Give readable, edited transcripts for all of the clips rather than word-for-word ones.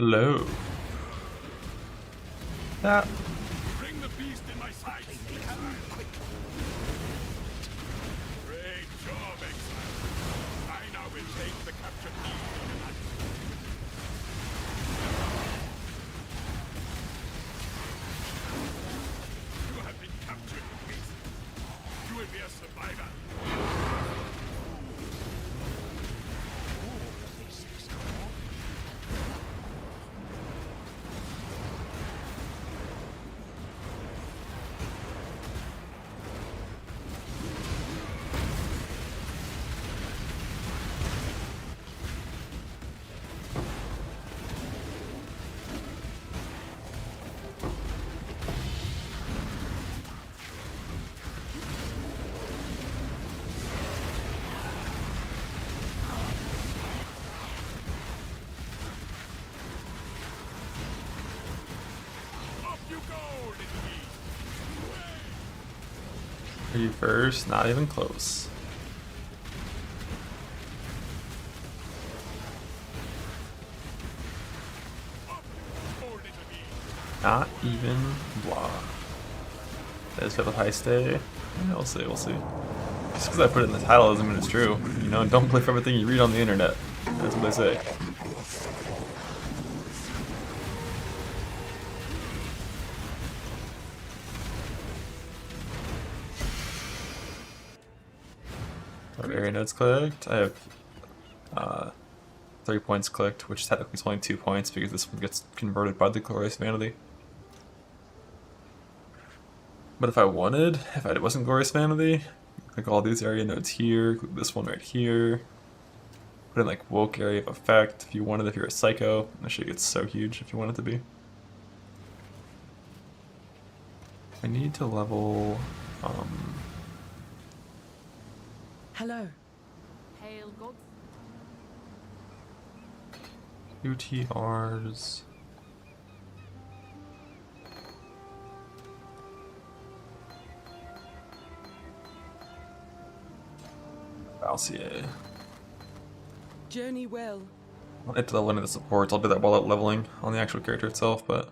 Hello. That. Bring the beast in my sights. Great job, exile. I now will take the captured beast in the night. You have been captured, beast. You will be a survivor. Are you first? Not even close. Not even blah. There's the heist day. Yeah, we'll see, we'll see. Just because I put it in the title doesn't mean it's true. You know, don't believe everything you read on the internet. That's what they say. Our area nodes clicked. I have 3 points clicked, which technically is only 2 points because this one gets converted by the Glorious Vanity. But if I wanted, if it wasn't Glorious Vanity, click all these area nodes here, click this one right here. Put in like woke area of effect if you wanted, if you're a psycho. That shit gets so huge if you want it to be. I need to level Hello. Hail gods. UTRs. Valsier. Journey well. I'll hit to level into the supports. I'll do that while leveling on the actual character itself, but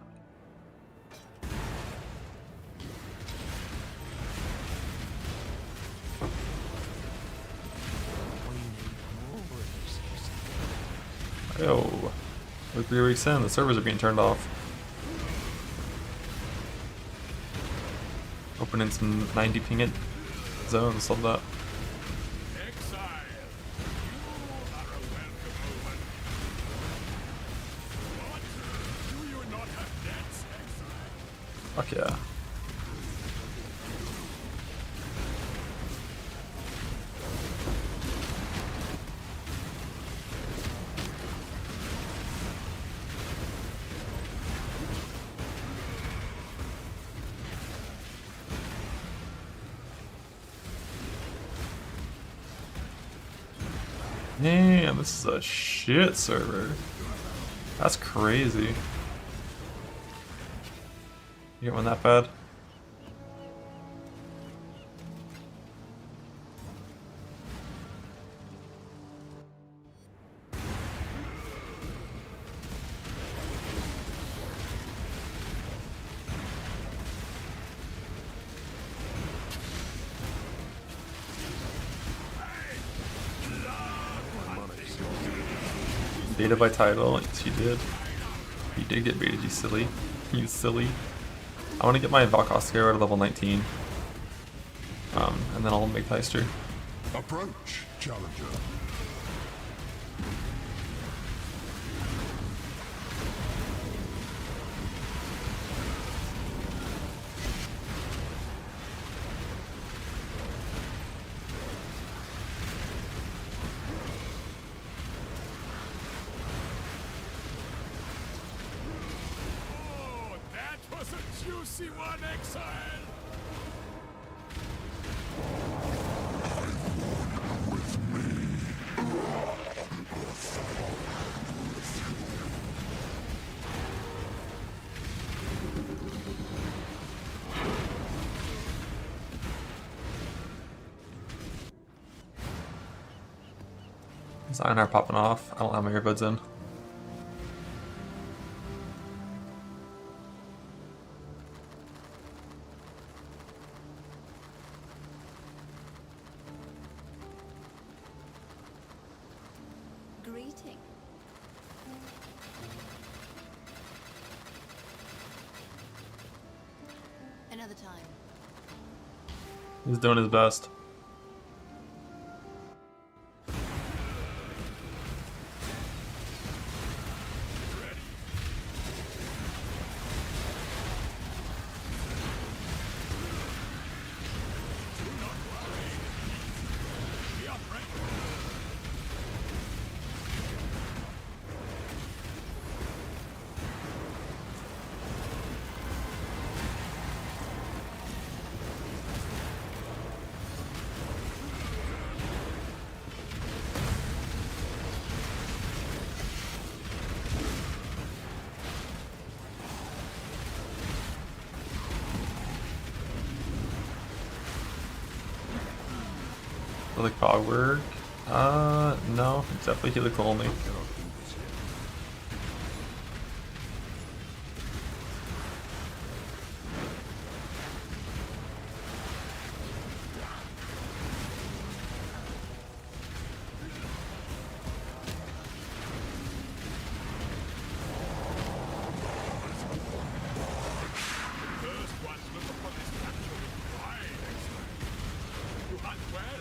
yo, we're 3 weeks in, the servers are being turned off. Opening some 90 ping zones, love that. Exile, you are a welcome omen. What? Do you not have debts, exile? Fuck yeah. Damn, this is a shit server. That's crazy. You get one that bad? Beta by title, yes you did. You did get baited, you silly. You silly. I want to get my Valkoskar at level 19. And then I'll make Heister. Approach, challenger. Oh, that was a juicy one, exile. Is Iron popping off? I don't have my earbuds in. greeting. Another time. He's doing his best. Will the cog work? No, it's definitely helical only. First ones look upon this capture with pride, excellent. You hunt well.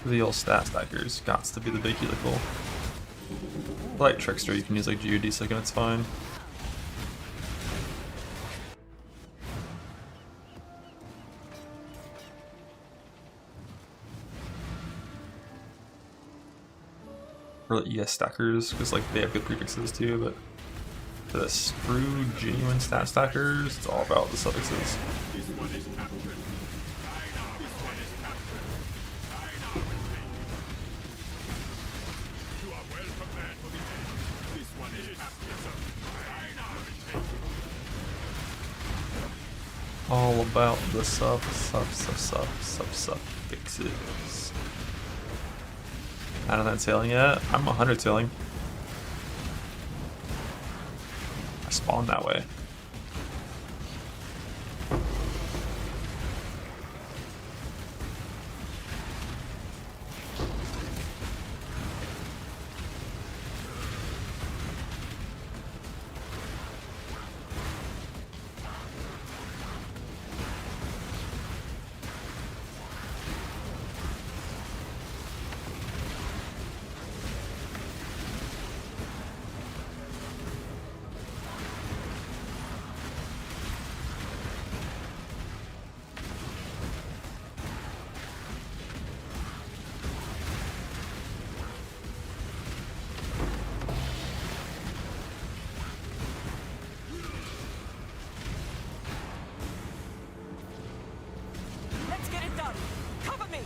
The old stat stackers got to be the big helical. Like Trickster, you can use like geodesic and it's fine. Or like ES stackers, because like they have good prefixes too, but for the true genuine stat stackers, it's all about the suffixes. This one is captured. This one is captured. You are well prepared for the end. This one is captured. All about the suffixes. Not on that sailing yet. I'm 100 sailing. I spawned that way. Let's get it done. Cover me.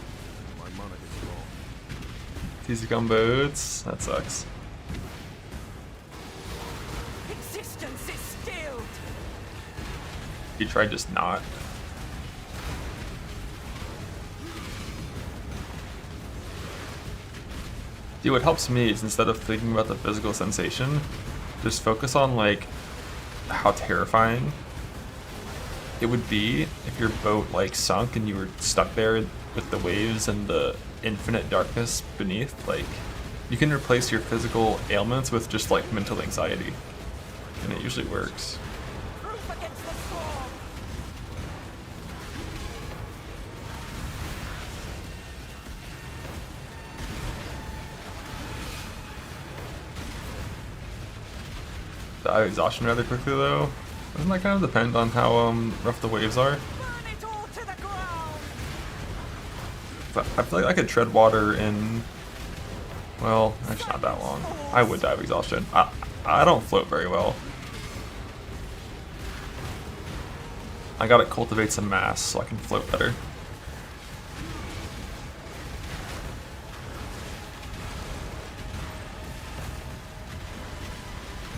My mana is low. Easy gun boots. That sucks. Existence is stilled. You tried just not. Dude, what helps me is instead of thinking about the physical sensation, just focus on like how terrifying it would be if your boat like sunk and you were stuck there with the waves and the infinite darkness beneath. Like, you can replace your physical ailments with just like mental anxiety, and it usually works. Proof against the storm. Die of exhaustion rather quickly though. Doesn't that kind of depend on how rough the waves are? Burn it all to the ground. But I feel like I could tread water in, well, actually not that long. I would die of exhaustion. I don't float very well. I gotta cultivate some mass so I can float better.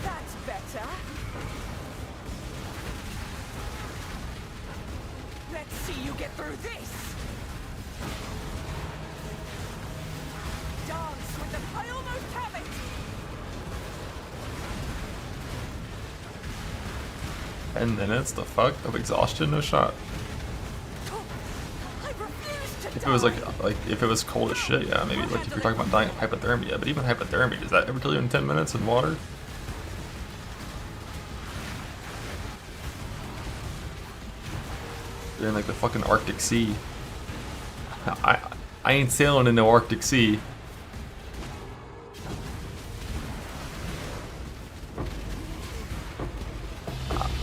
That's better. through this! Dance with the pale most habit! 10 minutes? The fuck? Of exhaustion? No shot. I refuse to If it was die. like if it was cold as shit, yeah, maybe like if you're talking about dying of hypothermia, but even hypothermia, does that ever kill you in 10 minutes in water? You're in like the fucking Arctic Sea. I ain't sailing in no Arctic Sea.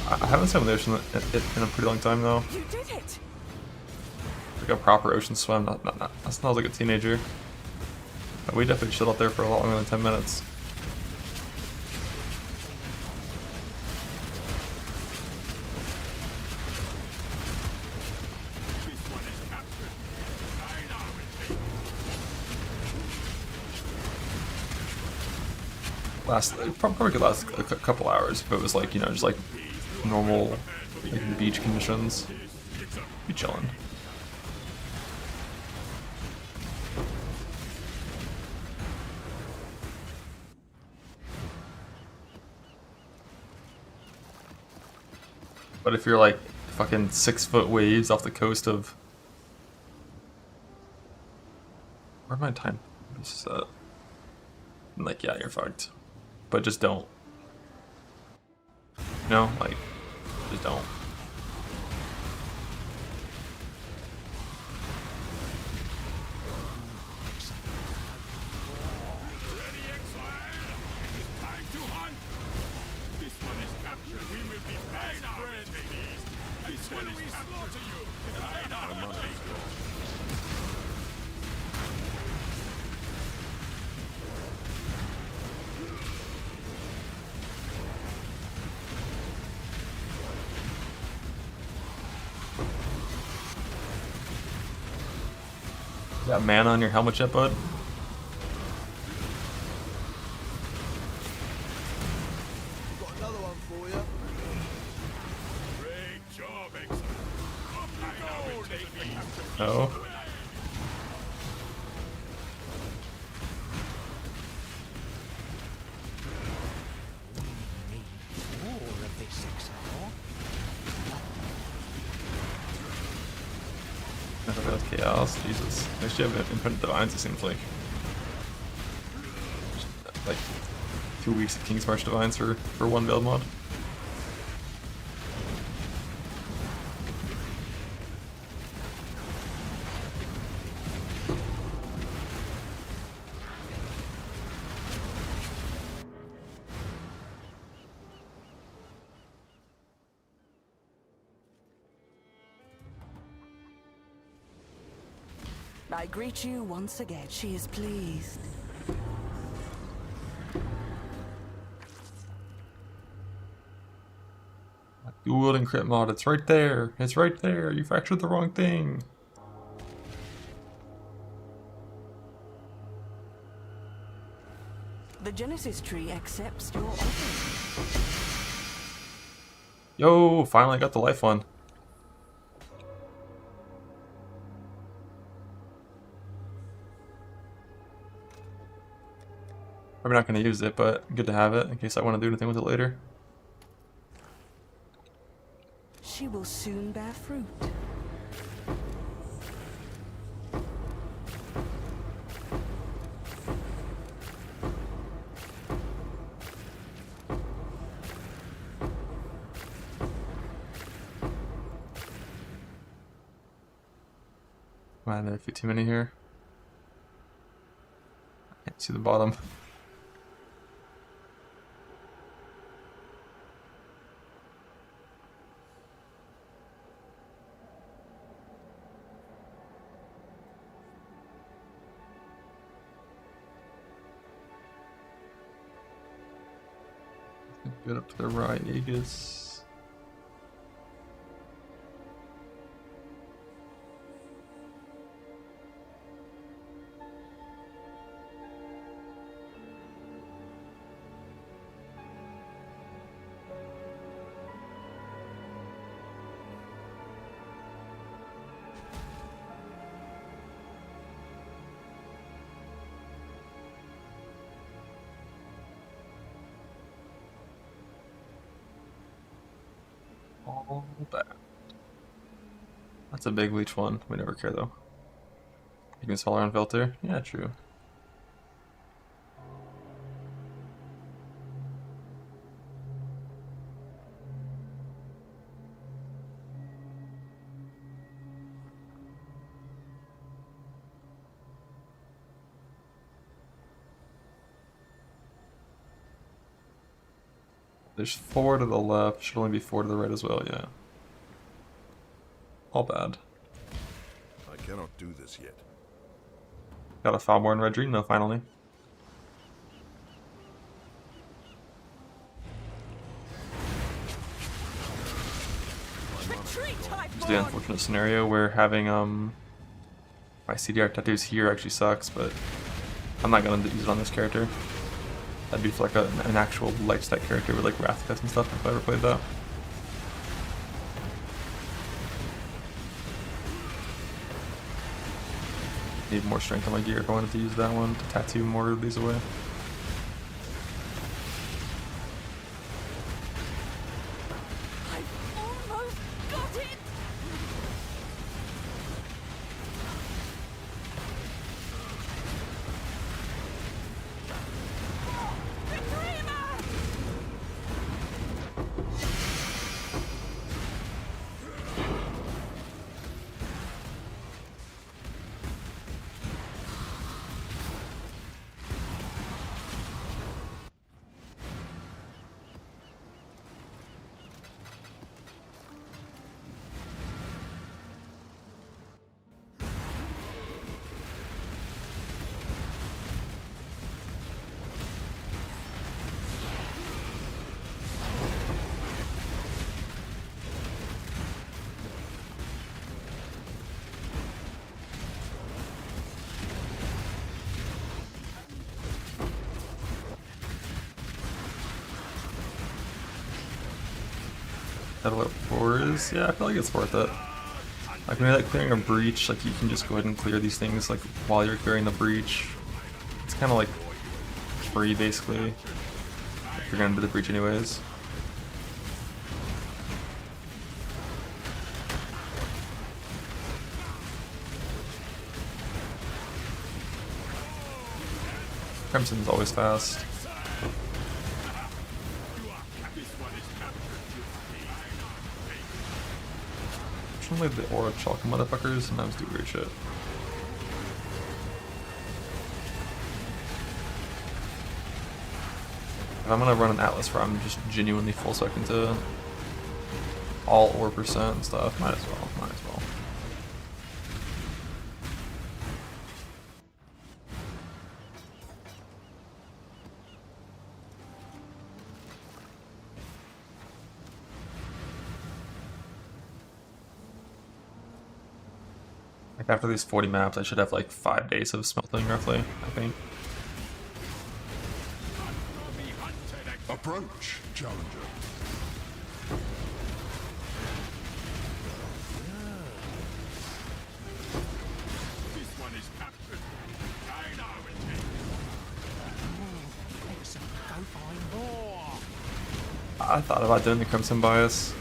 I haven't sailed in the ocean in a pretty long time though. You did it! Like a proper ocean swim, not when I was like a teenager. But we definitely chilled out there for a lot longer than 10 minutes. This one is captured. I now will take Probably could last a couple hours if it was like, you know, just like normal like beach conditions. Be chilling. But if you're like fucking 6-foot waves off the coast of, where'd my time pieces at? I'm like, yeah, you're fucked. But just don't. You know, like, just don't. ready, exile. It is time to hunt. This one is captured. We will be best friends. This one is captured. I now will take you. Got mana on your helmet yet, bud? Got another one for you. Great job, exile. Up I now will take the captured. No. More of this exile. I thought that was chaos. Jesus. Next you have Infinite Divines, it seems like. Like 2 weeks of King's March Divines for one build mod. I greet you once again. She is pleased. Dual wielding crit mod, it's right there. It's right there. You fractured the wrong thing. The Genesis tree accepts your offer. Yo, finally got the life one. Probably not going to use it, but good to have it in case I want to do anything with it later. She will soon bear fruit. Man, there are too many here. I can't see the bottom. Get up to the right, Aegis. all bad. That's a big leech one. We never care though. You can smaller on filter? Yeah, true. There's 4 to the left, should only be 4 to the right as well, yeah. All bad. I cannot do this yet. Got a Falmore and Red Dream though, finally. Retreat, It's the unfortunate scenario where having my CDR tattoos here actually sucks, but I'm not gonna use it on this character. That'd be for like an actual light stack character with like Wrath Cuts and stuff if I ever played that. Need more strength on my gear if I wanted to use that one to tattoo more of these away. I've almost got it! Retriever! That what 4 is? Yeah, I feel like it's worth it. Like when you're like clearing a breach, like you can just go ahead and clear these things like while you're clearing the breach. It's kind of like free basically. If you're gonna do the breach anyways. Crimson's always fast. Unfortunately, the aura chalk motherfuckers sometimes do weird shit. If I'm gonna run an Atlas where I'm just genuinely full sucked into all ore percent and stuff, might as well, might as well. Like after these 40 maps, I should have like 5 days of smelting roughly, I think. Approach, challenger. This one is captured. I know Go find more. I thought about doing the Crimson Bias,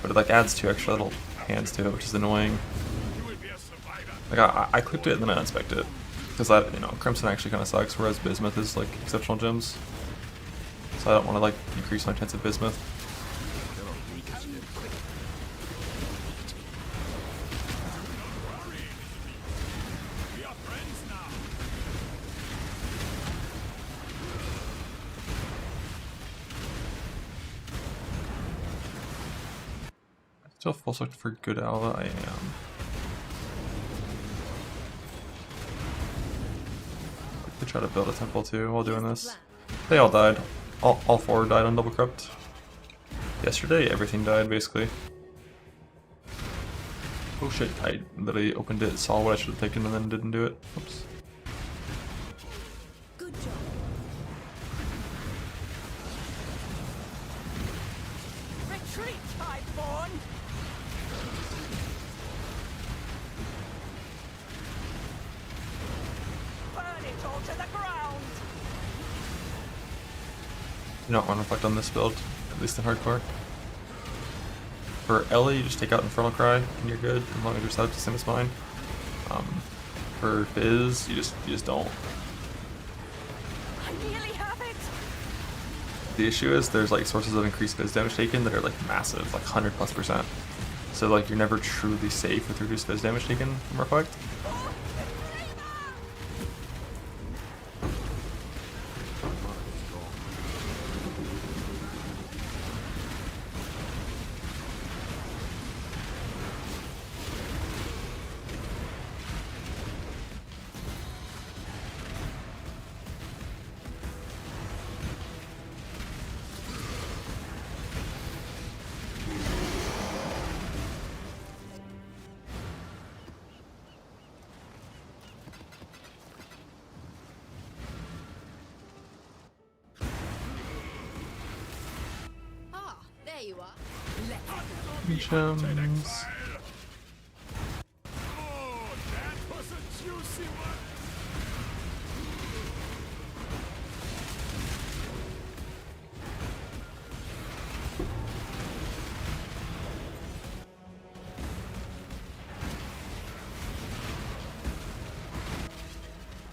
but it like adds 2 extra little hands to it, which is annoying. you will be a survivor. Like I clicked it and then I unspec'd it. Because that, you know, Crimson actually kind of sucks, whereas Bismuth is like exceptional gems. So I don't want to like increase my chance of Bismuth. We are friends now. Still full select for good Alva, I am. I try to build a temple too while doing this. They all died. All 4 died on Double Corrupt. Yesterday, everything died basically. Oh shit, I literally opened it, saw what I should have taken, and then didn't do it. Oops. Good job. Retreat, Highborn! Burn it all to the ground! You don't want to reflect on this build, at least in hardcore. For Ellie, you just take out Infernal Cry and you're good, as long as your setup's the same as mine. For Fizz, you just don't. I nearly have it. The issue is there's like sources of increased Fizz damage taken that are like massive, like 100+%. So like you're never truly safe with reduced Fizz damage taken from Reflect. Ah, there you are. Gems. Oh, that was a juicy one.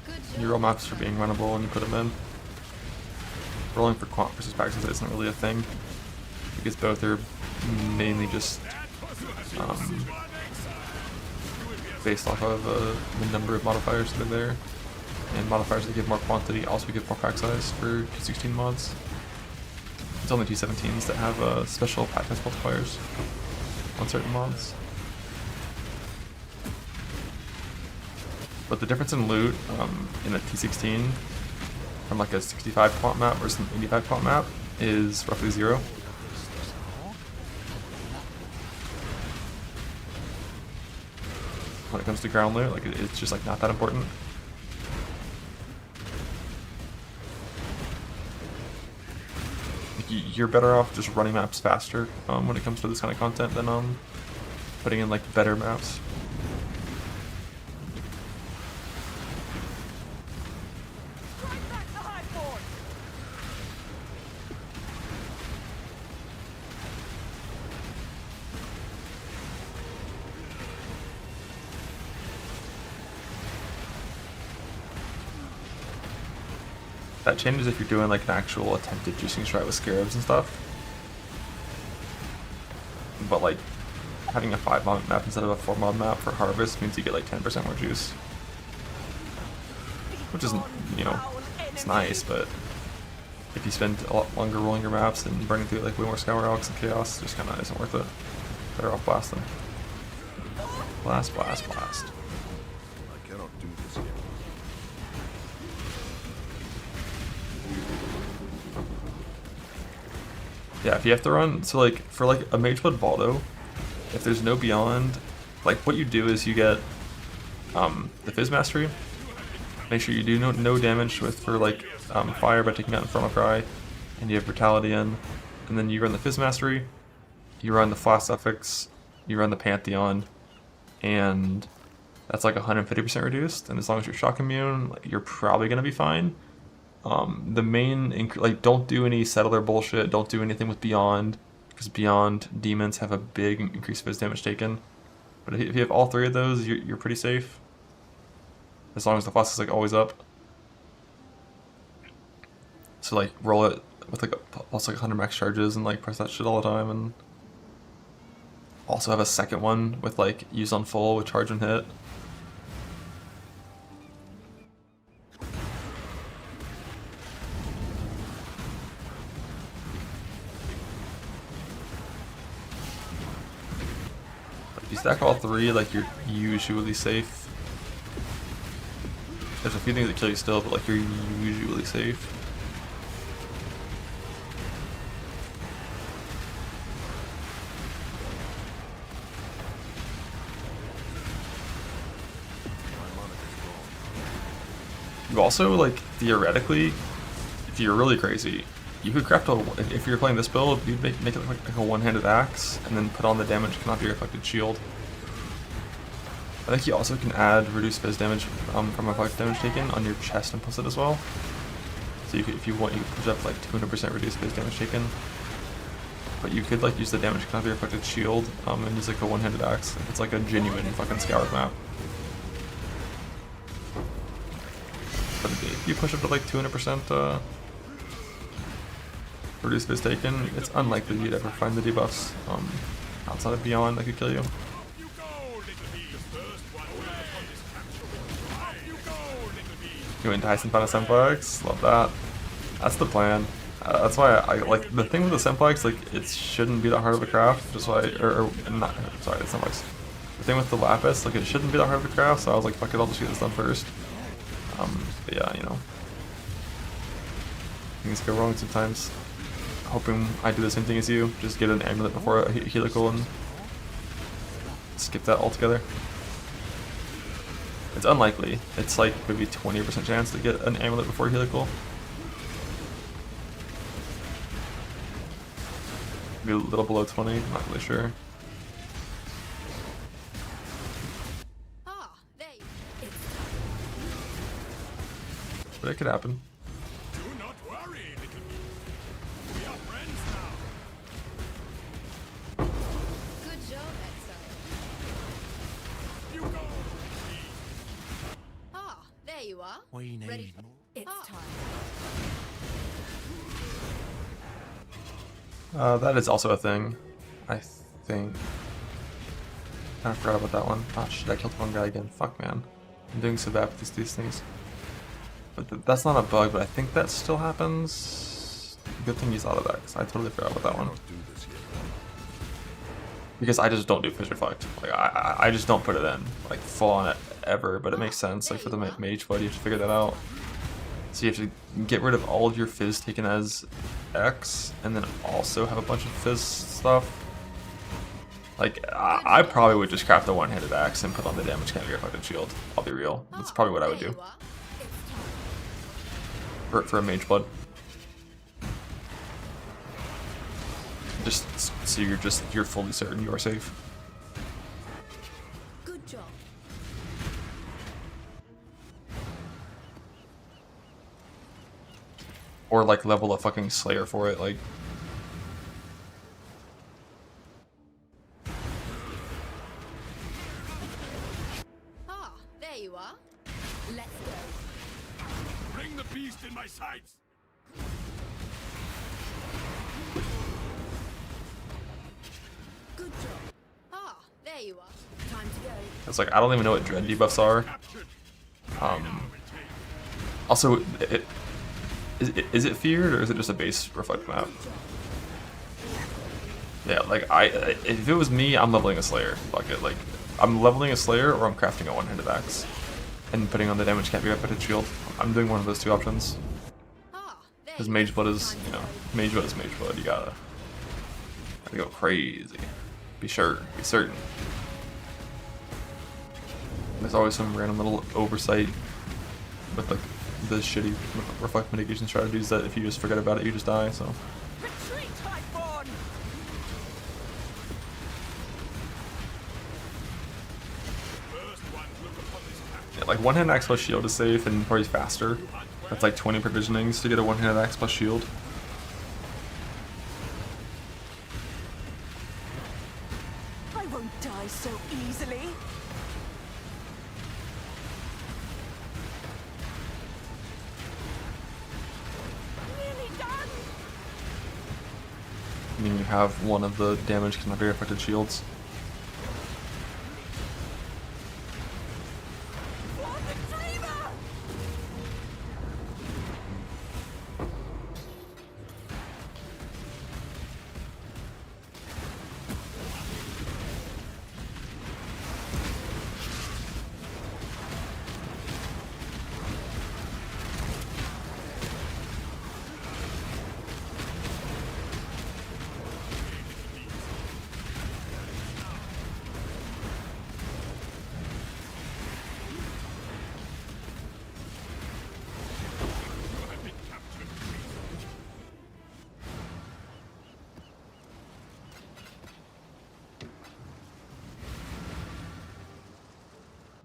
Good You job. roll maps for being runnable and you put them in. Rolling for quant versus practice isn't really a thing, because both are mainly just based off of the number of modifiers that are there, and modifiers that give more quantity also give more pack size for 216 mods. It's only 217s that have special pack size multipliers on certain mods. But the difference in loot in a T16 from like a 65 quant map versus an 85 quant map is roughly 0. When it comes to ground loot, like it's just like not that important. Like, you're better off just running maps faster when it comes to this kind of content than putting in like better maps. Right back the high board. That changes if you're doing like an actual attempted juicing strat with scarabs and stuff. But like having a 5 mod map instead of a 4 mod map for harvest means you get like 10% more juice. Which isn't, you know, it's nice, but if you spend a lot longer rolling your maps and burning through like way more Scour Relics and Chaos, it just kinda isn't worth it. Better off blasting. Blast, blast, blast. I cannot do this yet. Yeah, if you have to run, so like for like a Mageblood Valdo, if there's no Beyond, like what you do is you get the Fizz Mastery. Make sure you do no damage with for like fire by taking out Infernal Cry, and you have Brutality in, and then you run the Fizz Mastery, you run the Flash Suffix, you run the Pantheon, and that's like 150% reduced. And as long as you're shock immune, like, you're probably gonna be fine. The main like don't do any settler bullshit. Don't do anything with Beyond, because Beyond demons have a big increased Fizz damage taken. But if you have all 3 of those, you're pretty safe. As long as the flask is like always up. So like roll it with like plus like 100 max charges and like press that shit all the time, and also have a second one with like use on full with charge and hit. If you stack all 3, like you're usually safe. There's a few things that kill you still, but like you're usually safe. You also, like, theoretically, if you're really crazy, you could craft if you're playing this build, you'd make it like a one-handed axe, and then put on the damage coming off your reflected shield. I think you also can add reduced Fizz damage from reflected damage taken on your chest implicit as well. So you could, if you want, you can push up like 200% reduced Fizz damage taken. But you could like use the damage cannot be affected shield and use like a one-handed axe if it's like a genuine fucking scoured map. But if you push up to like 200% reduce fizz taken, it's unlikely you'd ever find the debuffs outside of Beyond that could kill you. You go, little bee. The first one will become this capture. Off you go, little bee. You entice and find a Simplex, love that. That's the plan. That's why I like the thing with the Simplex, like it shouldn't be that hard of a craft. Just why, or not. Sorry, the Simplex. The thing with the Lapis, like it shouldn't be that hard of a craft. So I was like, fuck it, I'll just get this done first. But yeah, you know, things go wrong sometimes. Hoping I do the same thing as you, just get an amulet before a helical and skip that altogether. It's unlikely. It's like maybe 20% chance to get an amulet before helical. Maybe a little below 20, not really sure. Ah, there you But it could happen. Do not worry, little bee. We are friends now. Good job, Exile. You go, little bee. Ah, there you are. We need Ready. more. It's Ah. time. That is also a thing, I think. I forgot about that one. Oh shit, I killed one guy again. Fuck, man. I'm doing so bad with these things. But that's not a bug, but I think that still happens. Good thing you thought of that, because I totally forgot about that one. Because I just don't do Fissure Reflect. Like, I just don't put it in, like, full on it ever, but it makes sense. Like, for the Mage Blood, you have to figure that out. So you have to get rid of all of your fizz taken as X, and then also have a bunch of fizz stuff. Like, I probably would just craft the one-handed axe and put on the damage can't be reflected shield. I'll be real. That's probably what I would There do you are. for a Mage Blood. Just so you're fully certain you are safe. Good job. Or like level a fucking Slayer for it, like. Ah, there you are. Let's go. Bring the beast in my sights. Good job. Ah, there you are. Time to go. It's like I don't even know what dread debuffs are. Captured. Also, is it feared or is it just a base reflect map? Yeah, like if it was me, I'm leveling a Slayer. Fuck it, like I'm leveling a Slayer or I'm crafting a one-handed axe and putting on the damage can't be reflected shield. I'm doing one of those two options. Ah, there Because you Mage Blood is, you know, Mage Blood is Mage Blood. You gotta go crazy. Be sure, be certain. There's always some random little oversight with like the shitty reflect mitigation strategies that if you just forget about it, you just die. So Retreat, Highborn! First one, look upon this capture. yeah, like one-hand axe plus shield is safe and probably faster. That's like 20 provisionings to get a one-handed axe plus shield. I won't die so easily. Nearly done. I mean, you have one of the damage cannot be affected shields. For the dreamer!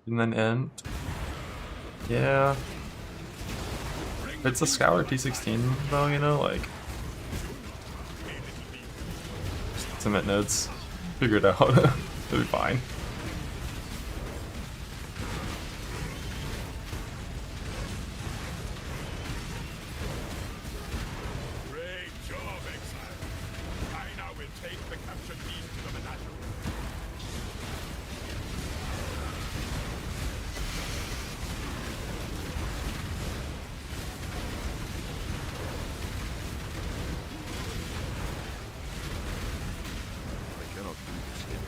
And then end. Yeah. It's a Scour T16 though, you know, like cement nodes. Figure it out. It'll be fine. Great job, Exile. I now will take the captured beast to the menagerie. I cannot do this yet.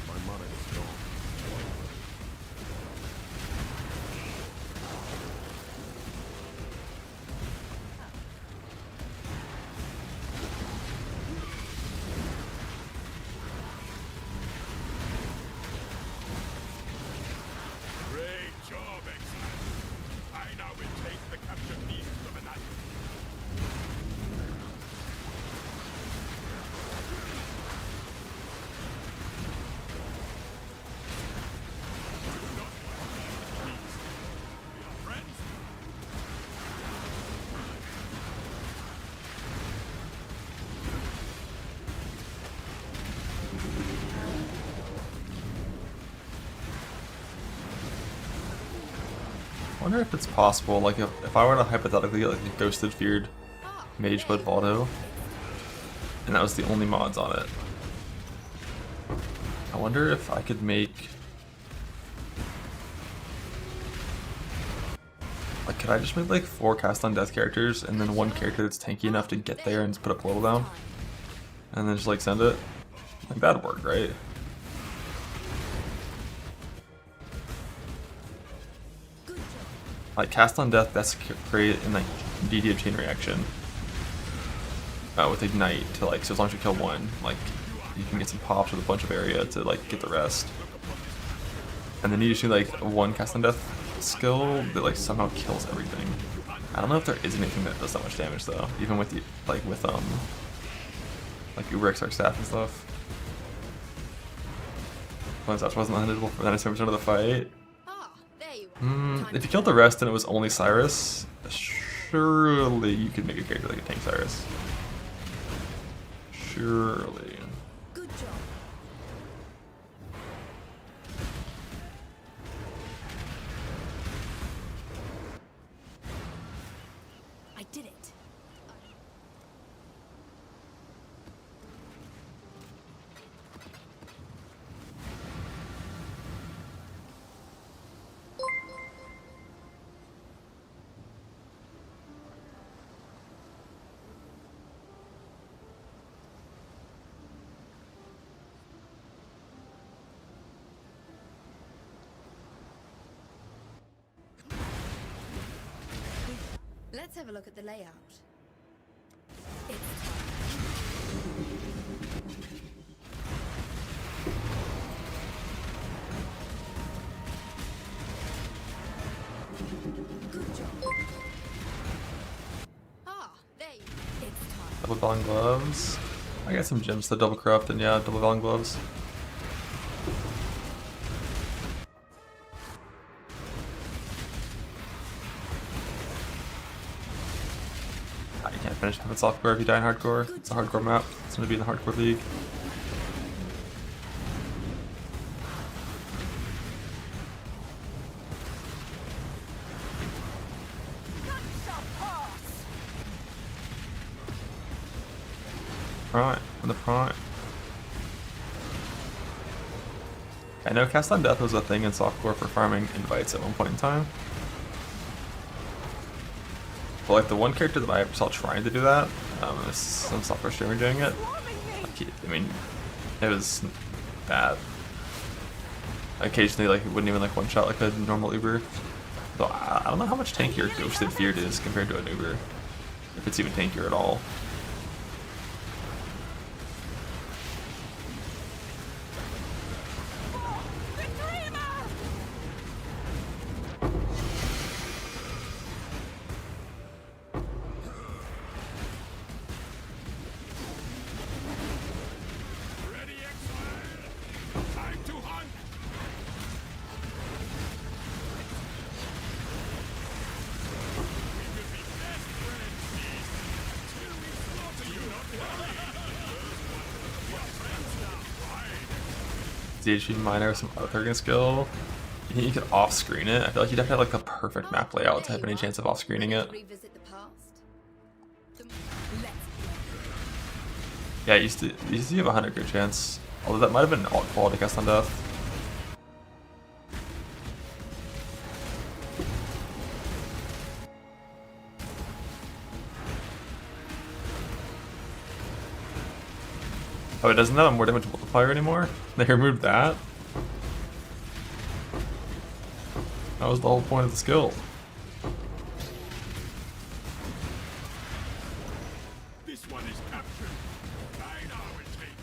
My mana is gone. Great job, Exile. I now will take the captured beast to the menagerie. Friends? I wonder if it's possible, like if I were to hypothetically get like a Ghosted Feared Mage Blood Valdo, and that was the only mods on it. I wonder if I could make... Like, could I just make like 4 Cast on Death characters, and then 1 character that's tanky enough to get there and just put a portal down? And then just like send it? Like, that'd work, right? Like, Cast on Death, that's create in like DD of Chain Reaction. With Ignite to like, so as long as you kill 1, like, you can get some pops with a bunch of area to like get the rest. And then you just do like 1 Cast on Death skill that like somehow kills everything. I don't know if there is anything that does that much damage though, even with the, like Uber XR staff and stuff. Once that wasn't unhittable for 97% of the fight. Ah, there you are. If you killed the rest and it was only Cyrus, surely you could make a character that could tank Cyrus. Surely. Good job. I did it. Let's have a look at the layout. It's time. Good job. Ah, there you go. It's time. Double Vellon Gloves. I got some gems to double corrupt and yeah, double Vellon Gloves. You can't finish with softcore if you die in hardcore. It's a hardcore map. It's gonna be in the hardcore league. Right, on the front. I know Cast on Death was a thing in softcore for farming invites at one point in time. But like the one character that I saw trying to do that, is some software streamer doing it. Like, I mean, it was bad. Occasionally, like it wouldn't even like one shot like a normal Uber. Though I don't know how much tankier Ghosted Feared is compared to an Uber, if it's even tankier at all. DHP miner, some other targeting skill. You think you could off-screen it? I feel like you'd have to have like the perfect map layout to have any chance of off-screening it. Revisit the past. Yeah, it used to have a 100 crit chance. Although that might have been alt quality cast on death. Oh, it doesn't have a more damage multiplier anymore? They removed that? That was the whole point of the skill. This one is captured. I now will take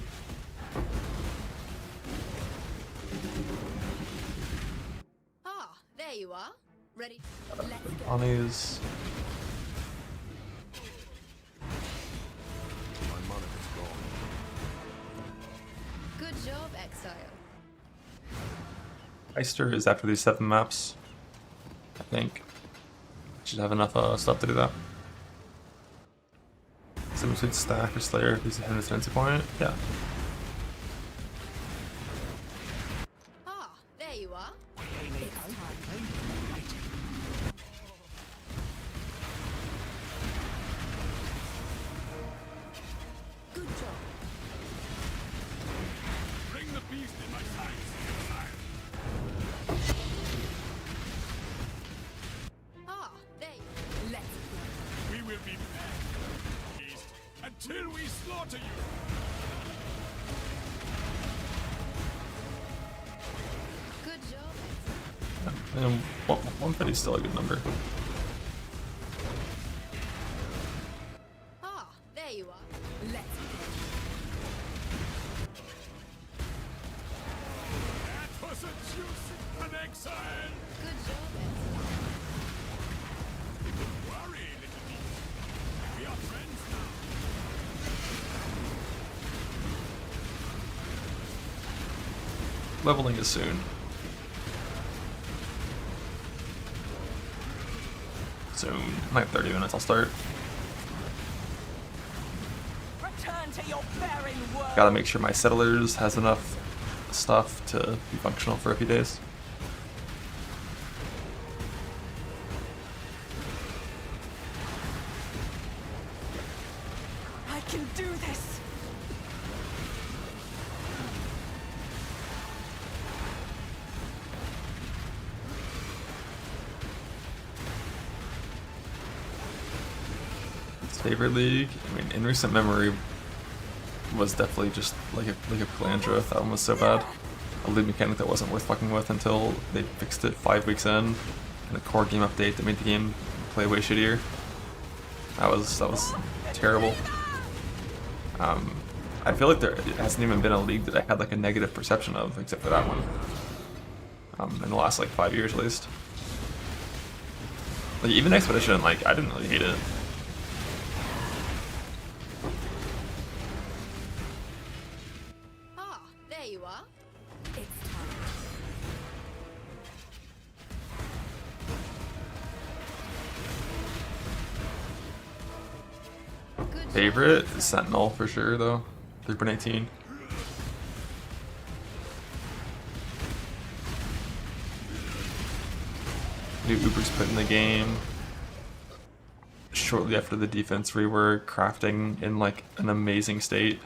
it. Ah, there you are. Ready? Let's go. Bonnie's. My money is gone. Good job, Exile. Heister is after these 7 maps. I think. Should have enough stuff to do that. Sim Suit Stack or Slayer if he's a Ascendancy point. Yeah. Ah, there you are. Good job. Bring the beast in my sights. Ah, there you Let's go. We will be back, beast, until we slaughter you. Good job. And 150 is still a good number. Ah, there you are. Let's go. That was a juicy an exile. Good job, Exile. Don't worry, little beast. We are friends now. Leveling is soon. Soon. In like 30 minutes I'll start. Return to your barren world. Gotta make sure my settlers has enough stuff to be functional for a few days. I can do this. Favorite league? I mean, in recent memory was definitely just like a Calandra. That one was so bad. A league mechanic that wasn't worth fucking with until they fixed it 5 weeks in, and a core game update that made the game play way shittier. That was terrible. I feel like there hasn't even been a league that I had like a negative perception of, except for that one. In the last like 5 years at least. Like even Expedition, like I didn't really hate it. Ah, there you are. It's time. Good job. Favorite is Sentinel for sure though. 3.18. New Uber's put in the game. Shortly after the defense rework, crafting in like an amazing state.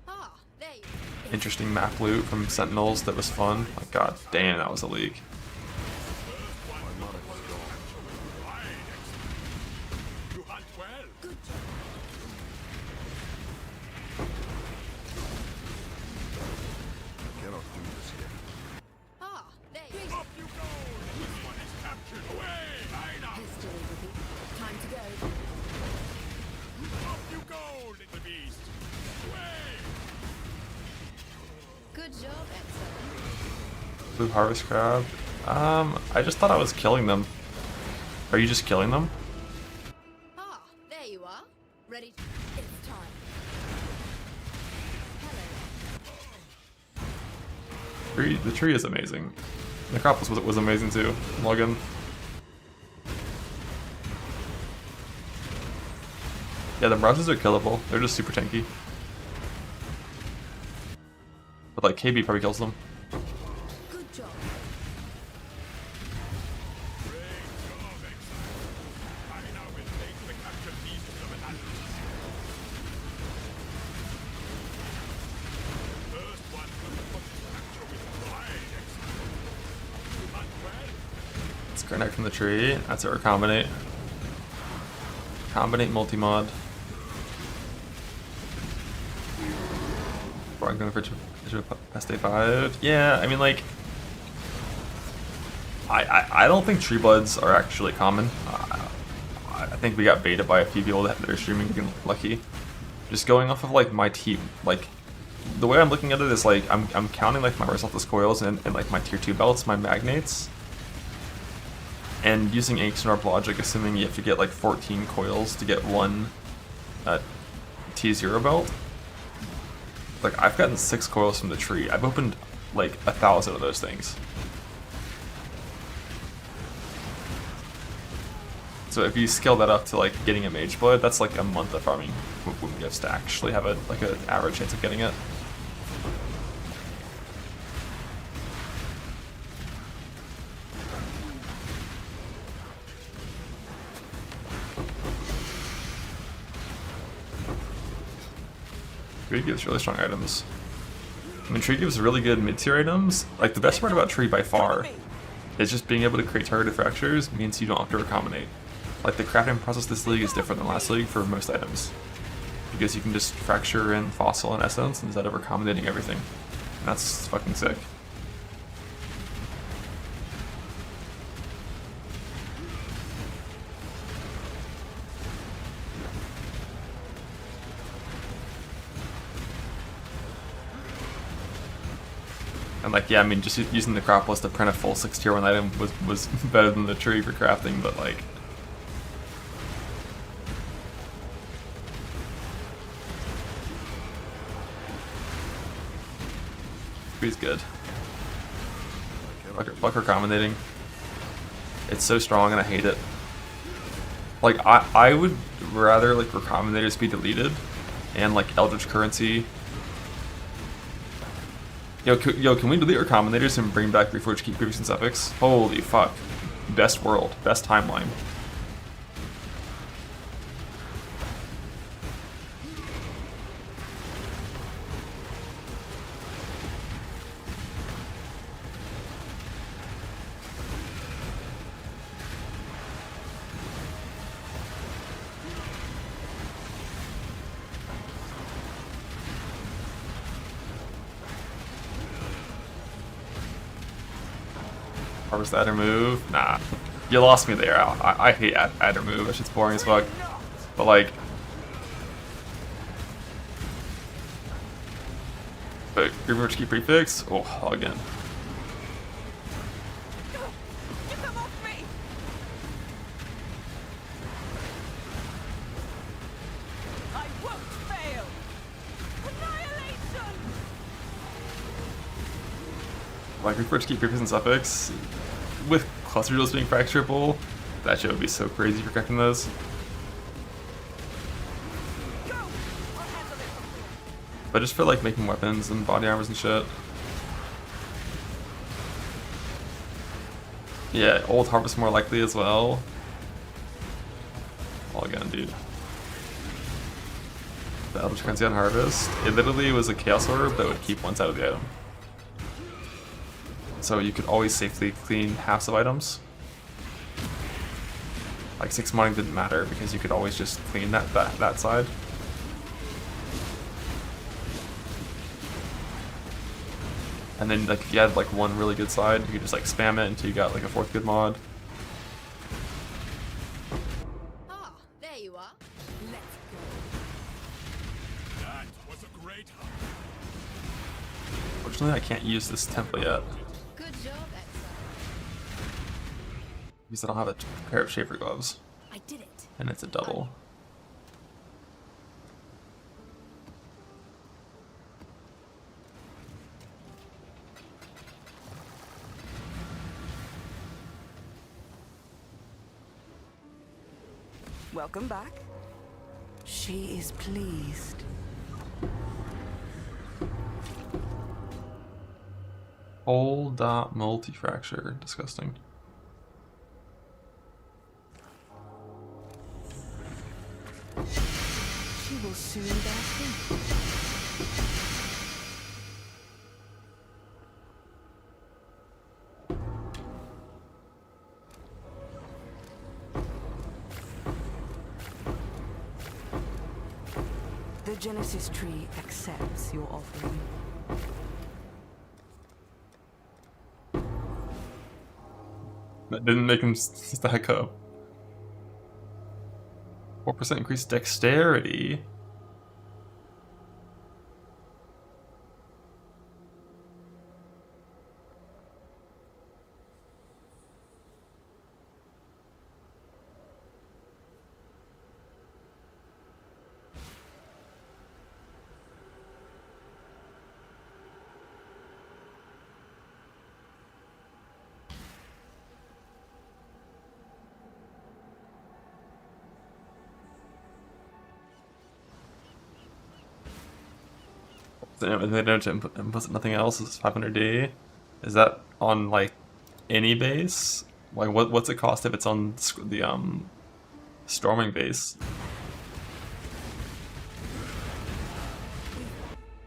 Ah, there you Interesting map loot from Sentinels that was fun. Like god damn, that was a league. My money is gone. Right, excellent. You hunt well. Good job. I cannot do this yet. Ah, there you Up you go. This one is captured. Away. I now. History repeat. Time to go. Up you go, little beast. Away. Good job, Exile. Blue Harvest Crab. I just thought I was killing them. Are you just killing them? Ah, there you are. Ready? It's time. Hello. The tree is amazing. Necropolis was amazing too. Login. Yeah, the mirages are killable. They're just super tanky. But like KB probably kills them. Good job. I now will take the captured pieces of analysis. First one will capture with pride, excellent. Not well. Let's grenade from the tree. That's our recombinate. Combinate multi-mod. Before I'm going for best day 5. Yeah, I mean like I don't think tree bloods are actually common. I think we got baited by a few people that are streaming getting lucky. Just going off of like my team, like the way I'm looking at it is like I'm counting like my resultless coils and like my tier 2 belts, my magnates. And using ancient orb logic, assuming you have to get like 14 coils to get one T0 belt. Like I've gotten 6 coils from the tree. I've opened like 1,000 of those things. So if you scale that up to like getting a mage blood, that's like a month of farming when you have to actually have a like an average chance of getting it. Tree gives really strong items. I mean, Tree gives really good mid-tier items. Like, the best part about Tree by far is just being able to create targeted fractures means you don't have to recombinate. Like, the crafting process this league is different than last league for most items. Because you can just fracture in Fossil and Essence instead of recombinating everything. And that's fucking sick. And like, yeah, I mean, just using the Necropolis to print a full 6 tier 1 item was better than the tree for crafting, but like... Tree's good. Fuck recombinating. It's so strong and I hate it. Like, I would rather like recombinators be deleted and like Eldritch Currency. Yo, can we delete our combinators and bring back Reforged Keep Prefix and Suffix? Holy fuck. Best world. Best timeline. Harvest the adder move? Nah. You lost me there. I hate adder move. That shit's boring as fuck. But like... But Reforged Key Prefix? Oh, again. Get them off me! I won't fail! Annihilation! Like Reforged Key Prefix and Suffix, with cluster duels being fracturable, that shit would be so crazy for cracking those. Go! I'll handle it. But just for like making weapons and body armors and shit. Yeah, old harvest more likely as well. All again, dude. The Eldritch Currency on harvest. It literally was a Chaos Orb that would keep one side of the item. So you could always safely clean halves of items. Like 6 modding didn't matter because you could always just clean that side. And then like if you had like one really good side, you could just like spam it until you got like a 4th good mod. Ah, there you are. Let's go. That was a great hunt. Fortunately, I can't use this template yet Good job, Exa. because I don't have a pair of shaper gloves, I did it. and it's a double. Welcome back. She is pleased. Whole dot multi-fracture. Disgusting. She will soon bear fruit. The Genesis tree accepts your offering. That didn't make him stack up. 4% increased dexterity. If they don't input nothing else, is 500D. Is that on like any base? Like what's it cost if it's on the storming base?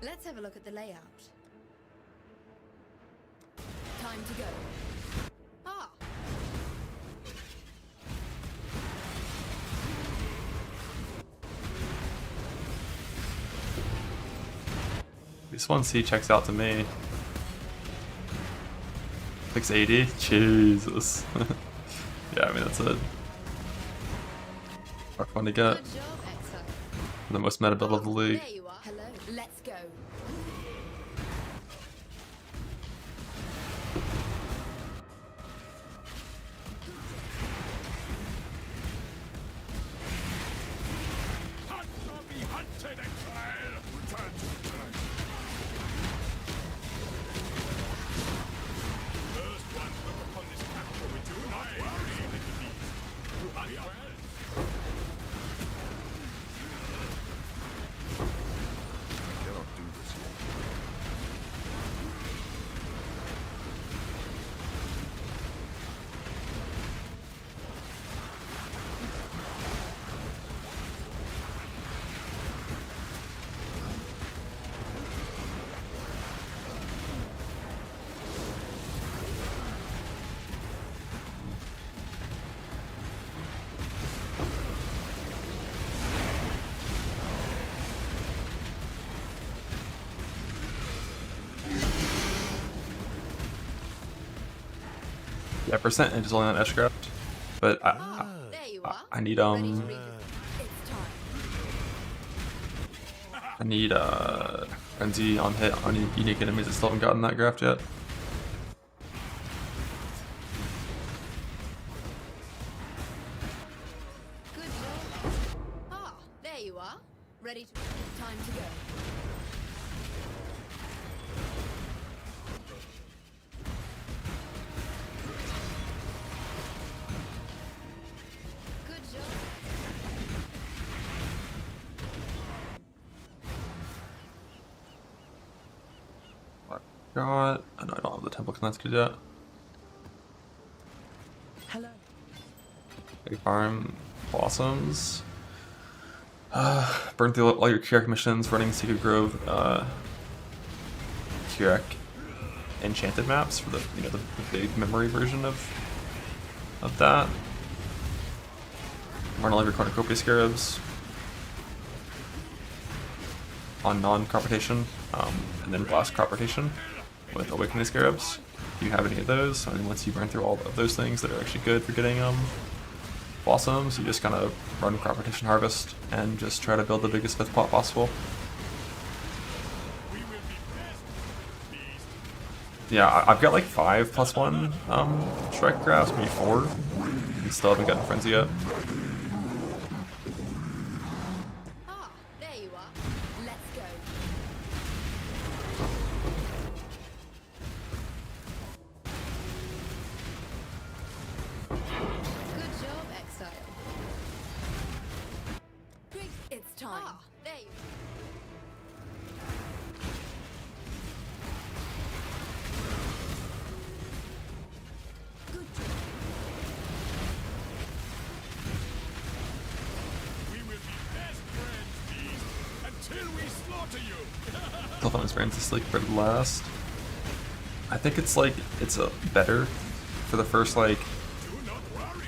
Let's have a look at the layout. Time to go. Ah, This one C checks out to me. 680? Jesus. Yeah, I mean that's a rough one to get. good job, Exile. The most meta build of the league. There you are. Hello. Let's go. Hunt or be hunted, exile! Return to the track. First ones look upon this capture with your eye. You hunt well. Cannot do this yet. Yeah, percentage is only on Edgecraft, but There you are. I need Ready to read it. It's time. I need frenzy on hit on unique enemies that still haven't gotten that graft yet. Good job. Ah, there you are. Ready to. Time to go. Good job. God, I know I don't have the temple connected yet. Hello. Big farm blossoms. Burn through all your Kirak missions, running Secret Grove, Kirak enchanted maps for the the big memory version of that. Run all of your cornucopia scarabs on non-crop rotation, and then blast crop rotation with awakening scarabs. If you have any of those, and once you burn through all of those things that are actually good for getting blossoms, you just kind of run crop rotation harvest and just try to build the biggest fifth plot possible. We will be best pleased. Yeah, I've got like 5+1 strike grafts, maybe 4. And still haven't gotten frenzy yet. Ah, there you are. Let's go. Good job, Exile. Great. It's fine. Ah, there you Good job. We will be best friends, beast, until we slaughter you. Self-found experience is like for last. I think it's like it's a better for the first like Do not worry.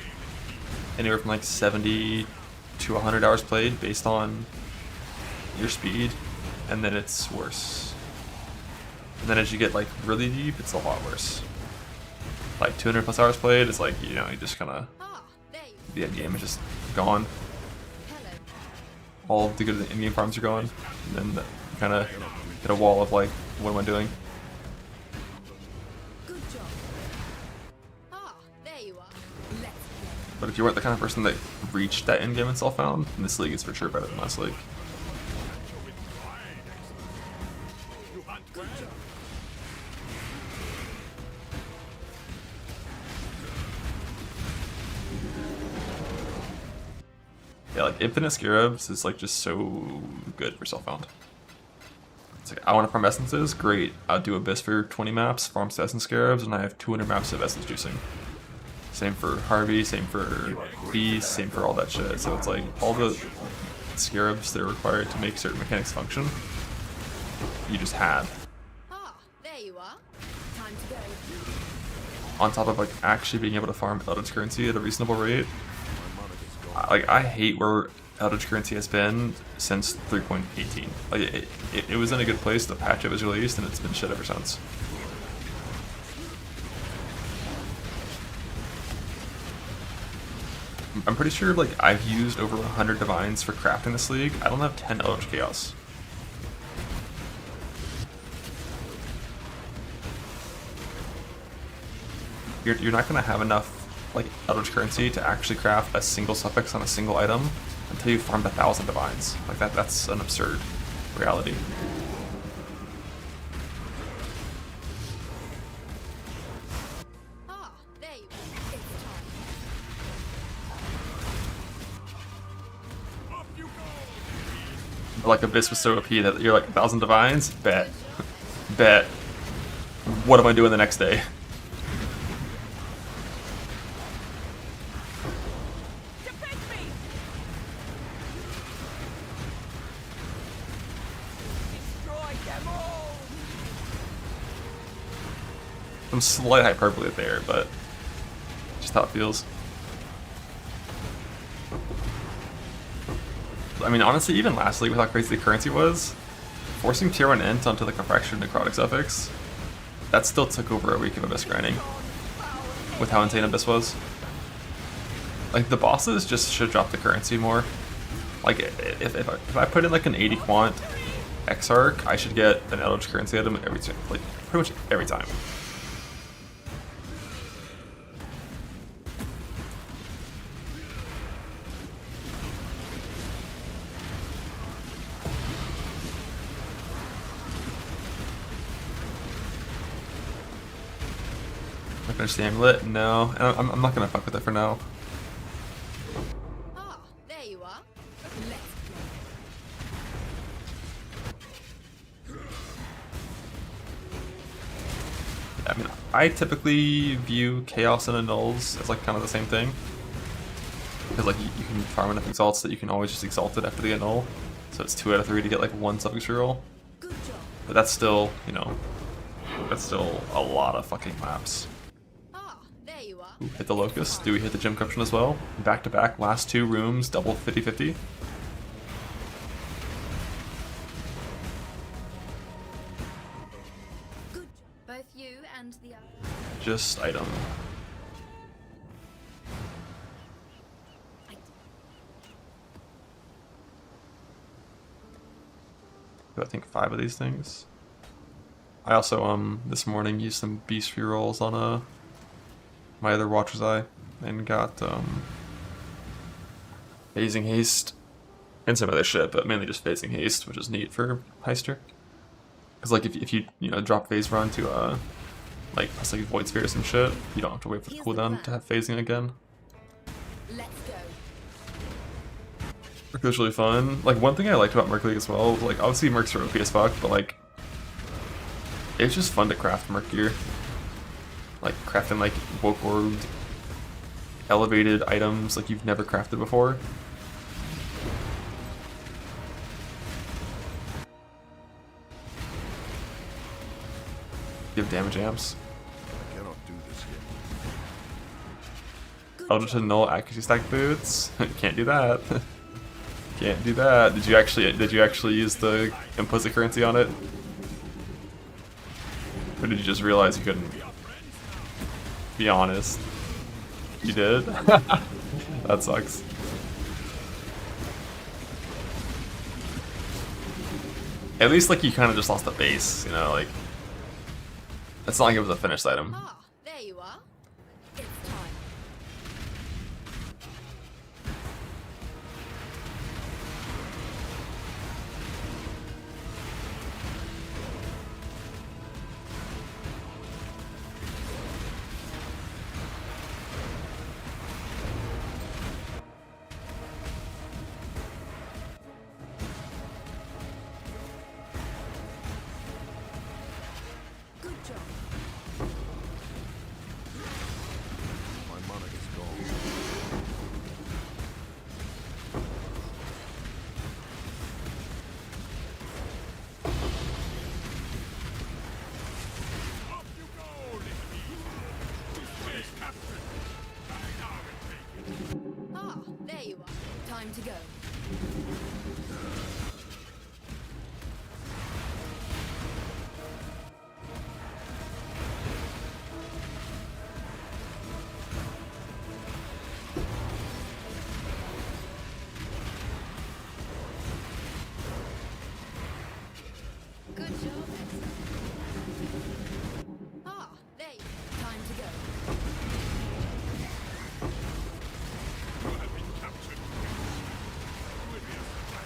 anywhere from like 70 to 100 hours played based on your speed, and then it's worse. And then as you get like really deep, it's a lot worse. Like 200 plus hours played is like, you know, you just kind of, Ah, there you the end game is just gone. Hello. All of the good in-game farms are gone, and then you kind of hit a wall of like, what am I doing? Good job. Ah, there you are. Let's play. But if you weren't the kind of person that reached that end game and self-found, then this league is for sure better than last league. With pride, excellent. You hunt well. Yeah, like Infinite Scarabs is like just so good for self-found. It's like, I want to farm essences, great. I'll do Abyss for 20 maps, farm Essence Scarabs, and I have 200 maps of essence juicing. Same for Harvey, same for Beast, same for all that shit. So it's like all the Scarabs that are required to make certain mechanics function, you just have. Ah, there you are. Time to go. On top of like actually being able to farm Eldritch Currency at a reasonable rate. I hate where Eldritch Currency has been since 3.18. Like it was in a good place the patch it was released, and it's been shit ever since. I'm pretty sure like I've used over 100 divines for crafting this league. I don't have 10 Eldritch Chaos. You're not gonna have enough like Eldritch Currency to actually craft a single suffix on a single item until you farmed 1,000 divines. Like that's an absurd reality. Ah, there you are. It's time. Up you go. But like Abyss was so OP that you're like 1,000 divines? Bet. Bet. What am I doing the next day? Defend me! Destroy them all! Some slight hyperbole there, but just how it feels. I mean, honestly, even last league with how crazy the currency was, forcing tier 1 int onto like a fractured necrotic suffix, that still took over a week of Abyss grinding. With how insane Abyss was. Like, the bosses just should drop the currency more. Like, if I put in like an 80 quant X-Arc, I should get an Eldritch Currency item every time. Like, pretty much every time. Not gonna stay amulet? No. And I'm not gonna fuck with it for now. Ah, there you are. Let's I mean, I typically view Chaos and Annuls as like kind of the same thing. Because like you can farm enough exalts that you can always just exalt it after the annul. So it's 2 out of 3 to get like 1 suffix reroll. Good job. But that's still, you know, that's still a lot of fucking maps. Ah, there you are. Ooh, hit the Locust. Do we hit the Gem Corruption as well? Back to back, last 2 rooms, double 50-50. Good job. Both you and the other. Just item. I think 5 of these things. I also this morning used some beast rerolls on my other Watcher's Eye and got phasing haste and some other shit, but mainly just phasing haste, which is neat for heister. Because like if you drop phase run to like plus like void sphere or some shit, you don't have to wait for the Here's the cooldown plan. to have phasing again. Let's go. Merc was really fun. Like, one thing I liked about Merc League as well was, like, obviously Mercs are OP as fuck, but, like, it's just fun to craft Merc gear. Like, crafting, like, woke orbed, elevated items like you've never crafted before. Give damage amps. I cannot do this yet. Eldritch and Null accuracy stack boots. Can't do that. Can't do that. Did you actually use the implicit currency on it? Or did you just realize you couldn't? Be honest. You did? That sucks. At least like you kind of just lost the base, you know, like it's not like it was a finished item. Ah, there you are. It's time. Good job. My mana is gone. Up you go, little beast. This way is captured. I now will take it. Ah, there you are. Time to go. Good job, Heist. Ah, there you are. Time to go. You have been captured.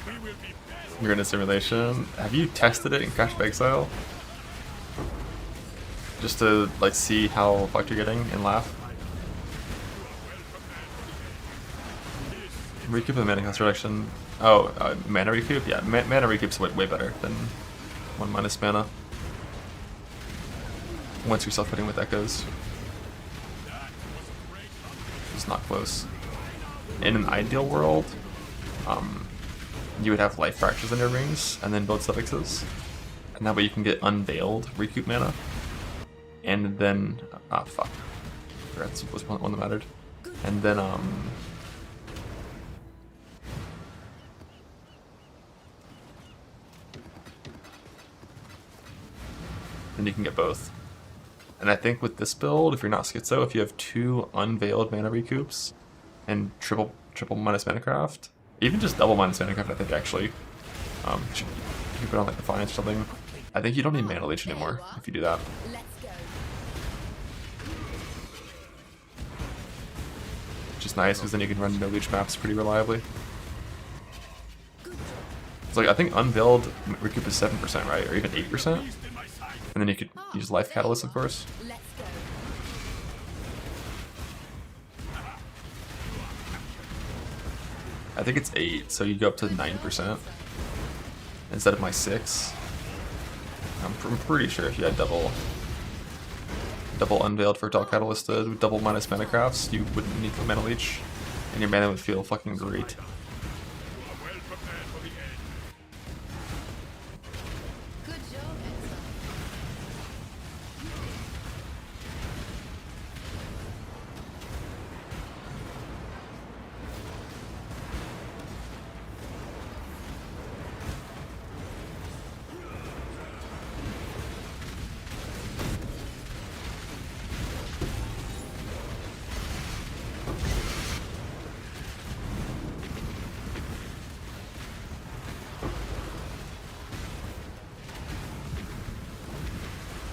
We will be best. You're in a simulation. Have you tested it in Crash of Exile? Just to like see how fucked you're getting and laugh. Recoup and mana cost reduction. Oh, mana recoup? Yeah, mana recoup's way better than 1 minus mana. Once you're self-hitting with echoes. It's not close. In an ideal world, you would have life fractures in your rings and then build suffixes. And that way you can get unveiled recoup mana. And then, fuck. That was one that mattered. And then, then you can get both. And I think with this build, if you're not schizo, if you have 2 unveiled mana recoups and triple minus mana craft, even just double minus mana craft, I think actually, you can put on like Defiance or something. I think you don't need mana leech anymore if you do that. Let's go. Which is nice because then you can run no leech maps pretty reliably. It's like I think unveiled recoup is 7%, right, or even 8%, and then you could use life catalyst, of course. Let's go. I think it's 8, so you go up to 9% instead of my 6. I'm pretty sure if you had double unveiled for Fertile Catalyst to double minus mana crafts, you wouldn't need the mana leech, and your mana would feel fucking great. Well prepared for the end. Good job, Heist.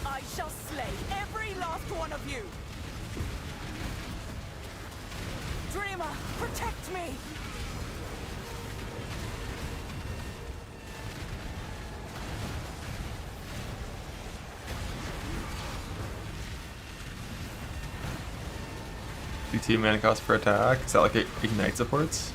I shall slay every last one of you! Dreamer, protect me! DT mana cost per attack. Is that like it ignite supports?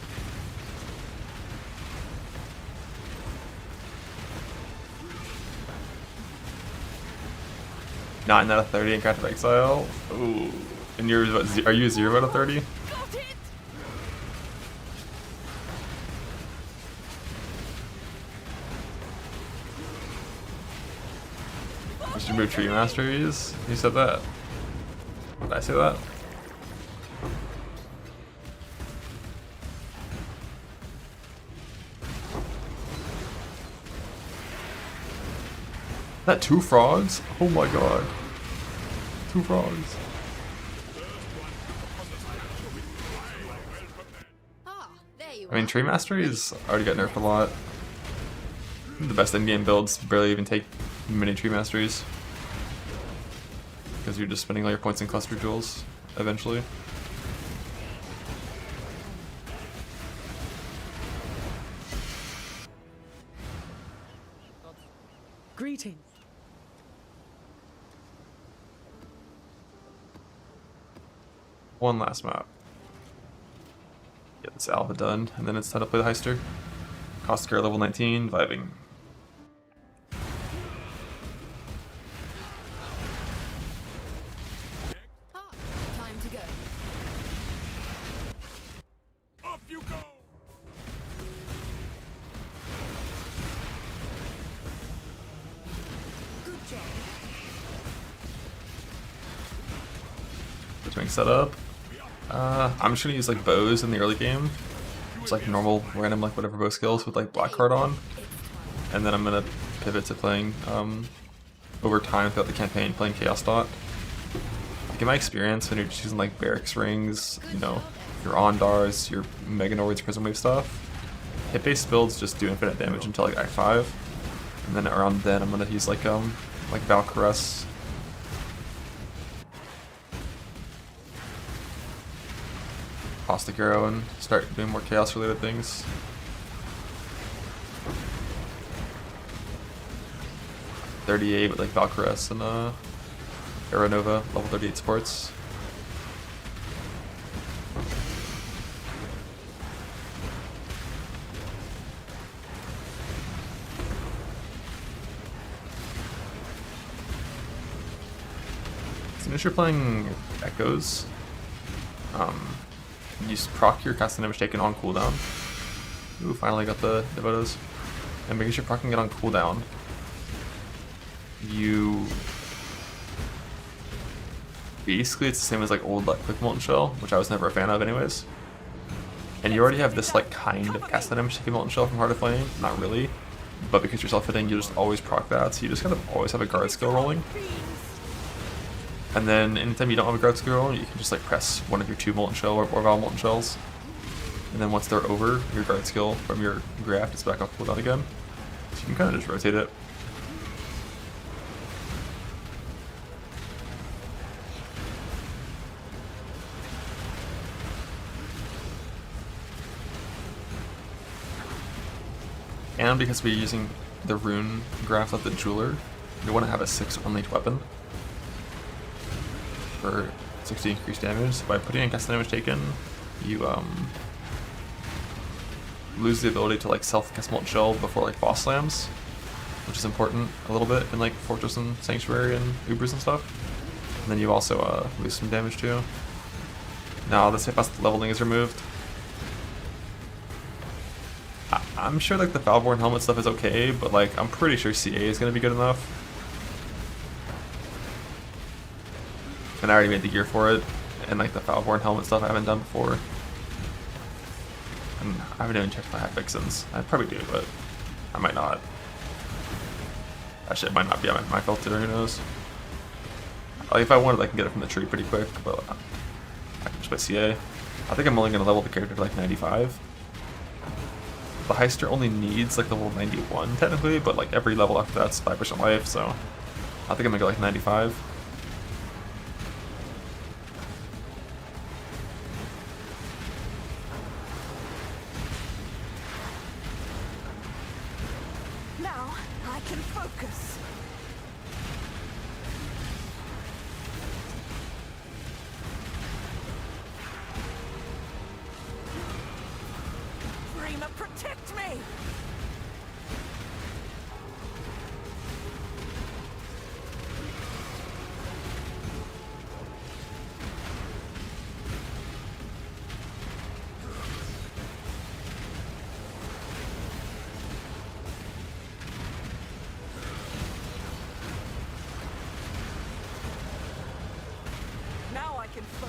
9 out of 30 in Craft of Exile. Ooh. And you're what, are you 0 out of 30? Got it! You should move Tree Masteries? You said that. Did I say that? That 2 frogs? Oh my god. 2 frogs. Ah, there you I mean, are. Tree Masteries already got nerfed a lot. The best in-game builds barely even take mini Tree Masteries. Because you're just spending all your points in cluster jewels, eventually. Greetings. One last map. Get this alpha done, and then it's time to play the Heister. Cost care level 19, vibing. Ah, time to go. Off you go! Good job. Swing setup. I'm just gonna use like bows in the early game. It's like normal, random, like whatever bow skills with like black card on. And then I'm gonna pivot to playing over time throughout the campaign, playing Chaos Dot. Like in my experience, when you're just using like Barracks Rings, you know, your Ondars, your Meganoids, Prism Wave stuff, hit-based builds just do infinite damage until like Act 5. And then around then I'm gonna use like Valkyries. Caustic Arrow and start doing more chaos related things. .38 with like Valkyries and Aeronova, level 38 sports. As soon as you're playing Echoes, you proc your casting damage taken on cooldown. Ooh, finally got the Devotos. And because you're procking it on cooldown, you basically it's the same as like old like Quick Molten Shell, which I was never a fan of anyways. And you already have this like kind of casting damage taken Molten Shell from Heart of Flame, not really. But because you're self-hitting, you just always proc that, so you just kind of always have a guard skill rolling. And then anytime you don't have a guard skill rolling, you can just like press one of your 2 Molten Shell or Val Molten Shells. And then once they're over, your guard skill from your graft is back off cooldown again. So you can kind of just rotate it. And because we're using the rune graft of the jeweler, you want to have a 6 ornate weapon for 60 increased damage. So by putting in cast damage taken, you lose the ability to like self-cast Molten Shell before like boss slams, which is important a little bit in like Fortress and Sanctuary and Ubers and stuff. And then you also lose some damage too. Now the safe fast leveling is removed. I'm sure like the Foulborn helmet stuff is okay, but like I'm pretty sure CA is gonna be good enough. And I already made the gear for it, and like the Foulborn helmet stuff I haven't done before. And I haven't even checked if I have Vixens. I probably do, but I might not. That shit might not be on my filter, who knows. Like if I wanted, I can get it from the tree pretty quick, but I can just play CA. I think I'm only gonna level the character to like 95. The Heister only needs like level 91 technically, but like every level after that's 5% life, so I think I'm gonna go like 95. Now I can focus. Rima, protect me!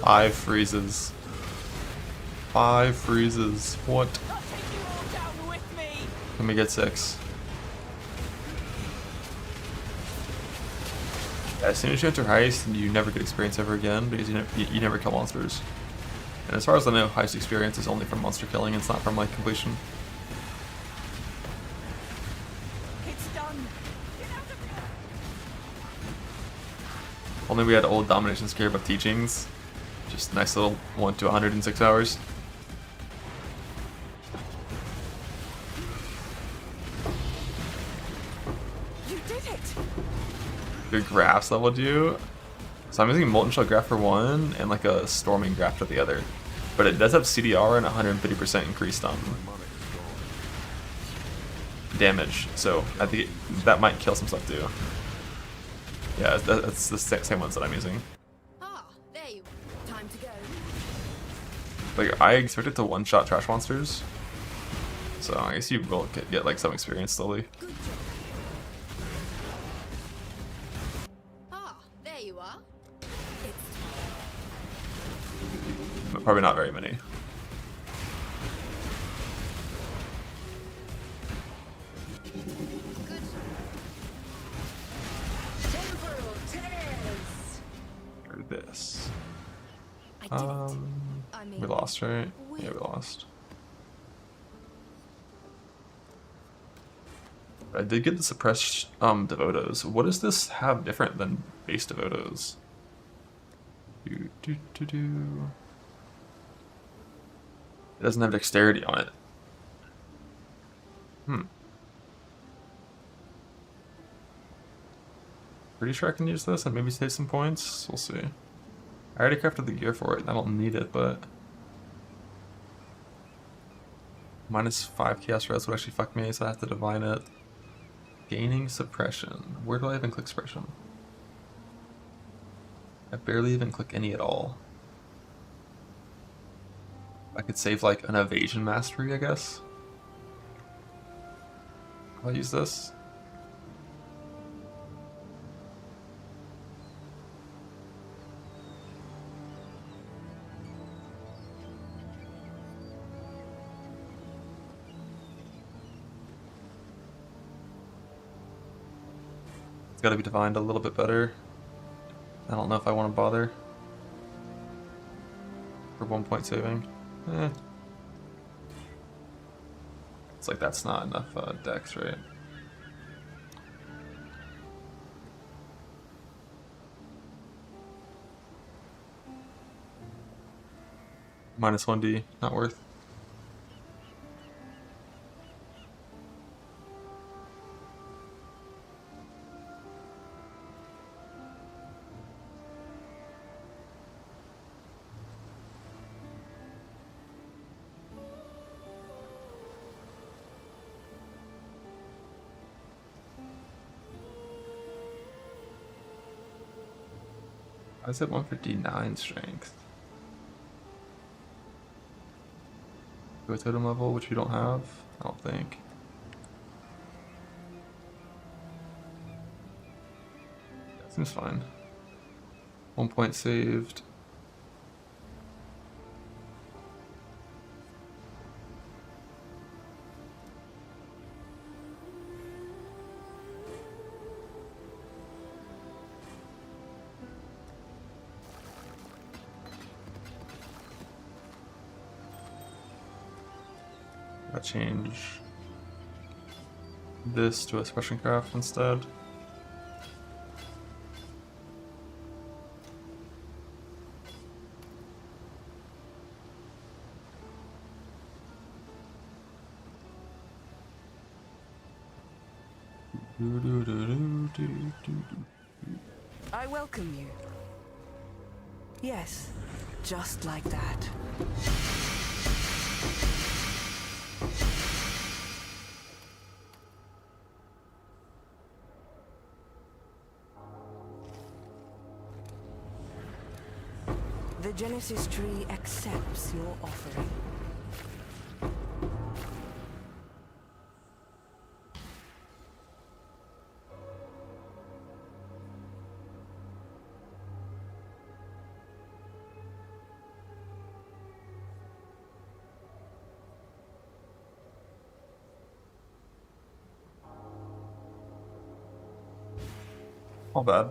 5 freezes. 5 freezes. What? I'll take you all down with me. Let me get 6. As soon as you enter Heist, you never get experience ever again because you never kill monsters. And as far as I know, Heist experience is only from monster killing, it's not from like completion. It's done. Get out of here. Only we had old domination scare of teachings. Just nice little 1 to 106 hours. You did it. Your graphs leveled you. So I'm using Molten Shell graph for one and like a Storming graph for the other. But it does have CDR and 150% increased My money is gone. damage. So I think that might kill some stuff too. Yeah, that's the same ones that I'm using. Ah, there you are. Time to go. Like I expect it to one-shot trash monsters. So I guess you will get like some experience slowly. Good job. Ah, there you are. It's But probably not very many. good. Temporal tears. Or this. I did it. I mean, We lost, right? Yeah, we lost. I did get the suppressed Devotos. What does this have different than base Devotos? It doesn't have dexterity on it. Pretty sure I can use this and maybe save some points. We'll see. I already crafted the gear for it and I don't need it, but -5 chaos res would actually fuck me, so I have to divine it. Gaining suppression. Where do I even click suppression? I barely even click any at all. I could save like an evasion mastery, I guess. I'll use this. It's gotta be divined a little bit better. I don't know if I want to bother. For 1 point saving. It's like that's not enough dex, right? -1d, not worth. I was at 159 strength. Do a totem level, which you don't have? I don't think. That seems fine. 1 point saved. I'll change this to a suppression craft instead. I welcome you. Yes, just like that. The Genesis tree accepts your offering. All bad.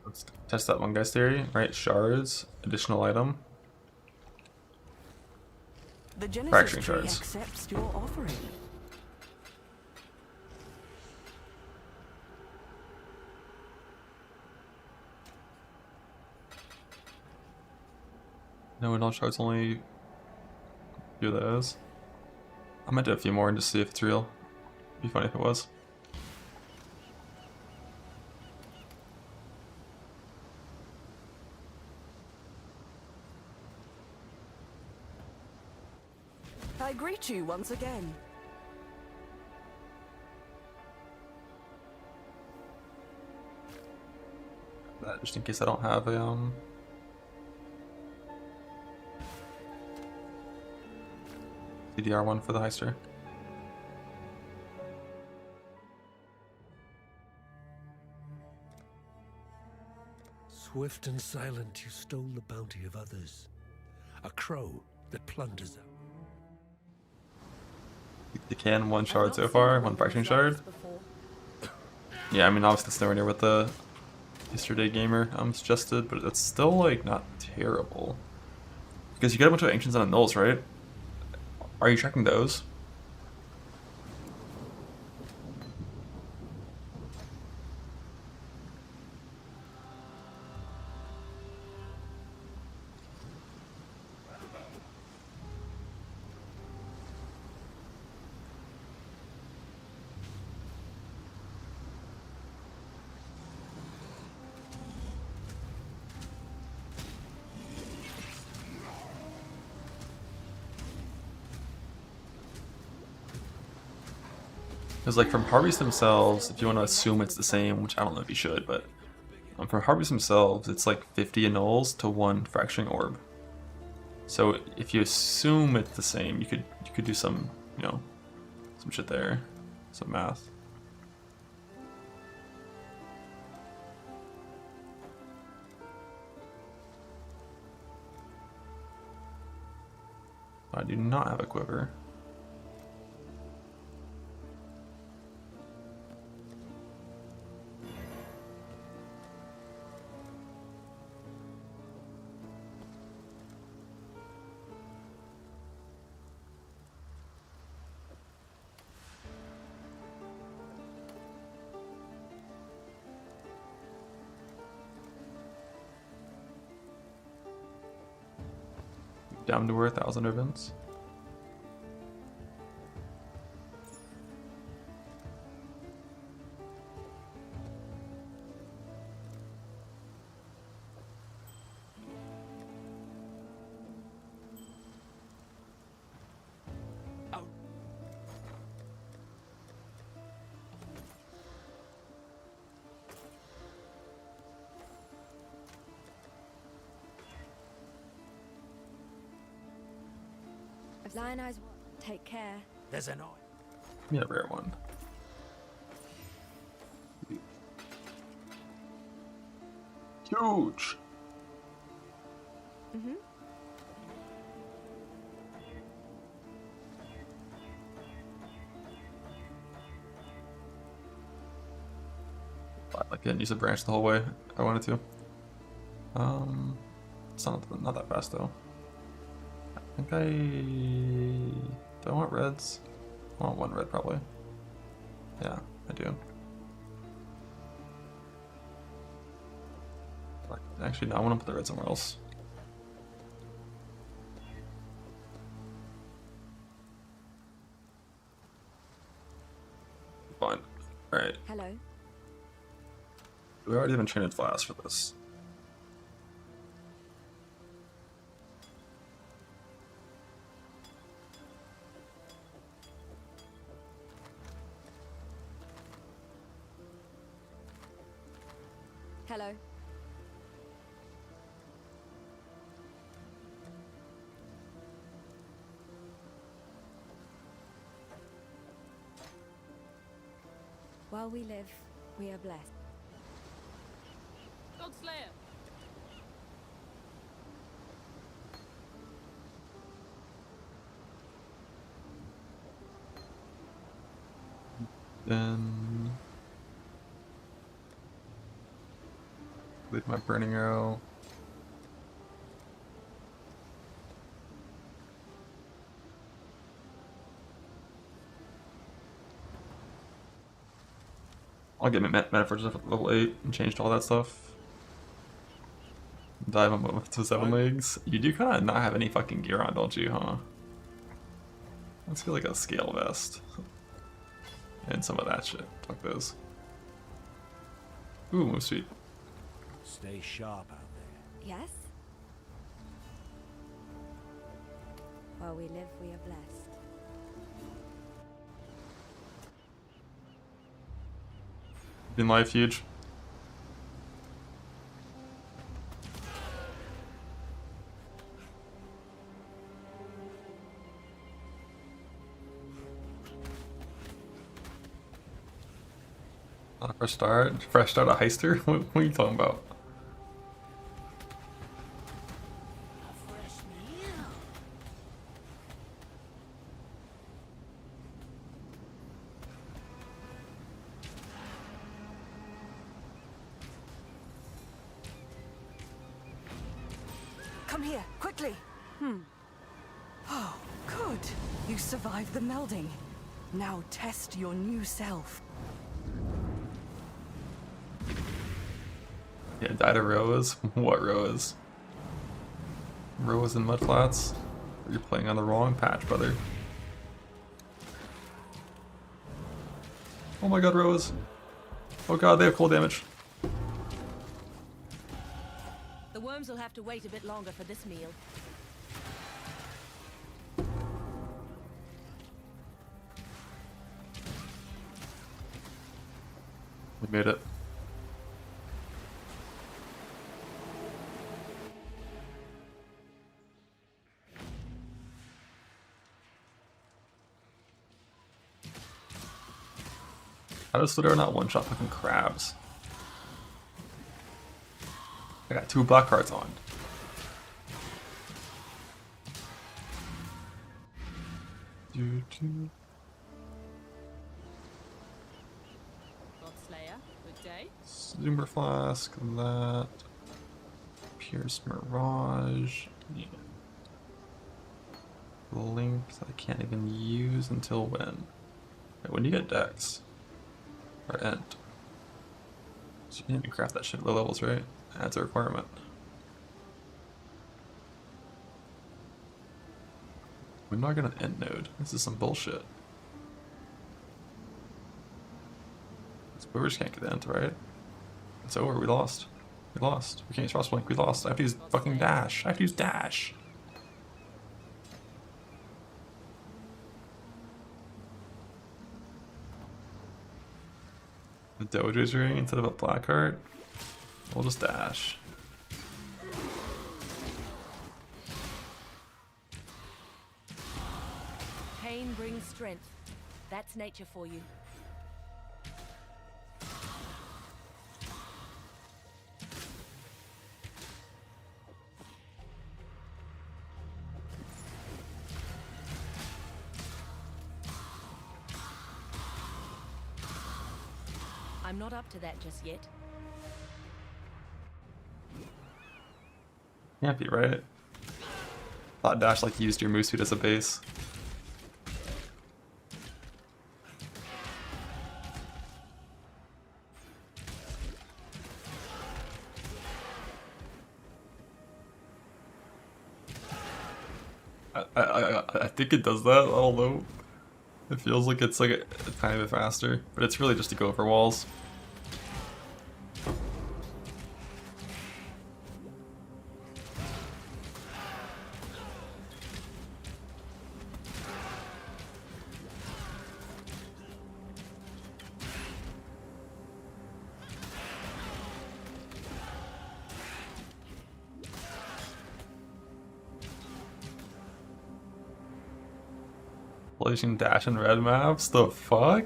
Let's test that one guy's theory. Right, shards, additional item. The Genesis Fracturing tree shards. accepts your offering. No, additional shards, only a few of those. I might do a few more and just see if it's real. It'd be funny if it was. I greet you once again. That just in case I don't have a CDR one for the heister. Swift and silent, you stole the bounty of others. A crow that plunders them. You can one shard so far, one fracturing shard. Yeah, I mean obviously it's nowhere near what the yesterday gamer suggested, but it's still like not terrible. Because you get a bunch of ancients and nulls, right? Are you tracking those? Because like from Harveys themselves, if you want to assume it's the same, which I don't know if you should, but from Harveys themselves, it's like 50 annuls to 1 fracturing orb. So if you assume it's the same, you could do some, you know, some shit there, some math. I do not have a quiver. Down to 1,000 ribbons. If Lion Eyes, take care. There's an eye. Yeah, rare one. Huge. Mm-hmm. I couldn't use a branch the whole way if I wanted to. It's not that fast though. I think do I want reds? I want 1 red probably. Yeah, I do. Actually, no, I want to put the red somewhere else. Fine. Alright. Hello. We already have enchanted flask for this. Hello. While we live, we are blessed. God Slayer. Then leave my burning arrow. I'll get my metaphors up at level 8 and change all that stuff. Dive on with the 7 legs. You do kind of not have any fucking gear on, don't you, huh? Let's get like a scale vest. And some of that shit. Fuck those. Ooh, move sweet. Stay sharp out there. Yes? While we live, we are blessed. In life, huge. Not a fresh start? Fresh start a heister? What are you talking about? A fresh meal. Come here, quickly. Oh, good. You survived the melding. Now test your new self. Yeah, die to Rose. What Rose? Rose and mudflats? You're playing on the wrong patch, brother. Oh my god, Rose. Oh god, they have cold damage. The worms will have to wait a bit longer for this meal. We made it. How does Slitter not one-shot fucking crabs? I got 2 black cards on. God Slayer, good day. Zoomer Flask, that. Pierce Mirage. Yeah. Link that I can't even use until when? Wait, when do you get Dex? Or End? So you need to craft that shit at low levels, right? That's a requirement. When do I get an End node? This is some bullshit. We just can't get End, right? It's over, we lost. We lost. We can't use Frost Blink, we lost. I have to use fucking Dash. I have to use Dash. The Dojo's ring instead of a black card? We'll just Dash. Pain brings strength. That's nature for you. I'm not up to that just yet. Can't be right. Thought Dash like used your move speed as a base. I think it does that, I don't know. It feels like it's like a tiny bit faster, but it's really just to go for walls. Placing Dash and red maps? The fuck?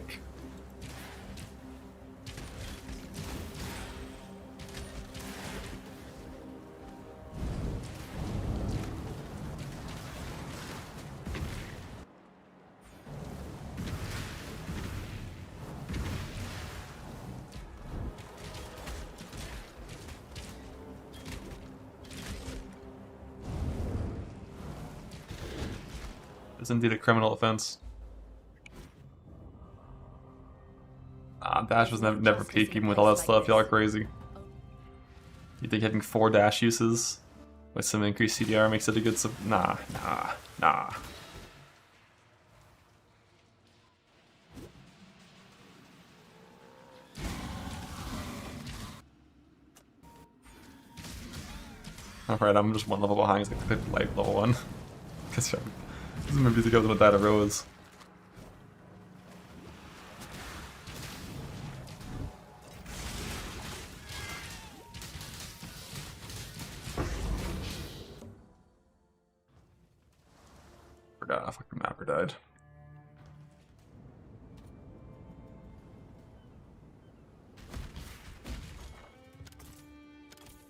is indeed a criminal offense. Dash was never peak even with all that stuff. Y'all are crazy. You think having 4 dash uses with some increased CDR makes it a good sub? Nah. Alright, I'm just 1 level behind, so I pick light level 1. Because maybe to go with that Rose. Forgot, I fucking mapper died.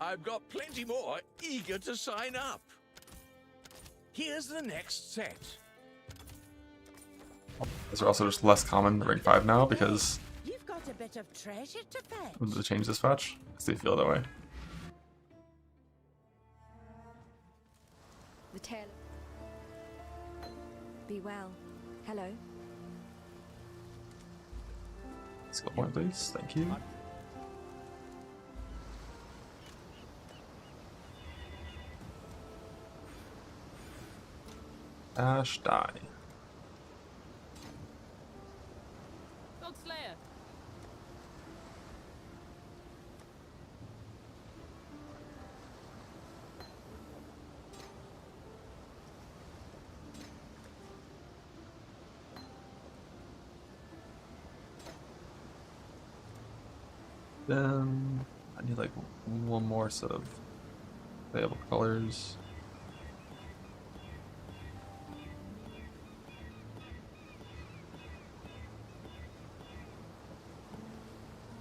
I've got plenty more eager to sign up. Here's the next set. These are also just less common in rank 5 now because You've got a bit of treasure to fetch. of the change dispatch. Because they feel that way. The tail. Be well. Hello. Skill point, please. Thank you. Dash, die. God Slayer. Then I need like 1 more set of available colors.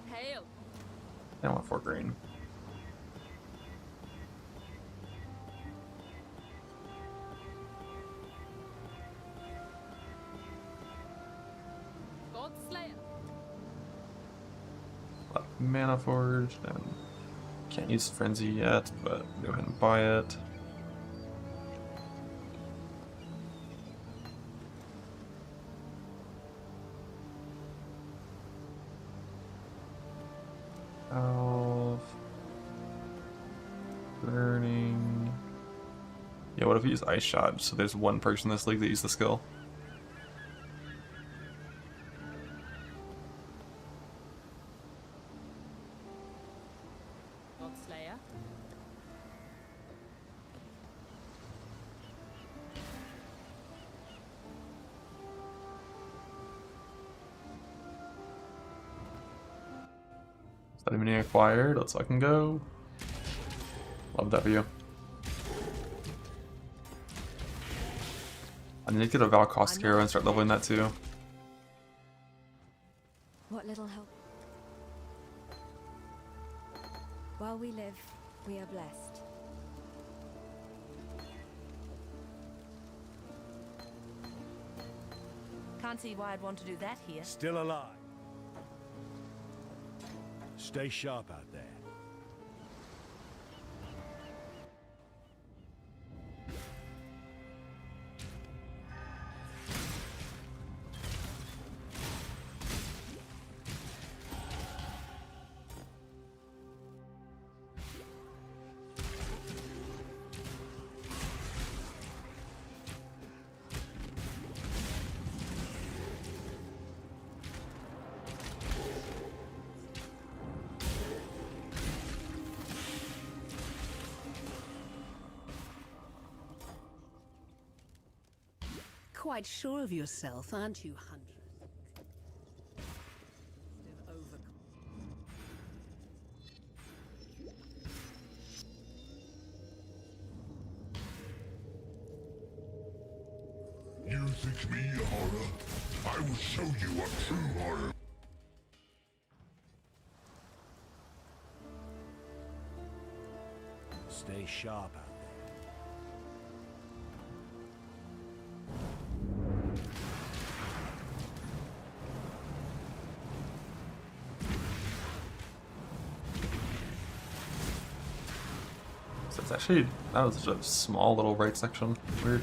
Hail. I want 4 green. God Slayer. Mana Forge, and can't use Frenzy yet, but go ahead and buy it. Burning. Yeah, what if we use Ice Shot? So there's 1 person in this league that used the skill. God Slayer. Study mini acquired. Let's fucking go. Love that view. I need to get a Val Cost hero and start leveling that too. What little help? While we live, we are blessed. Can't see why I'd want to do that here. Still alive. Stay sharp out there. Quite sure of yourself, aren't you, Hunter? You think me a horror? I will show you what true horror. Stay sharp out there. So it's actually, that was just a small little right section. Weird.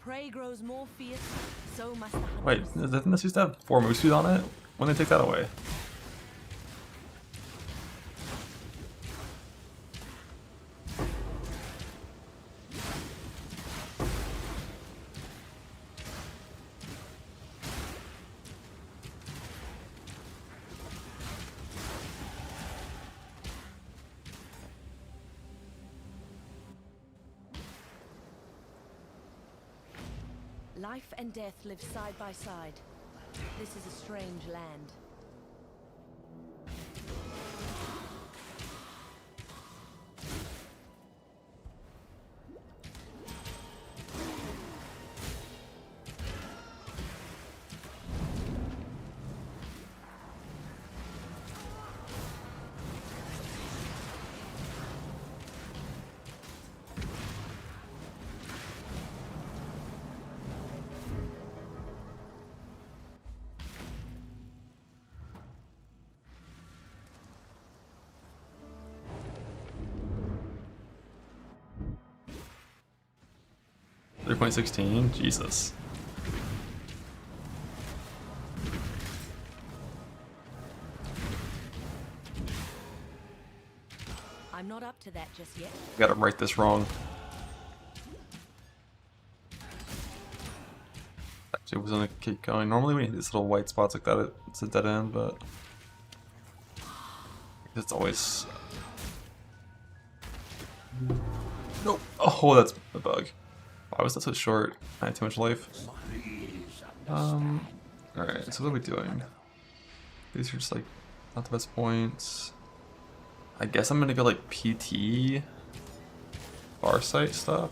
prey grows more fierce, so must the hunters. Wait, doesn't this used to have 4 move speed on it? When they take that away? Life and death live side by side. This is a strange land. .16, Jesus. I'm not up to that just yet. Gotta write this wrong. Actually, it was gonna keep going. Normally, when you hit these little white spots like that, it's a dead end, but it's always. Nope. Oh, that's a bug. Why was that so short? I had too much life. Alright, so what are we doing? These are just like not the best points. I guess I'm gonna go like PT bar site stuff.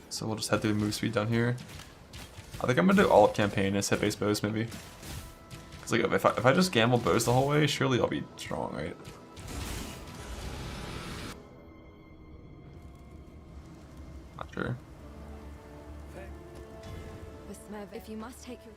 So we'll just head through move speed down here. I think I'm gonna do all of campaign as hit base bows maybe. Cause like if I just gamble bows the whole way, surely I'll be strong, right? Not sure. If you must take your...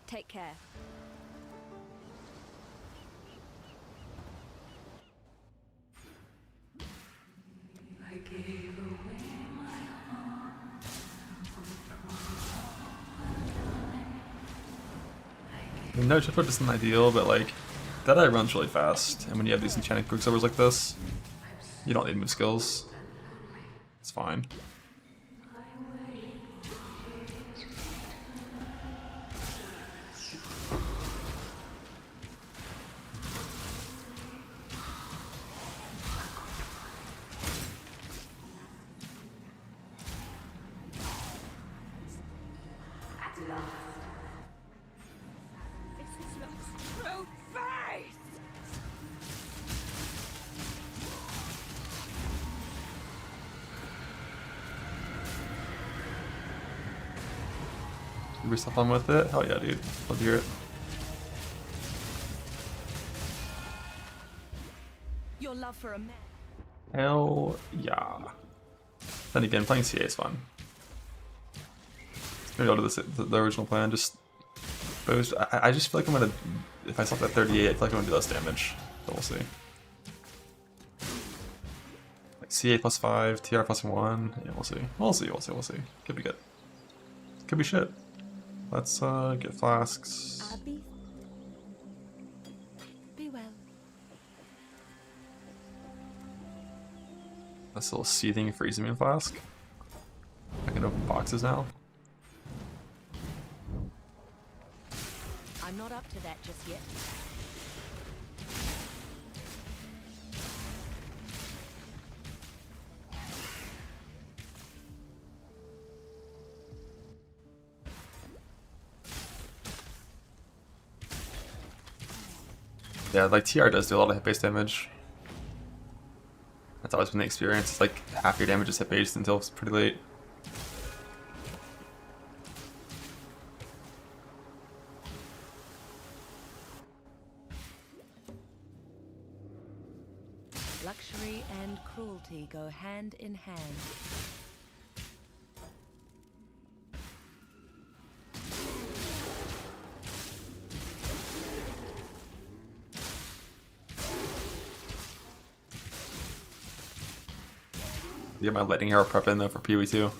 Take care. I mean, no, Chipfoot isn't ideal, but like, Deadeye runs really fast, and when you have these enchanted quicksilvers like this, you don't need move skills. It's fine. Be stuff on with it? Hell yeah, dude. Love to hear it. Your love for a man. Hell yeah. Then again, playing CA is fun. Maybe I'll do this, the original plan. Just bows. I just feel like I'm gonna. If I stop at 38, I feel like I'm gonna do less damage. But we'll see. Like CA +5, TR +1. Yeah, we'll see. We'll see. We'll see. We'll see. Could be good. Could be shit. Let's get flasks. Abby? Be well. That's a little seething freezing me flask. I can open boxes now. I'm not up to that just yet. Yeah, like TR does do a lot of hit base damage. That's always been the experience. It's like half your damage is hit based until it's pretty late. Luxury and cruelty go hand in hand. Get my lightning arrow prep in though for PoE2.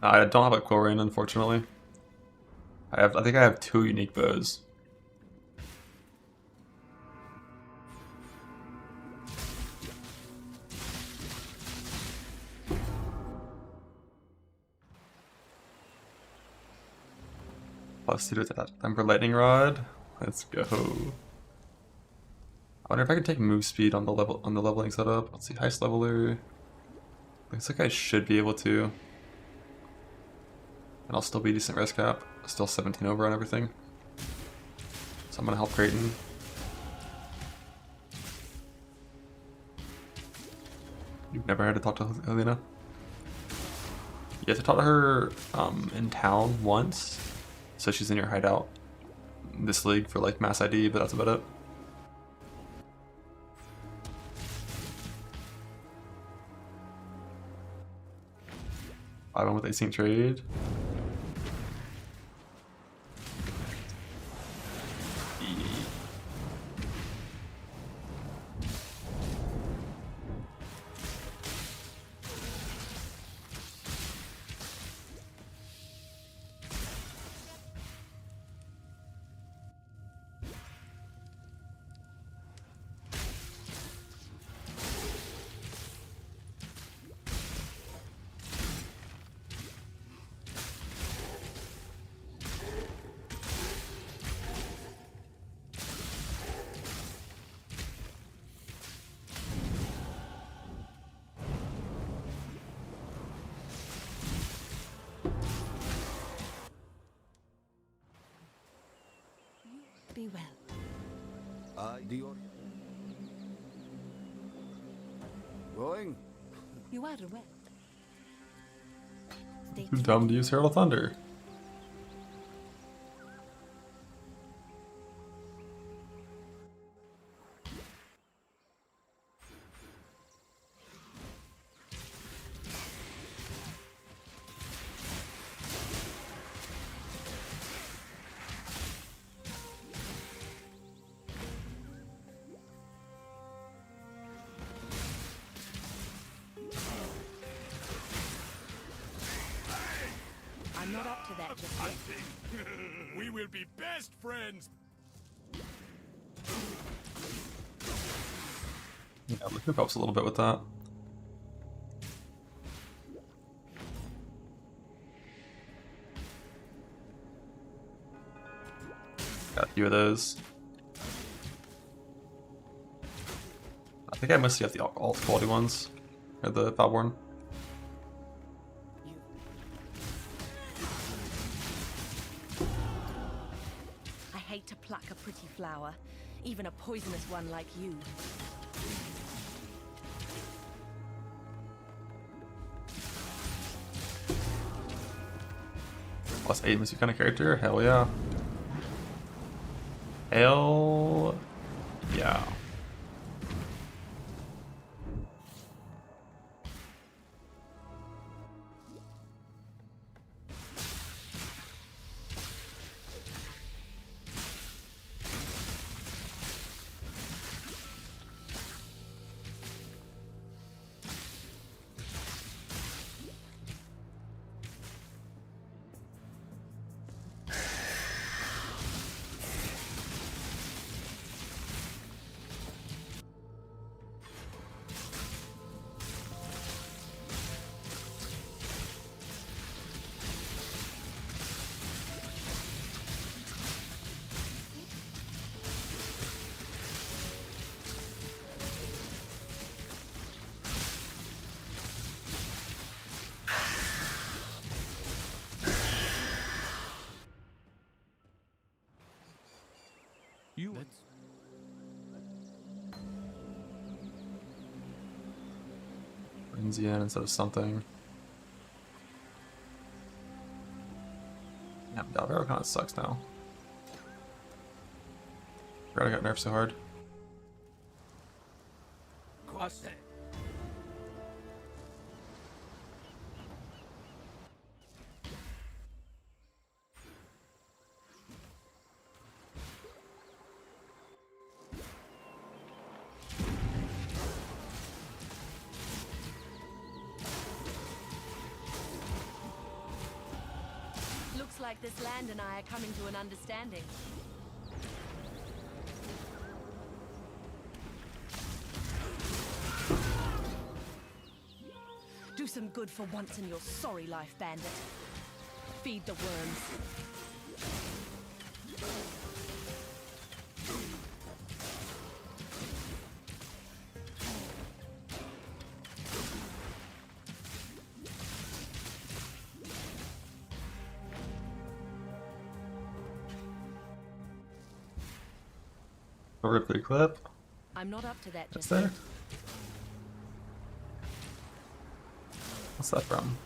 I don't have a quill rain, unfortunately. I think I have 2 unique bows. +2 to attack time for lightning rod. Let's go. I wonder if I can take move speed on the leveling setup. Let's see, heist leveler. Looks like I should be able to. And I'll still be decent risk cap. Still 17 over on everything. So I'm gonna help Creighton. You've never had to talk to Helena? You have to talk to her in town once. So she's in your hideout in this league for like mass ID, but that's about it. I went with async trade. Be well. Dior. Going? You are aware. Stay Too dumb to use Herald of Thunder. I'm not up to that just yet. We will be best friends. Yeah, the hoop helps a little bit with that. Got a few of those. I think I mostly have the alt quality ones, or the Valborn. I hate to pluck a pretty flower, even a poisonous one like you. +8 makes you kind of character? Hell yeah. Hell yeah. you. Brings you in instead of something. Yeah, Dalvero kind of sucks now. Forgot I got nerfed so hard. Looks like this land and I are coming to an understanding. Do some good for once in your sorry life, bandit. Feed the worms. Ripley clip. I'm not up to that That's just there. yet. What's that from?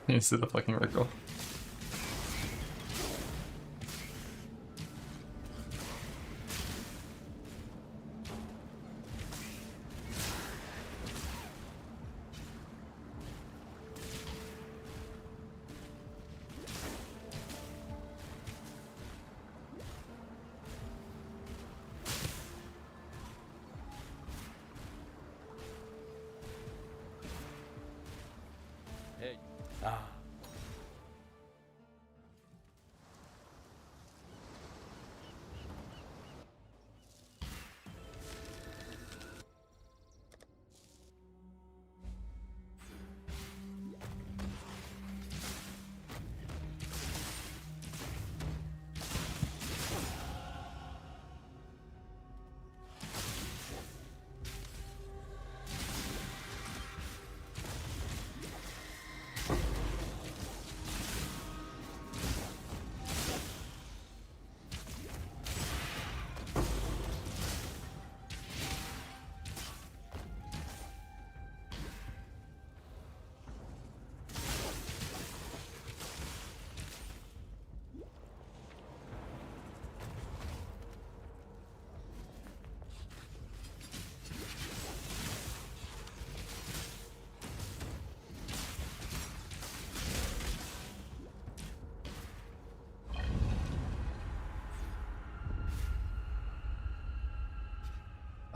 You see the fucking wrinkle.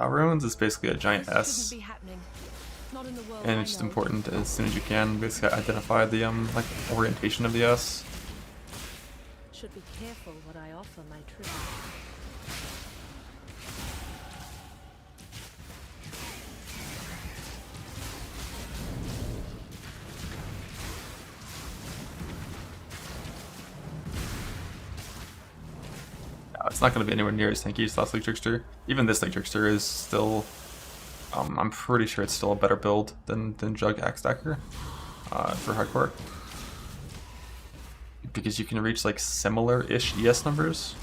Ruins is basically a giant This S, shouldn't be happening. Not in the world and I it's just know. important as soon as you can basically identify the like orientation of the S. Should be careful what I offer my troops. It's not going to be anywhere near as tanky as last League Trickster. Even this League Trickster is still, I'm pretty sure it's still a better build than Jug Axe Stacker for hardcore. Because you can reach like similar-ish ES numbers.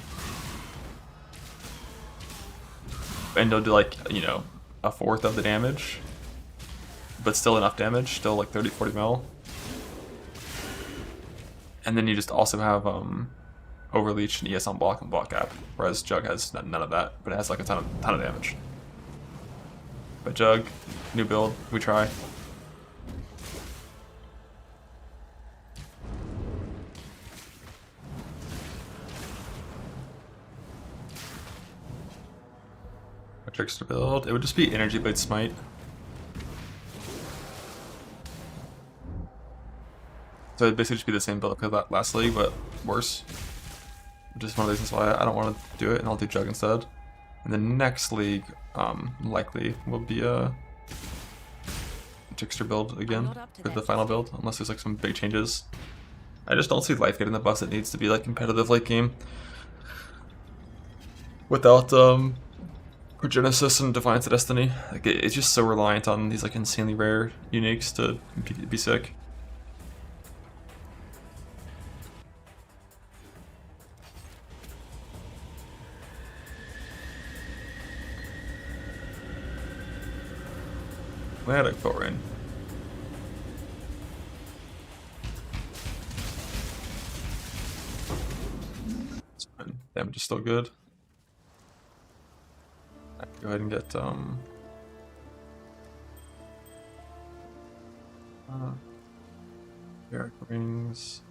And they'll do like, you know, a fourth of the damage. But still enough damage, still like 30-40 mil. And then you just also have Overleach and ES on block and block gap, whereas Jug has none of that, but it has like a ton of damage. But Jug, new build, we try. A Trickster build, it would just be Energy Blade Smite. So it'd basically just be the same build as that last league, but worse. Just one of the reasons why I don't want to do it, and I'll do Jug instead. And the next league, likely, will be a Trickster build again for the final build, unless there's like some big changes. I just don't see life getting the bus it needs to be like competitive late game without Genesis and Defiance of Destiny. Like it's just so reliant on these like insanely rare uniques to be sick. I had a foot rain. It's fine. Damage is still good. Go ahead and get Barrack rings.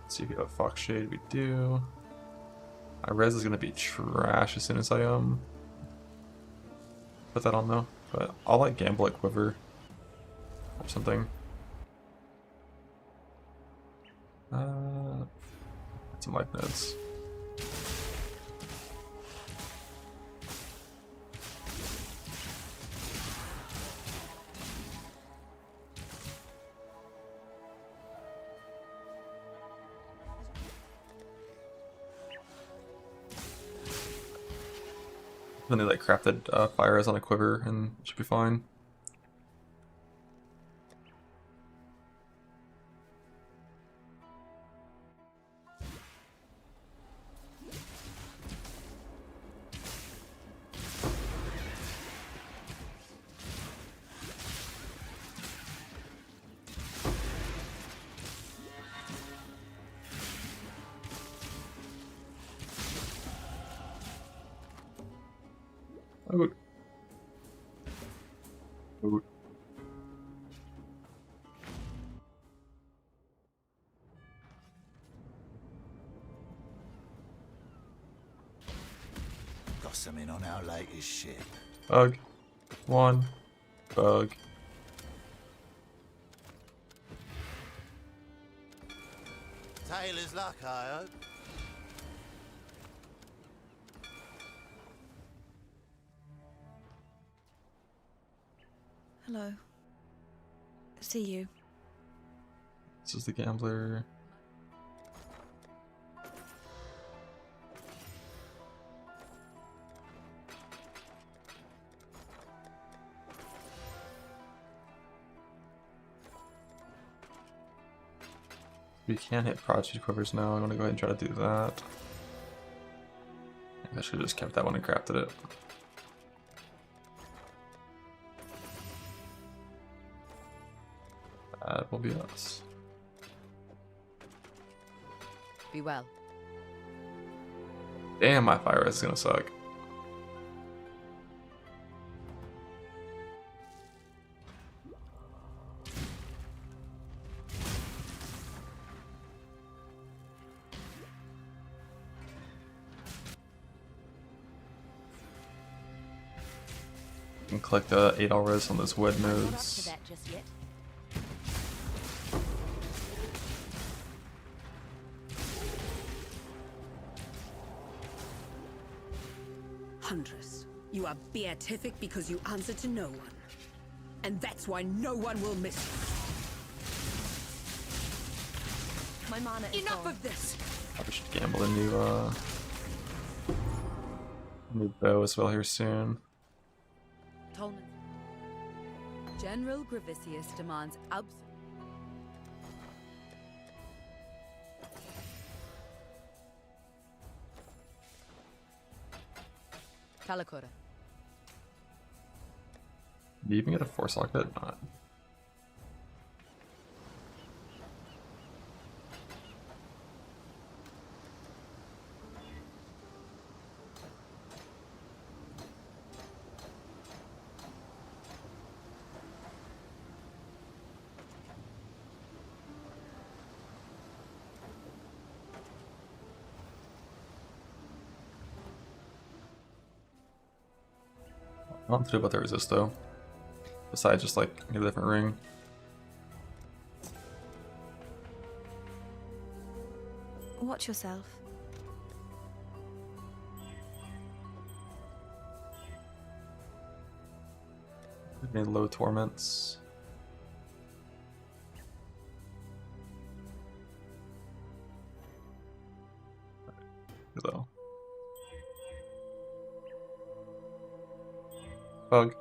Let's see if we have a Fox Shade. We do. My res is gonna be trash as soon as I put that on though. But I'll like gamble at Quiver or something. Some life nodes. Then they like crafted fires on a quiver and it should be fine. Oh. Oh. Got something on our latest ship. Bug. One. Bug. Taylor's luck, I hope. Hello. See you. This is the gambler. We can hit Prodigy Quivers now. I'm gonna go ahead and try to do that. I should have just kept that one and crafted it. That will be us. Be well. Damn, my fire is gonna suck. And collect the 8 res on those wood Not up to nodes. that just yet. Huntress, you are beatific because you answer to no one. And that's why no one will miss My mana you. is Enough gone. of this! Probably should gamble a new bow as well here soon. Tolman. General Gravicius demands absolute. Talakora. Do you even get a force socket? Not. I don't know what to do about the resist though. Besides just like get a different ring. Watch yourself. We need low torments. Though. Bug.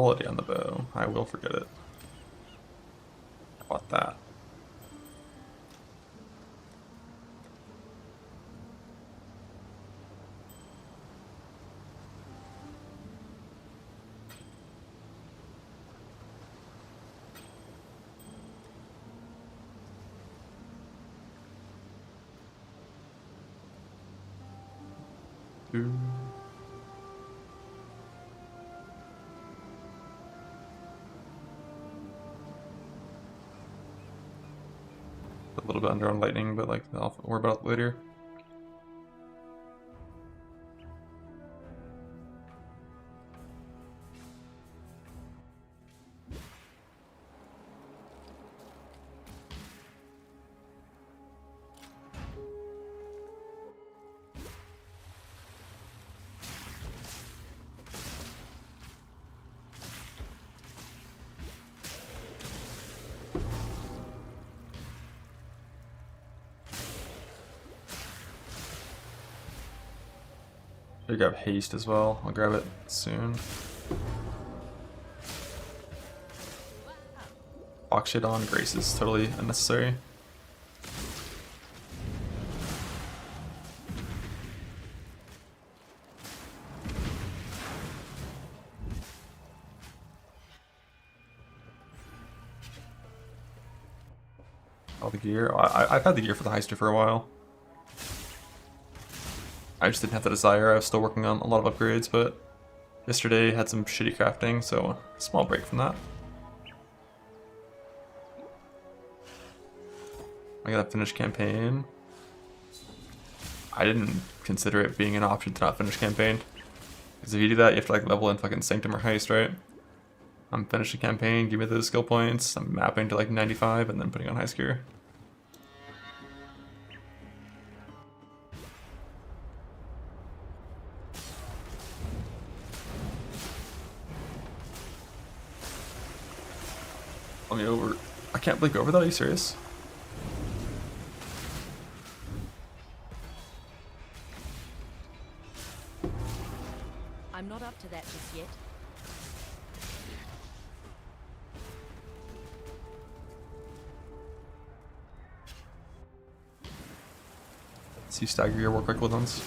quality on the bow. I will forget it. I bought that. Ooh. A little bit under on lightning, but like I'll worry about it later. Should grab haste as well. I'll grab it soon. Lock shit on grace is totally unnecessary. All the gear. I've had the gear for the heister for a while. I just didn't have the desire. I was still working on a lot of upgrades, but yesterday had some shitty crafting, so a small break from that. I got a finished campaign. I didn't consider it being an option to not finish campaign. Because if you do that, you have to like level in fucking Sanctum or Heist, right? I'm finishing campaign, give me those skill points, I'm mapping to like 95 and then putting on Heist gear. Let me over. I can't blink over that, are you serious? I'm not up to that just yet. So you stagger your work equivalents.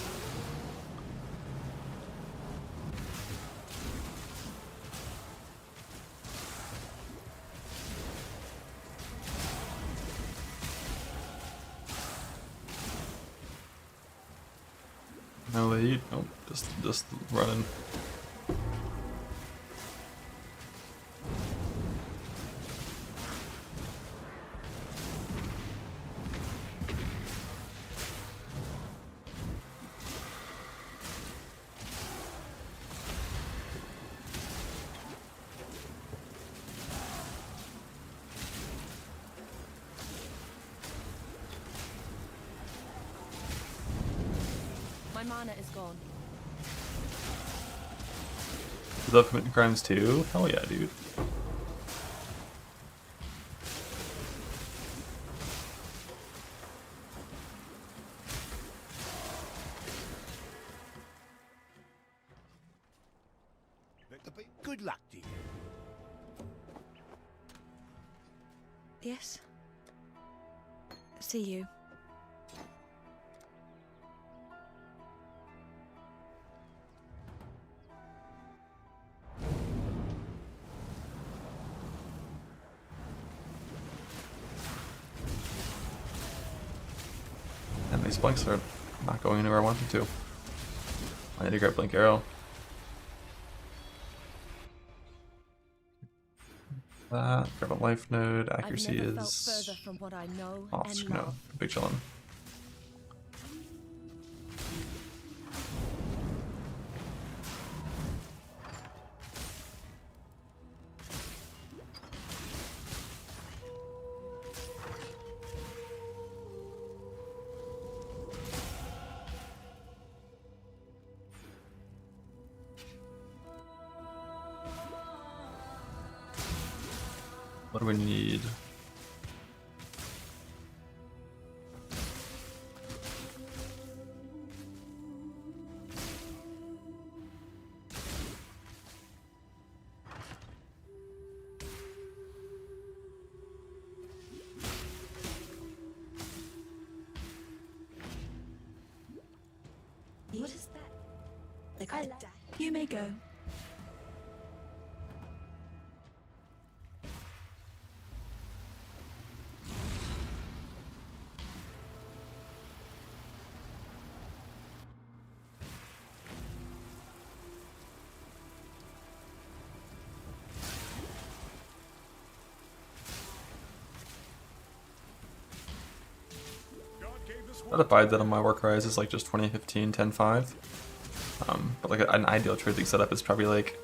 No lead. Nope. Just running. My mana is gone. You love committing crimes too? Hell yeah, dude. Good luck to you. Yes. See you. And these blinks are not going anywhere I want them to. I need to grab Blink Arrow. That, grab a life node, accuracy I've never felt is further from what I know off, and no, love. big chillin'. What do we need? they call it. You may go. I'd abide that on my work rise is like just 2015 10.5. But like an ideal trading setup is probably like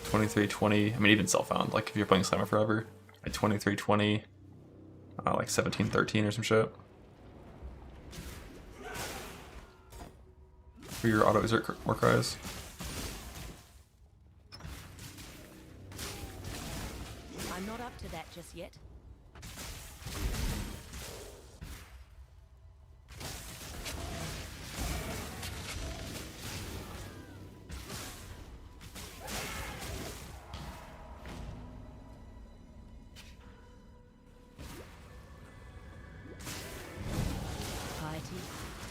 23.20. I mean, even self-found. Like if you're playing Slammer forever, like 23.20, like 17.13 or some shit. For your auto exert work rise. I'm not up to that just yet. Piety,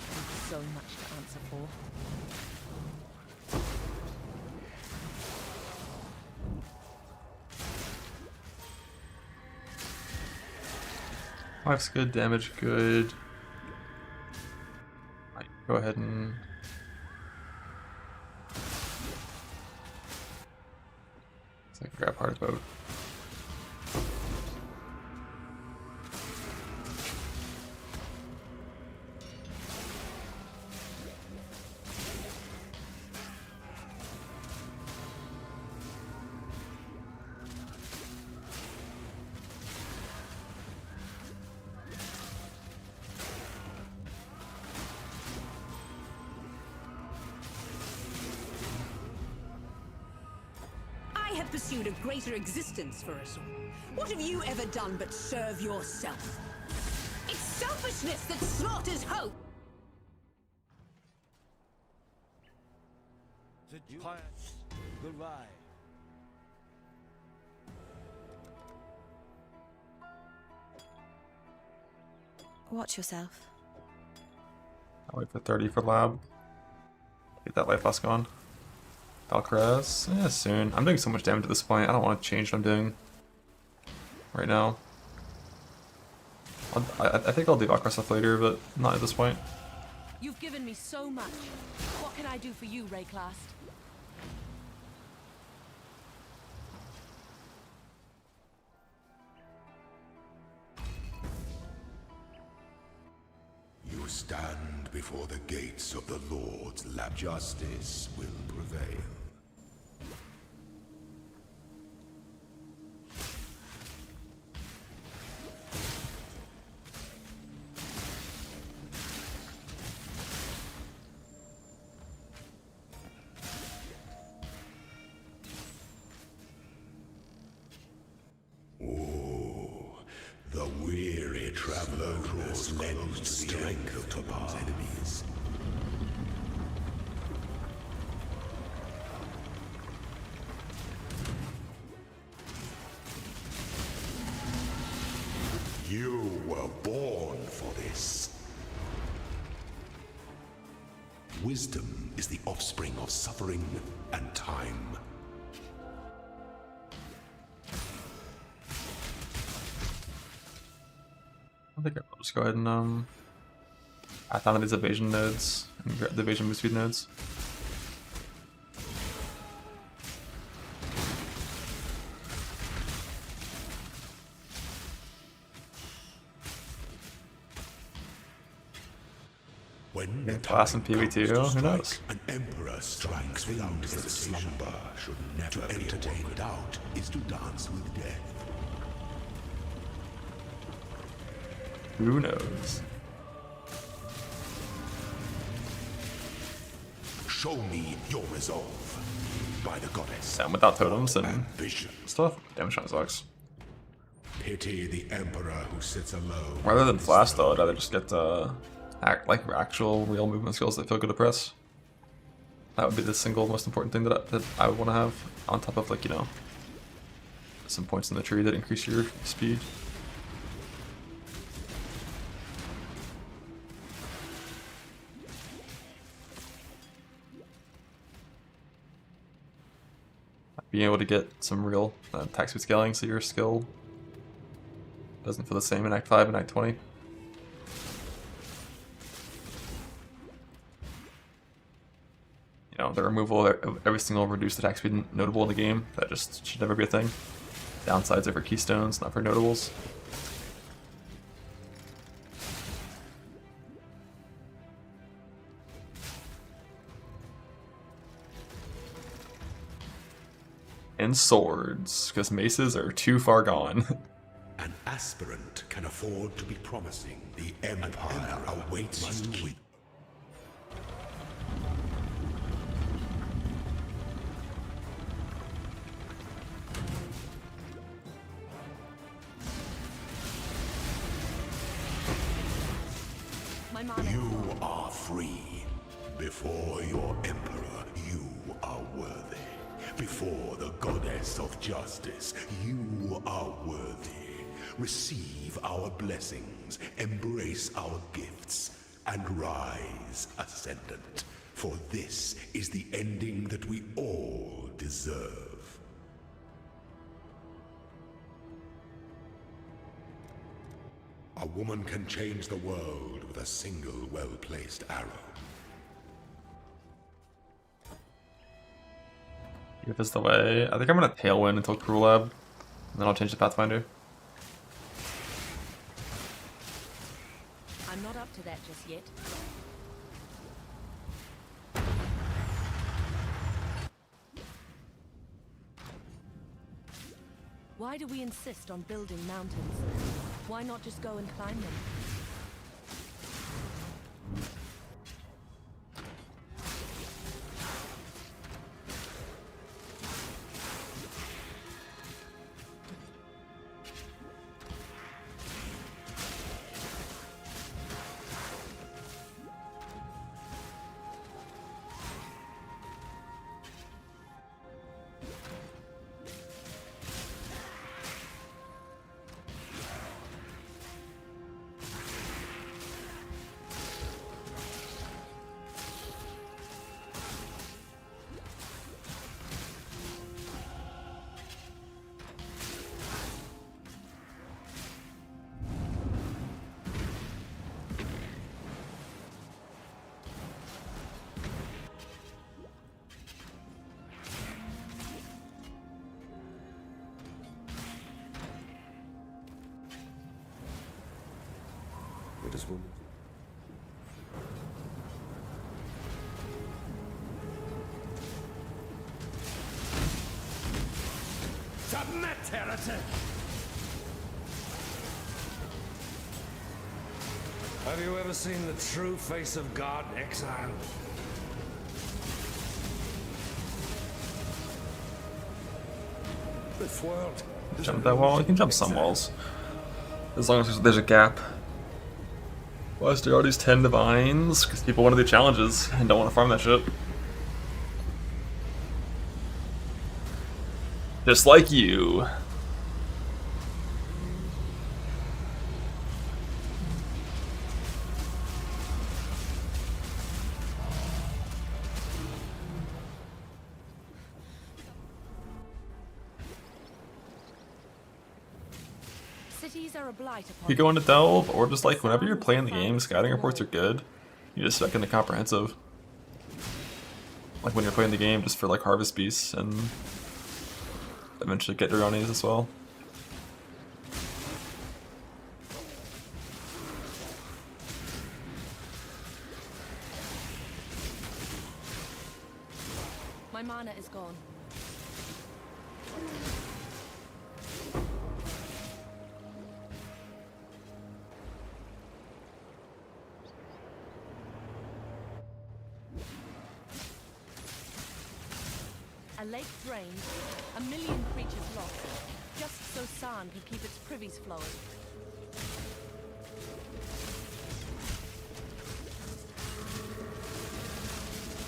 there's so much to answer for. Life's good, damage good. Might go ahead and so I can grab hard boat. I have pursued a greater existence for us all. What have you ever done but serve yourself? It's selfishness that slaughters hope. Goodbye. Watch yourself. I'll wait for 30 for lab. Get that life flask on. Valkyraz, yeah, soon. I'm doing so much damage at this point. I don't want to change what I'm doing right now. I think I'll do Valkyraz stuff later, but not at this point. You've given me so much. What can I do for you, Rayclast? You stand before the gates of the Lord's lab. Justice will prevail. The weary traveler draws lends the strength to our enemies. You were born for this. Wisdom is the offspring of suffering and time. I think I'll just go ahead and add on to these evasion nodes and grab the evasion boost speed nodes. When Yeah, class and PV2, who knows? an emperor strikes without hesitation. Should never to entertain doubt is to dance with death. Who knows? Show me your resolve. By the goddess. And without totems and Ambition. stuff, damage on sucks. Pity the emperor who sits alone. Rather than flash though, I'd rather just get like actual real movement skills that feel good to press. That would be the single most important thing that I would want to have on top of, like, you know, some points in the tree that increase your speed. being able to get some real attack speed scaling, so your skill doesn't feel the same in Act 5 and Act 20. You know, the removal of every single reduced attack speed notable in the game, that just should never be a thing. Downsides are for keystones, not for notables. And swords, because maces are too far gone. An aspirant can afford to be promising. The Empire awaits you with... My mana. You are free. Before your Emperor, you are worthy. Before the Goddess of Justice, you are worthy. Receive our blessings, embrace our gifts, and rise, Ascendant. For this is the ending that we all deserve. A woman can change the world with a single well-placed arrow. If it's the way, I think I'm gonna Tailwind until Cruel Lab, and then I'll change the Pathfinder. I'm not up to that just yet. Why do we insist on building mountains? Why not just go and climb them? What is woman? Submit, heretic! Have you ever seen the true face of God, exile? This world. Jump that wall? You can jump some walls. As long as there's a gap. Why is there all these 10 divines? Because people want to do challenges and don't want to farm that shit. Just like you. Cities are a blight upon. You go into Delve, or just like whenever you're playing the game, scouting reports are good. You just spec into comprehensive. Like when you're playing the game just for like harvest beasts and eventually get Drones as well. My mana is gone. A lake drained, a million creatures lost, just so San could keep its privies flowing.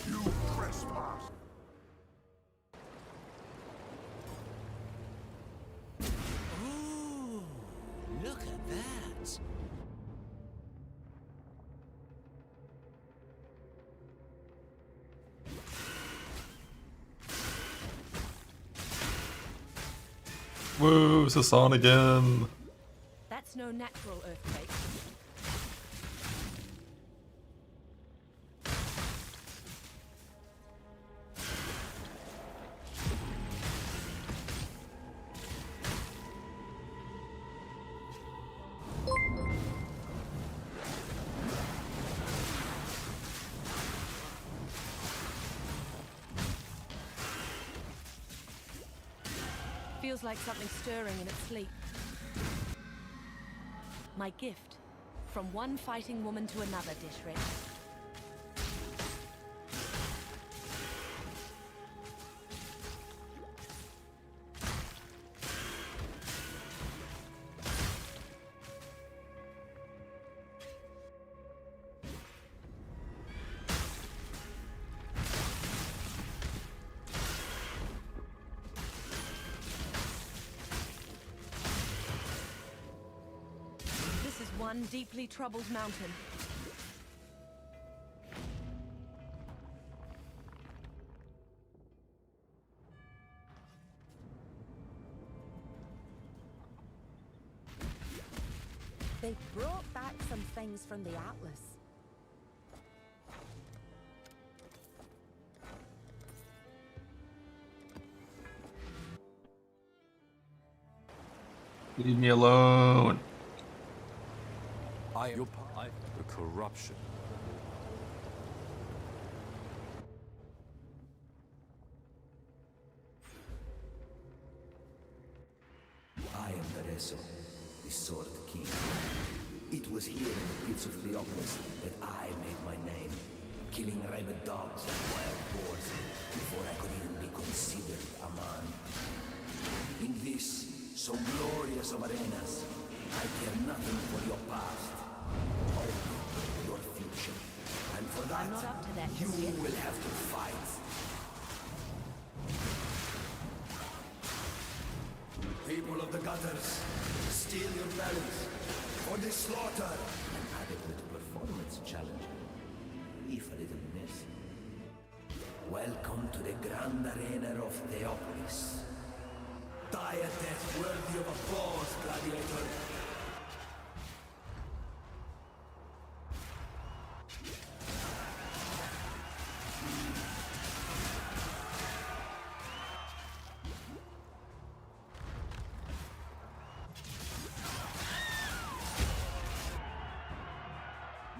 You trespass! Oh, look at that. Woo, Sasan again. That's no natural earthquake. Feels like something stirring in its sleep. My gift. From one fighting woman to another, Dishrit. One deeply troubled mountain. They brought back some things from the Atlas. Leave me alone. I am the corruption. I am Bereso, the Sword King. It was here in the pits of Theopolis that I made my name, killing rabid dogs and wild boars before I could even be considered a man. In this, so glorious of arenas, I care nothing for your past, only your future. And for that, I'm not up to that you just yet. will have to fight. People of the gutters, steal your balance, or they slaughter. An adequate performance challenge, if a little miss. Welcome to the Grand Arena of Theopolis. Die a death worthy of applause, gladiator.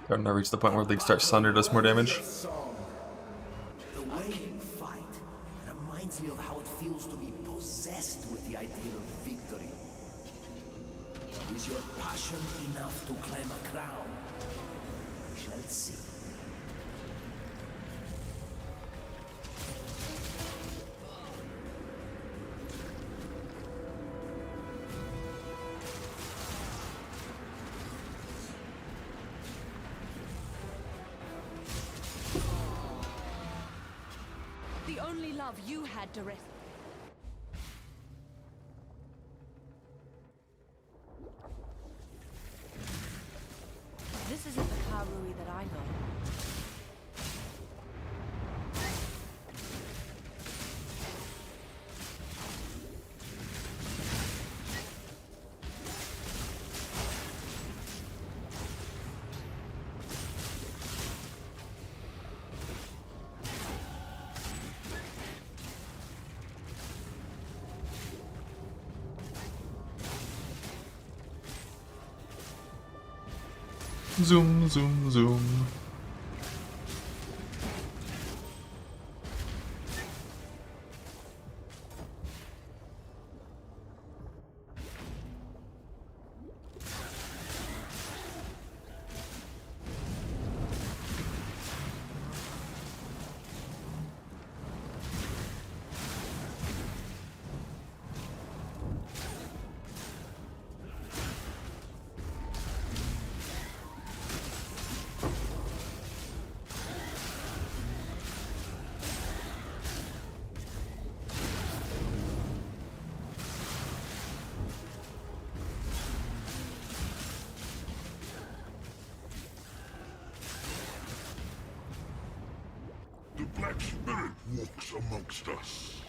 I've now reached the point where they start Sunder does more damage. The way you fight reminds me of how it feels to be possessed with the idea of victory. Is your passion enough to claim a crown? We shall see. The only love you had to rest. This isn't the Karui that I know. Zoom, zoom, zoom. The Black Spirit walks amongst us.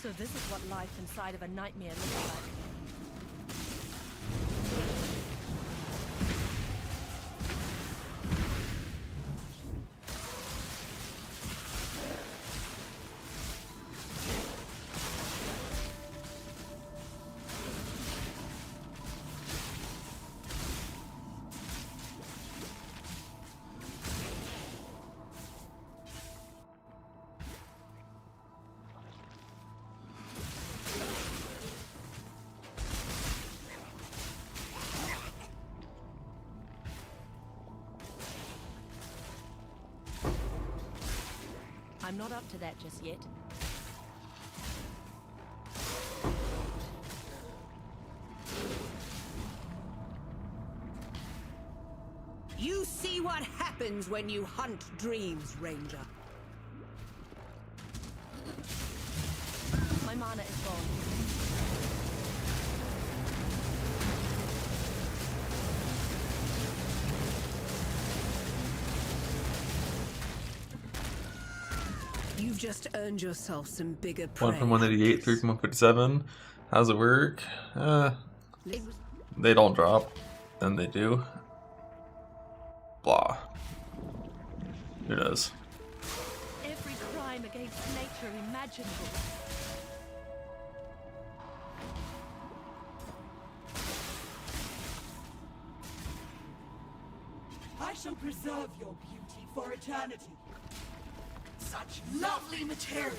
So this is what life inside of a nightmare looks like. I'm not up to that just yet. You see what happens when you hunt dreams, Ranger. My mana is gone. You've just earned yourself some bigger prey. 1 from 188, 3 from 157. How does it work? They don't drop. Then they do. Blah. Who knows? Every crime against nature imaginable. I shall preserve your beauty for eternity. Such lovely material.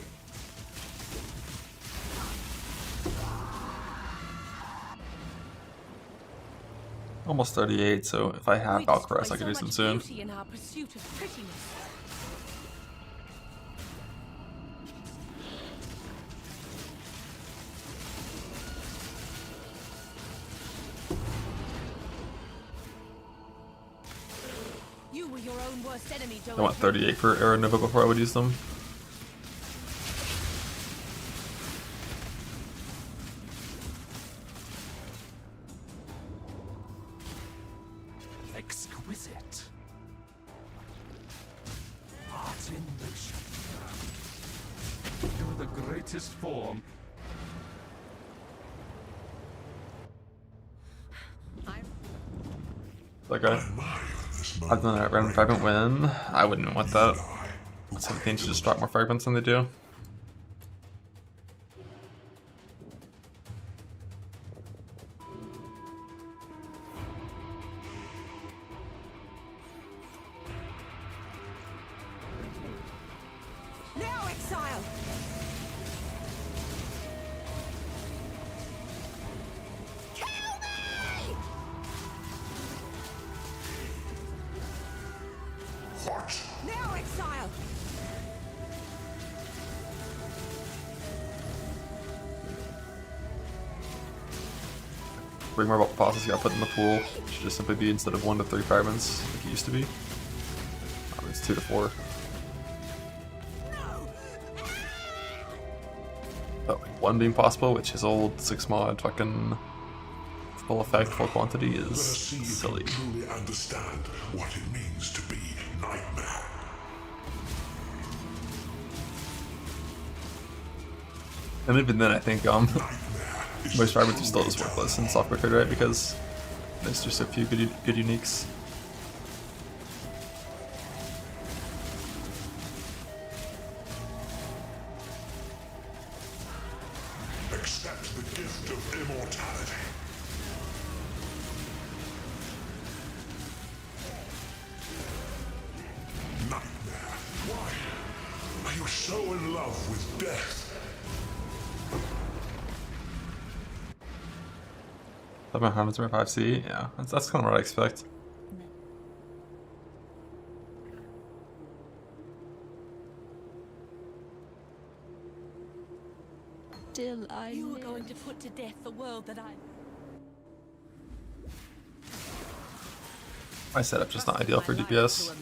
Almost 38, so if I have Valkyries, I can do some soon. Beauty in our pursuit of prettiness. You were your own worst enemy, I want 38 for Arrow Nova before I would use them. Exquisite. Art in motion. You're the greatest form. Like I've done that random fragment win. I wouldn't want that. 17 should just drop more fragments than they do. Now, exile! Kill me! What? Now, exile! Bring more bosses got put in the pool. It should just simply be instead of 1 to 3 fragments like it used to be. It's 2 to 4. But like 1 being possible, which is old 6 mod fucking full effect, full quantity is See if silly. you truly understand what it means to be Nightmare. And even then, I think most fragments are still just worthless in software trade, right? Because there's just a few good uniques. Accept the gift of immortality. Nightmare, why are you so in love with death? 725C, yeah, that's kind of what I expect. Still, you were going to put to death the world that I... My setup's just not ideal for DPS.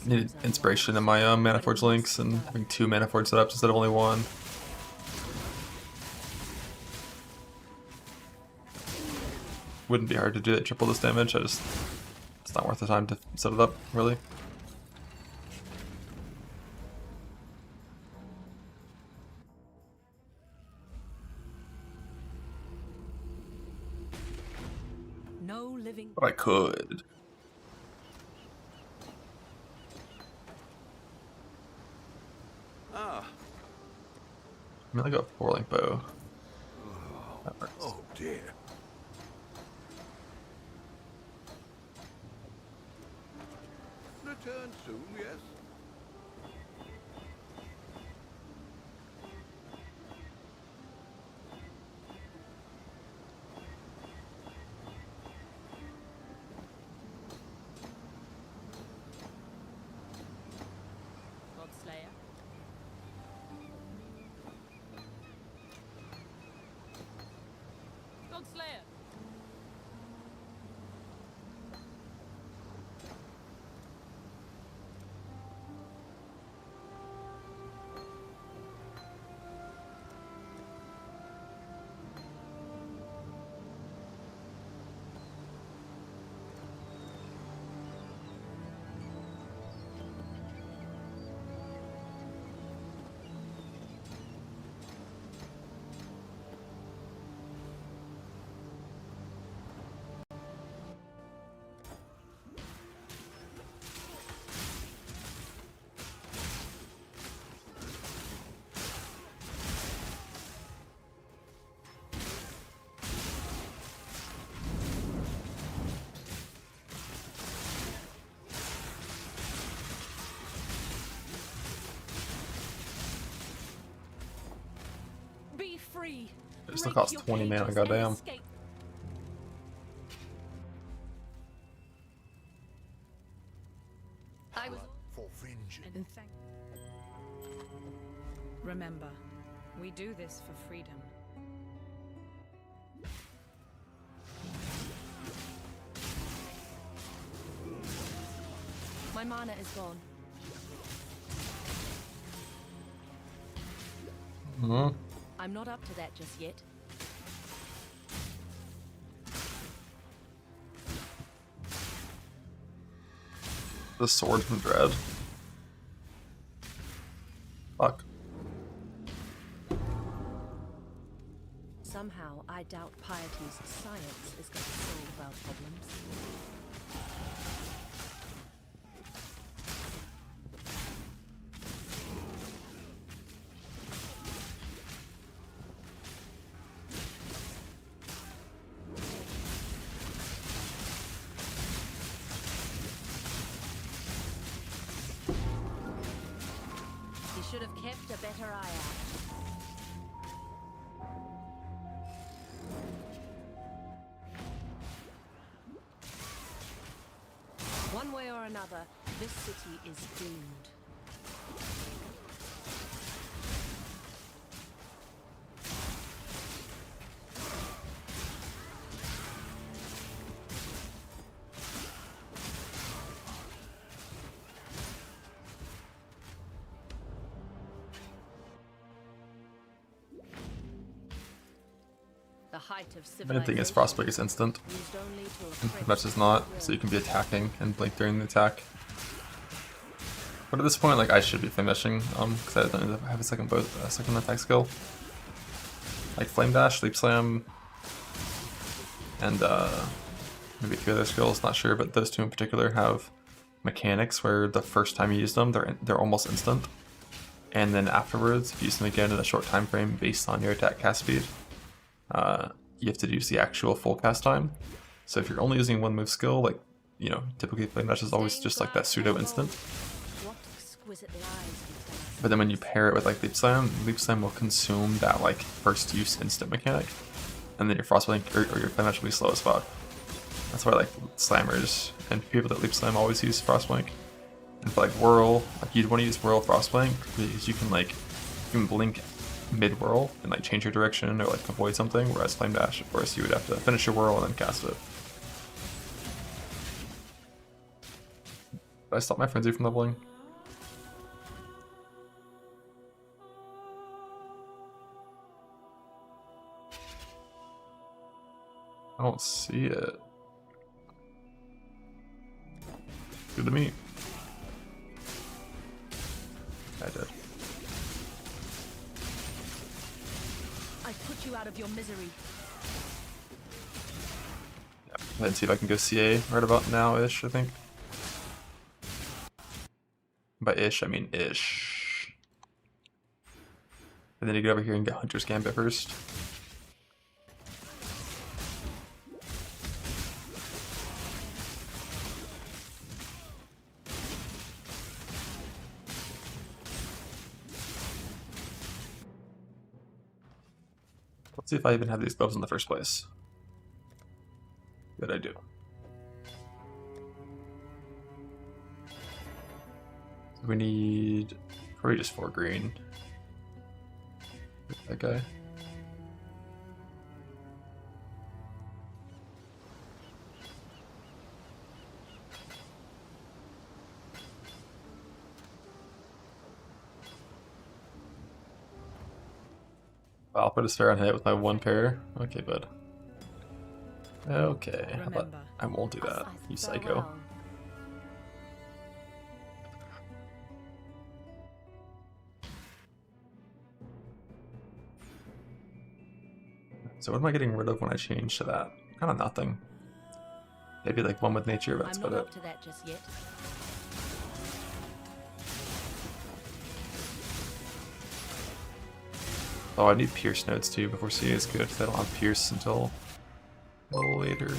Needed inspiration in my Manaforge links and having 2 Manaforge setups instead of only 1. Wouldn't be hard to do that triple this damage, it's not worth the time to set it up, really. living. But I could. Ah. I'm gonna go 4-link bow. That works. Oh dear. Return soon, yes? Godslayer. Godslayer. Be free. It still Break costs your 20 mana, cages goddamn. and escape. I was For vengeance. Remember, we do this for freedom. My mana is gone. I'm not up to that just yet. The sword from Dread. Fuck. Somehow, I doubt Piety's science is going to solve our problems. You should have kept a better eye out. One way or another, this city is doomed. The height of The main thing is civilization Frostbite is instant. used only to And oppress Match is not, so you can be attacking and blink during the attack. But at this point, like, I should be finishing, because I don't have a second attack skill. Like Flame Dash, Leap Slam, and maybe a few other skills, not sure, but those two in particular have mechanics where the first time you use them, they're almost instant. And then afterwards, if you use them again in a short time frame based on your attack cast speed, you have to use the actual full cast time. So if you're only using one move skill, like, you know, typically Flame Dash is always just like that pseudo instant. what exquisite lies you tell us. But then when you pair it with like Leap Slam will consume that like first use instant mechanic, and then your Frostblink or your Flame Dash will be slow as fuck. That's why like slammers and people that Leap Slam always use Frostblink. And for like Whirl, like you'd want to use Whirl Frostblink because you can blink mid-whirl and like change your direction or like avoid something, whereas Flame Dash, of course, you would have to finish your whirl and then cast it. Did I stop my frenzy from leveling? I don't see it. Good to me. I did. I put you out of your misery. Yeah. And see if I can go CA right about now-ish, I think. By ish, I mean ish. And then you get over here and get Hunter's Gambit first. Let's see if I even have these bows in the first place. Good, I do. So we need probably just 4 green. That guy. I'll put a star on hit with my 1 pair. Okay, bud. Okay, how about I won't do that, you psycho. So what am I getting rid of when I change to that? Kind of nothing. Maybe like one with nature, but that's about it. I'm not up to that just yet. Oh, I need Pierce nodes too before CA is good, because I don't have Pierce until a little later.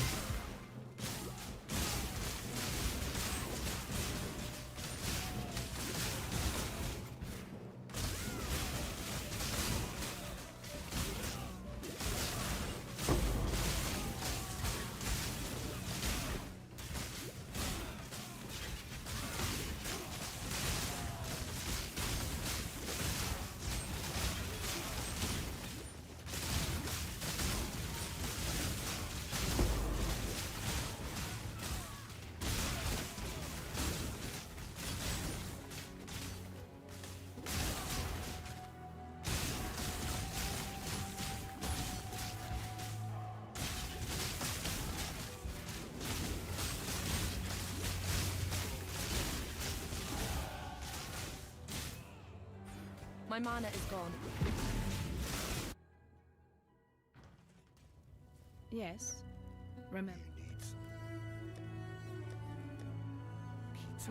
My mana is gone. Yes. Remember.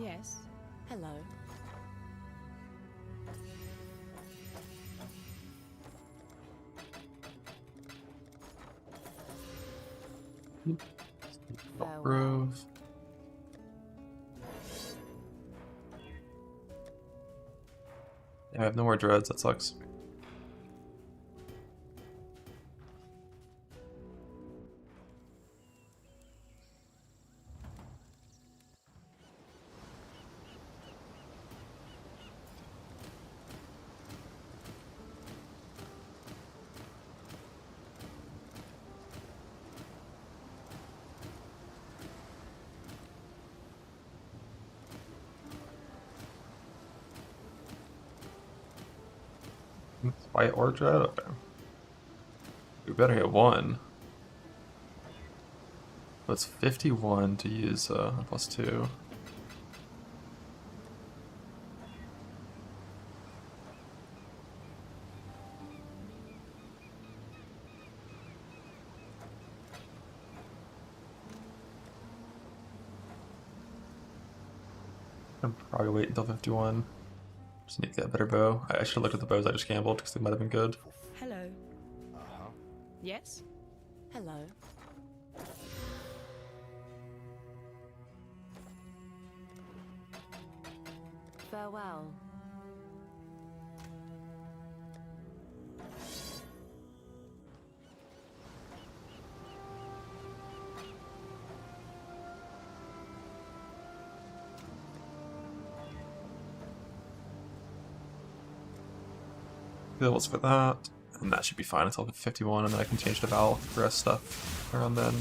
Yes. Hello. Grove. Yeah, I have no more dreads, that sucks. White or dread? Okay. We better hit 1. So it's 51 to use +2. I'll probably wait until 51. Just need to get a better bow. I should have looked at the bows I just gambled because they might have been good. Hello. Yes? Hello. Farewell. Levels for that, and that should be fine until 51, and then I can change to Val for rest stuff around then.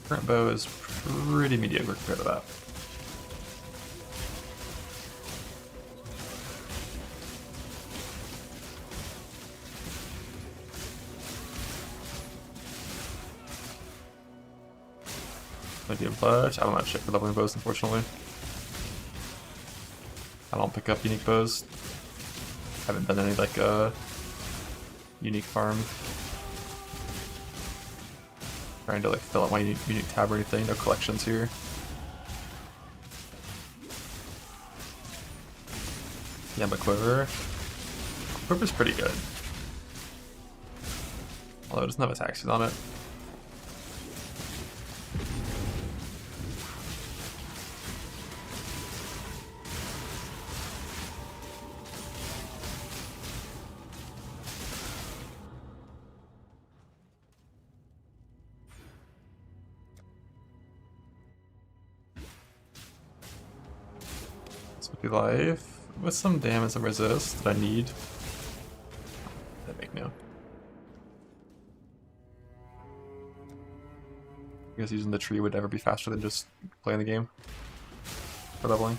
Current bow is pretty mediocre compared to that. But I don't have shit for leveling bows, unfortunately. I don't pick up unique bows. Haven't done any like unique farm. Trying to like fill out my unique tab or anything. No collections here. Yeah, but Quiver's pretty good. Although it doesn't have attacks on it. Life with some damage and resist that I need. That make no. I guess using the tree would never be faster than just playing the game for leveling.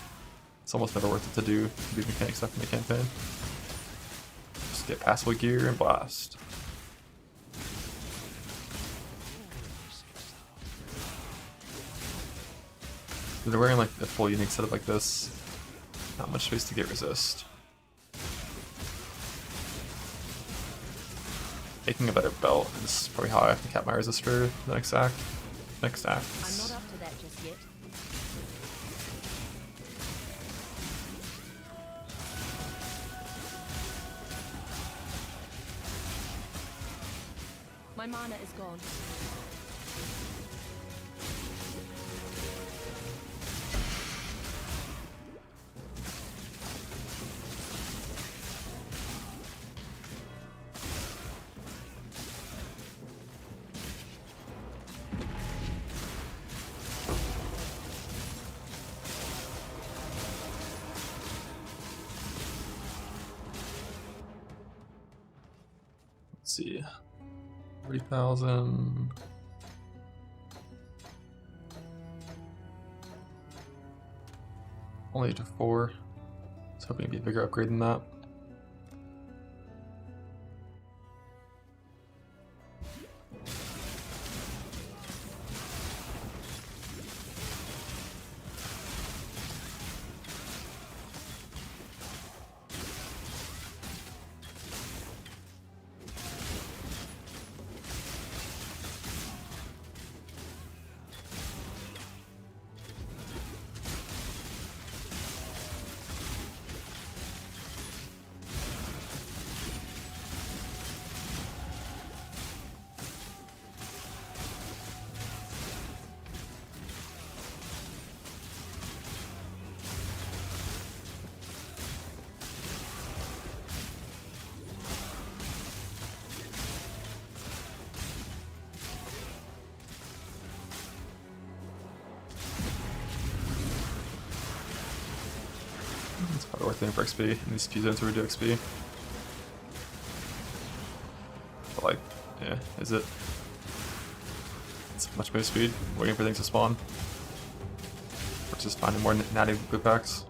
It's almost never worth it to do these mechanic stuff in the campaign. Just get passable gear and blast. If they're wearing like a full unique setup like this, not much space to get resist. Making a better belt is probably how I can cap my resistor the next act. I'm not up to that just yet. My mana is gone. Let's see. 30,000. Only to 4. I was hoping it'd be a bigger upgrade than that. It's probably worth it for XP in these few zones where we do XP. But like, yeah, is it? It's much better speed, waiting for things to spawn. Or just finding more natty boot packs.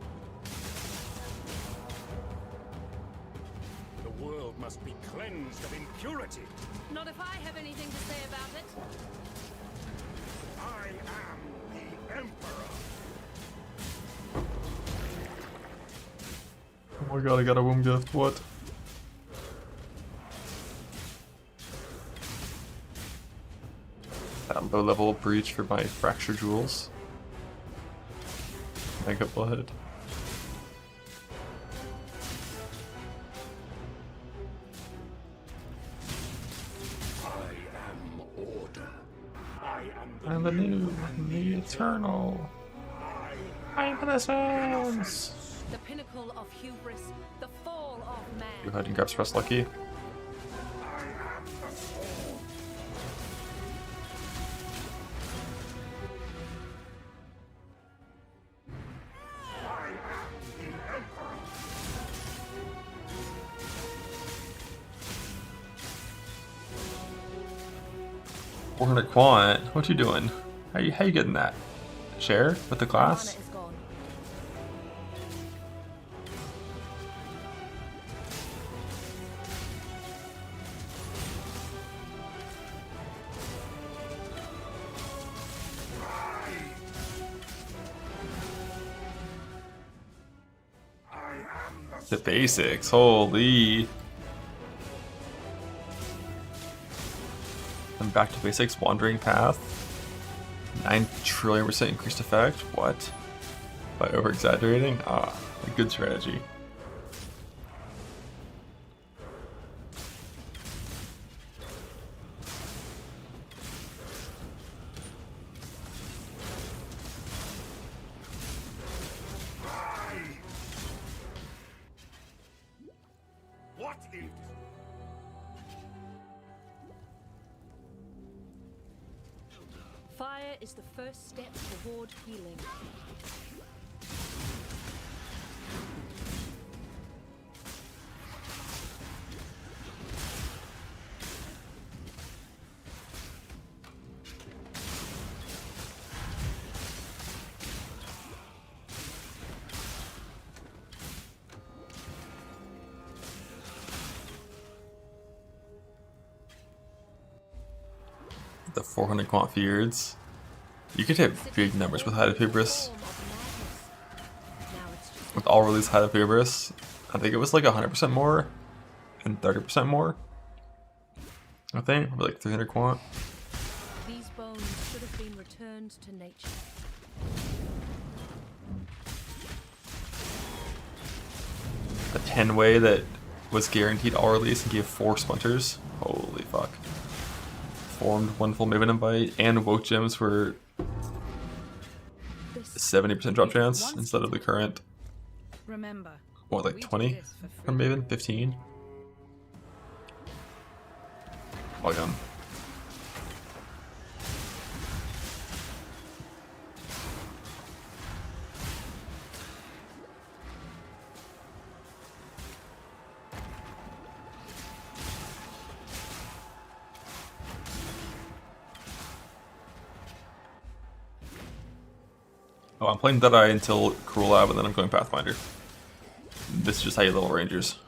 The world must be cleansed of impurity. Not if I have anything to say about it. I am the Emperor. Oh my god, I got a womb gift, what? That low level breach for my fracture jewels. Mega blood. I am order. I'm the new, the eternal. I'm the sense. The pinnacle of hubris, the fall of man. Go ahead and grab Stress Lucky. $400 quant. What you doing? How you getting that? Share with the class? The basics, holy. And back to basics, wandering path. 9 trillion% increased effect, what? By over exaggerating? Ah, a good strategy. What if? Fire is the first step toward healing. The 400 quant fears. You could hit big numbers with Hide of Hubris. With all release Hide of Hubris, I think it was like 100% more and 30% more. I think, or like 300 quant. These bones should have been returned to nature. A 10-way that was guaranteed all release and gave 4 splinters. Holy fuck. Formed 1 full Maven Invite, and woke gems were 70% drop chance instead of the current, Remember, what, like 20 from Maven? 15? Welcome. Oh, I'm playing Deadeye until Cruel Lab, and then I'm going Pathfinder. This is just how you level Rangers.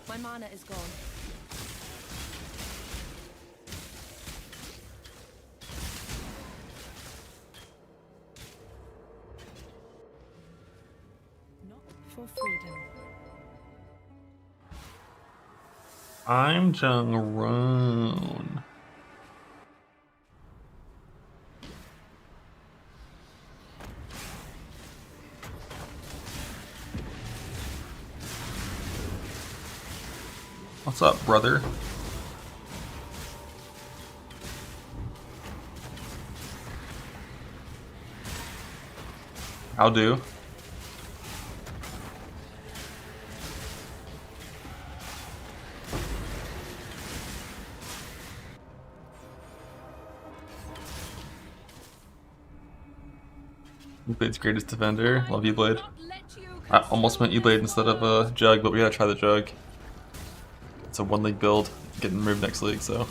My mana is gone. Not for freedom. I'm Jung Roon. What's up, brother? I'll do. E-Blade's greatest defender. Love E-Blade. I almost went E-Blade instead of a Jug, but we gotta try the Jug. It's a 1 league build, getting moved next league, so.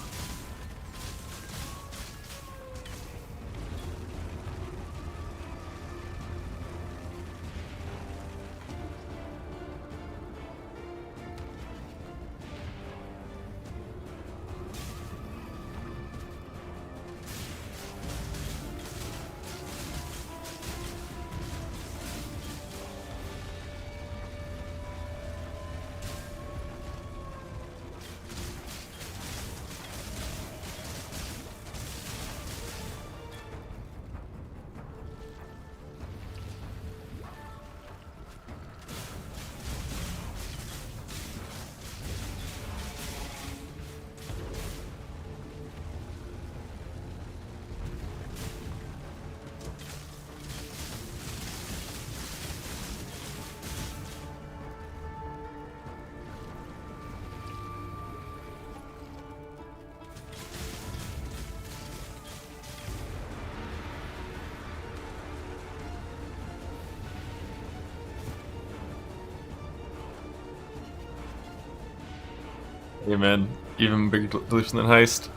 Amen. Even bigger deletion than Heist.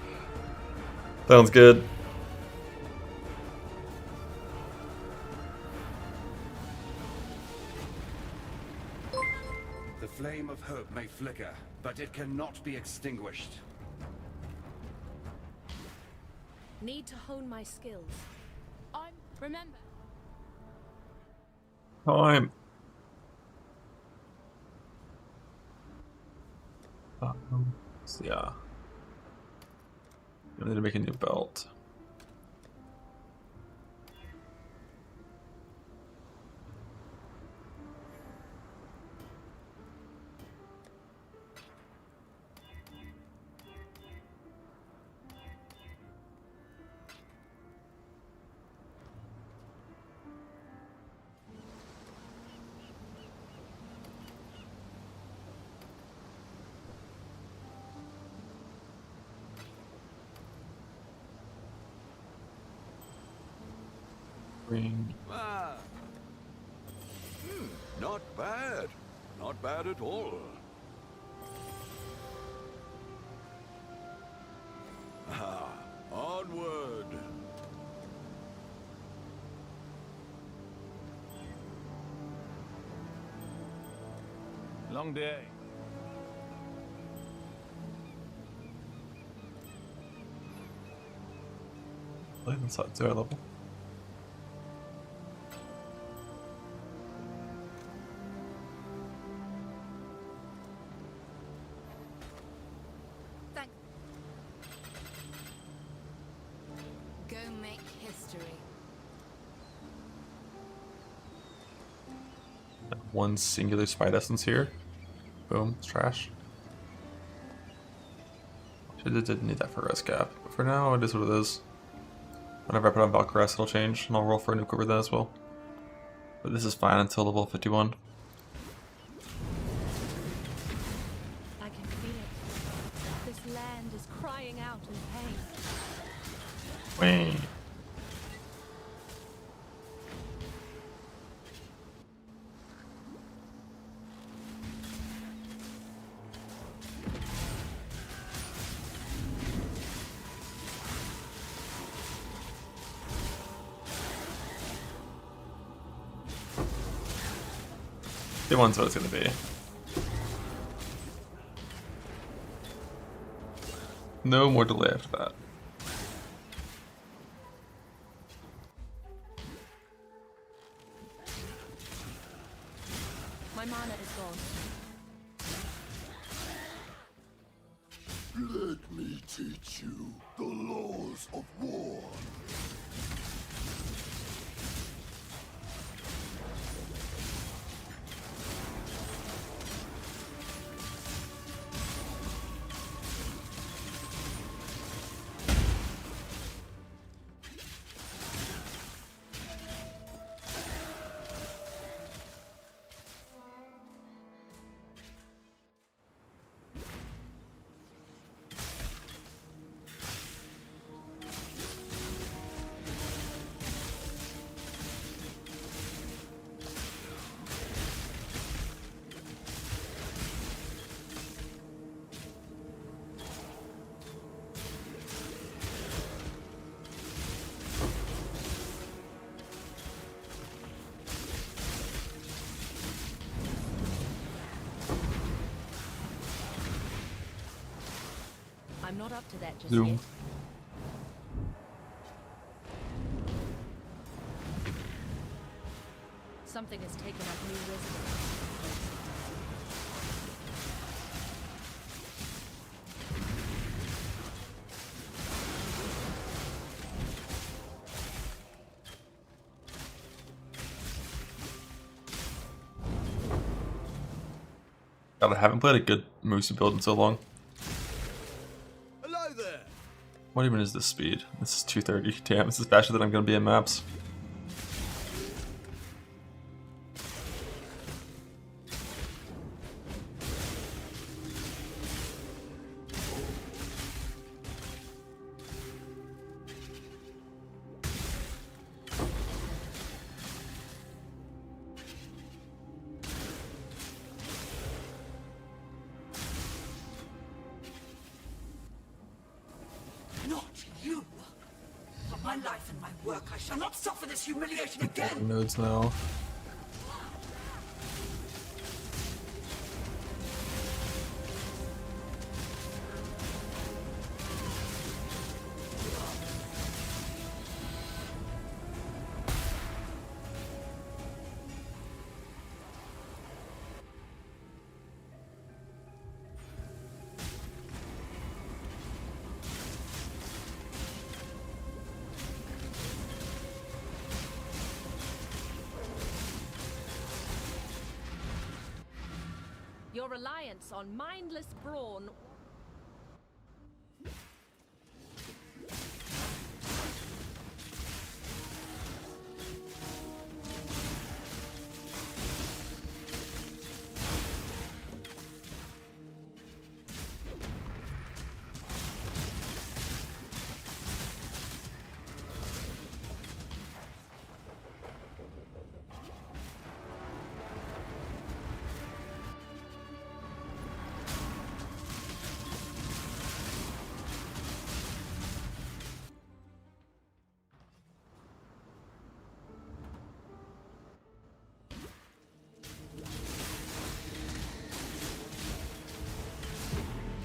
Sounds good. The flame of hope may flicker, but it cannot be extinguished. Need to hone my skills. Remember. Time. So yeah. I need to make a new belt. Green. Ah. Not bad. Not bad at all. Ah, onward. Long day. Play inside 0 level. Go make history. One singular spite essence here. Boom, it's trash. Didn't need that for res cap, but for now it is what it is. Whenever I put on Valkyrie, it'll change, and I'll roll for a new quiver then as well. But this is fine until level 51. I can feel it. This land is crying out in pain. Wait. The one's what it's gonna be. No more delay after that. My mana is gone. Let me teach you the laws of war. I'm not up to that just Zoom. yet. Something has taken up new residence. God, I haven't played a good Moose build in so long. Hello there. What even is this speed? This is 230. Damn, this is faster than I'm gonna be in maps. Not you! For my life and my work, I shall not suffer this humiliation again! Nodes now. Your reliance on mindless brawn.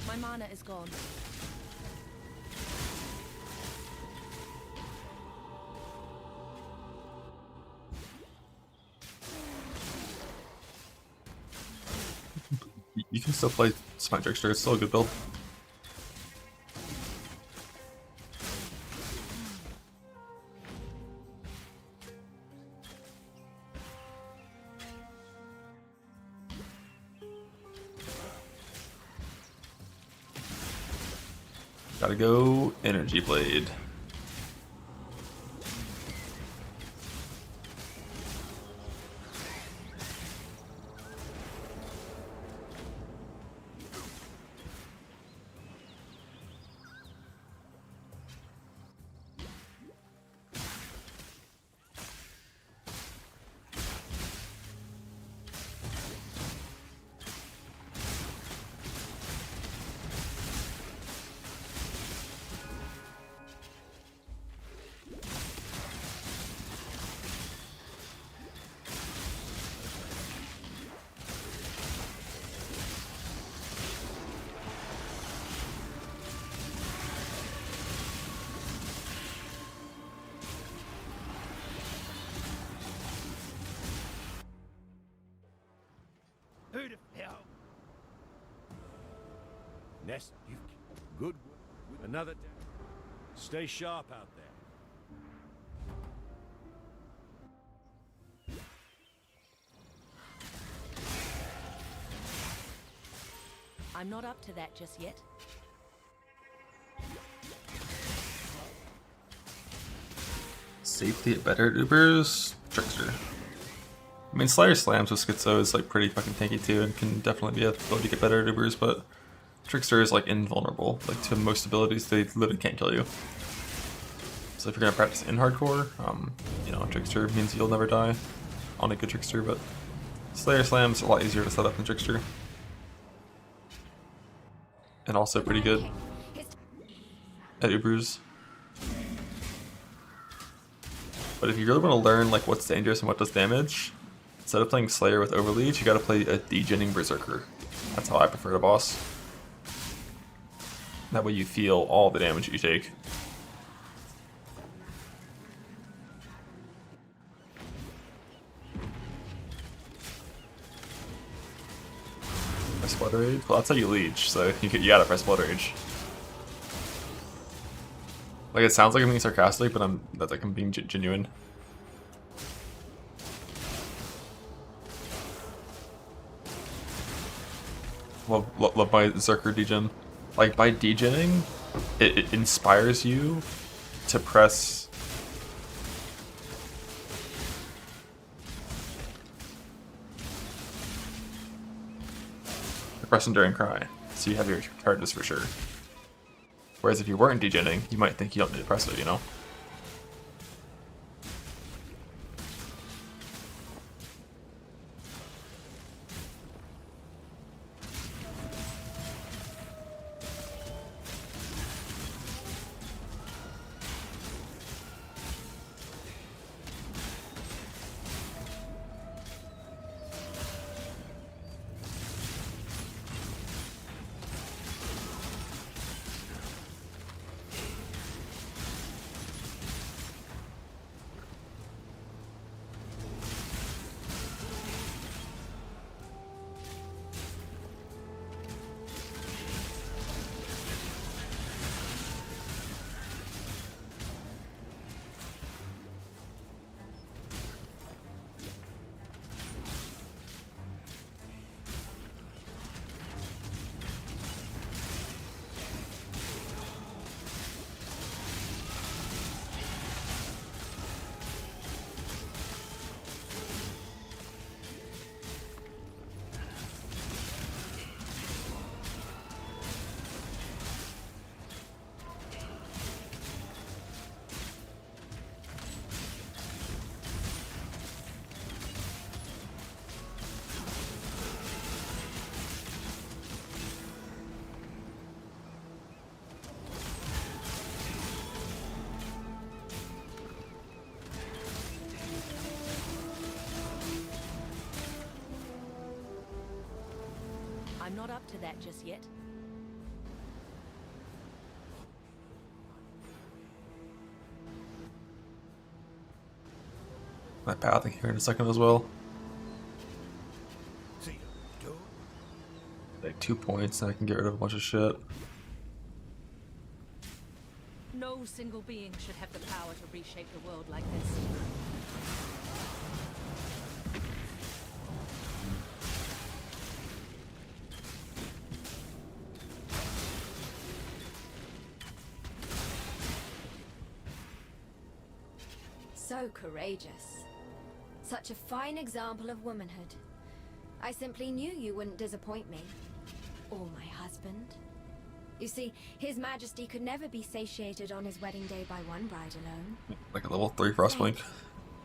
My mana is gone. You can still play Smite Trickster, it's still a good build. Gotta go Energy Blade. Who the hell? Nest, you good. Another day. Stay sharp out there. I'm not up to that just yet. Safely at better Ubers, Trickster. I mean, Slayer Slams with Schizo is like pretty fucking tanky too, and can definitely be a ability to get better at Ubers, but Trickster is like invulnerable. Like to most abilities, they literally can't kill you. So if you're gonna practice in hardcore, you know, Trickster means you'll never die on a good Trickster, but Slayer Slam's a lot easier to set up than Trickster. And also pretty good at Ubers. But if you really want to learn like what's dangerous and what does damage, instead of playing Slayer with Overleech, you gotta play a degenning Berserker. That's how I prefer to boss. That way you feel all the damage you take. Press Blood Rage? Well, that's how you leech, so you gotta press Blood Rage. Like, it sounds like I'm being sarcastic, but I'm being genuine. Love my Zerker degen. Like, by degenning, it inspires you to press Enduring Cry, so you have your characters for sure. Whereas if you weren't degenning, you might think you don't need to press it, you know? I'm not up to that just yet. My pathing here in a second as well. Like 2 points and I can get rid of a bunch of shit. No single being should have the power to reshape the world like this. So courageous. Such a fine example of womanhood. I simply knew you wouldn't disappoint me. Or my husband. You see, His Majesty could never be satiated on his wedding day by one bride alone. Like a level 3 Frostblink.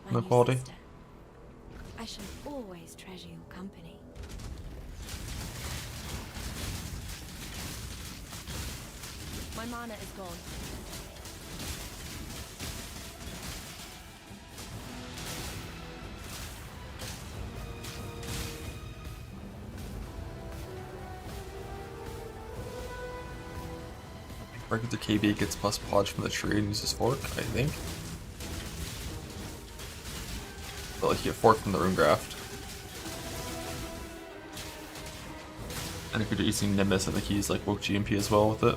My No new quality. sister. I shall always treasure your company. My mana is gone. Breaking through KB gets plus podge from the tree and uses fork, I think. But like you get fork from the rune graft. And if you're using Nimbus, I think he's like woke GMP as well with it.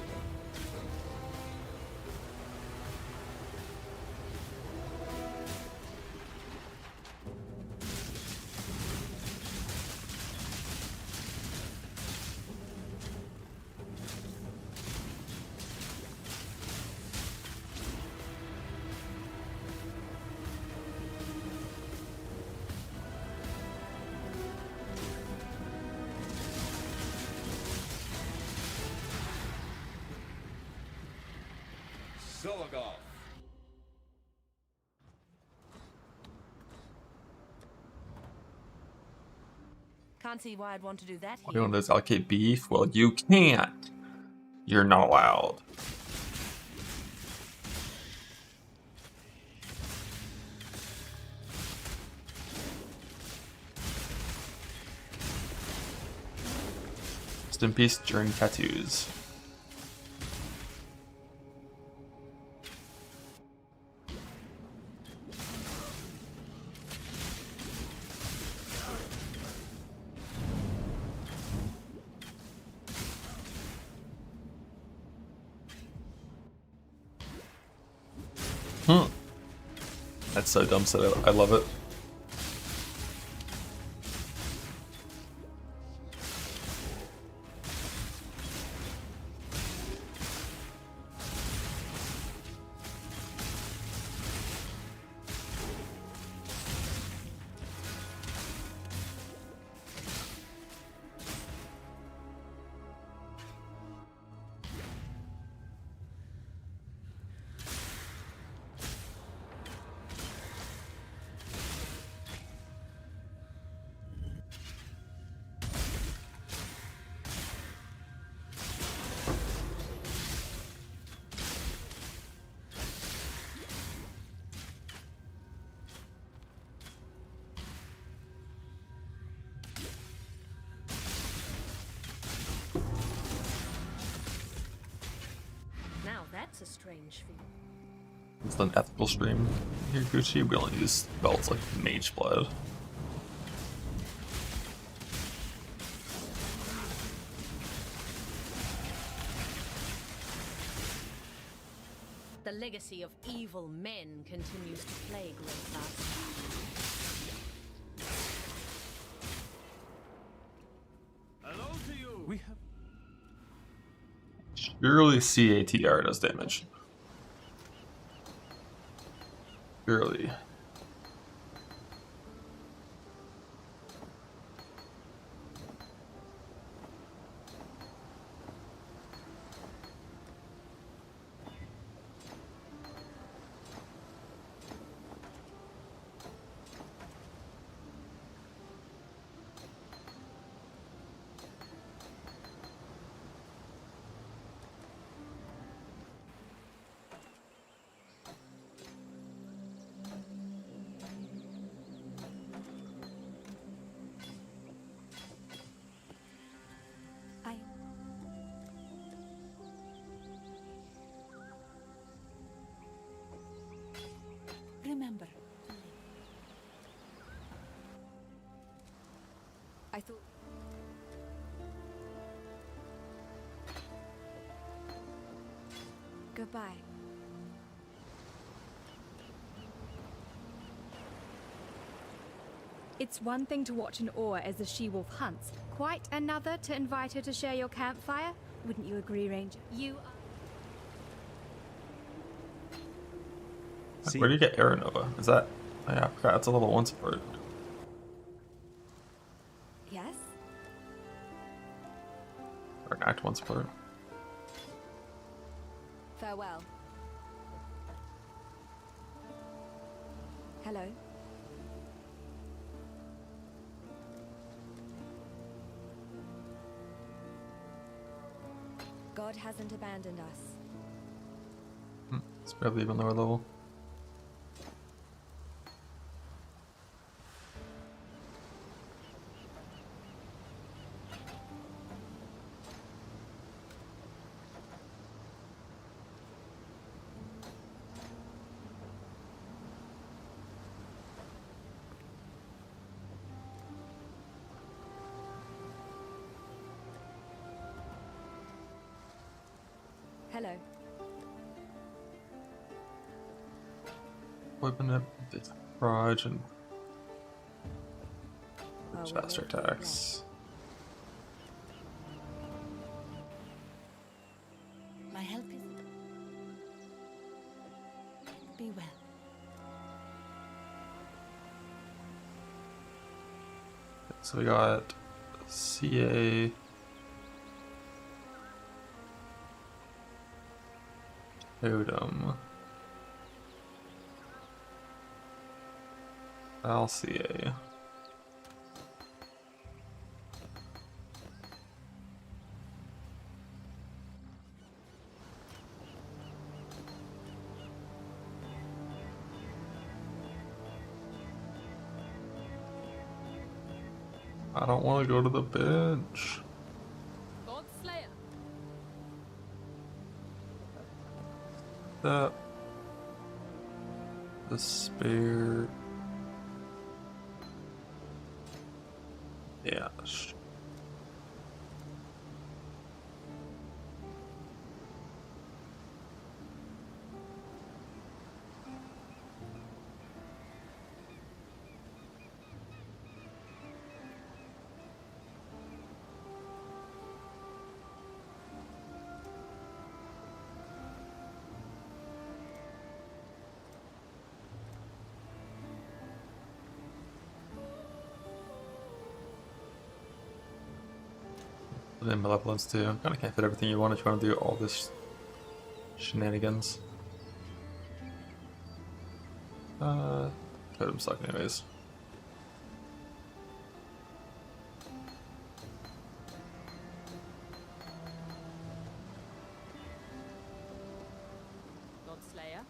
Zologov. Can't see why I'd want to do that You here. want to allocate beef? Well, you can't. You're not allowed. Rest in peace, Journey Tattoos. That's so dumb, so I love it. Now that's a strange feeling. It's an ethical stream here, Gucci. We only use belts like Mage Blood. The legacy of evil men continues to plague Greyclass. Hello to you. We have Surely CATR does damage. Surely. I thought... Goodbye. It's one thing to watch in awe as the she-wolf hunts, quite another to invite her to share your campfire. Wouldn't you agree, Ranger? You are... Where do you get Aeronova? Is that... Oh, yeah, I forgot. It's a level 1 support. Yes? Or an Act 1 support. Farewell. Hello. God hasn't abandoned us. It's probably even lower level. Hello. Weapon up, barrage, and Oh, faster attacks. My help is... Be well. So we got CA, Totem, LCA. I don't want to go to the bench. God Slayer. That despair. Yeah. And then malevolence too. Kind of can't fit everything you want if you want to do all this shenanigans. Totem suck anyways. God Slayer.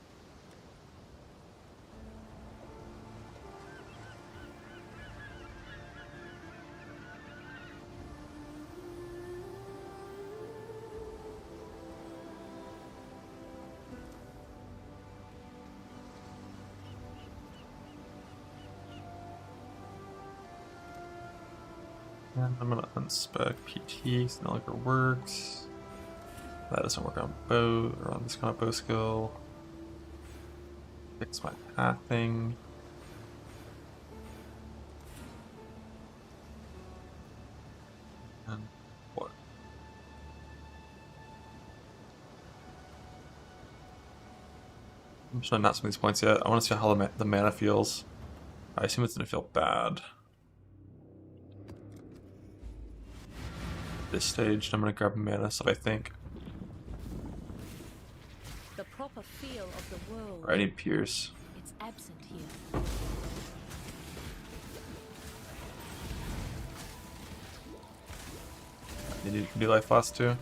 And I'm gonna unspec PT, it's no longer works. That doesn't work on bow or on this kind of bow skill. Fix my pathing. And what? I'm just not some of these points yet. I want to see how the mana feels. I assume it's gonna feel bad. This stage, I'm gonna grab mana, so I think. The proper feel of the world. I need Pierce. It's absent here. You need to do life loss too.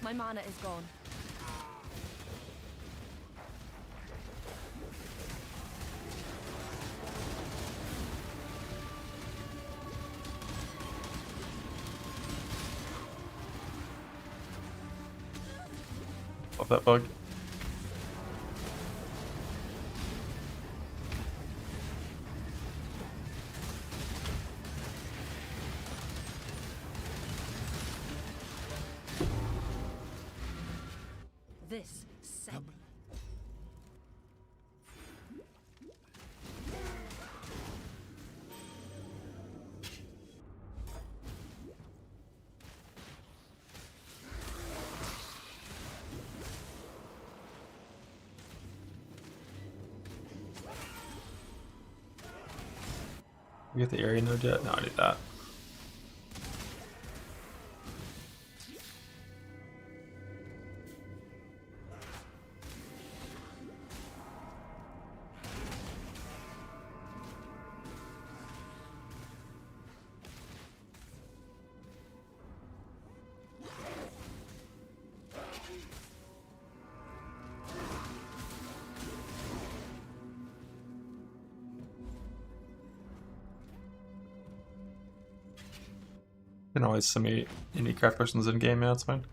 My mana is gone. Love that bug. This same. You get the area node yet? No, I need that. You can always send me any craft questions in game, yeah, it's fine.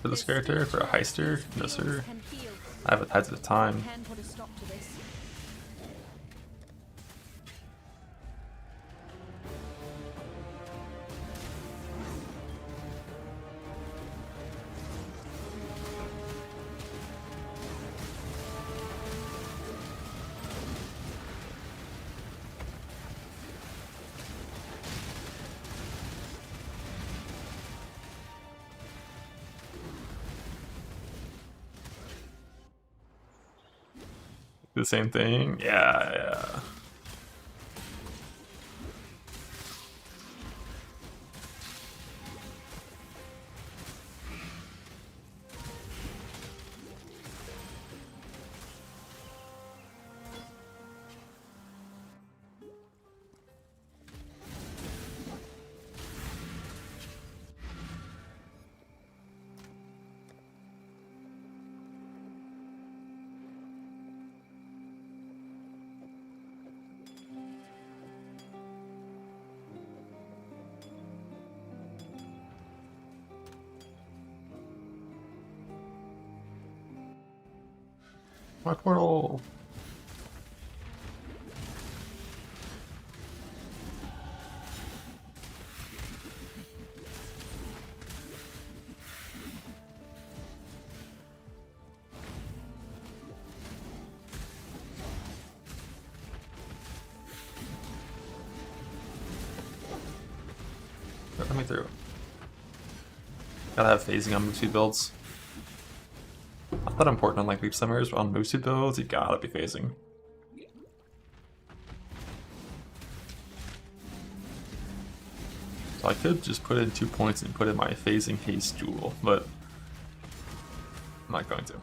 For this character, for a heister? No sir. I haven't had the time. Can put a stop to this. The same thing? Yeah. My portal! Let me through. Gotta have phasing on move speed builds. Not that important on like leap summers, but on move speed builds, you gotta be phasing. So I could just put in 2 points and put in my phasing haste jewel, but I'm not going to.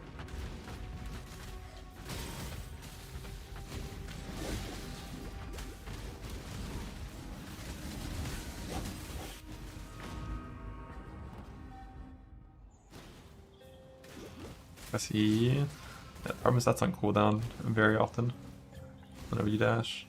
I see. Yeah, the problem is that's on cooldown very often whenever you dash.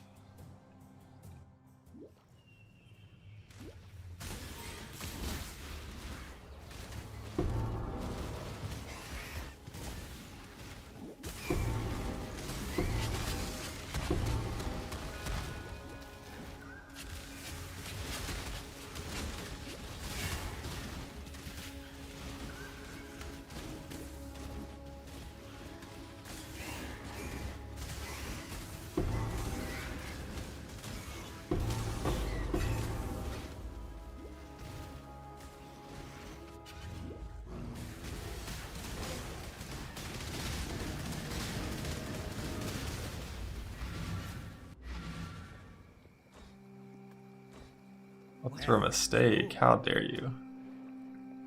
What's a mistake? How dare you?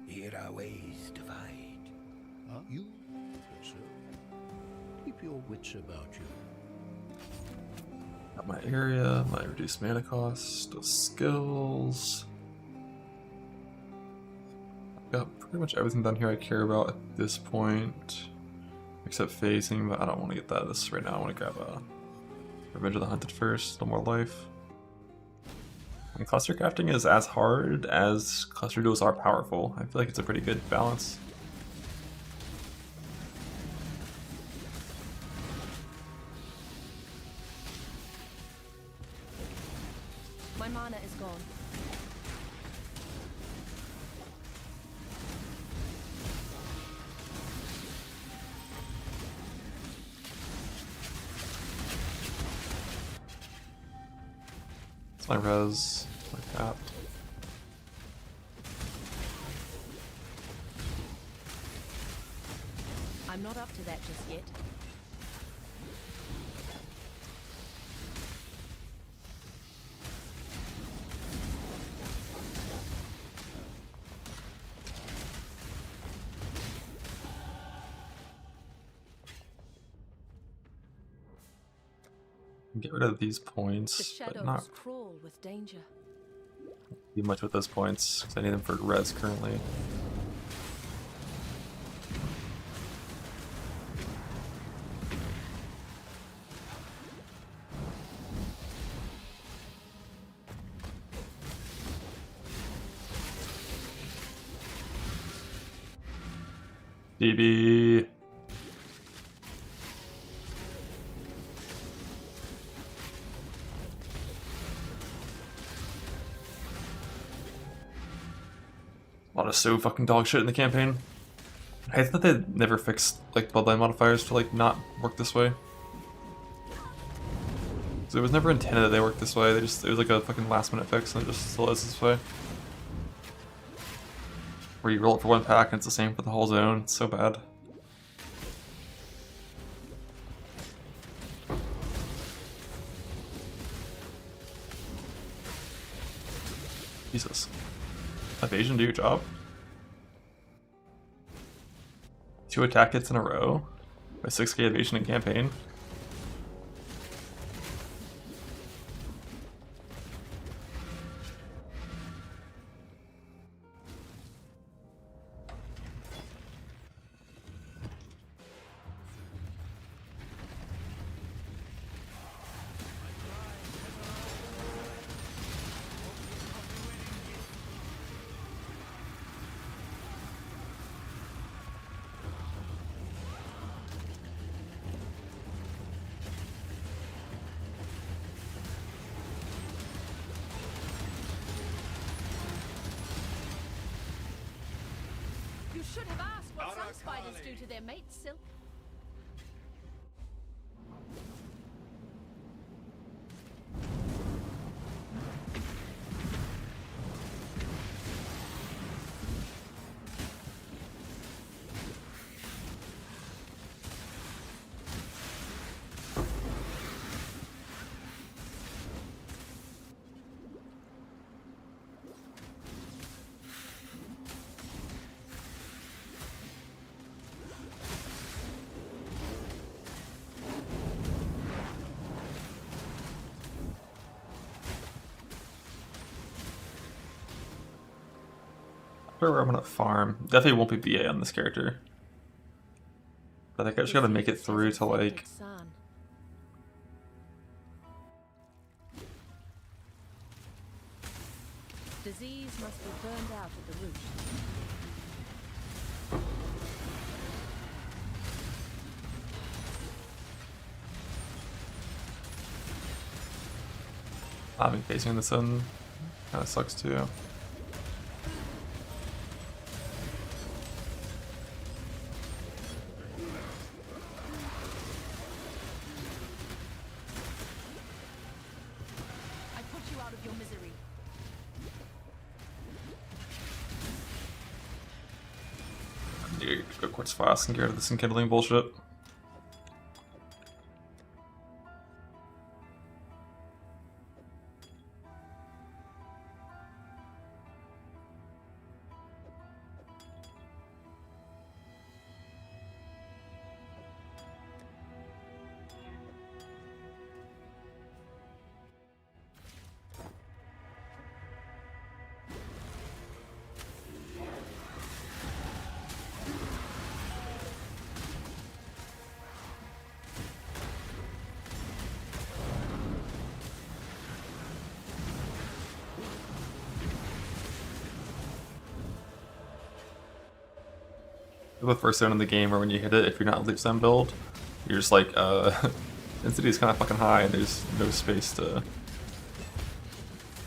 Here our ways divide. Huh? You? Keep your wits about you. Got my area, my reduced mana cost, skills. I've got pretty much everything done here I care about at this point. Except phasing, but I don't want to get that this right now. I want to grab a Revenge of the Hunted first, no more life. And cluster crafting is as hard as cluster duels are powerful. I feel like it's a pretty good balance. My mana is gone. It's my res, like that. I'm not up to that just yet. Get rid of these The points, but shadows not crawl with danger. do much with those points, because I need them for res currently. DB. A lot of so fucking dog shit in the campaign. I hate that they never fixed like bloodline modifiers to like not work this way. So it was never intended that they worked this way. It was like a fucking last minute fix, and it just still is this way. Where you roll it for one pack and it's the same for the whole zone. It's so bad. Jesus. Evasion, do your job. 2 attack hits in a row. With 6k evasion in campaign. You should have asked what some spiders do to their mates, Silk. Where I'm gonna farm. Definitely won't be BA on this character. But I think I just gotta make it through to like Disease must be burned out at the root. I've been facing the sun. Kinda sucks too. I put you out of your misery. You go quartz flask and get rid of this enkindling bullshit. The first zone in the game where when you hit it, if you're not leap zone build, you're just like, density is kind of fucking high and there's no space to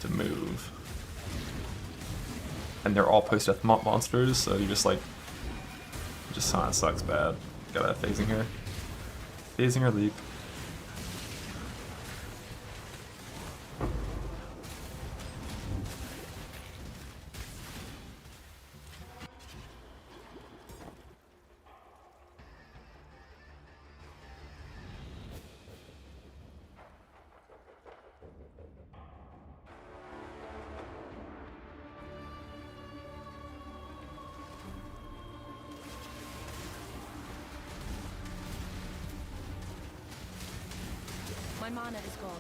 move. And they're all post-death monsters, so you just like, it just kinda sucks bad. Got a phasing here. Phasing or leap. My mana is gone.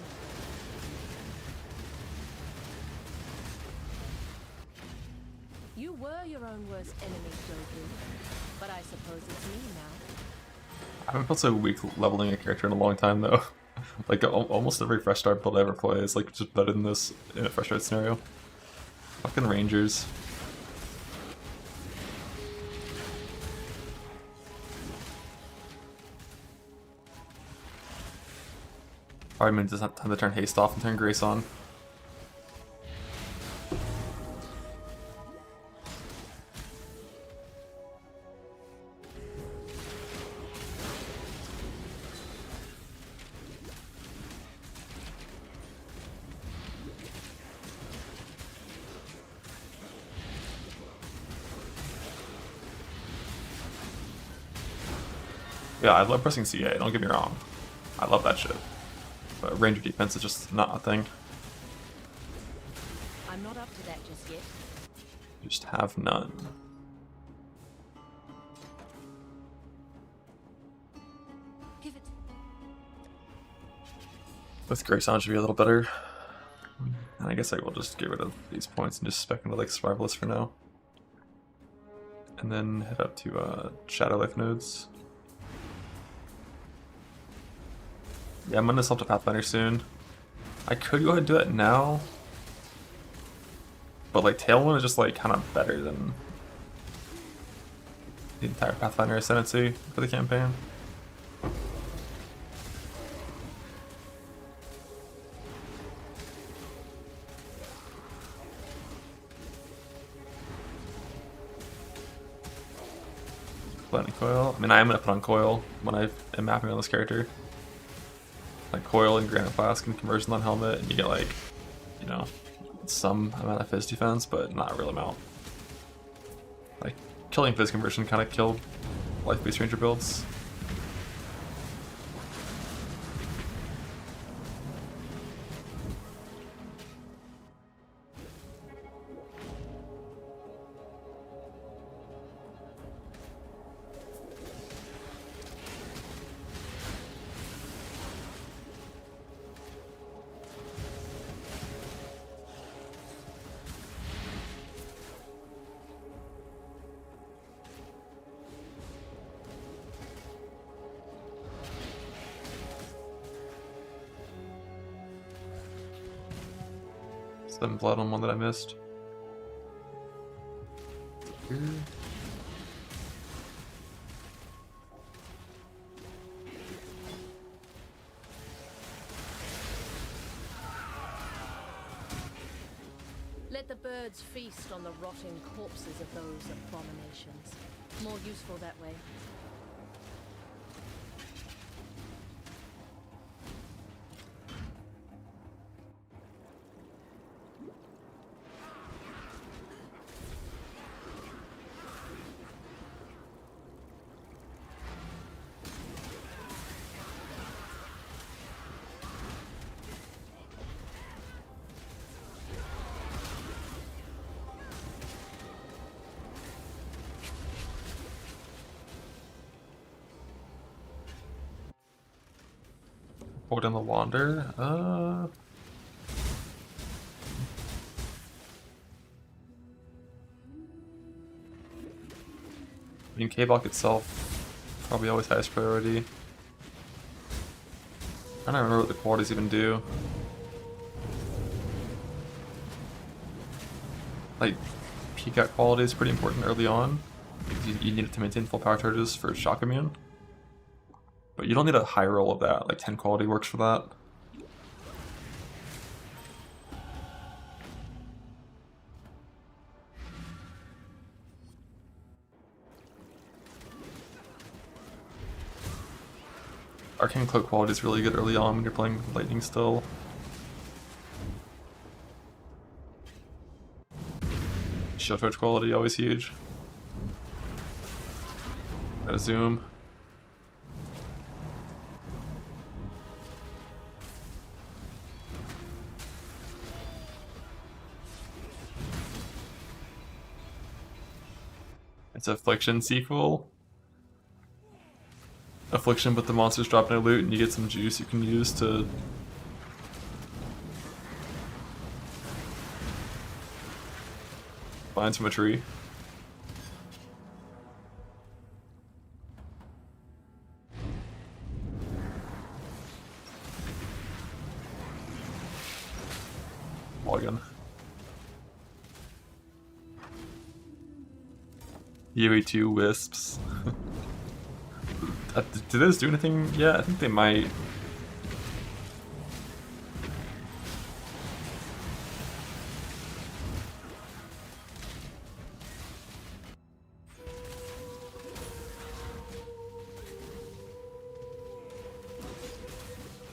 You were your own worst enemy, Goku. But I suppose it's me now. I haven't felt so weak leveling a character in a long time though. Like almost every fresh start build I ever play is like just better than this in a fresh start scenario. Fucking Rangers. Alright, man, just have time to turn haste off and turn grace on. Yeah, I love pressing CA, don't get me wrong. I love that shit. But ranger defense is just not a thing. I'm not up to that just yet. Just have none. Give it. With grace on should be a little better. And I guess I will just get rid of these points and just spec into like survivalist for now. And then head up to Shadow Life nodes. Yeah, I'm gonna swap to Pathfinder soon. I could go ahead and do that now. But like Tailwind is just like kind of better than the entire Pathfinder Ascendancy for the campaign. Planning coil. I mean, I am gonna put on coil when I am mapping on this character. Like coil and granite flask and conversion on helmet, and you get like, you know, some amount of fizz defense, but not a real amount. Like killing fizz conversion kind of killed life-based ranger builds. Some blood on one that I missed. Here. Let the birds feast on the rotting corpses of those abominations. More useful that way. Hold in the wander. I mean, K-Block itself, probably always highest priority. I don't remember what the qualities even do. Like, peak out quality is pretty important early on. You need it to maintain full power charges for shock immune. But you don't need a high roll of that, like 10 quality works for that. Arcane Cloak quality is really good early on when you're playing Lightning still. Shield charge quality always huge. Gotta zoom. It's Affliction sequel. Affliction, but the monsters drop no loot and you get some juice you can use to find from a tree. Login. UA2 wisps. Do those do anything yet? I think they might.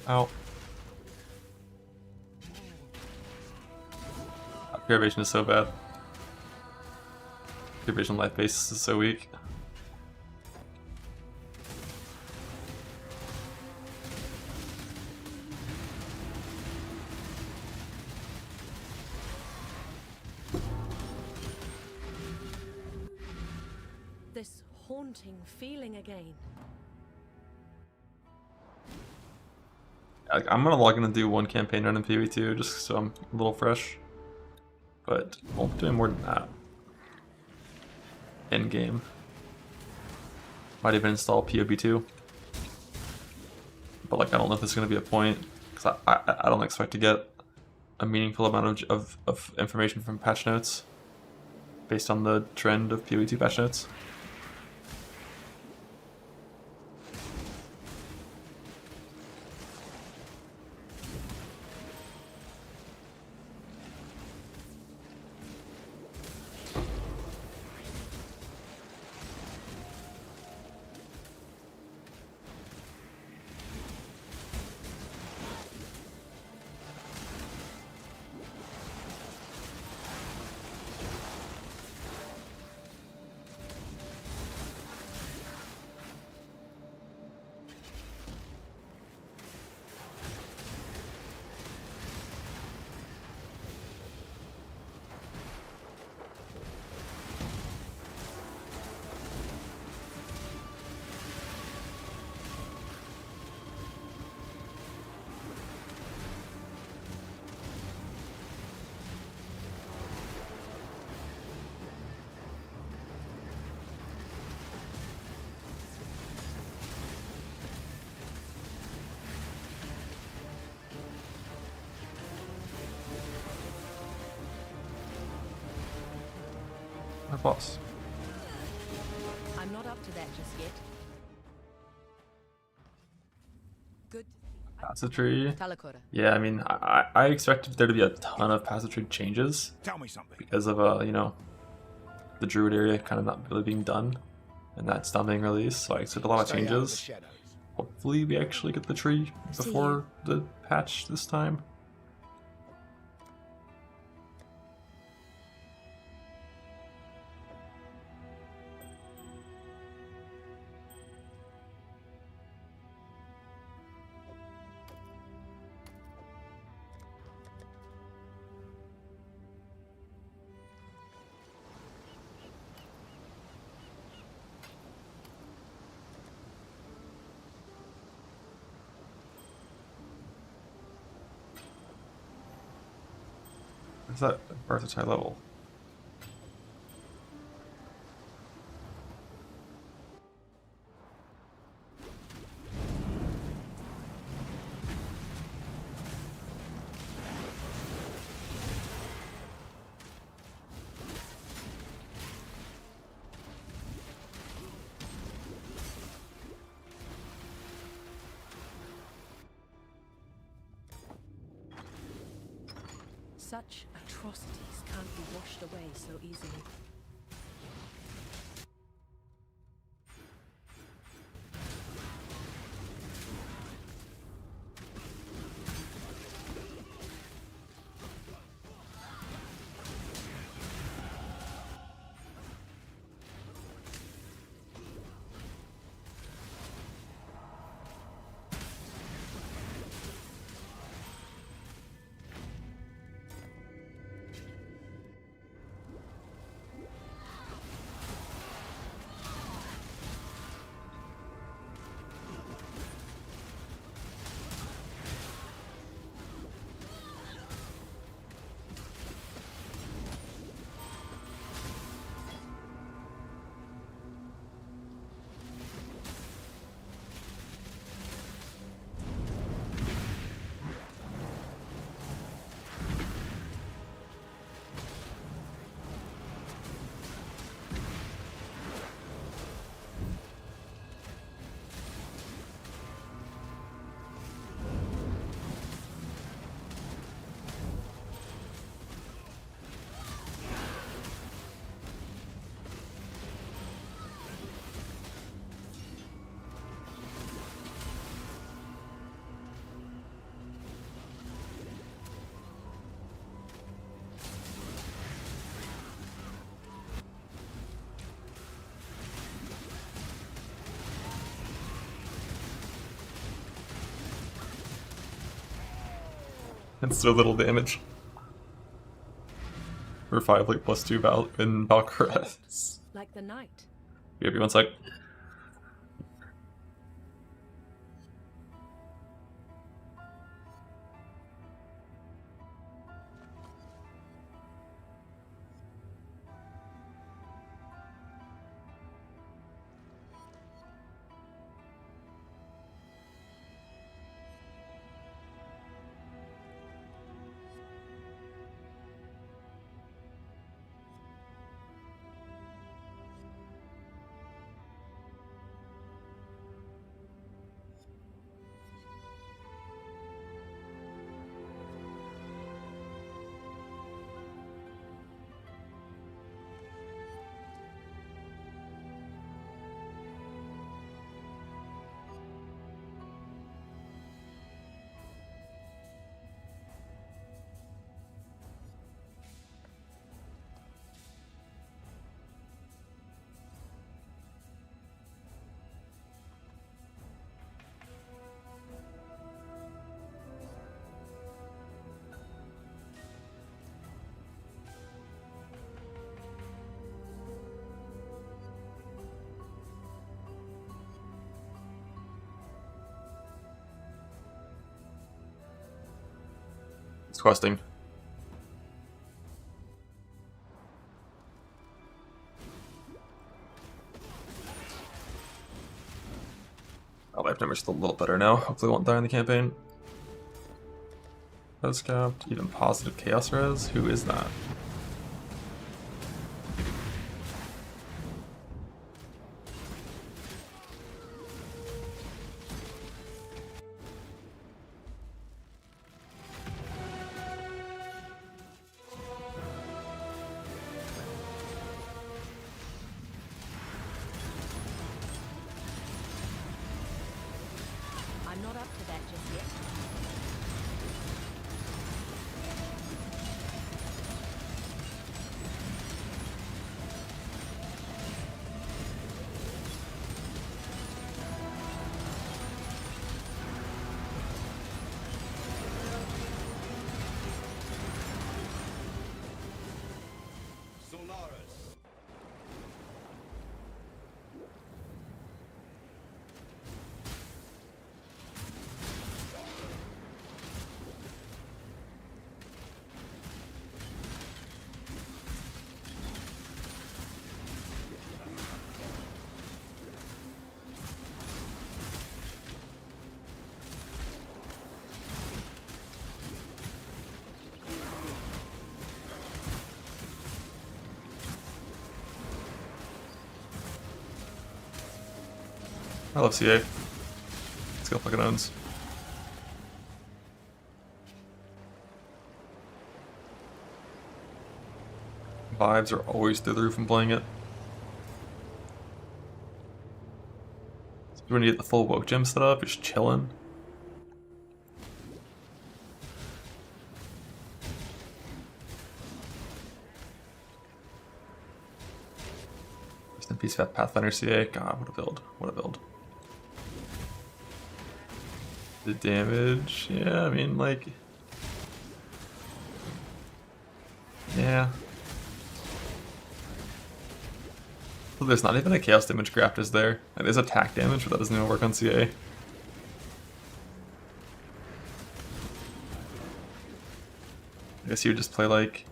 Ow. Derivation is so bad. Derivation life base is so weak. This haunting feeling again. I'm gonna log in and do one campaign run in PvE2 just so I'm a little fresh. But won't be doing more than that. End game. Might even install POB2. But like I don't know if there's gonna be a point because I don't expect to get a meaningful amount of information from patch notes based on the trend of POB2 patch notes. Our boss. I'm not up to that just yet. Good. Passage. Talakura. Yeah, I mean, I expected there to be a ton of passage changes. Tell me something. Because of you know, the druid area kind of not really being done, and that's not being released. So I expect a lot of changes. Hopefully, we actually get the tree before the patch this time. What's that? Arthur's high level. Such atrocities can't be washed away so easily. It's so little damage. We're 5 like +2 Val in Valkyries. Like the knight. Give me 1 sec. It's questing. Oh, life number's still a little better now. Hopefully, won't die in the campaign. Res capped, even positive chaos res. Who is that? I'm not up to that just yet. Solaris. I love CA. Skill fucking owns. Vibes are always through the roof from playing it. So when you get the full woke gym set up, just chilling. Rest in peace, Pathfinder CA. God, what a build! What a build! The damage, yeah, I mean, like, yeah. Well, there's not even a chaos damage craft, is there? It is attack damage, but that doesn't even work on CA. I guess you would just play, like,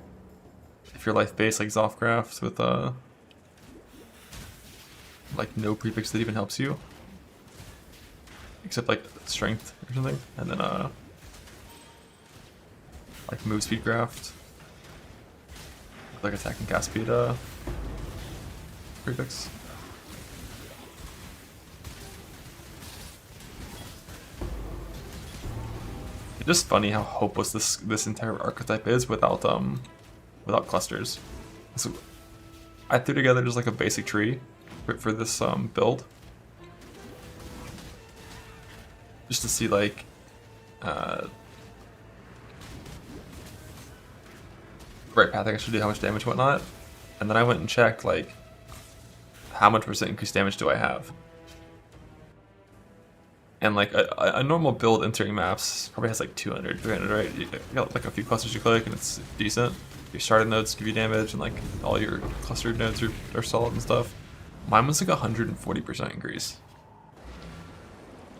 if you're life-based, like Zothcraft with, like, no prefix that even helps you. Except, like, strength or something. And then, like, move speed craft. Like, attack and cast speed, prefix. It's just funny how hopeless this entire archetype is without clusters. So I threw together just like a basic tree for this build, just to see like right path I should do, how much damage, whatnot, and then I went and checked like how much % increased damage do I have. And like a normal build entering maps probably has like 200, 300, right? You got like a few clusters you click and it's decent. Your started nodes give you damage and like all your clustered nodes are solid and stuff. Mine was like 140% increase.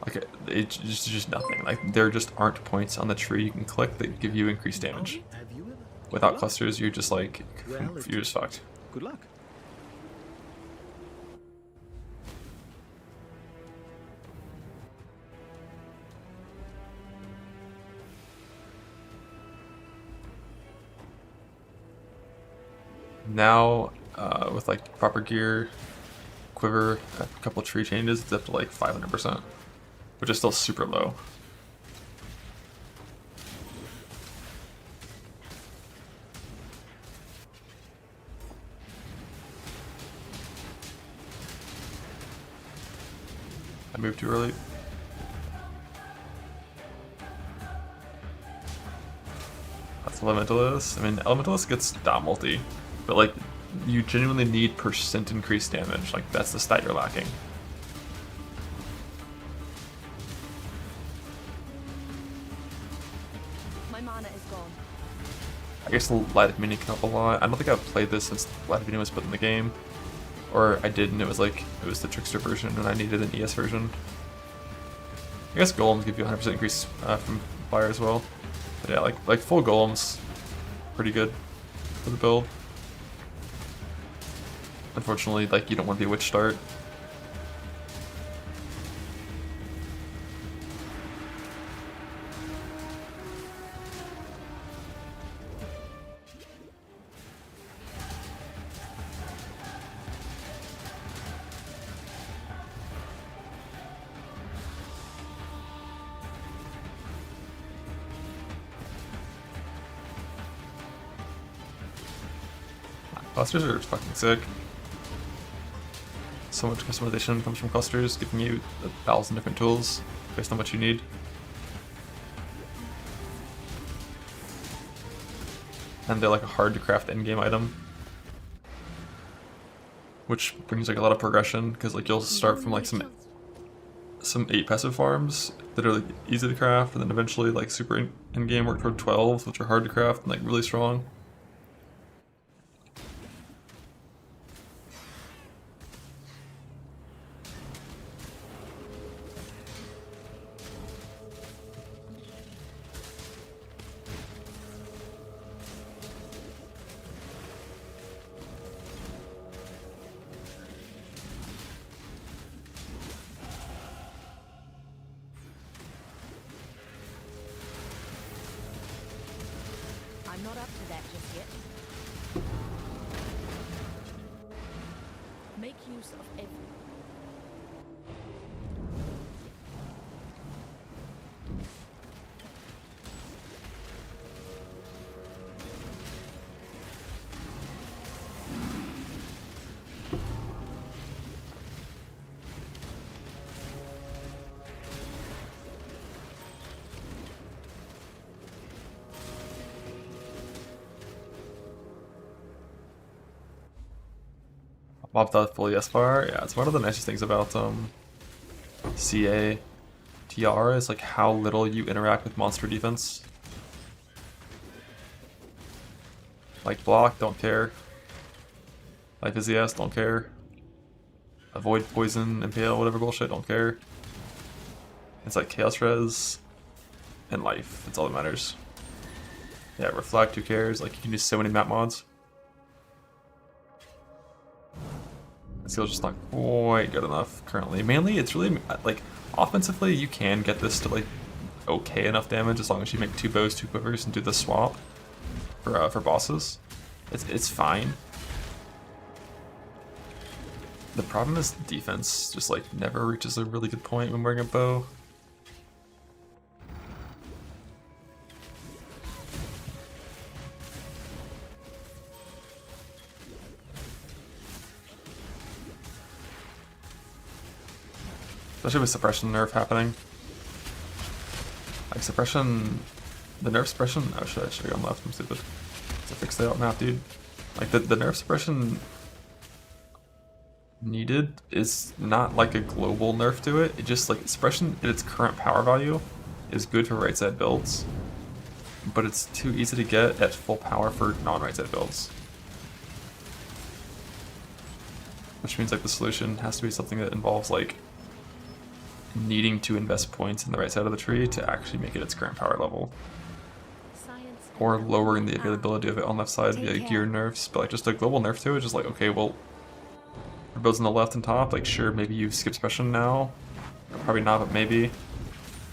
Like it's just nothing. Like there just aren't points on the tree you can click that give you increased damage. Without clusters, you're just like, you're just fucked. Good luck. Now, with like proper gear, quiver, a couple tree changes, it's up to like 500%, which is still super low. I moved too early. That's Elementalist. I mean, Elementalist gets dot multi, but like, you genuinely need % increased damage. Like, that's the stat you're lacking. My mana is gone. I guess the Light of Mini can help a lot. I don't think I've played this since Light of Mini was put in the game. Or I did and it was the Trickster version and I needed an ES version. I guess Golems give you 100% increase from fire as well. But yeah, like full Golems, pretty good for the build. Unfortunately, like you don't want the Witch start. Clusters are fucking sick. So much customization comes from clusters, giving you 1,000 different tools based on what you need. And they're like a hard to craft endgame item, which brings like a lot of progression because like you'll start from like some 8 passive farms that are like easy to craft, and then eventually like super endgame work toward 12s, which are hard to craft and like really strong. I'm not up to that just yet. Make use of every... Mob Death fully S-Bar. Yeah, it's one of the nicest things about CA TR is like how little you interact with monster defense. Like block, don't care. Life is yes, don't care. Avoid poison, impale, whatever bullshit, don't care. It's like chaos res and life. That's all that matters. Yeah, reflect, who cares? Like you can do so many map mods. This skill's just not quite good enough currently. Mainly, it's really like offensively, you can get this to like okay enough damage as long as you make 2 bows, 2 quivers, and do the swap for bosses. It's fine. The problem is defense just like never reaches a really good point when wearing a bow. Especially with suppression nerf happening. Like suppression, the nerf suppression, oh shit, I should have gone left, I'm stupid. It's a fixed layout map, dude. Like the nerf suppression needed is not like a global nerf to it. It just like suppression at its current power value is good for right side builds, but it's too easy to get at full power for non-right side builds. Which means like the solution has to be something that involves like needing to invest points in the right side of the tree to actually make it its current power level. Or lowering the availability of it on left side via gear nerfs, but like just a global nerf to it, just like, okay, well, for builds on the left and top, like sure, maybe you skip suppression now, probably not, but maybe.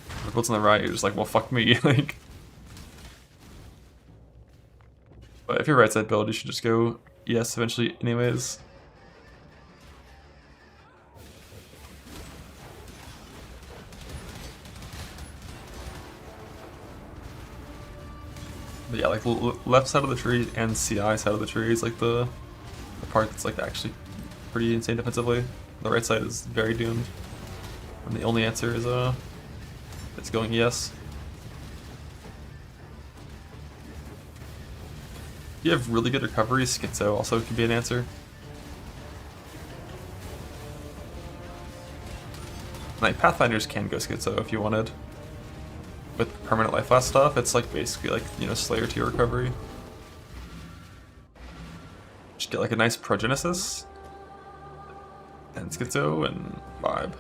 For builds on the right, you're just like, well, fuck me, like. But if you're right side build, you should just go ES eventually anyways. But yeah, like left side of the tree and CI side of the tree is like the part that's like actually pretty insane defensively. The right side is very doomed. And the only answer is it's going ES. If you have really good recovery, Schizo also can be an answer. Like Pathfinders can go Schizo if you wanted. With permanent life last stuff, it's like basically like, you know, Slayer tier recovery. Just get like a nice Progenesis and Schizo and vibe.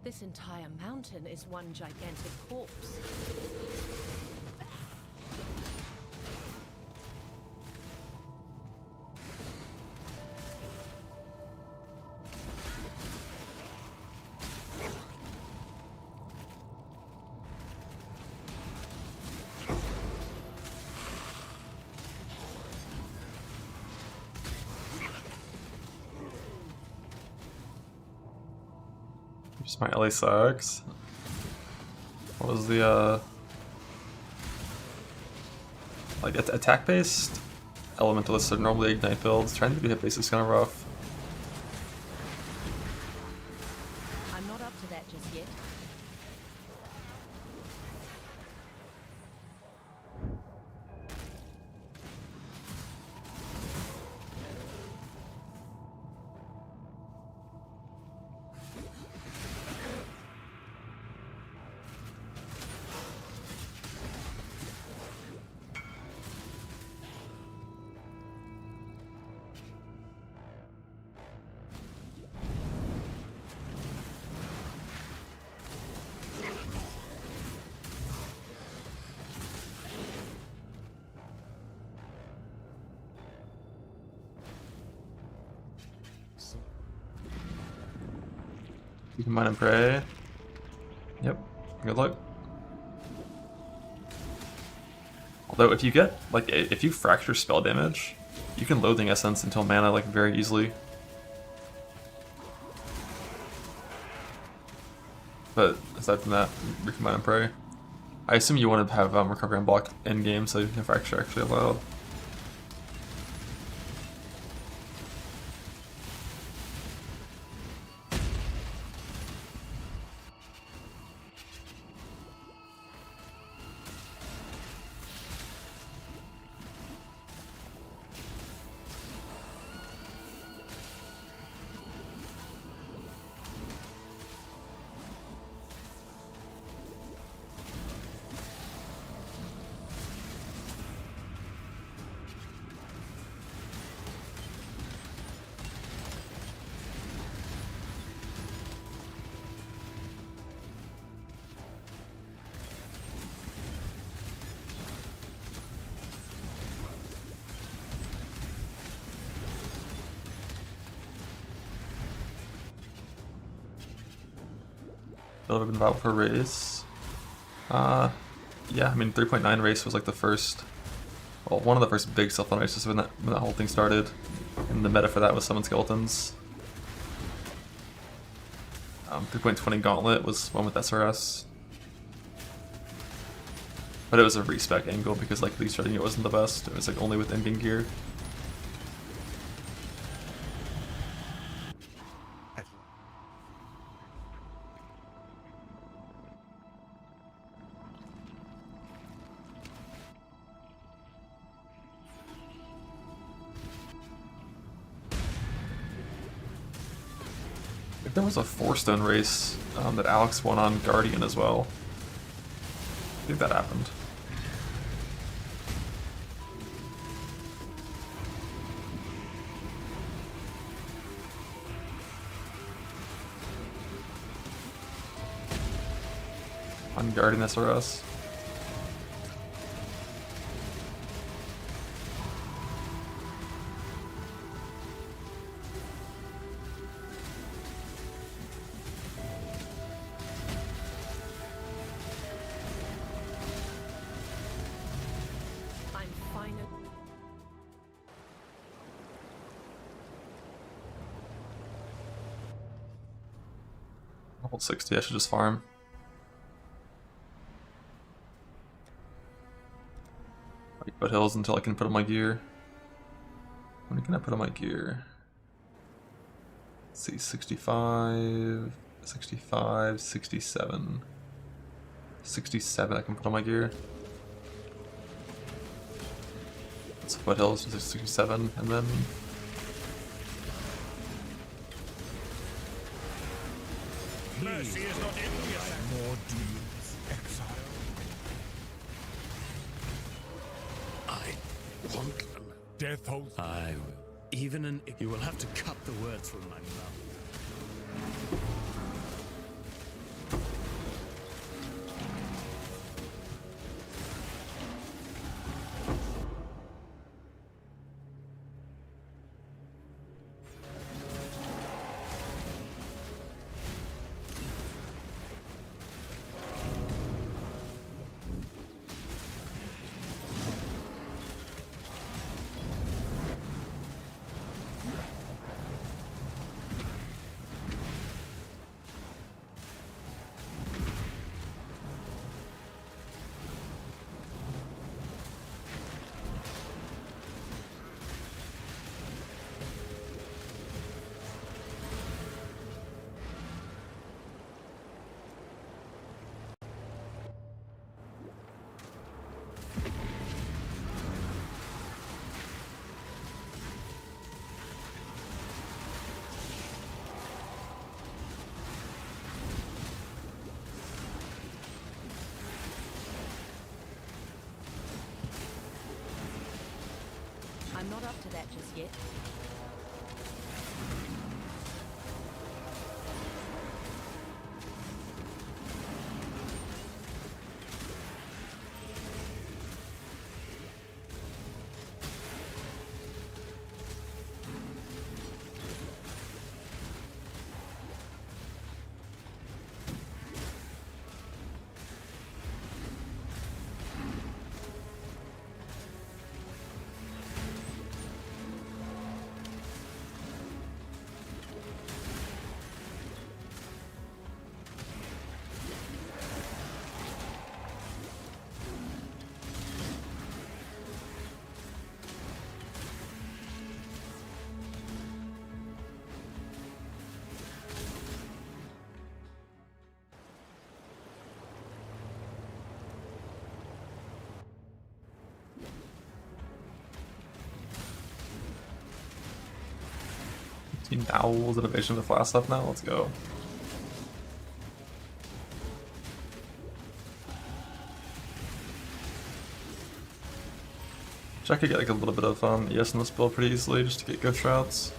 This entire mountain is one gigantic corpse. Just my LA sucks. What was the like attack based elementalists are normally ignite builds. Trying to do hit base is kind of rough. I'm not up to that just yet. You can mine and pray. Yep. Good luck. Although if you get like if you fracture spell damage, you can Loathing Essence until mana like very easily. But aside from that, you can mine and pray. I assume you want to have recovery and block in game, so you can fracture actually allowed. Build have been viable for a race. Yeah, I mean 3.9 race was like the first, well, one of the first big self-run races when that whole thing started. And the meta for that was summon skeletons. 3.20 Gauntlet was one with SRS. But it was a respec angle because like least starting it wasn't the best. It was like only with in-game gear. I think there was a 4-stone race that Alex won on Guardian as well. I think that happened. On Guardian SRS. I'm finally. Level 60, I should just farm. Foothills until I can put on my gear. When can I put on my gear? Let's see, 65, 65, 67. 67 I can put on my gear. That's Foothills, 67, and then... Mercy is not in more deeds, exile. I want them. Death holds. I will. Even an... You will have to cut the words from my mouth. I'm not up to that just yet. Owls and evasion with last stuff now, let's go. I could get like a little bit of ES in this build pretty easily just to get ghost routes.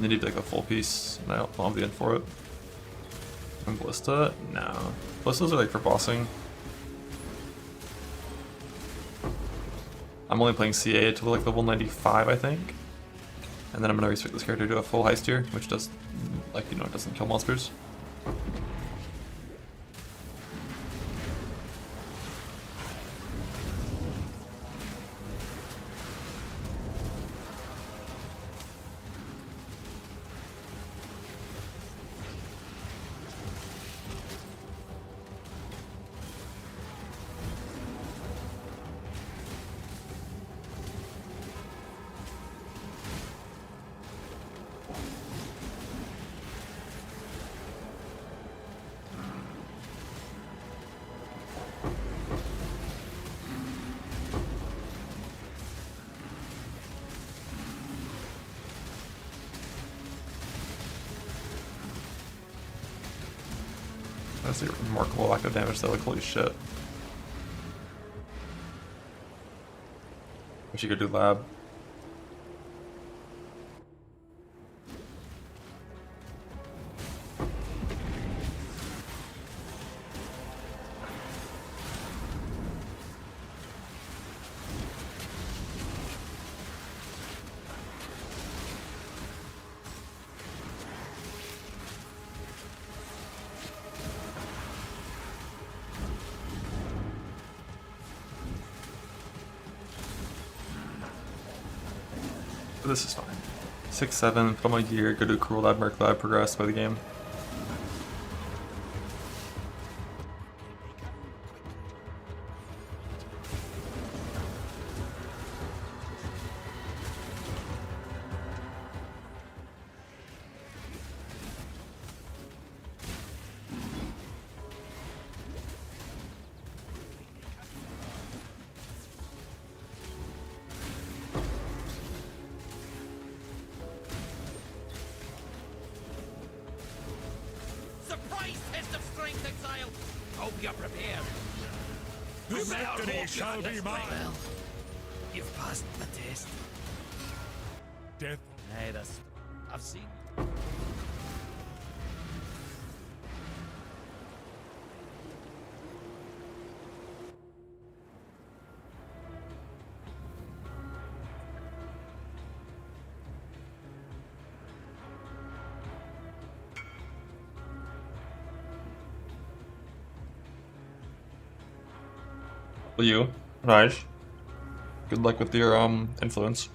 They need like a full piece, and I don't have the end for it. And Ballista? No. Ballistas are like for bossing. I'm only playing CA to like level 95, I think. And then I'm gonna restrict this character to a full heist here, which does, like, you know, it doesn't kill monsters. That's a remarkable lack of damage though, like holy shit. Wish you could do lab. But this is fine. 6, 7, put on my gear, go to Cruel Lab, Merc Lab, progress by the game. Surprise test of strength, exile! Hope you're prepared. The victory shall be mine. Well, you've passed the test. Death. Nay, that's... I've seen... You, nice. Good luck with your influence.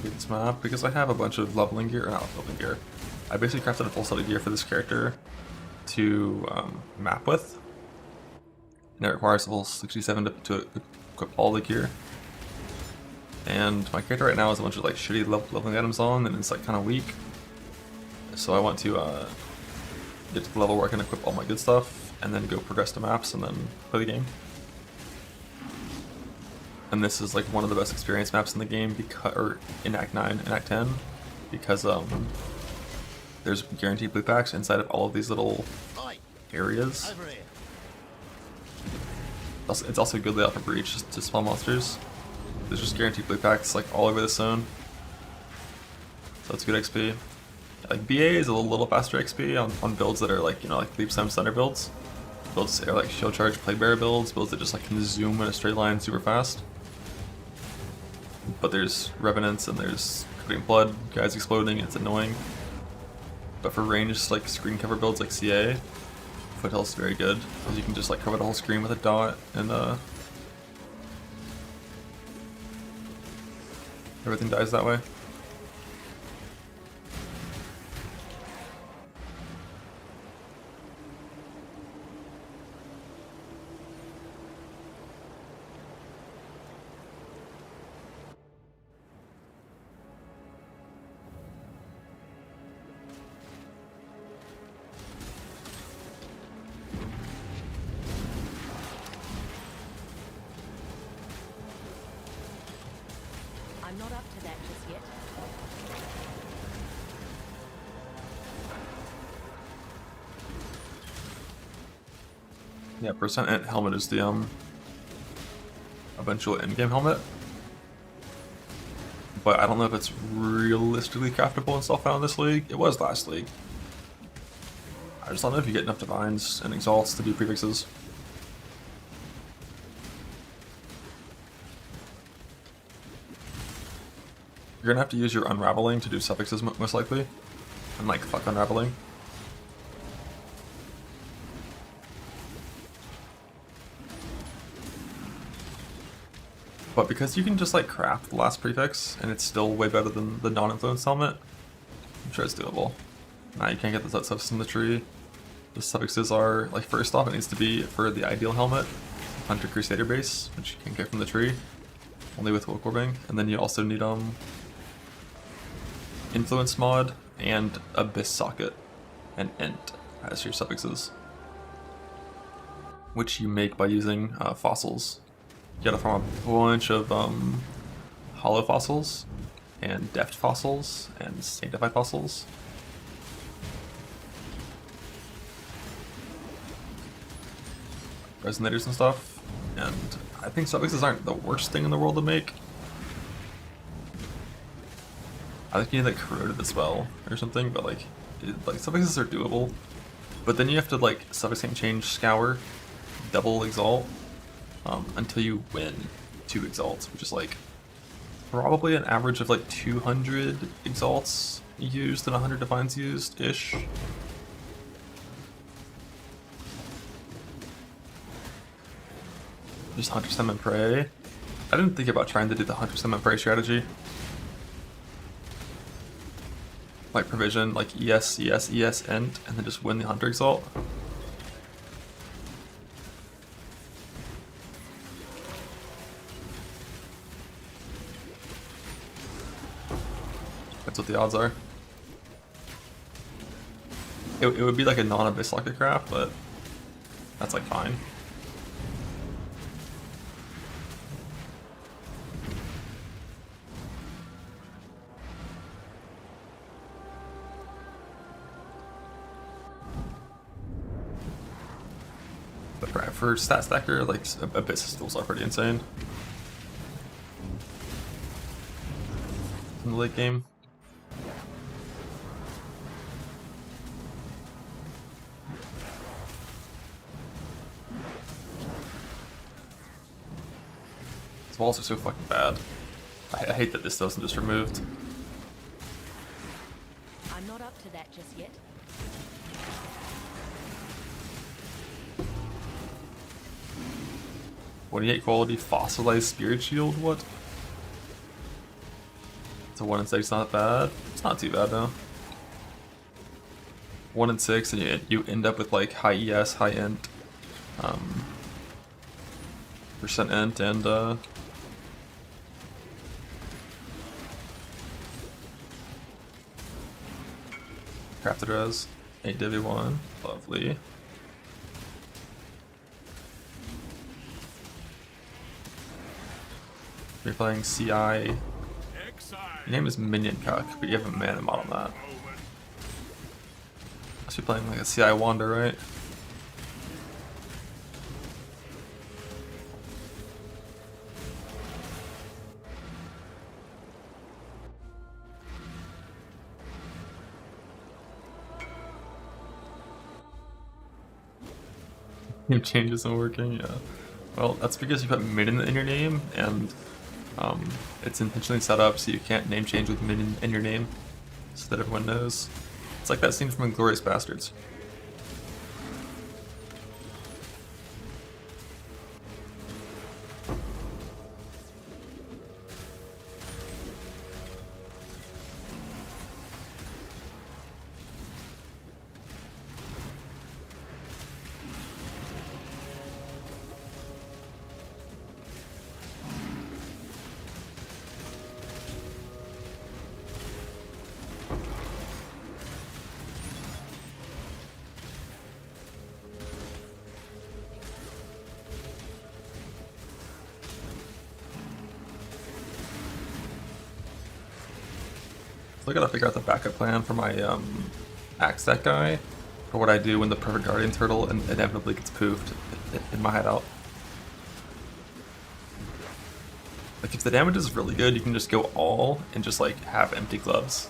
This map because I have a bunch of leveling gear, or not leveling gear. I basically crafted a full set of gear for this character to map with, and it requires level 67 to equip all the gear. And my character right now has a bunch of like shitty leveling items on, and it's like kind of weak. So I want to get to the level where I can equip all my good stuff, and then go progress to maps, and then play the game. And this is like one of the best experience maps in the game, because, or in Act 9 and Act 10, because there's guaranteed blue packs inside of all of these little areas. It's also a good layout for breach to spawn monsters. There's just guaranteed blue packs like all over the zone, so it's good XP. Like BA is a little faster XP on builds that are like, you know, like Leap Sim Thunder builds. Builds that are like Shield Charge Plague Bearer builds, builds that just like can zoom in a straight line super fast. But there's Revenants and there's Cooking Blood, guys exploding, it's annoying. But for ranged like screen cover builds like CA, Foothill's very good, because you can just like cover the whole screen with a dot and everything dies that way. I'm not up to that just yet. Yeah, percent int helmet is the eventual in-game helmet. But I don't know if it's realistically craftable and stuff out in this league. It was last league. I just don't know if you get enough divines and exalts to do prefixes. You're gonna have to use your unraveling to do suffixes most likely. And like fuck unraveling. But because you can just like craft the last prefix and it's still way better than the non-influence helmet, I'm sure it's doable. Nah, you can't get the suffix in the tree. The suffixes are, like, first off, it needs to be for the ideal helmet, Hunter Crusader base, which you can't get from the tree, only with Woke Orbing. And then you also need influence mod and abyss socket and int as your suffixes, which you make by using fossils. You gotta farm a bunch of hollow fossils and deft fossils and sanctified fossils. Resonators and stuff, and I think suffixes aren't the worst thing in the world to make. I think you need like corroded as well or something, but like suffixes are doable. But then you have to like suffix can change scour, double exalt, until you win 2 exalts, which is like probably an average of like 200 exalts used and 100 divines used ish. Just Hunter Stem and Pray. I didn't think about trying to do the Hunter Stem and Pray strategy. Like provision, like ES, ES, ES, Int, and then just win the Hunter Exalt. That's what the odds are. It would be like a non-abyss locket craft, but that's like fine. For stat stacker, like abyss duels are pretty insane in the late game. These walls are so fucking bad. I hate that this wasn't just removed. I'm not up to that just yet. .28 quality fossilized spirit shield, what? It's a 1 in 6, not bad. It's not too bad though. 1 in 6 and you end up with like high ES, high int, percent int and crafted res, 8 divvy 1, lovely. You're playing CI. Your name is Minion Cuck, but you have a mana mod on that. Must be playing like a CI Wander, right? Name change isn't working, yeah. Well, that's because you put Minion in your name, and it's intentionally set up so you can't name change with Minion in your name, so that everyone knows. It's like that scene from Inglourious Bastards. Still gotta figure out the backup plan for my axe deck guy, or what I do when the Perfect Guardian Turtle inevitably gets poofed in my hideout. Like, if the damage is really good, you can just go all and just like have empty gloves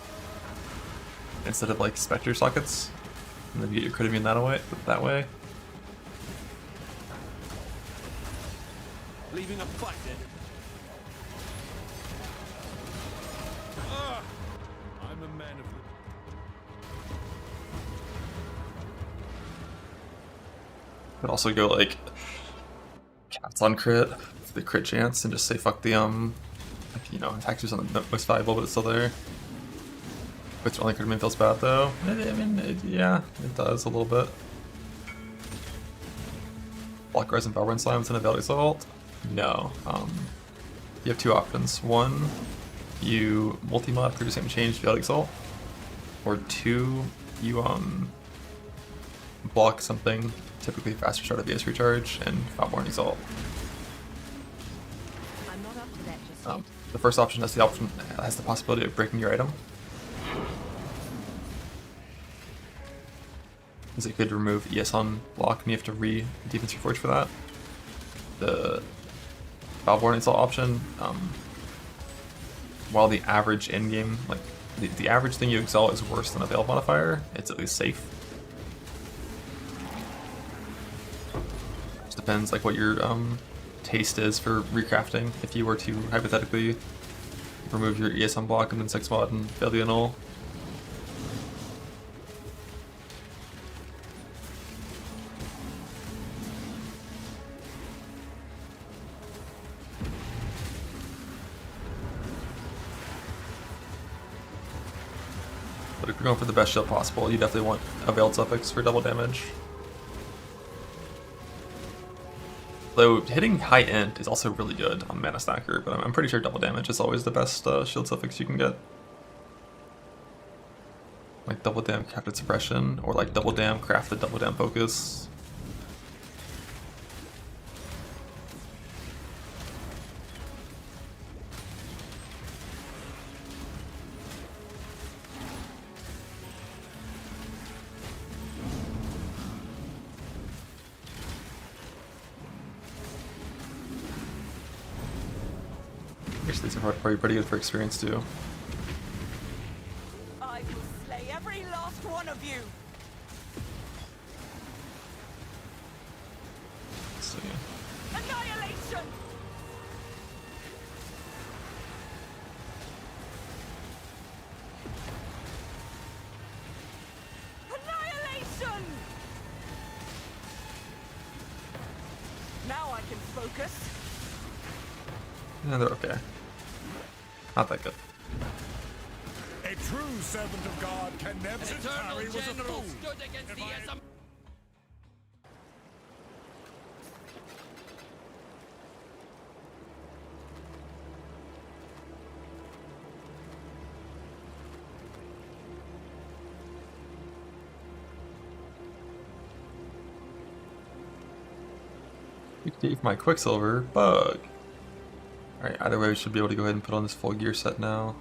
instead of like Spectre sockets, and then you get your crit immune that way. Leaving a fight then. I'm a man of the... Could also go like cats on crit for the crit chance and just say fuck the like, you know, attack is not the most valuable, but it's still there. If it's only crit immune feels bad though. I mean, yeah, it does a little bit. Block Rise and Valorant Slimes and a Veil Assault? No. You have two options. One, you multi-mod for the same change Veil Assault. Or two, you block something, typically faster start of VS Recharge and Foulborn Exalt. I'm not up to that just yet. The first option has the possibility of breaking your item. Because it could remove ES on block and you have to defense reforge for that. The Foulborn Exalt option, while the average in-game, like the average thing you exalt is worse than a Veil modifier, it's at least safe. Just depends like what your taste is for recrafting. If you were to hypothetically remove your ES on block and then 6 mod and Veil the Annul. But if you're going for the best shield possible, you definitely want a Veiled Suffix for double damage. Though hitting high end is also really good on Mana Stacker, but I'm pretty sure double damage is always the best shield suffix you can get. Like double damn crafted suppression, or like double damn crafted double damn focus. I guess these are probably pretty good for experience too. I will slay every last one of you. Let's see. Annihilation. Annihilation. Now I can focus. Yeah, they're okay. Not that good. A true servant of God can never... Harry was a fool. You can take my Quicksilver bug. Alright, either way we should be able to go ahead and put on this full gear set now.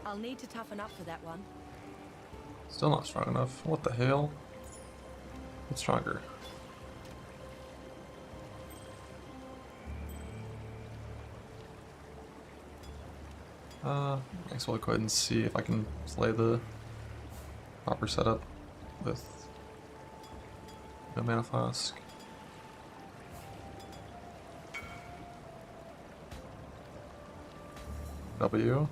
I'll need to toughen up for that one. Still not strong enough. What the hell? It's stronger. I guess we'll go ahead and see if I can slay the proper setup with no mana flask. W.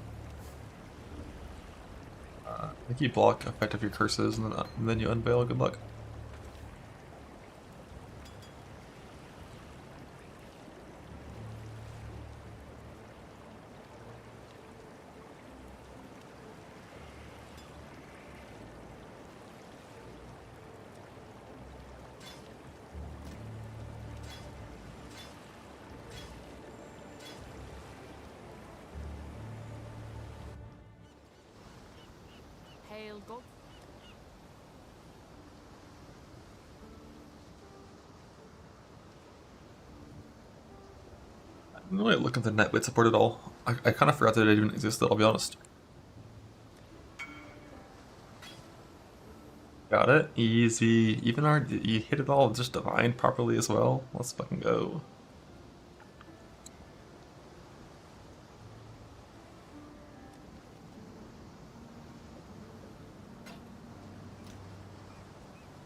I think you block effect of your curses and then you unveil. Good luck. Hail God. I didn't really look at the net weight support at all. I kind of forgot that it even existed, I'll be honest. Got it. Easy. Even our you hit it all just divine properly as well. Let's fucking go.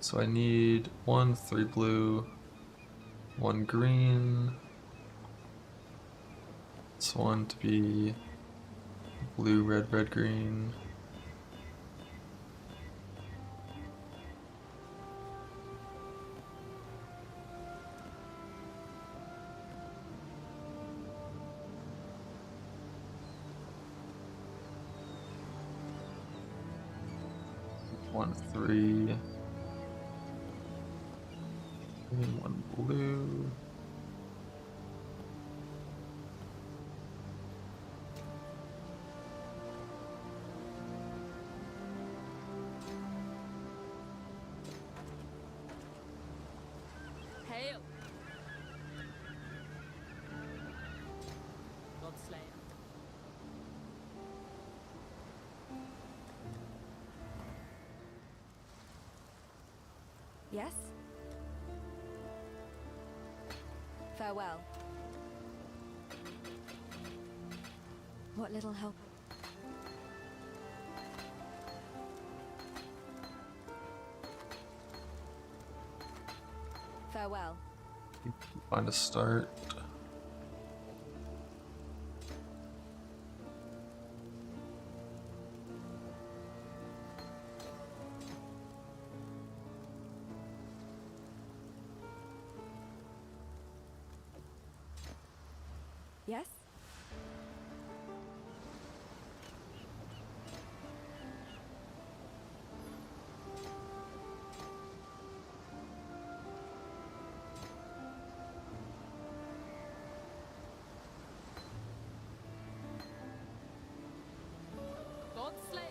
So I need 1 3 blue, 1 green. This one to be blue, red, red, green. One 3. And 1 blue. Hail. God Slayer. Yes? Farewell. What little help? Farewell. Find a start. Yes? God Slayer.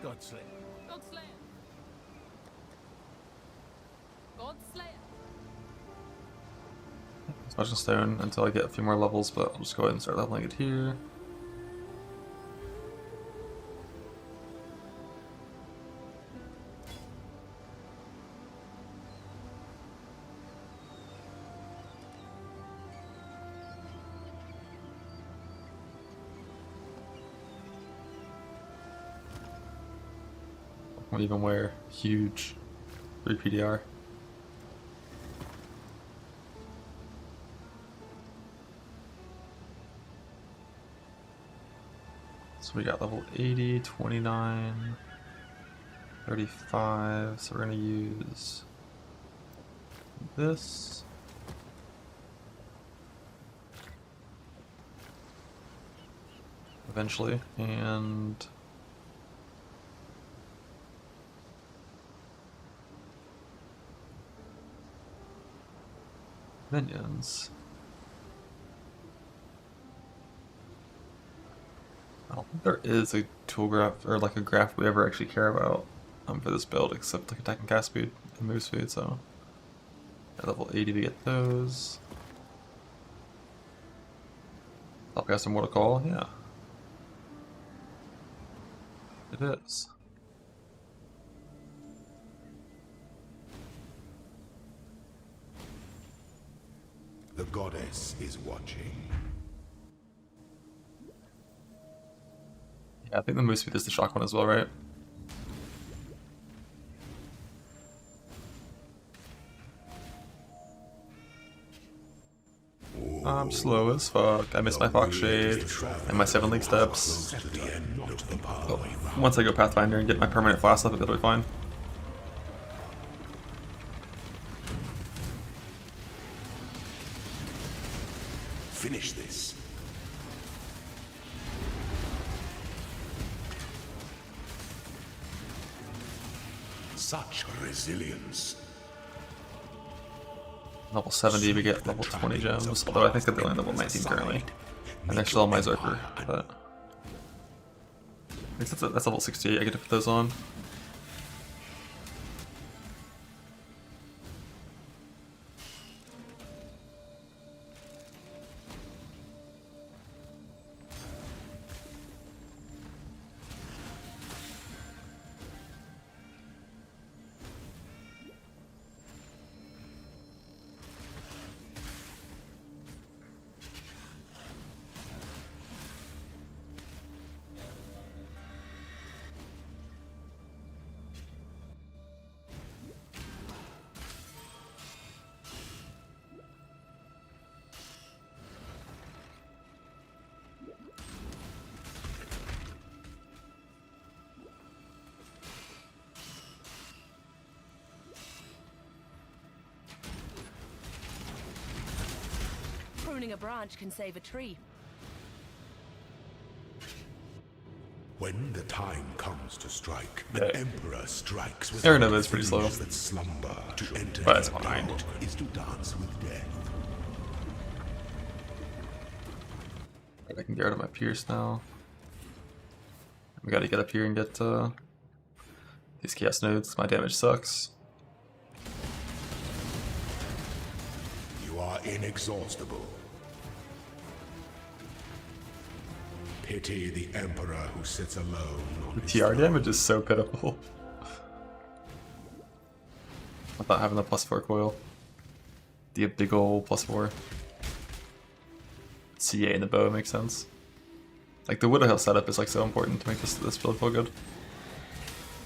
God Slayer. God Slayer. God Slayer. Smashing Stone until I get a few more levels, but I'll just go ahead and start leveling it here. Won't even wear huge 3 PDR. So we got level 80, 29, 35, so we're gonna use this. Eventually, and minions. I don't think there is a tool graph or like a graph we ever actually care about for this build, except like attack and cast speed and move speed. So at level 80 to get those. Spellcaster Mortal Call, yeah. It is. The goddess is watching. Yeah, I think the move speed is the shock one as well, right? I'm slow as fuck. I missed my Fox Shade and my 7 League Steps. Oh, once I go Pathfinder and get my permanent flask up, it'll be fine. Finish this. Such resilience. Level 70, we get level 20 gems, although I think that they're only level 19 currently. And they're still on my Zerker, but... I think that's level 68, I get to put those on. Pruning a branch can save a tree. When the time comes to strike, the Emperor strikes with Aranova is pretty slow. that slumber. To enter But it's his fine. blood is to dance with death. I can get rid of my Pierce now. We gotta get up here and get these Chaos Nodes. My damage sucks. You are inexhaustible. Pity the Emperor who sits alone on The his TR damage is so pitiful. Without having the +4 coil. The big ol' +4. CA in the bow makes sense. Like the Widow Hill setup is like so important to make this build feel good.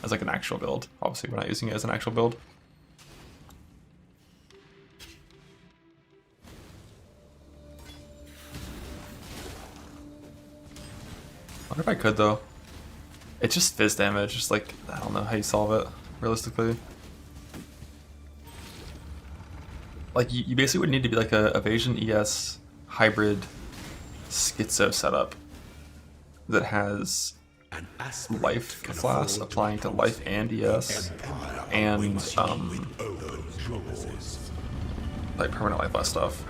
As like an actual build. Obviously we're not using it as an actual build. I wonder if I could though. It's just fizz damage, just like, I don't know how you solve it, realistically. Like, you basically would need to be like a Evasion ES hybrid schizo setup that has life class applying to life and ES, and like permanent life less stuff.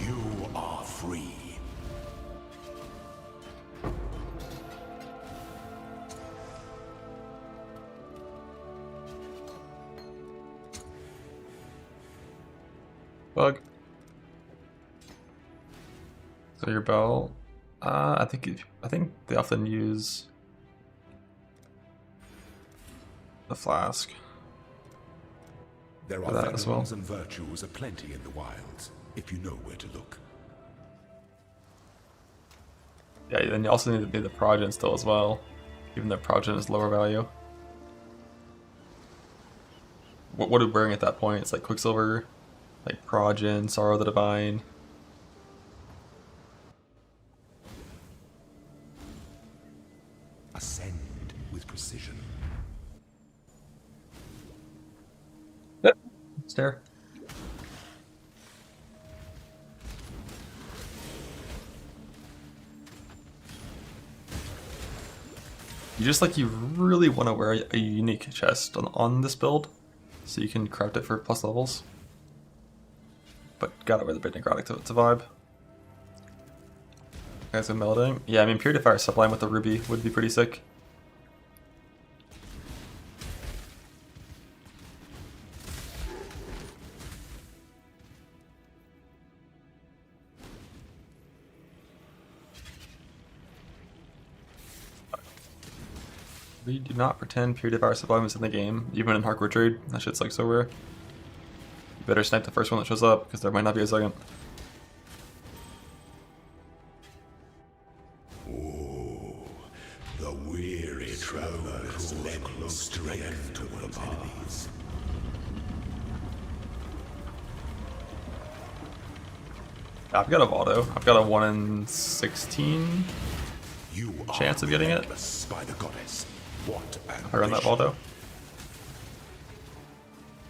You are free. Bug. So your bell, I think they often use the flask. There for are that as well. veterans and virtues aplenty in the wilds, if you know where to look. Yeah, then you also need to be the Progen still as well, even though Progen is lower value. What are we wearing at that point? It's like Quicksilver, like Progen, Sorrow the Divine. Ascend with precision. Stare. You really want to wear a unique chest on this build, so you can craft it for plus levels. But gotta wear the big necrotic to vibe. Guys, I'm melding. Yeah, I mean Purity Fire Sublime with the ruby would be pretty sick. We do not pretend period of our survivors in the game, even in hardcore trade. That shit's like so rare. You better snipe the first one that shows up, because there might not be a second. The weary travelers lend strength to the enemies. I've got a Valdo. I've got a 1 in 16 chance of getting it. By the goddess. What If I run that Valdo.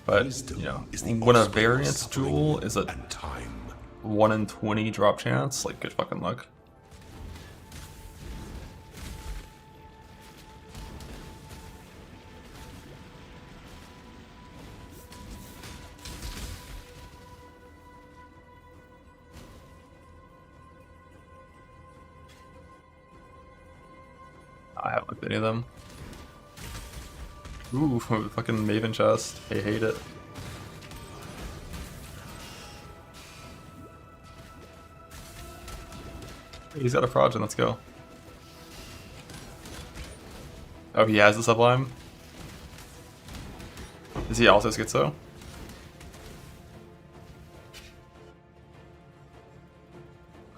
But, you know, when a variance jewel is a 1 in 20 drop chance, like, good fucking luck. I haven't looked at any of them. Ooh, fucking Maven chest. I hate it. He's got a Progeny, let's go. Oh, he has the Sublime? Does he also Schizo?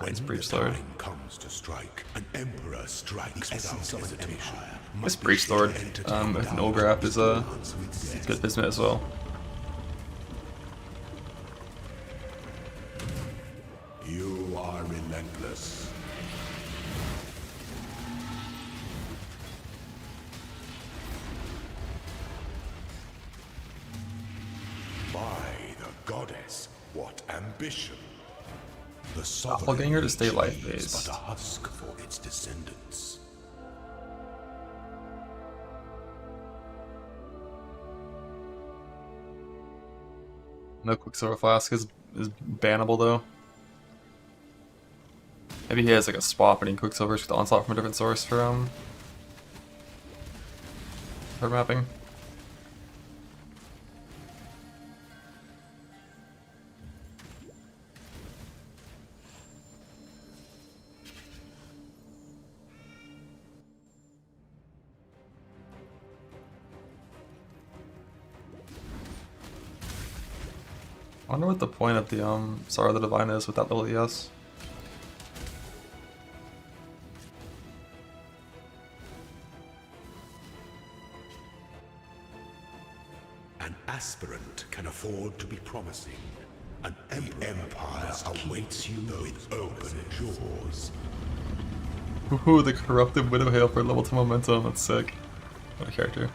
Nice Breach Lord. Comes to strike, an emperor strikes without hesitation. This Breach Lord with an Olgraf is a good Bismuth as well. You are relentless. By the goddess, what ambition! The Doppelganger to stay life is based. but a husk for its descendants. No Quicksilver Flask is bannable though. Maybe he has like a swap and he Quicksilvers with the onslaught from a different source for mapping. I wonder what the point of the Sorrow of the Divine is with that little ES. An aspirant can afford to be promising. An empire awaits you with open jaws. Ooh, the Corrupted Widow Hail for level 2 momentum, that's sick. What a character.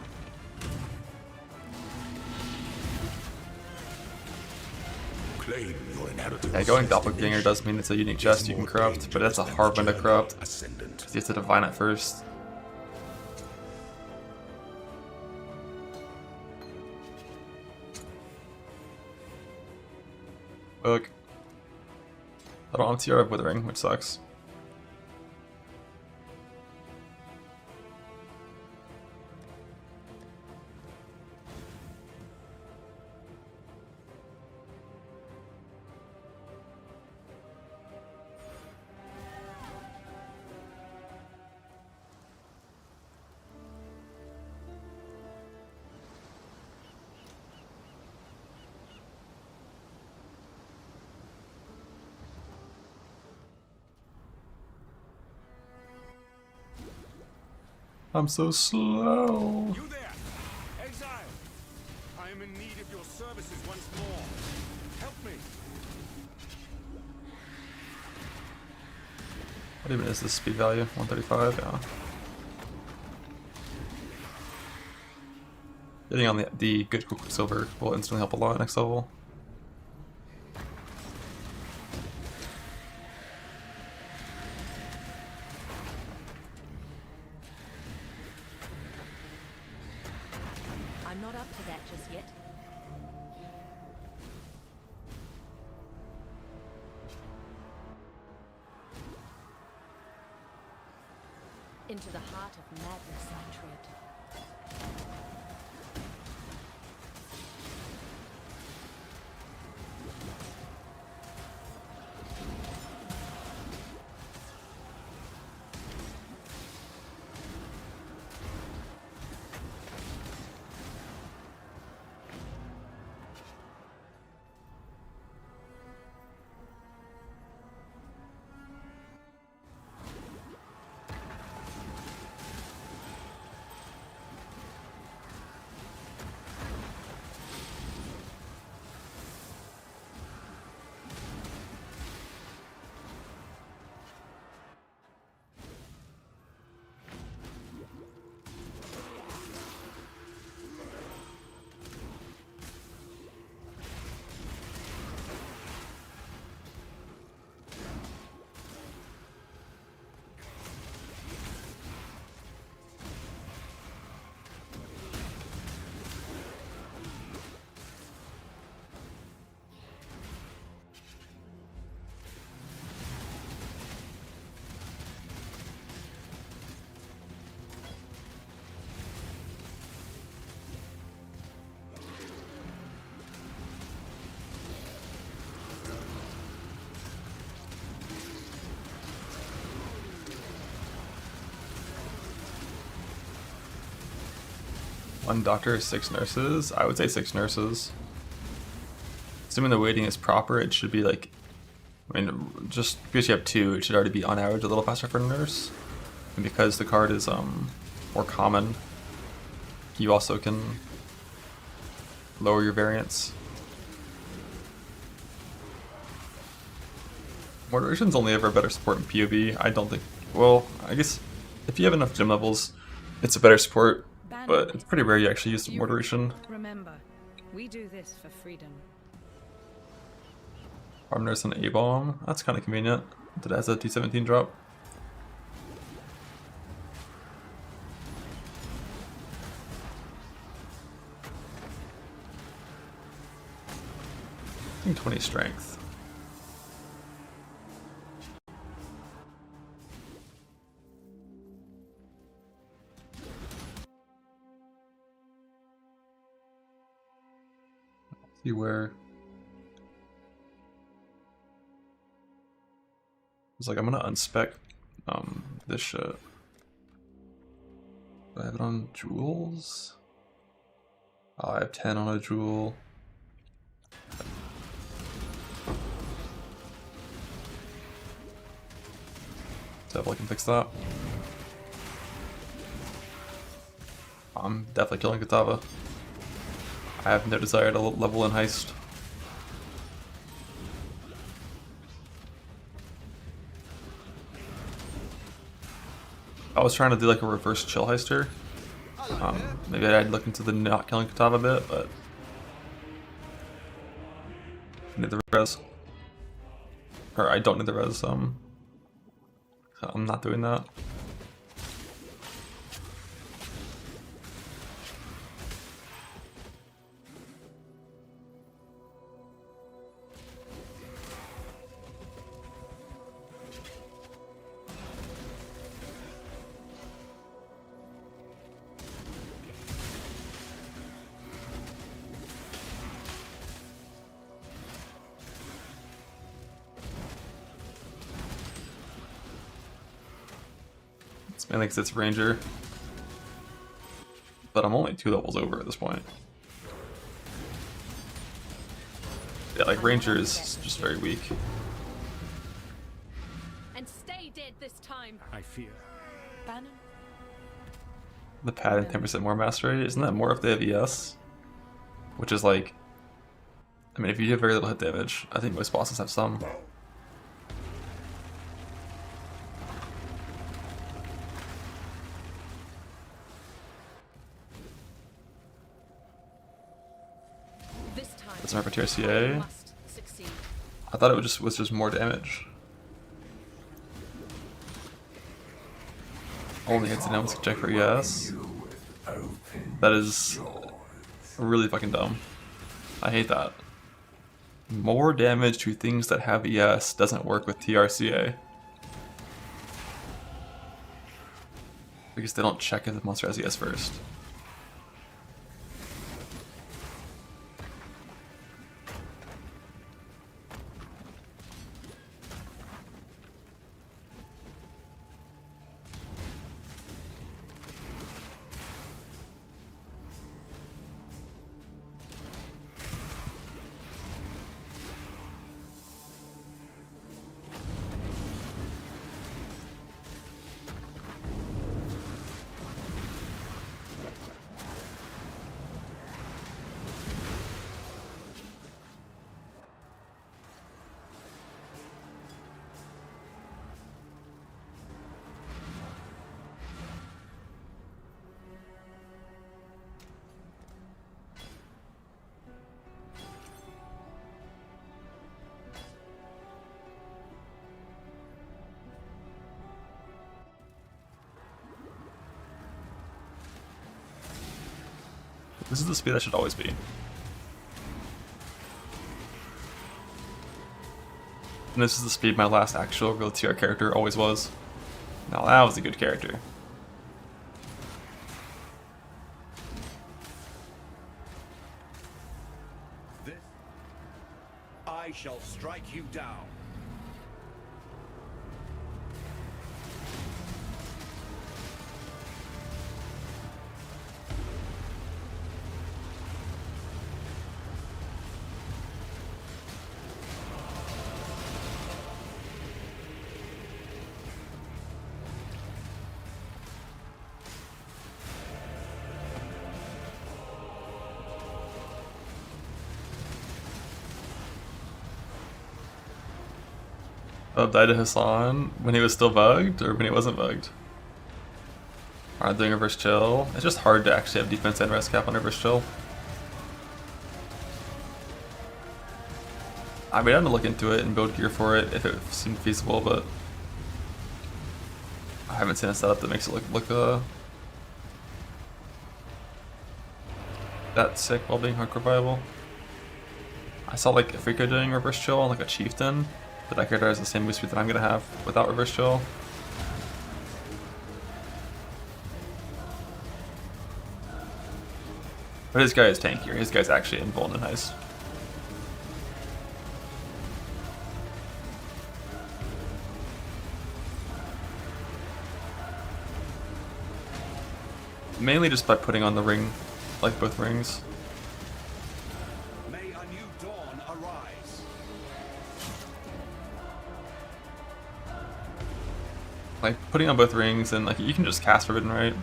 Claim your inheritance. Yeah, going Doppelganger does mean it's a unique chest you can corrupt, but it's a hard one to corrupt. Ascendant. You have to divine it first. Look. I don't have Tiara of Withering, which sucks. I'm so slow. You there, exile! I am in need of your services once more. Help me. What even is this speed value? 135? Yeah. Getting on the good Quicksilver will instantly help a lot next level. I'm not up to that just yet. Into the heart of madness I tread. 1 doctor, 6 nurses. I would say 6 nurses. Assuming the weighting is proper, it should be like, I mean, just because you have 2, it should already be on average a little faster for a nurse. And because the card is more common, you also can lower your variance. Moderation's only ever a better support in PoE. I don't think, well, I guess if you have enough gym levels, it's a better support, but it's pretty rare you actually use moderation. Remember, we do this for freedom. Arm nurse and A-bomb, that's kind of convenient. That has a T17 drop. I think 20 strength. See where it's like I'm gonna unspec this shit. Do I have it on jewels? Oh, I have 10 on a jewel. Definitely can fix that. I'm definitely killing Katava. I have no desire to level in Heist. I was trying to do like a reverse chill Heister. Maybe I'd look into the not killing Katava bit, but I need the res. Or I don't need the res, so I'm not doing that. It's mainly because it's Ranger. But I'm only 2 levels over at this point. Yeah, like Ranger is just very weak. And stay dead this time. I fear. Bannon? The pad and 10% more mastery, isn't that more if they have ES? Which is like, I mean, if you have very little hit damage, I think most bosses have some. Doesn't hurt for TRCA. I thought it was just more damage. Only incidents check for ES. That is really fucking dumb. I hate that. More damage to things that have ES doesn't work with TRCA. Because they don't check if the monster has ES first. This is the speed I should always be. And this is the speed my last actual real TR character always was. Now that was a good character. This I shall strike you down. Oh, died to Hassan when he was still bugged or when he wasn't bugged? Alright, doing reverse chill. It's just hard to actually have defense and rest cap on reverse chill. I mean, I'm gonna look into it and build gear for it if it seemed feasible, but I haven't seen a setup that makes it look that sick while being hardcore viable. I saw like Afrika doing reverse chill on like a chieftain, but that character has the same move speed that I'm gonna have without reverse chill. But his guy is tankier. His guy's actually invuln in Heist. Mainly just by putting on the ring, like both rings. May a new dawn arise. Like putting on both rings and like you can just cast Forbidden Right.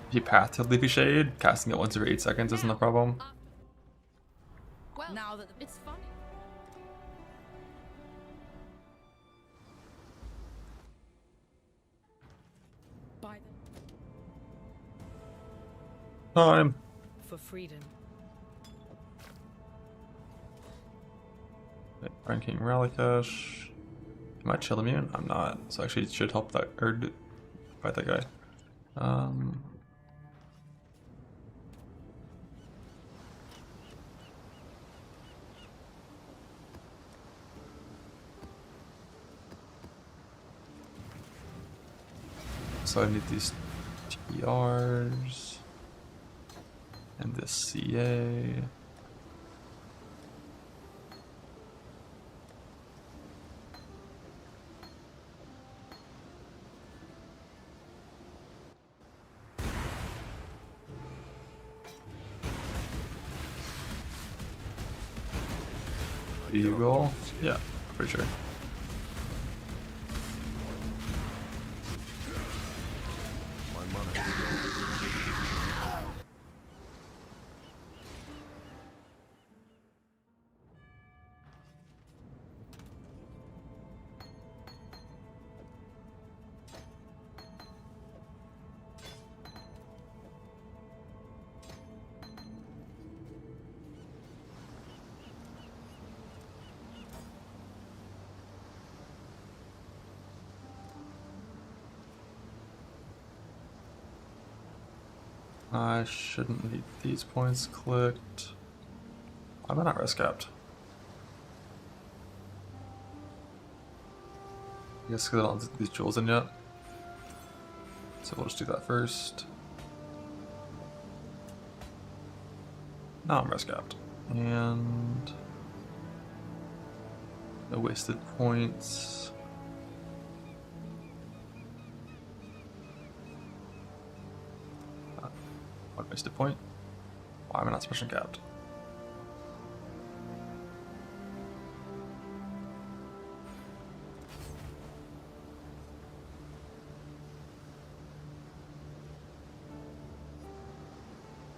If you path to Leafy Shade, casting it once every 8 seconds isn't a problem. Well, now that it's funny. By the Time. For freedom. Ranking Rally Cash. Am I chill immune? I'm not. So actually it should help that or fight that guy. So I need these TRs and this CA. Eagle? Yeah, pretty sure. I shouldn't need these points clicked. I'm not rest capped. I guess because I don't have these jewels in yet. So we'll just do that first. Now I'm rest capped. And no wasted points. One wasted point. Why am I not special capped?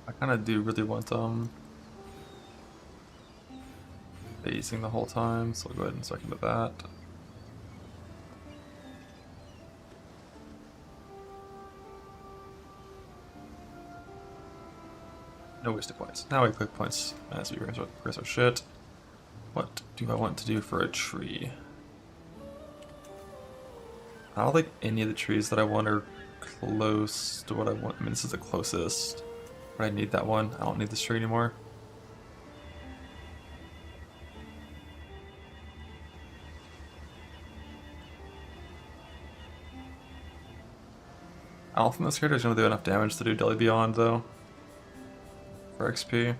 I kind of do really want phasing the whole time, so I'll go ahead and second to that. No wasted points. Now we click points as we progress our shit. What do I want to do for a tree? I don't think any of the trees that I want are close to what I want. I mean, this is the closest. But I need that one. I don't need this tree anymore. I don't think this character is going to do enough damage to do Deli Beyond, though. For XP.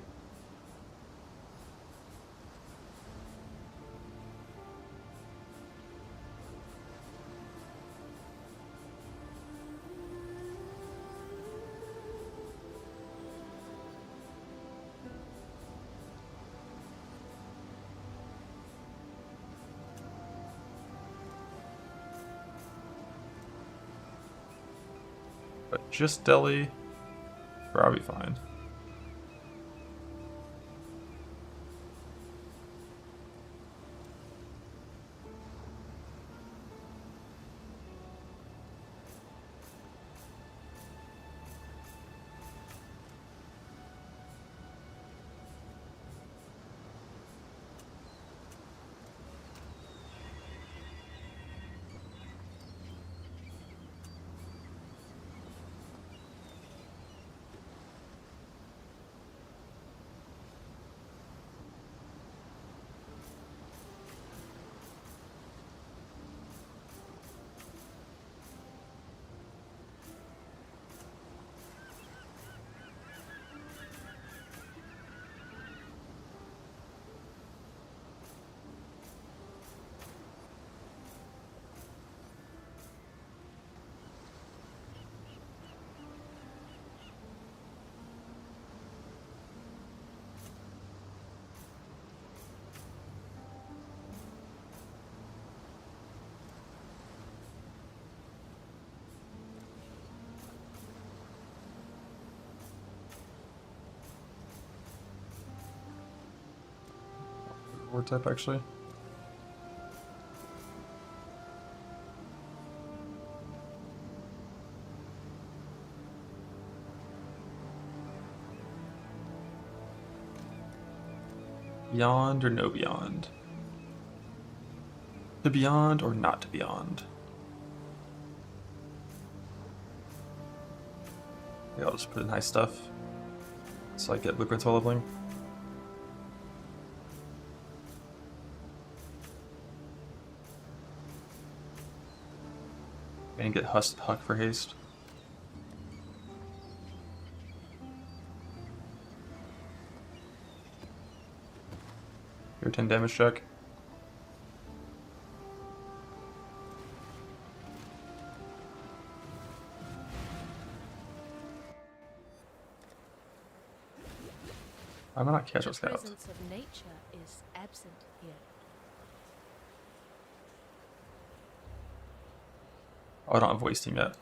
But just Deli, or I'll be fine. War type actually. Beyond or no beyond? To beyond or not to beyond? Yeah, I'll just put in high stuff so I get blueprints while leveling. And get Huck for haste. Your 10 damage check. I'm not The casual scout. presence of nature is absent here. Oh, I don't have wasting yet.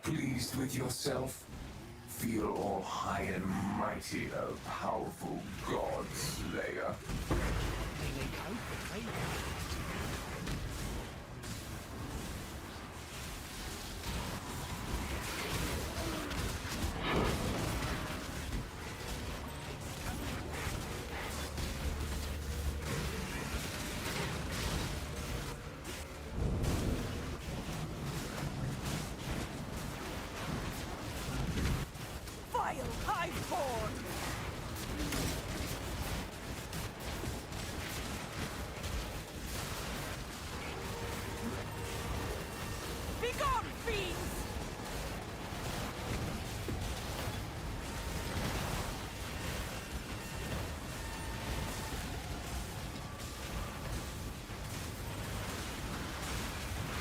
Pleased with yourself? Feel all high and mighty, O powerful God Slayer. Vile Highborn! Begone, fiends!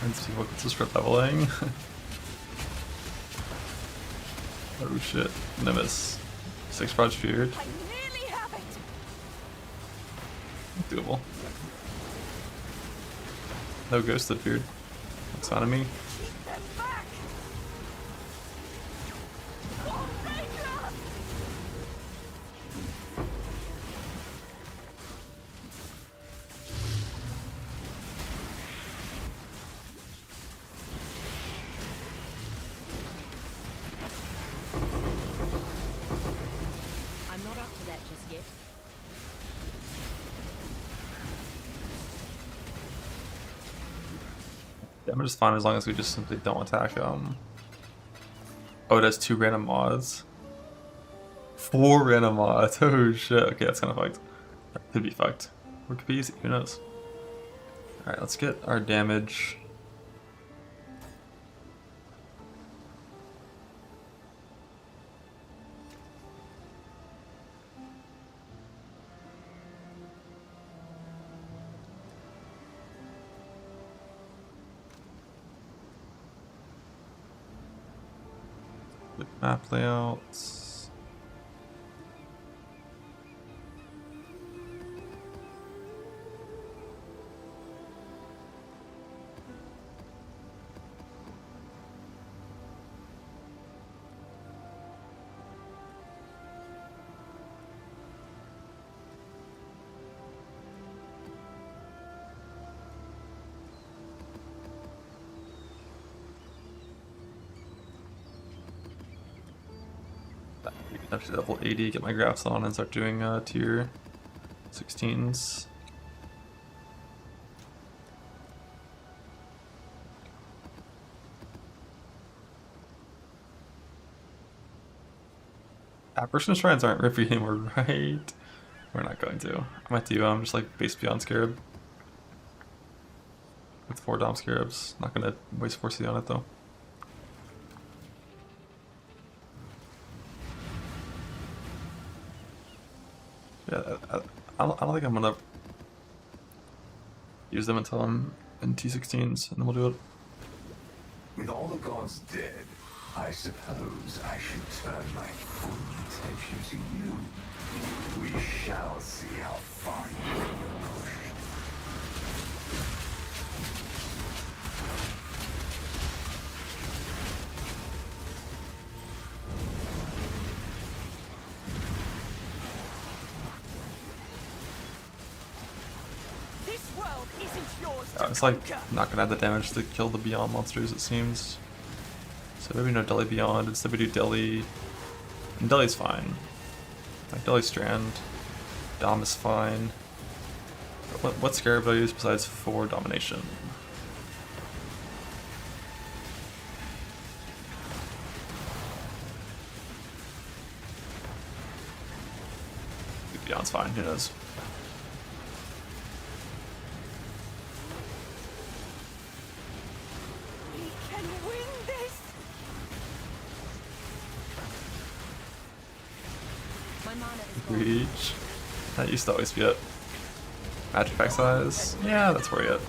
Let's see what gets us for leveling. Oh shit. Nemesis. 6 Proj Feared. I nearly have it! Doable. No Ghosted Feared. Looks on me. Keep them back! I'm not up to that just yet. Damage is fine as long as we just simply don't attack Oh, it has 2 random mods. 4 random mods. Oh shit. Okay, that's kind of fucked. Could be fucked. Or could be easy. Who knows? Alright, let's get our damage. Good map layouts. Actually level 80, get my graphs on and start doing tier 16s. Apparition Shrines aren't rippy anymore, right? We're not going to. I might do just like base Beyond Scarab. With 4 Dom Scarabs. Not gonna waste 4C on it though. Yeah, I don't think I'm gonna use them until I'm in T16s, and then we'll do it. With all the gods dead, I suppose I should turn my full attention to you. We shall see how far you can push. It's like not gonna have the damage to kill the Beyond monsters, it seems. So maybe no Deli Beyond, instead we do Deli. And Deli's fine. Like Deli Strand. Dom is fine. But what Scarab do I use besides 4 Domination? Beyond's fine, who knows? We can win this! My mana is gone. Reach. That used to always be it. Magic pack size. Yeah, that's where you it.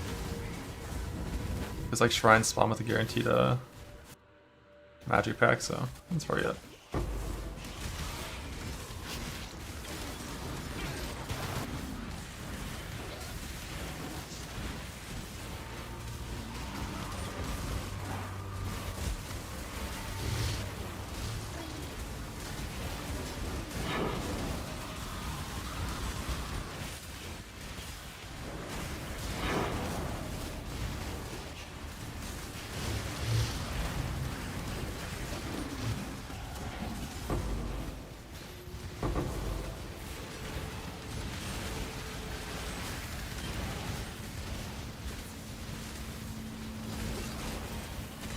It's like Shrine spawn with a guaranteed magic pack, so that's where you it.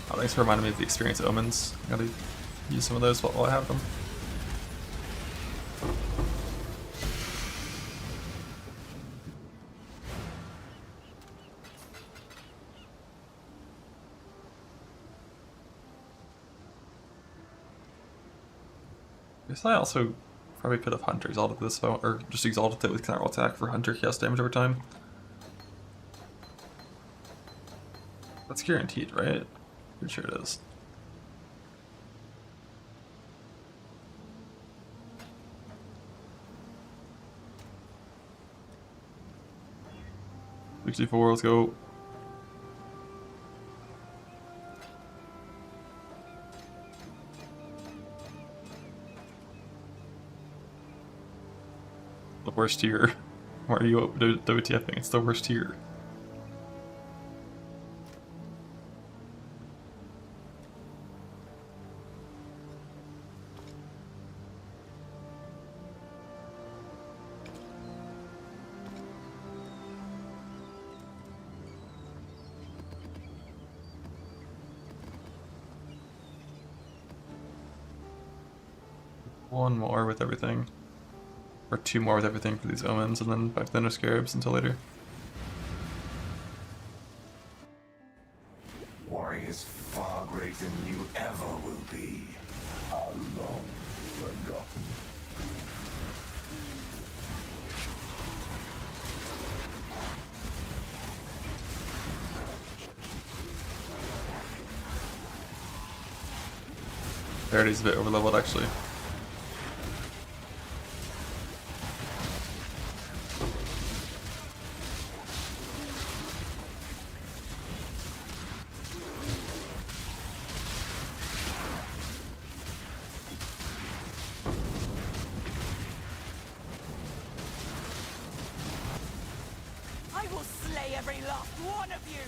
Oh, thanks for reminding me of the Experience Omens. I gotta use some of those while I have them. I guess I also probably could have Hunter exalted this, or just exalted it with counter attack for Hunter chaos damage over time. That's guaranteed, right? Pretty sure it is. $64, let's go. The worst tier. Why are you WTFing? It's the worst tier. One more with everything. Or 2 more with everything for these omens, and then back to the no scarabs until later. Warriors far greater than you ever will be. How long forgotten? Verity's a bit overleveled actually. I will slay every last one of you!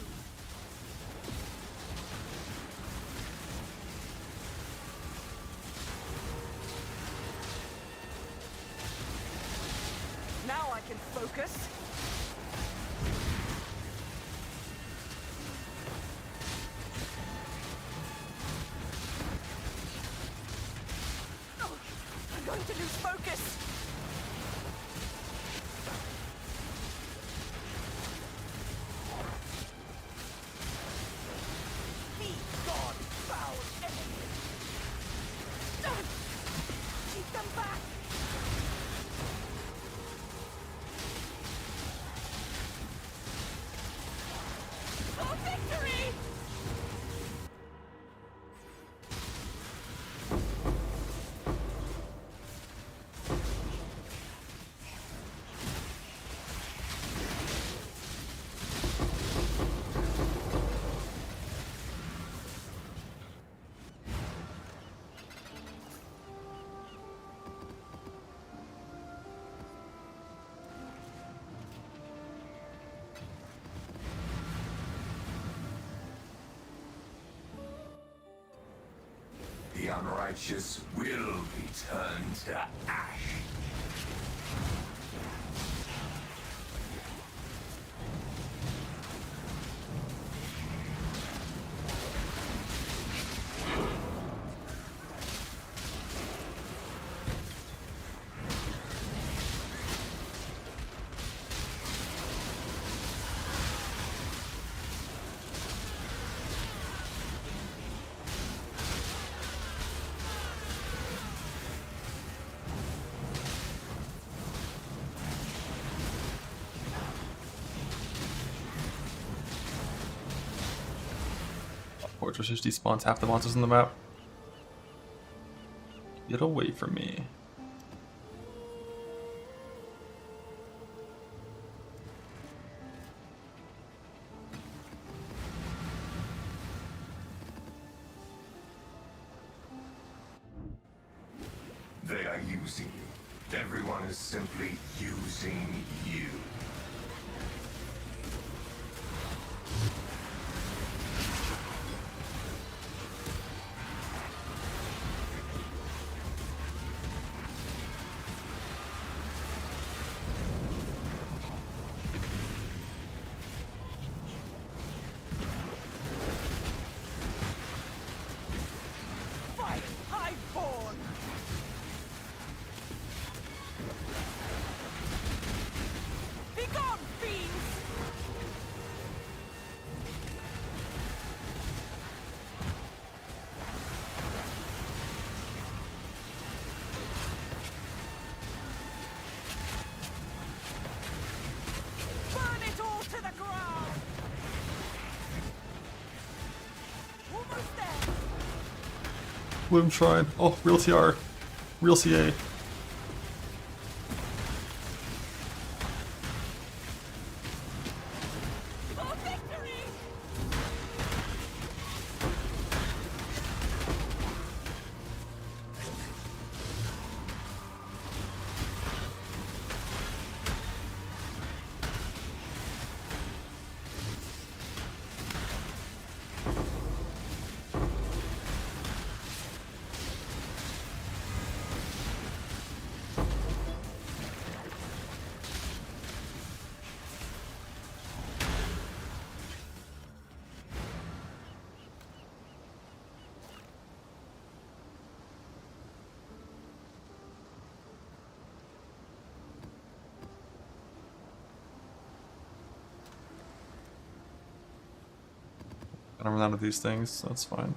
Now I can focus. Oh, I'm going to lose focus. Be gone, foul enemy. Keep them back. For victory! The unrighteous will be turned to ash. Fortress just despawns half the monsters on the map. Get away from me. They are using you. Everyone is simply using you. Fight, Highborn! Be gone, fiends! Burn it all to the ground! Almost there! Bloom Shrine. Oh, real TR. Real CA. For victory! I don't run out of these things, so that's fine.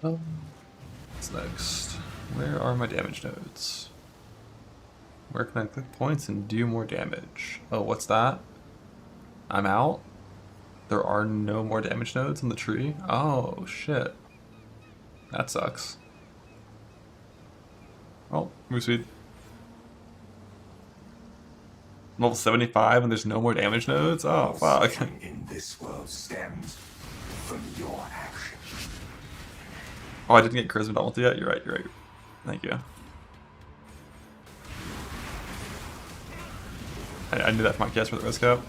What's next? Where are my damage nodes? Where can I click points and do more damage? Oh, what's that? I'm out? There are no more damage nodes in the tree? Oh, shit. That sucks. Oh, move speed. Level 75 and there's no more damage nodes? Oh, fuck. Suffering in this world stems from your action. Oh, I didn't get Charisma Double yet? You're right, you're right. Thank you. I knew that from my cast for the risk up.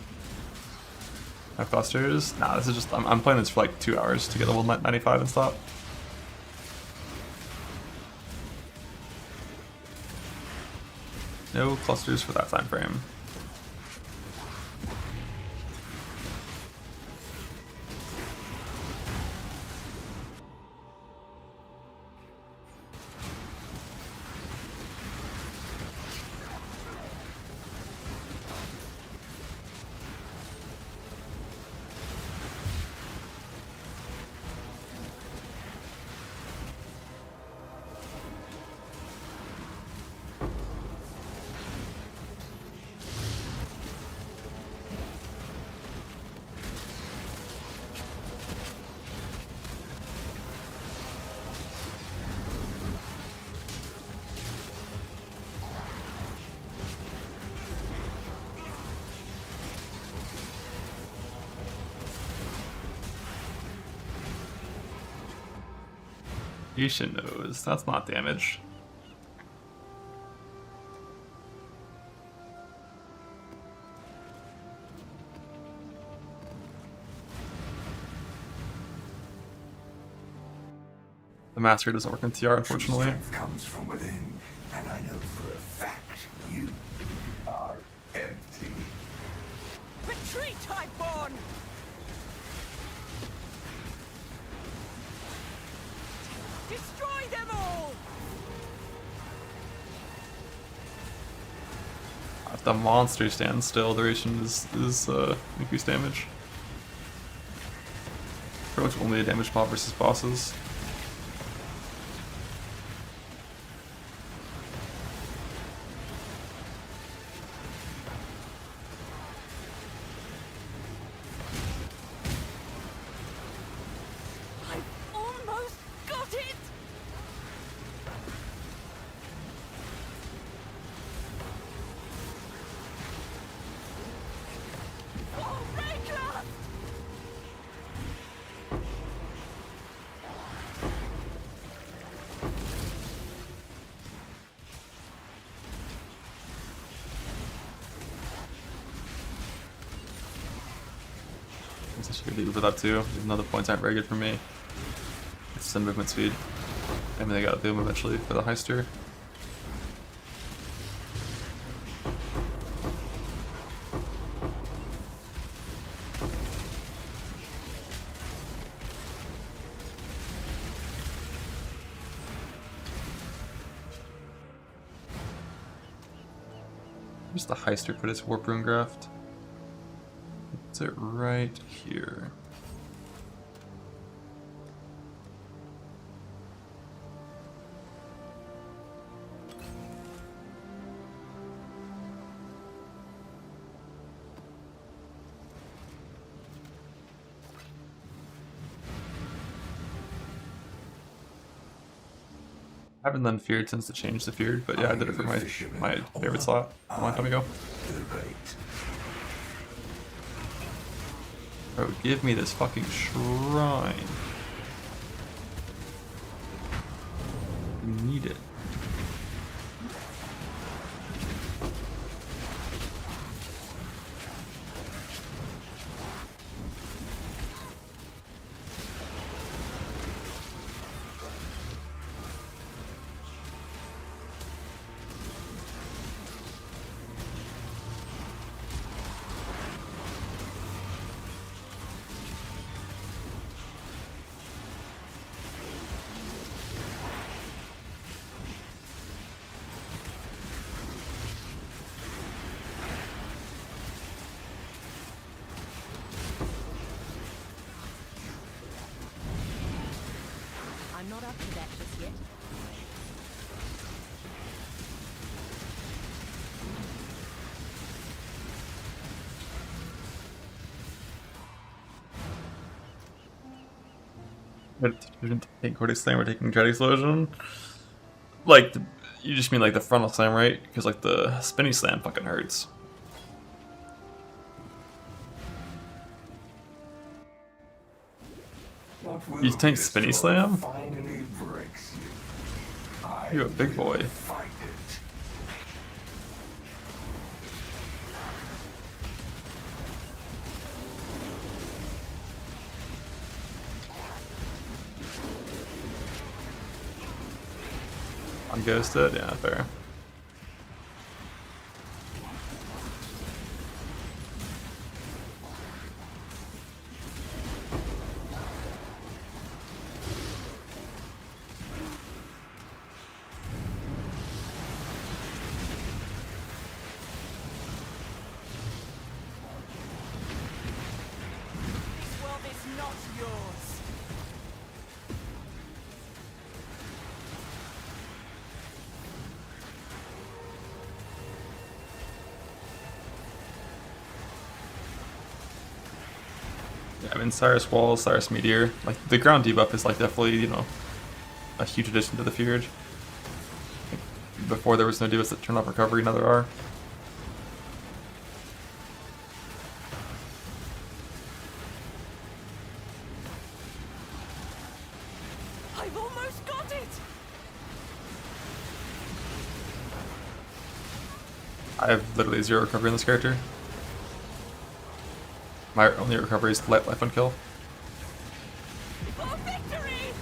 No clusters? Nah, this is just, I'm playing this for like 2 hours to get level 95 and stop. No clusters for that time frame. Isha knows. That's not damage. The mastery doesn't work in TR, unfortunately. Strength comes from within, and I know for a fact you are empty. Retreat, Highborn! Destroy them all! If the monster stands still, duration is increased damage. Pretty much only a damage pop versus bosses. Almost got it! Oh, Raycraft! I guess I should leave with that too, even though the points aren't very good for me. It's the movement speed. I mean, they got boom eventually for the heister. Where's the heister put its warp rune graft? It's it right here. I haven't done feared since the change to feared, but yeah, I did it for my favorite slot a long time ago. Bro, give me this fucking shrine. I need it. I'm not up to that just yet. But take Cortex Slam or taking Dread Explosion? Like, you just mean like the frontal slam, right? Because like the spinny slam fucking hurts. You tank spinny slam? You're a big boy. On ghosted? Yeah, fair. This world is not yours. Yeah, I mean, Cyrus Walls, Cyrus Meteor. Like, the ground debuff is like definitely, you know, a huge addition to the Feared. Like, before there was no debuffs that turn off recovery, now there are. I've almost got it! I have literally 0 recovery in this character. My only recovery is life on kill. For victory!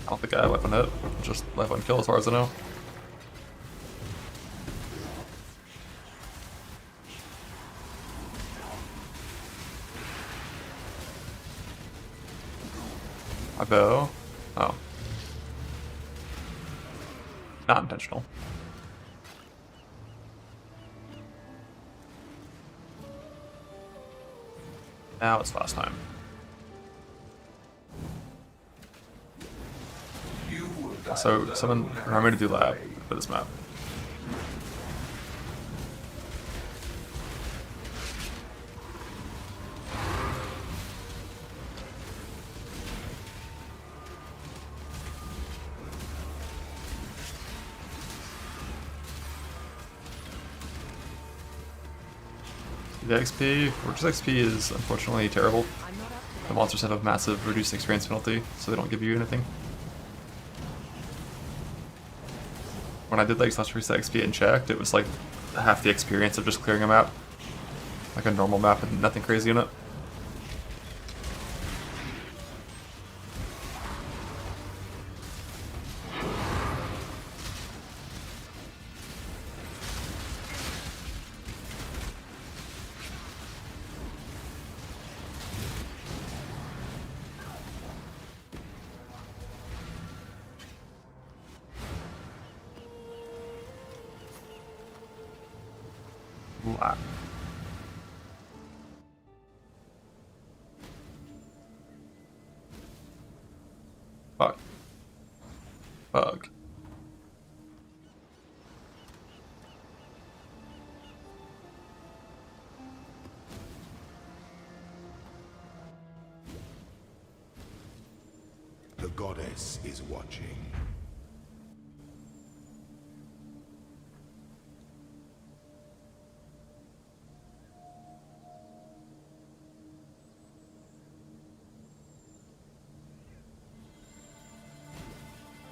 I don't think I have weapon hit, just weapon kill as far as I know. My bow? Oh. Not intentional. Now it's last time. So someone remember me to do lab for this map. The XP, Fortress XP is unfortunately terrible. The monsters have a massive reduced experience penalty, so they don't give you anything. When I did like slash reset XP and checked, it was like half the experience of just clearing a map. Like a normal map with nothing crazy in it. Lap. Fuck. Bug. The goddess is watching.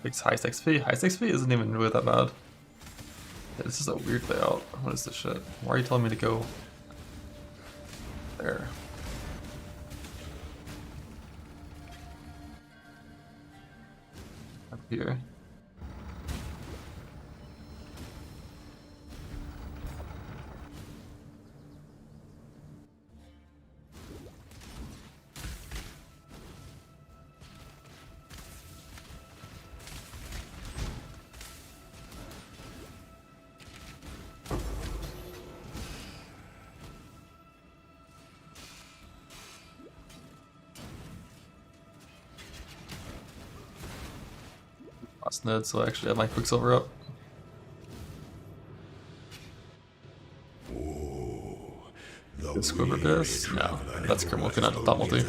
Fix Heist XP. Heist XP isn't even really that bad. Yeah, this is a weird layout. What is this shit? Why are you telling me to go there? Up here. Lost node, so I actually have my Quicksilver up. Is Squibber this? No, that's Grim looking at the top multi.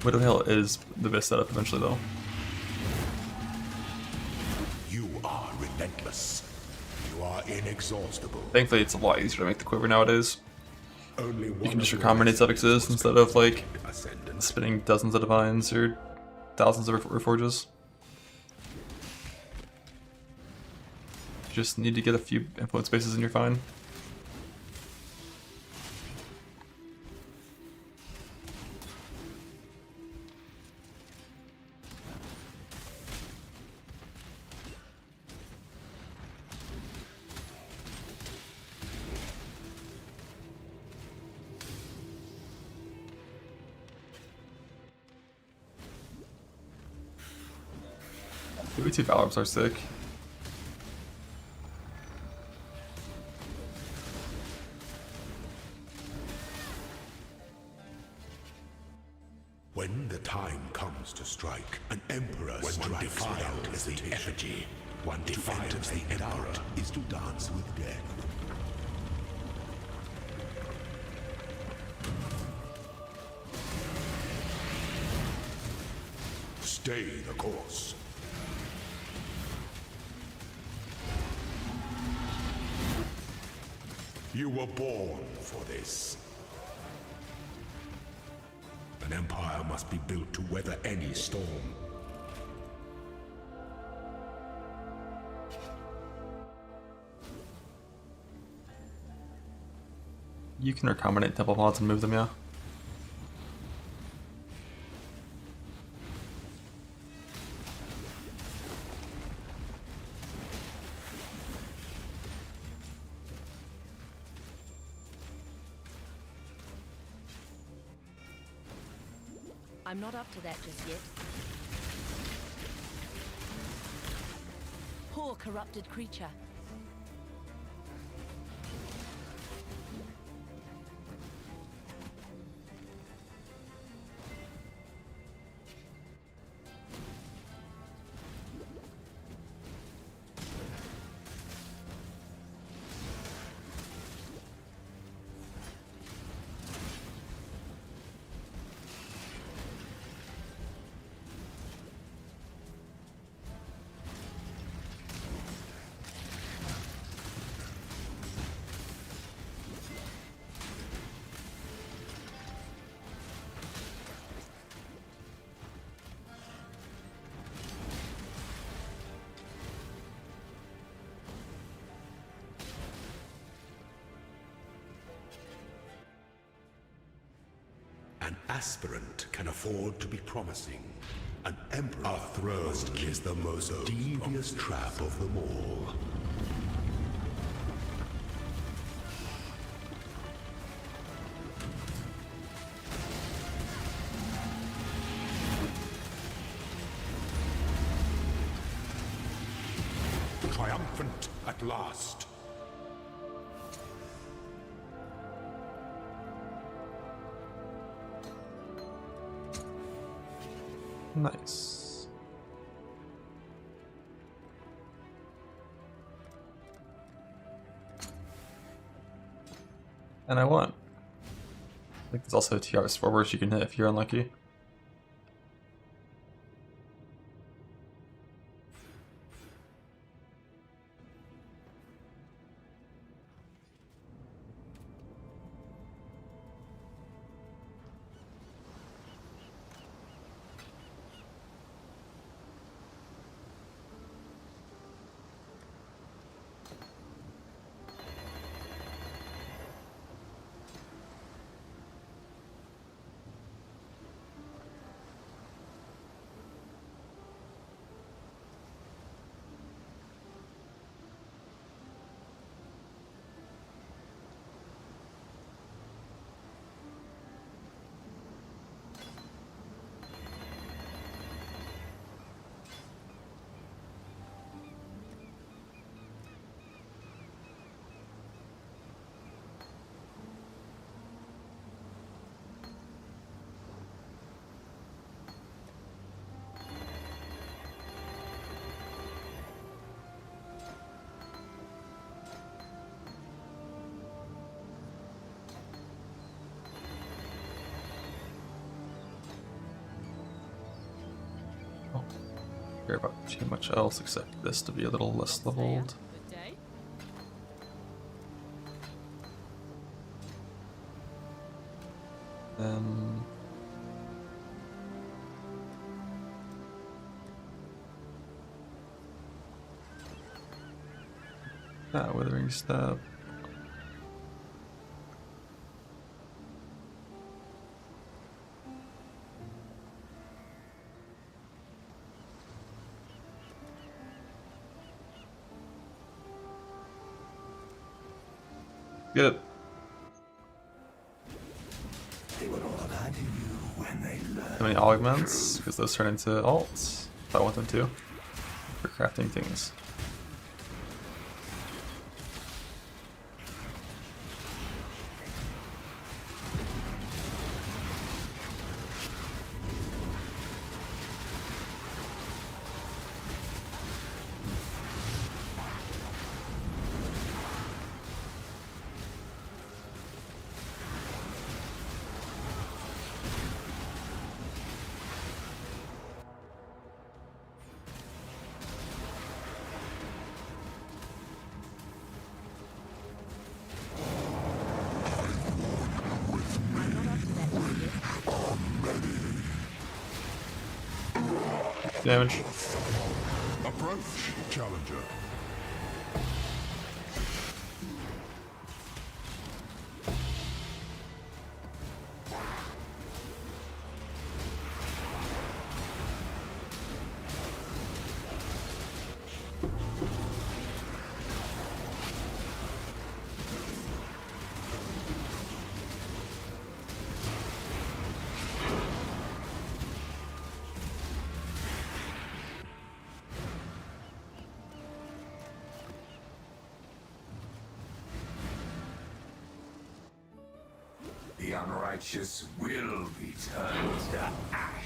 Widow Hill is the best setup eventually though. You are relentless. You are inexhaustible. Thankfully it's a lot easier to make the Quiver nowadays. Only You can just recombinate suffixes instead of like spinning dozens of divines or thousands of reforges. You just need to get a few influence spaces and you're fine. The 2 Valorps are sick. When the time comes to strike, an emperor strikes without hesitation. One defiled of the emperor is to dance with death. Stay the course. You were born for this. An empire must be built to weather any storm. You can recombinate temple mods and move them, yeah. I'm not up to that just yet. Poor corrupted creature. An aspirant can afford to be promising. An emperor, our throne is the most devious trap of them all. Triumphant at last. Nice. And I won. I think there's also a TR forwards you can hit if you're unlucky. Care about too much else except this to be a little less leveled. Then withering stab. Good. How many augments? Because those turn into alts. If I want them to. For crafting things. Damage. Approach, challenger. unrighteous will be turned to ash.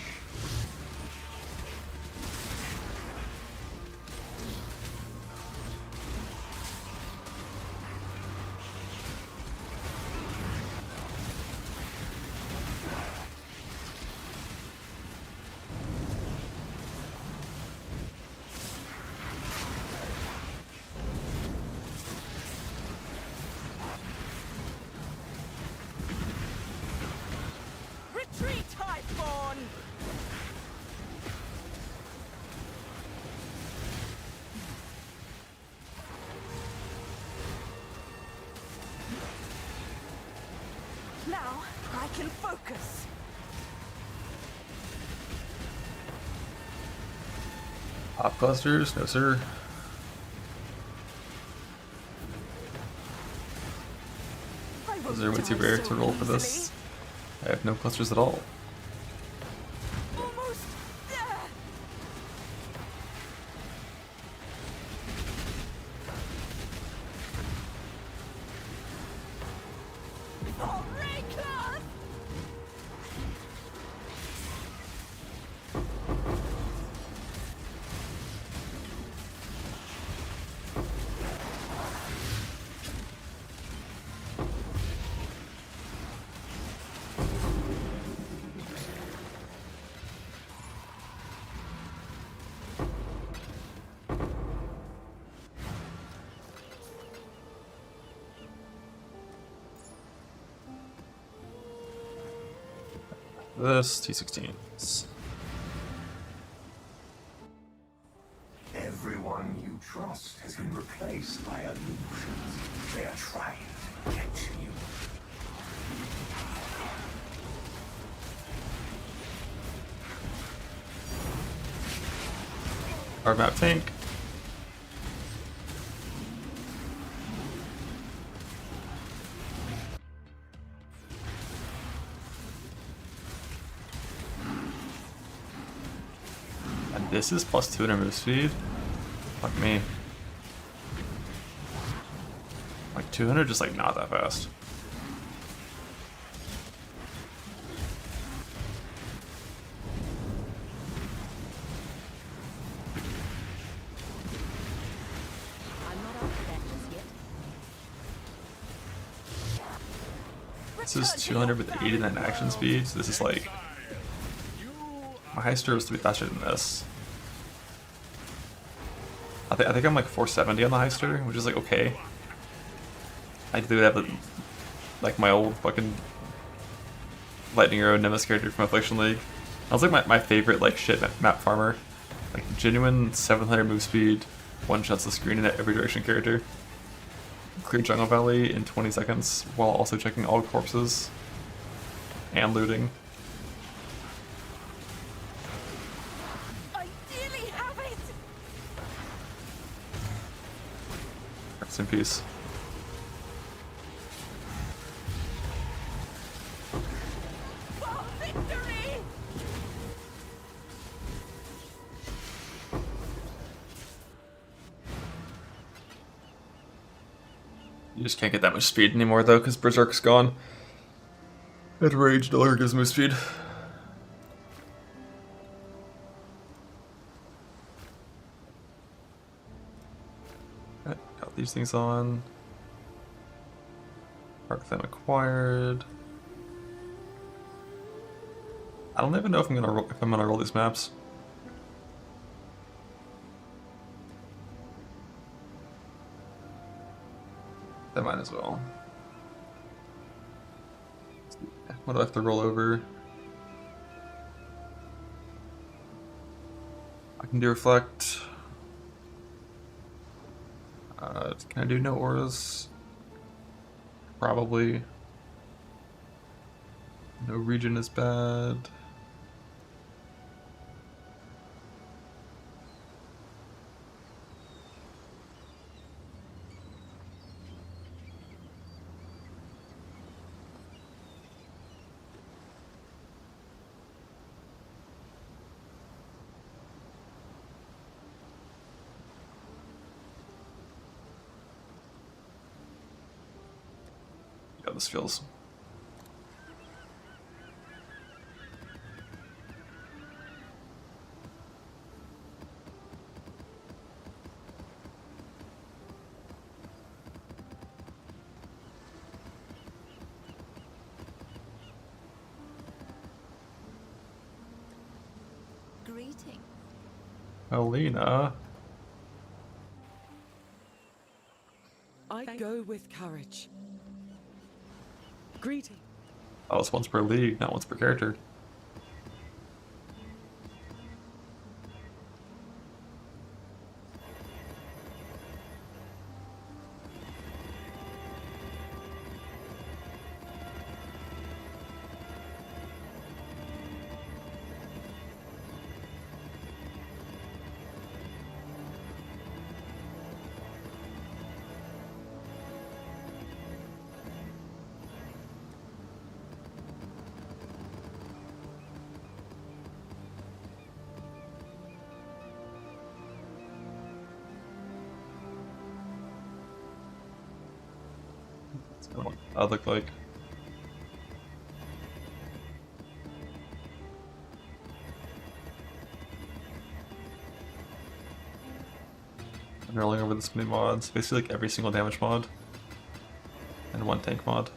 Retreat, Highborn! Now I can focus. Pop clusters? No, sir. Is there way too rare to roll for this? I have no clusters at all. Almost there. Oh, Raycloth! This T16s. Everyone you trust has been replaced by illusions. They are trying to get to you. Hard map tank. And this is plus 200 move speed. Fuck me. Like 200, just like not that fast. This is 200 with 89 action speed, so this is like... My heister was to be faster than this. I think I'm like 470 on the heister, which is like okay. I do have like my old fucking Lightning Arrow Nemesis character from Affliction League. That was like my favorite like shit map farmer. Like genuine 700 move speed, one shots the screen in every direction character. Clear Jungle Valley in 20 seconds while also checking all corpses and looting. Ideally have it. Rest in peace. For victory! You just can't get that much speed anymore though, because Berserk's gone. And Rage no longer gives move speed. Okay, got these things on. Arc them acquired. I don't even know if I'm gonna roll these maps. I might as well. What do I have to roll over? I can do reflect. Can I do no auras? Probably. No region is bad. Yeah, this feels Helena. I go with courage. Greeting. Oh, it's once per league, not once per character. That's kind of what that look like. I'm rolling over this many mods, basically like every single damage mod and one tank mod.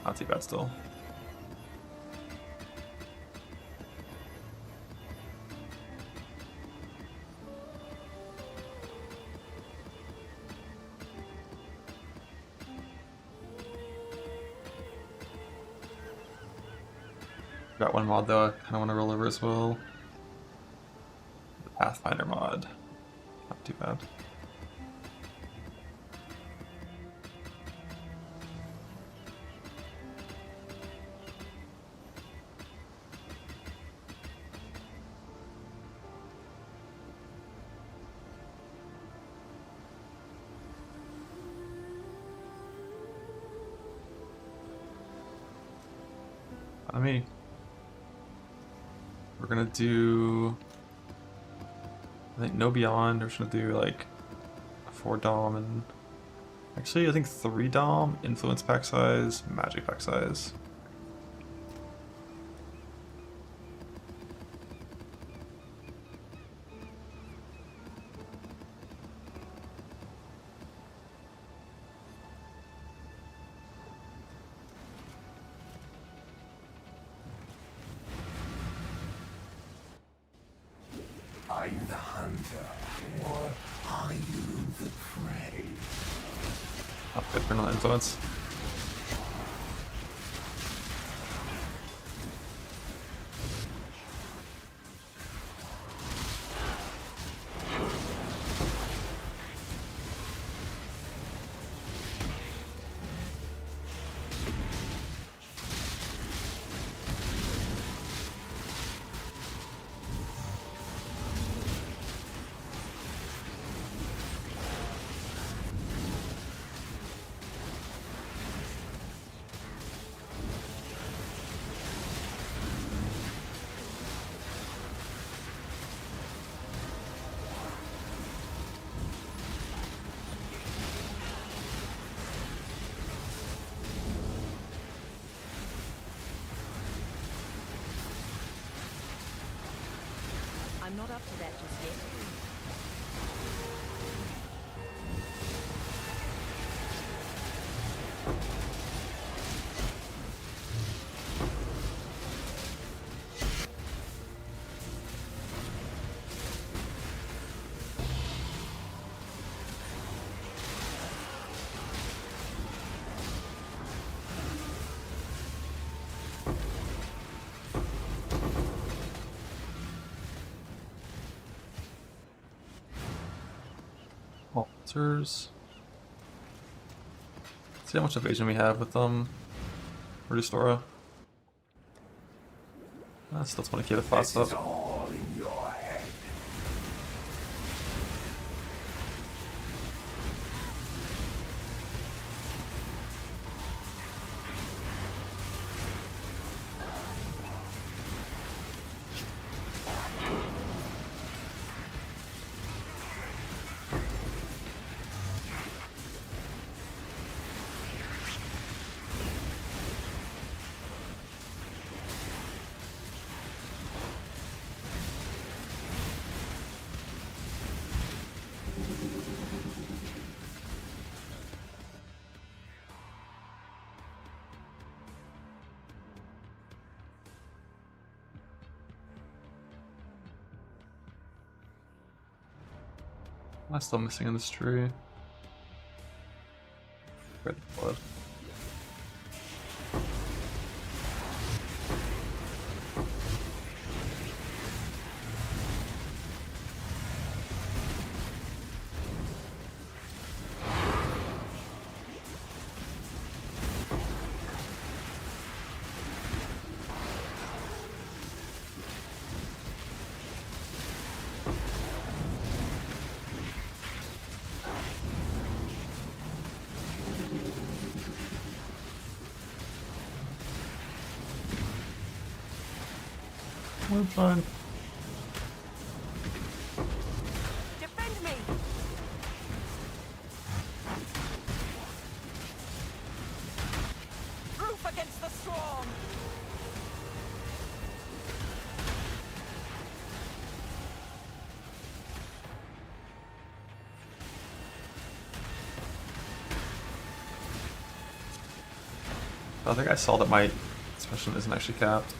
Not too bad still. Got one mod though I kind of want to roll over as well. The Pathfinder mod. Not too bad. I mean, we're gonna do, I think, no beyond. We're just gonna do like 4 dom and actually I think 3 dom, influence pack size, magic pack size. Are you the hunter, or are you the prey? Not good for no influence. I'm not up to that just yet. Altars. See how much evasion we have with Reduced Aura. Still 20k to fast up. All in your head. Am I still missing in this tree? Red blood. We're fine. Defend me! Roof against the storm! I think I saw that my special isn't actually capped.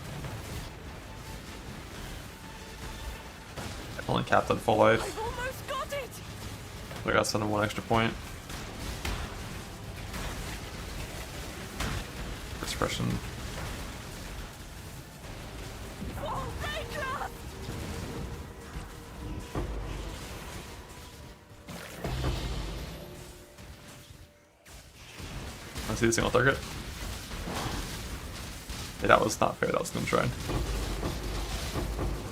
Only capped at full life. I've almost got it! I got sent him 1 extra point. Expression. Whoa, Ranger! I see the single target. Hey, that was not fair, that was Gloom Shrine.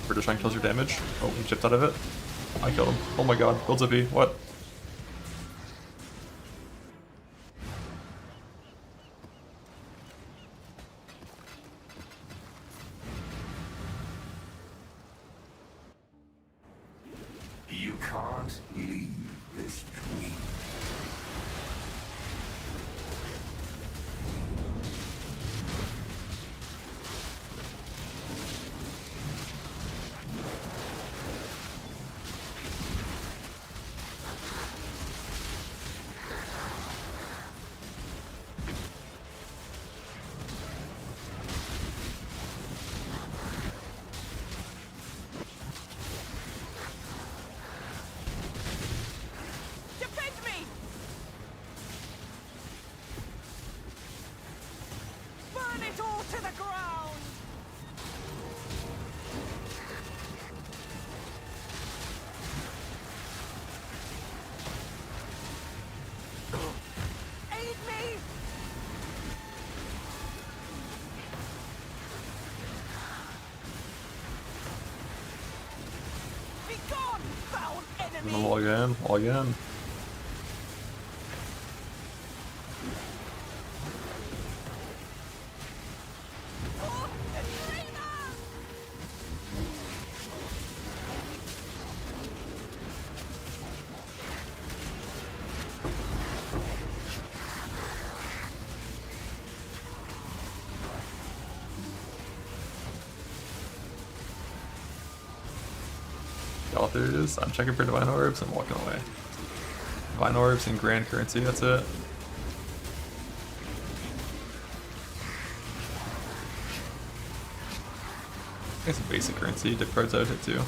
British Shrine kills your damage. Oh, he chipped out of it. I killed him. Oh my god, builds a B. What? You can't leave this dream. Defend me! Burn it all to the ground! Aid me! Be gone, foul enemy! All again, all again. Y'all, there it is. I'm checking for Divine Orbs and walking away. Divine Orbs and Grand Currency, that's it. I guess basic currency, dip cards out hit too.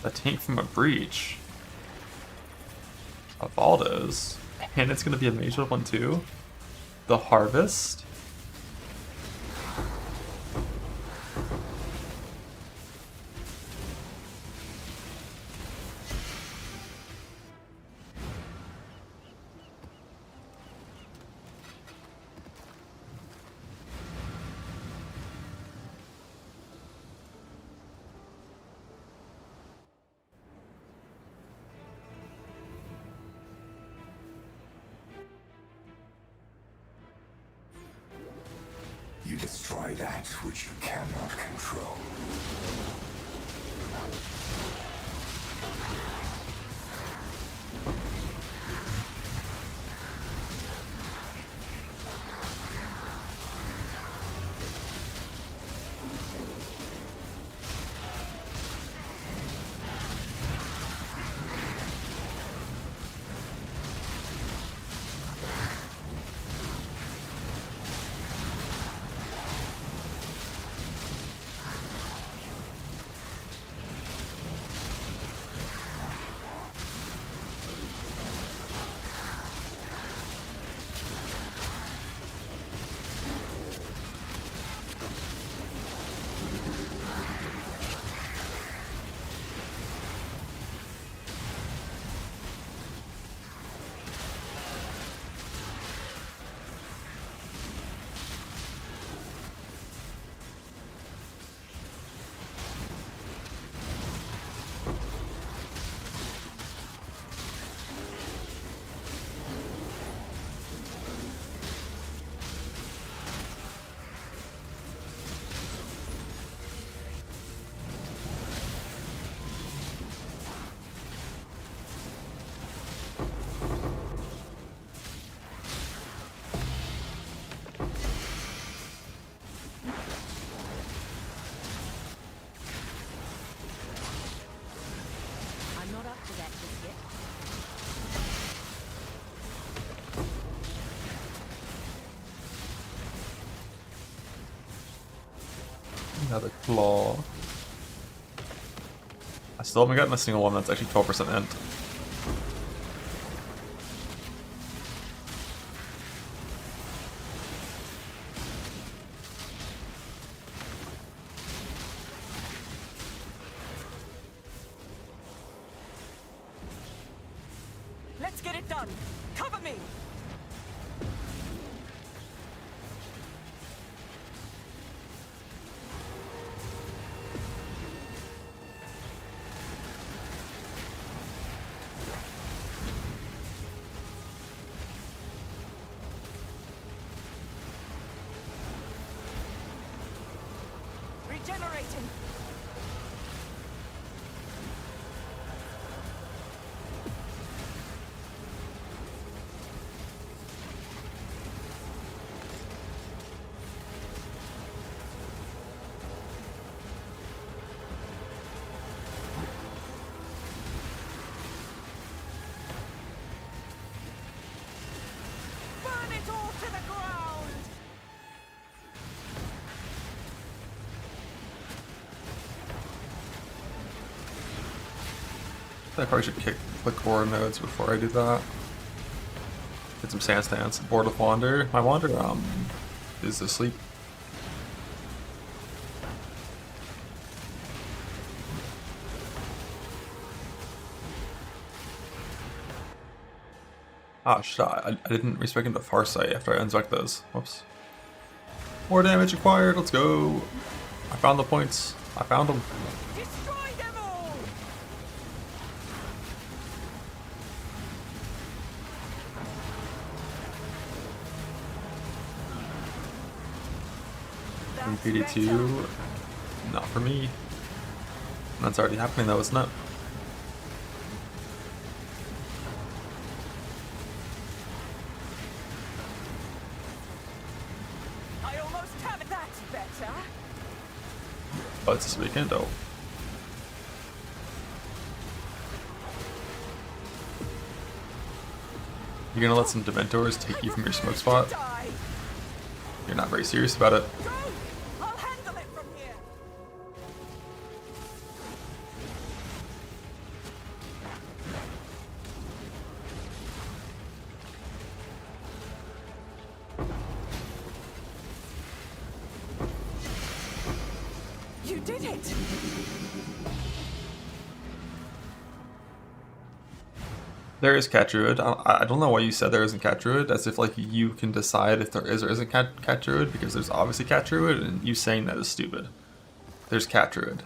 A tank from a breach. A Valdo's. And it's gonna be a mage one too. The Harvest. You destroy that which you cannot control. Another claw. I still haven't gotten a single one that's actually 12% int. Let's get it done. Cover me. Regenerating. Burn it all to the ground. I probably should click core nodes before I do that. Get some sand stance. Board with Wander. My Wander is asleep. Ah shit, I didn't respec into Farsight after I unspec those. Whoops. More damage acquired, let's go. I found the points. I found them. Destroy them all. PD2, not for me. That's already happening though, isn't it? I almost have it. That's better. Oh, it's this weekend? Oh. You're gonna let some Dementors take you from your smoke spot? You're not very serious about it. I'll handle it from here. You did it. There is Cat Druid. I don't know why you said there isn't Cat Druid, as if like you can decide if there is or isn't Cat Druid, because there's obviously Cat Druid, and you saying that is stupid. There's Cat Druid.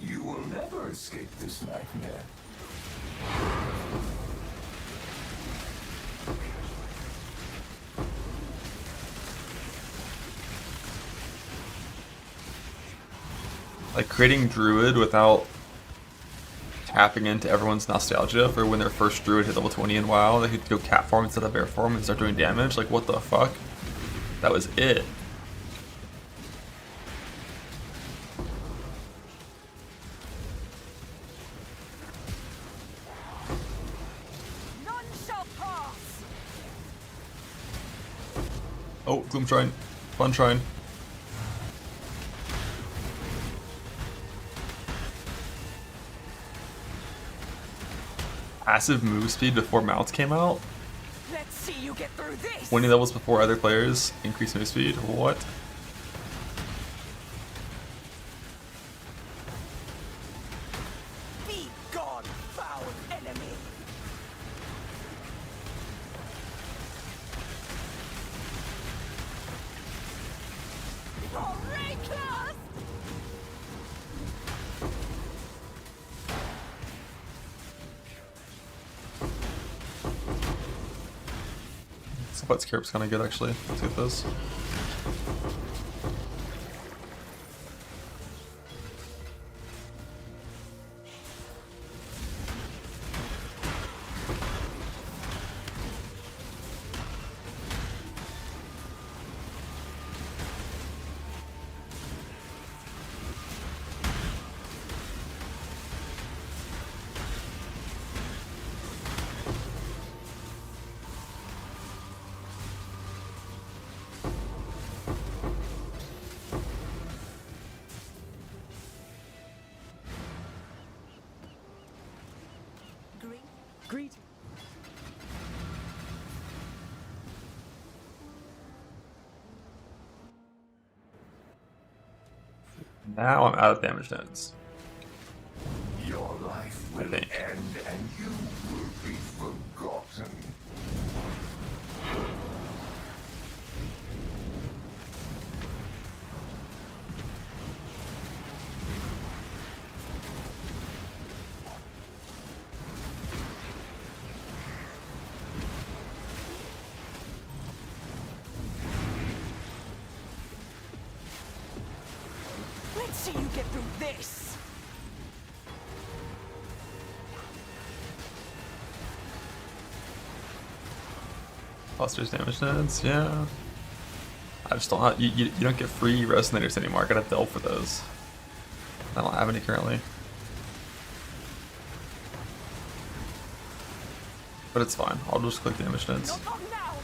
You will never escape this nightmare. Like creating Druid without tapping into everyone's nostalgia for when their first Druid hit level 20 in WoW, they could go cat form instead of bear form and start doing damage. Like what the fuck? That was it. None shall pass. Oh, Gloom Shrine. Fun Shrine. Passive move speed before mounts came out? Let's see you get through this. 20 levels before other players increase move speed? What? Be gone, foul enemy. Reckless. So what Scarab's gonna get actually? Let's get this. Greet. Now I'm out of damage nodes. Your life I will think. end and you will be forgotten. Let's see you get through this. Clusters damage nodes, yeah. I just don't have, you don't get free resonators anymore. I gotta delve for those. I don't have any currently. But it's fine. I'll just click damage nodes. Not long now.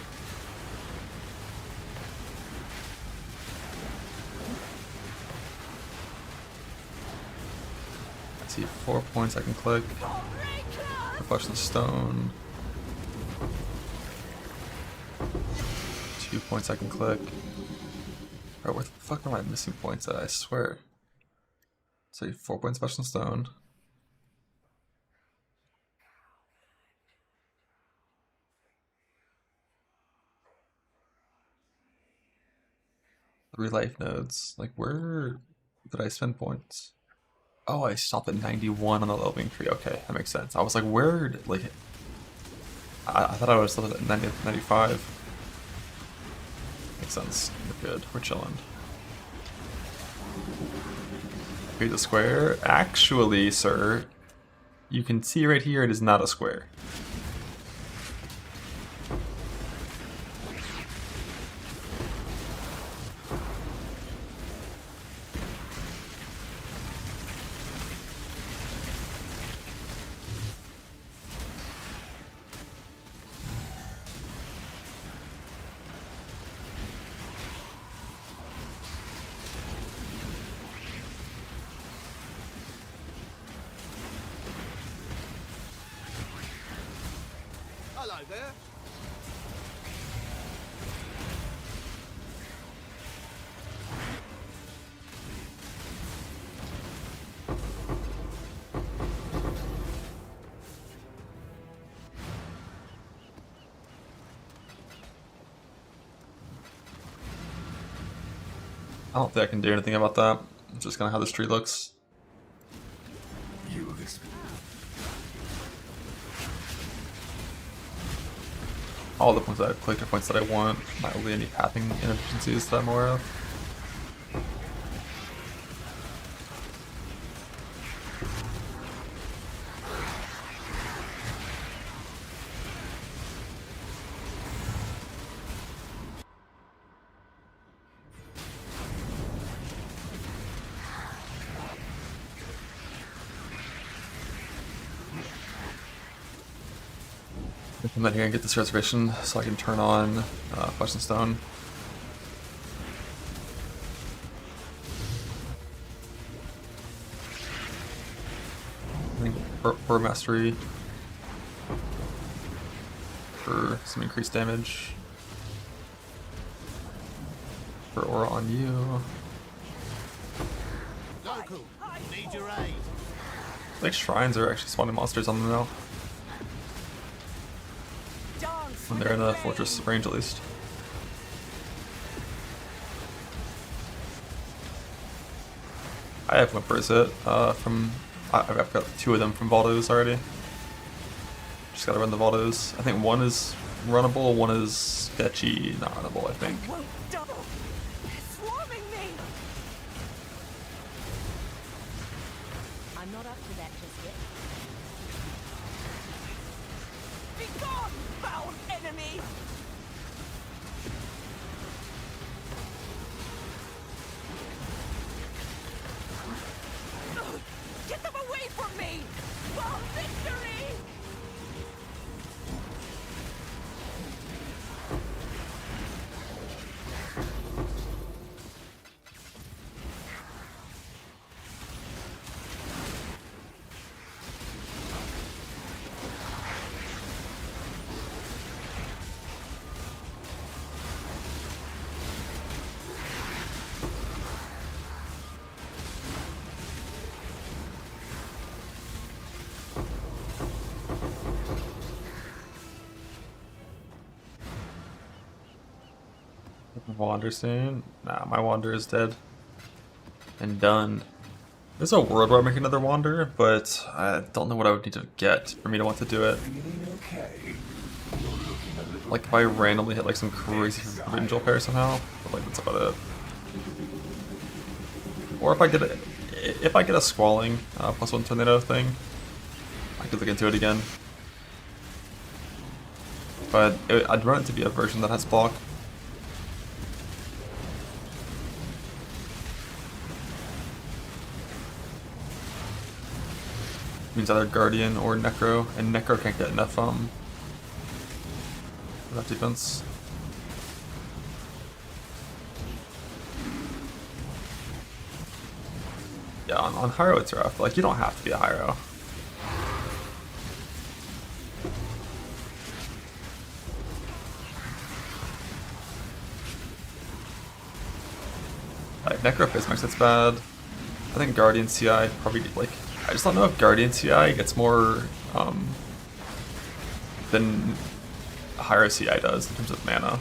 I see 4 points I can click. Reflection Stone. 2 points I can click. Alright, where the fuck am I missing points at? I swear. So 4 points Reflection Stone. Three life nodes. Like, where did I spend points? Oh, I stopped at 91 on the leveling tree. Okay, that makes sense. I was like, where did, like, I thought I was still at 90, 95. Makes sense. We're good. We're chilling. Here's a square. Actually, sir, you can see right here it is not a square. Hello there. I don't think I can do anything about that. It's just kind of how this tree looks. All the points that I've clicked are points that I want. Not really any pathing inefficiencies that I'm aware of. Come in here and get this reservation so I can turn on Flesh and Stone. I think Aura Mastery for some increased damage. For Aura on you. Local, need your aid. I think shrines are actually spawning monsters on them now. When they're in the fortress range, at least. I have Whimpers hit from. I've got 2 of them from Valdos already. Just gotta run the Valdos. I think 1 is runnable, 1 is sketchy, not runnable, I think. I'm not up to that just yet. Be gone, foul enemy! Get them away from me! For victory! Wander soon. Nah, my Wander is dead. And done. There's a world where I make another Wander, but I don't know what I would need to get for me to want to do it. Like if I randomly hit like some crazy provincial pair somehow, but like that's about it. Or if I get a squalling +1 tornado thing, I could look into it again. But I'd run it to be a version that has block. Means either Guardian or Necro, and Necro can't get enough defense. Yeah, on Hyro it's rough. Like you don't have to be a Hyro. Like Necro Pismax, that's bad. I think Guardian CI probably like. I just don't know if Guardian CI gets more than Hyro CI does in terms of mana.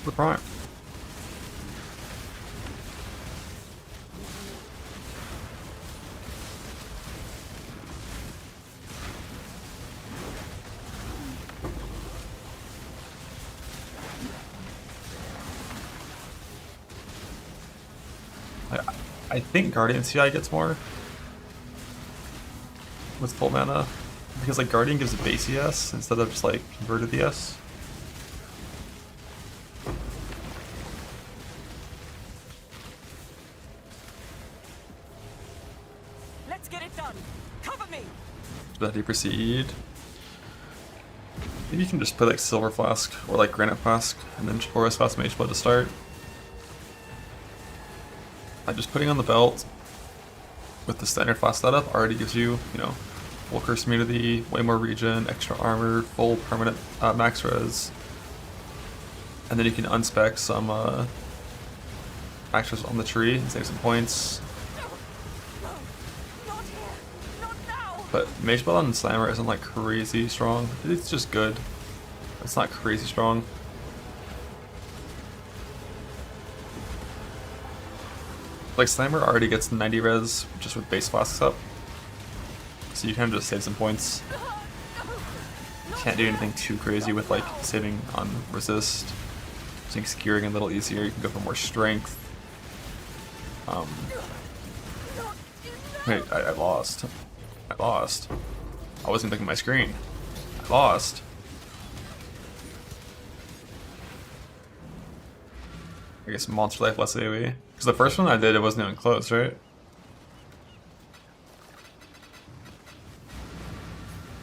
The prime. I think Guardian CI gets more with full mana because like Guardian gives a base ES instead of just like converted ES. Let's get it done. Cover me. Should I proceed? Maybe you can just play like Silver Flask or like Granite Flask and then Chorus Fast Mage Blood to start. Like just putting on the belt with the standard Flask setup already gives you, you know, full curse immunity, way more regen, extra armor, full permanent max res. And then you can unspec some max res on the tree and save some points. But Mage Blood on Slammer isn't like crazy strong. It's just good. It's not crazy strong. Like Slammer already gets 90 res just with base flasks up. So you can just save some points. Can't do anything too crazy with like saving on resist. I think skewering a little easier, you can go for more strength. Wait, I lost. I lost. I wasn't looking at my screen. I lost. I guess Monster Life less AoE. Because the first one I did, it wasn't even close, right?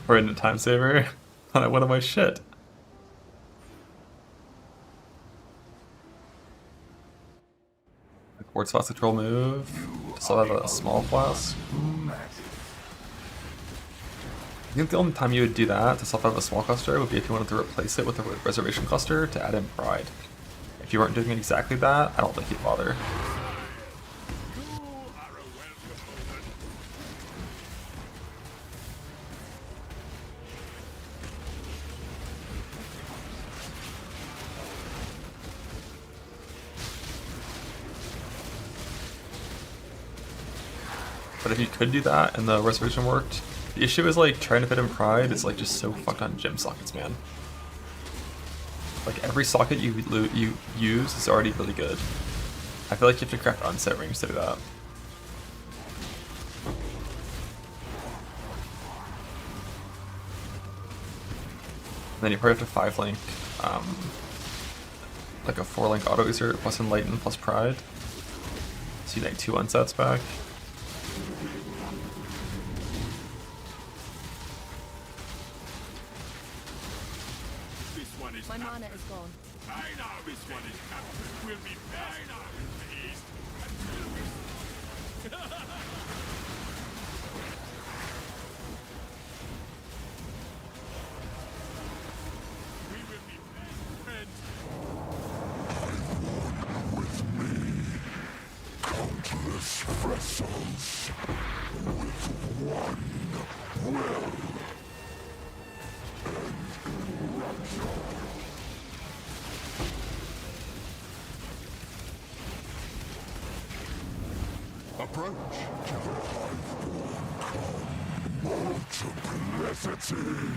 We're in a time saver. What am I shit? Quartz Flask control move. Still have a small flask. I think the only time you would do that to self out a small cluster would be if you wanted to replace it with a reservation cluster to add in Pride. If you weren't doing exactly that, I don't think you'd bother. But if you could do that and the reservation worked, the issue is like trying to fit in Pride is like just so fucked on gem sockets, man. Like every socket you use is already really good. I feel like you have to craft unset rings to do that. And then you probably have to 5-link like a 4-link auto exert plus enlighten plus pride. So you get 2 unsets back. My mana is gone. paid out. This one is captured. We'll be paid out in the east until we... We will be paid, friends. With me, countless vessels, with one will. Approach to the multiplicity.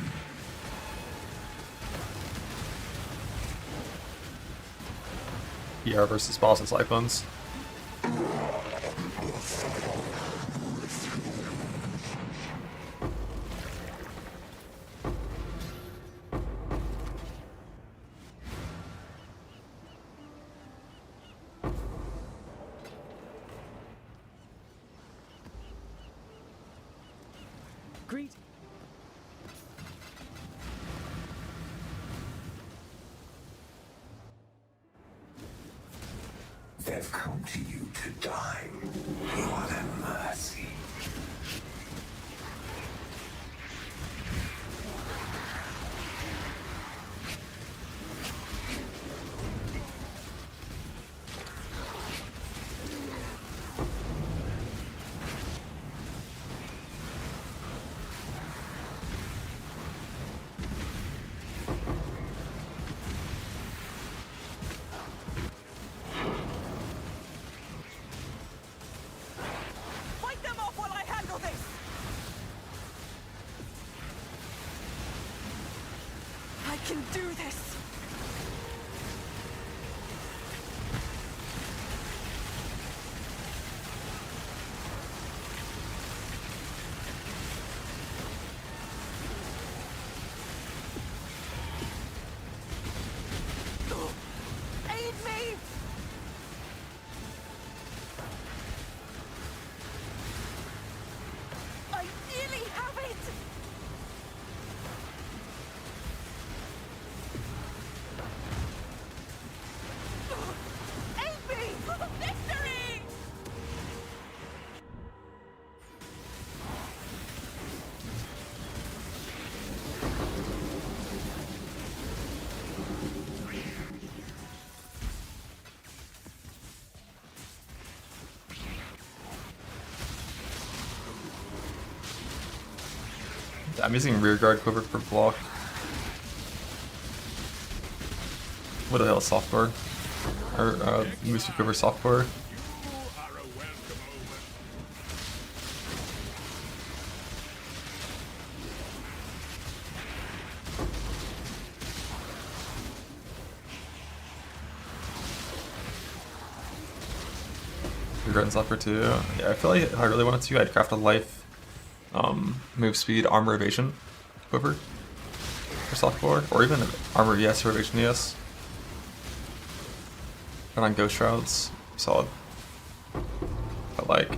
PR versus bosses life bones. Greet. They've come to you to die. You are their mercy. Fight them off while I handle this! I can do this! Aid me! I nearly have it! Aid me! Victory! I'm using rear guard quiver for block. What the hell is softcore? Or moves to quiver softcore. Rear guard and softcore too. Yeah, I feel like if I really wanted to, I'd craft a life. Move speed, armor evasion, quiver for softcore, or even armor ES or evasion ES. And on ghost shrouds, solid. But like,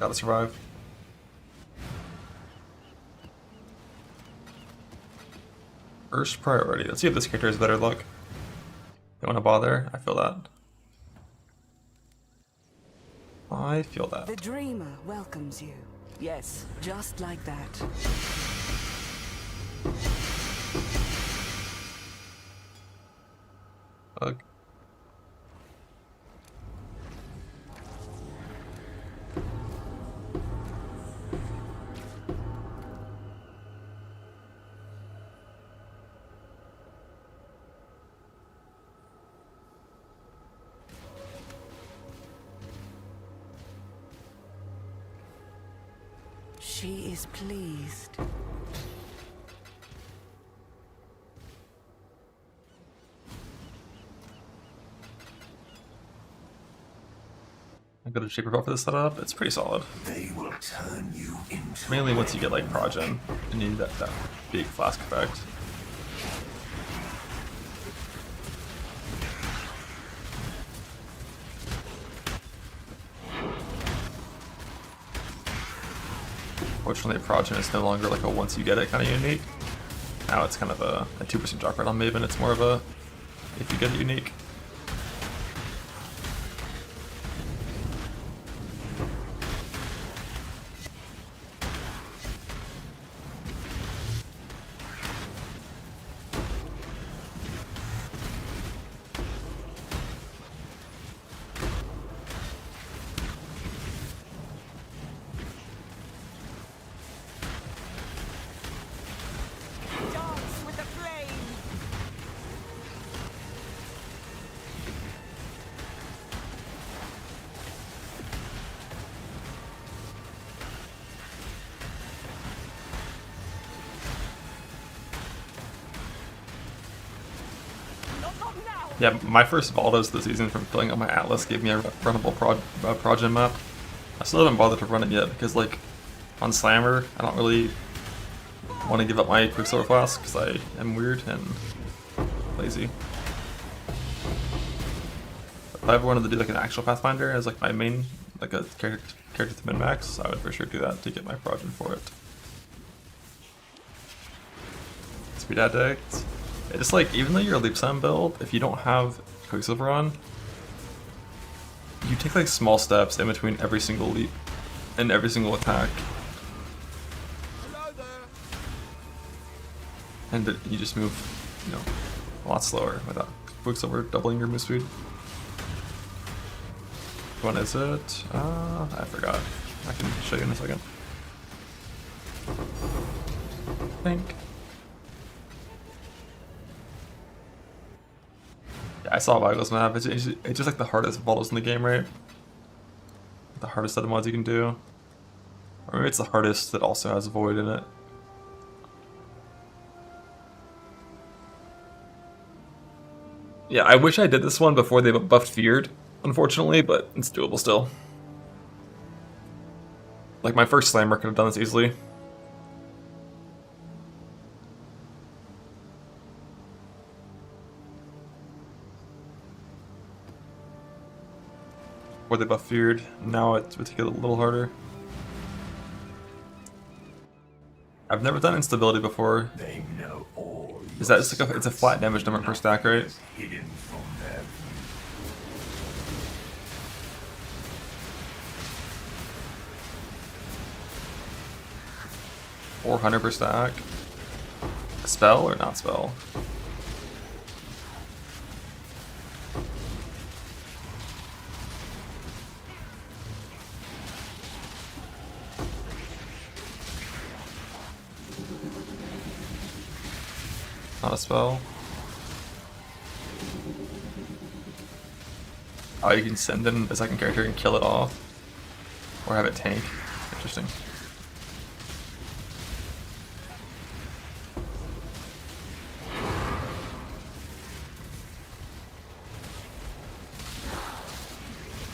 gotta survive. First priority. Let's see if this character has better luck. Don't want to bother. I feel that. I feel that. The dreamer welcomes you. Yes, just like that. Ugh. She is pleased. I got a shaper buff for this setup. It's pretty solid. They will turn you into Mainly once you get like Progen and you need that big flask effect. Fortunately, Progen is no longer like a once you get it kind of unique. Now it's kind of a 2% drop rate on Maven. It's more of a if you get it unique. Dance with the flame. Yeah, my first Valdos this season from filling up my Atlas gave me a runnable Progen map. I still haven't bothered to run it yet because, like, on Slammer, I don't really want to give up my Quicksilver Flask because I am weird and lazy. If I ever wanted to do like an actual Pathfinder as like my main, like a character to min-max, I would for sure do that to get my Progen for it. Speed Addict. It's just like, even though you're a Leap Slam build, if you don't have Quicksilver on, you take like small steps in between every single leap and every single attack. And you just move, you know, a lot slower without Quicksilver doubling your move speed. Which one is it? I forgot. I can show you in a second. I think. Yeah, I saw Vigo's map. It's just like the hardest Valdos in the game, right? The hardest set of mods you can do. Or maybe it's the hardest that also has Void in it. Yeah, I wish I did this one before they buffed Feared, unfortunately, but it's doable still. Like, my first Slammer could have done this easily. Before they buffed Feared, now it would take it a little harder. I've never done instability before. They know all. Is that just like it's a flat damage number per stack, right? Hidden from them. 400 per stack. Spell or not spell? Not a spell. Oh, you can send in a second character and kill it off. Or have it tank. Interesting.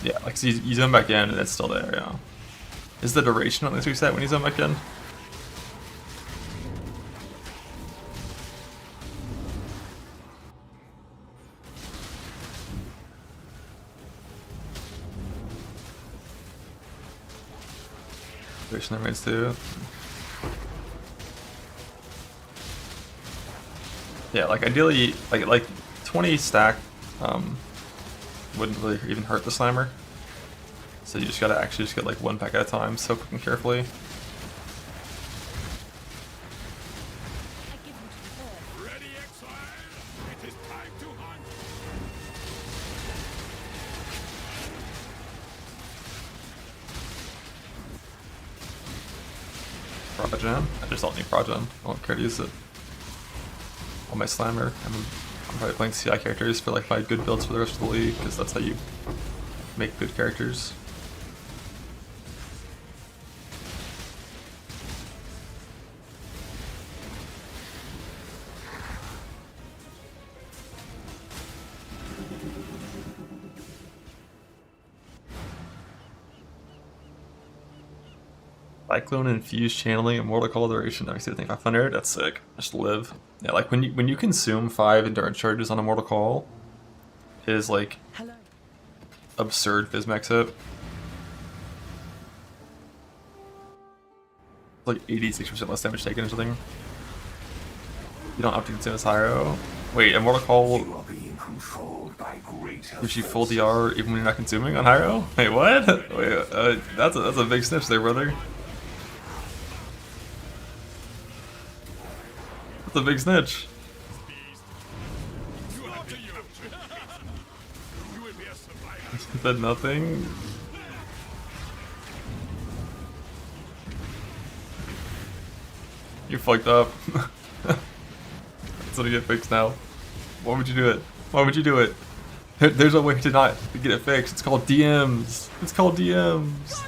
Yeah, like so you zone back in and it's still there, yeah. Is the duration on this reset when you zone back in? Duration remains too. Yeah, like ideally, like 20 stack wouldn't really even hurt the Slammer. So you just gotta actually just get like one pack at a time, so quick and carefully. Ready, exile? It is time to hunt. Progen? I just don't need Progen. I don't care to use it on my Slammer. I'm probably playing CI characters for like my good builds for the rest of the league, because that's how you make good characters. Cyclone infused channeling immortal call duration next to 500. That's sick. Just live. Yeah, like when you consume 5 endurance charges on immortal call, it is like absurd Physmax hit. Like 86% less damage taken or something. You don't have to consume this Hyro. Wait, Immortal Call You are being controlled by greater gives you full DR even when you're not consuming on Hyro? Wait, what? Wait, that's a big snitch there, brother. That's a big snitch. He said nothing. You fucked up. It's gonna get fixed now. Why would you do it? Why would you do it? There's a way to not get it fixed. It's called DMs. It's called DMs.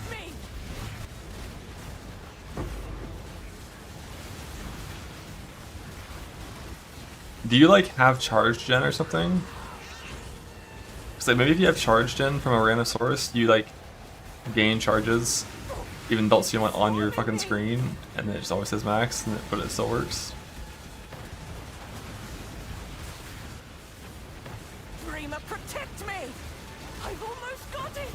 Do you like have charge gen or something? Cause like maybe if you have charge gen from a random source, you like gain charges, even don't see them on your fucking screen, and then it just always says max, but it still works. Dreamer, protect me! I've almost got it!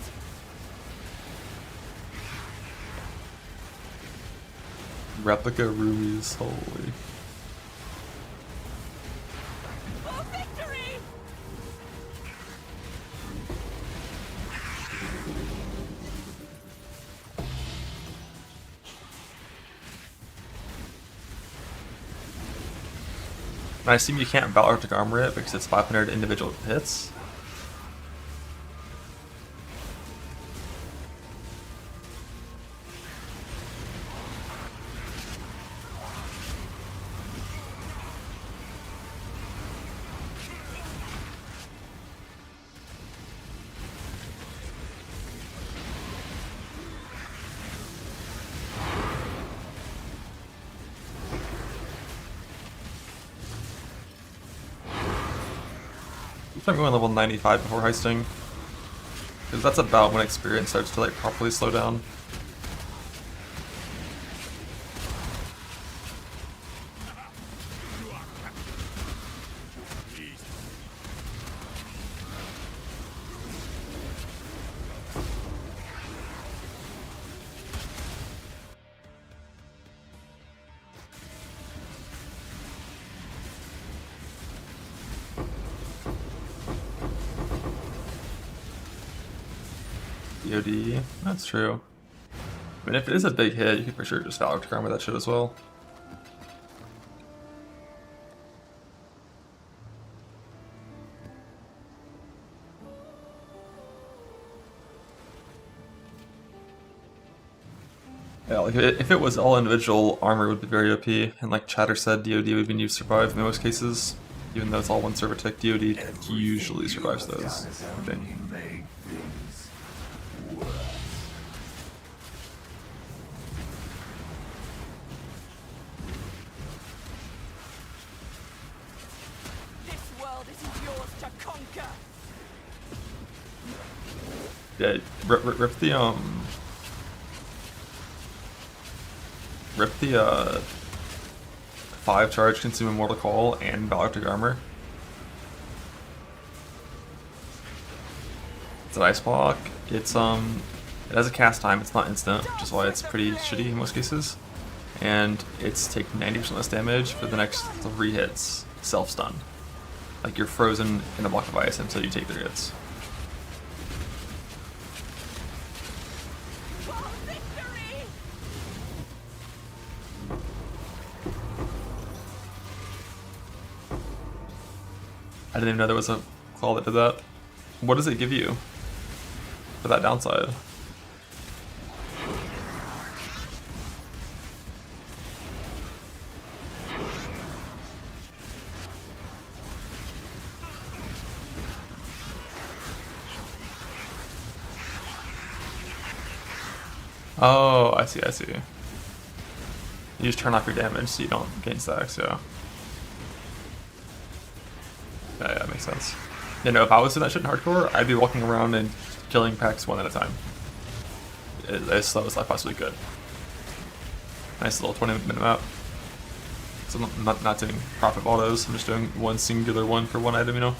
Replica rubies, holy. For victory! I assume you can't Valortic armor it because it's 500 individual hits. I'm going level 95 before heisting, because that's about when experience starts to like properly slow down. DOD, that's true. I mean, if it is a big hit, you could for sure just Valortic armor that shit as well. Yeah, like if it was all individual, armor would be very OP, and like Chatter said, DOD would be used to survive in most cases. Even though it's all one server tick, DOD usually survives those, I think. This world isn't yours to conquer! Yeah, rip the 5 charge consume Immortal Call and Valortic armor. It's an ice block. It's it has a cast time. It's not instant, which is why it's pretty shitty in most cases. And it's taking 90% less damage for the next 3 hits. Self stun. Like you're frozen in a block of ice until you take 3 hits. I didn't even know there was a claw that did that. What does it give you for that downside? Oh, I see, I see. You just turn off your damage so you don't gain stacks, yeah. Yeah, that makes sense. You know, if I was doing that shit in hardcore, I'd be walking around and killing packs one at a time. As slow as I possibly could. Nice little 20-minute map. So I'm not doing profit autos, I'm just doing one singular one for one item, you know?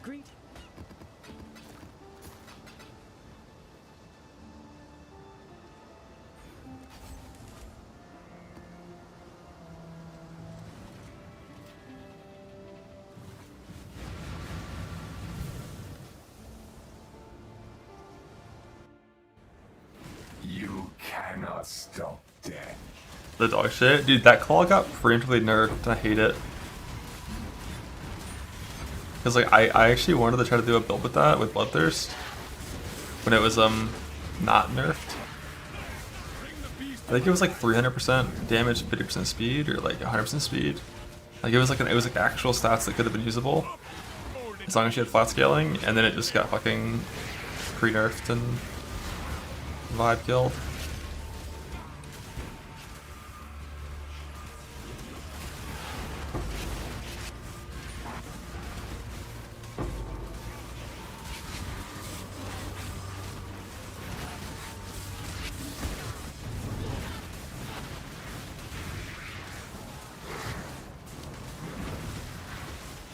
Greet. You cannot stop death. The dog shit. Dude, that claw got preemptively nerfed and I hate it. Because like I actually wanted to try to do a build with that with Bloodthirst when it was not nerfed. I think it was like 300% damage, 50% speed, or like 100% speed. Like it was like actual stats that could have been usable as long as you had flat scaling, and then it just got fucking pre-nerfed and vibe killed.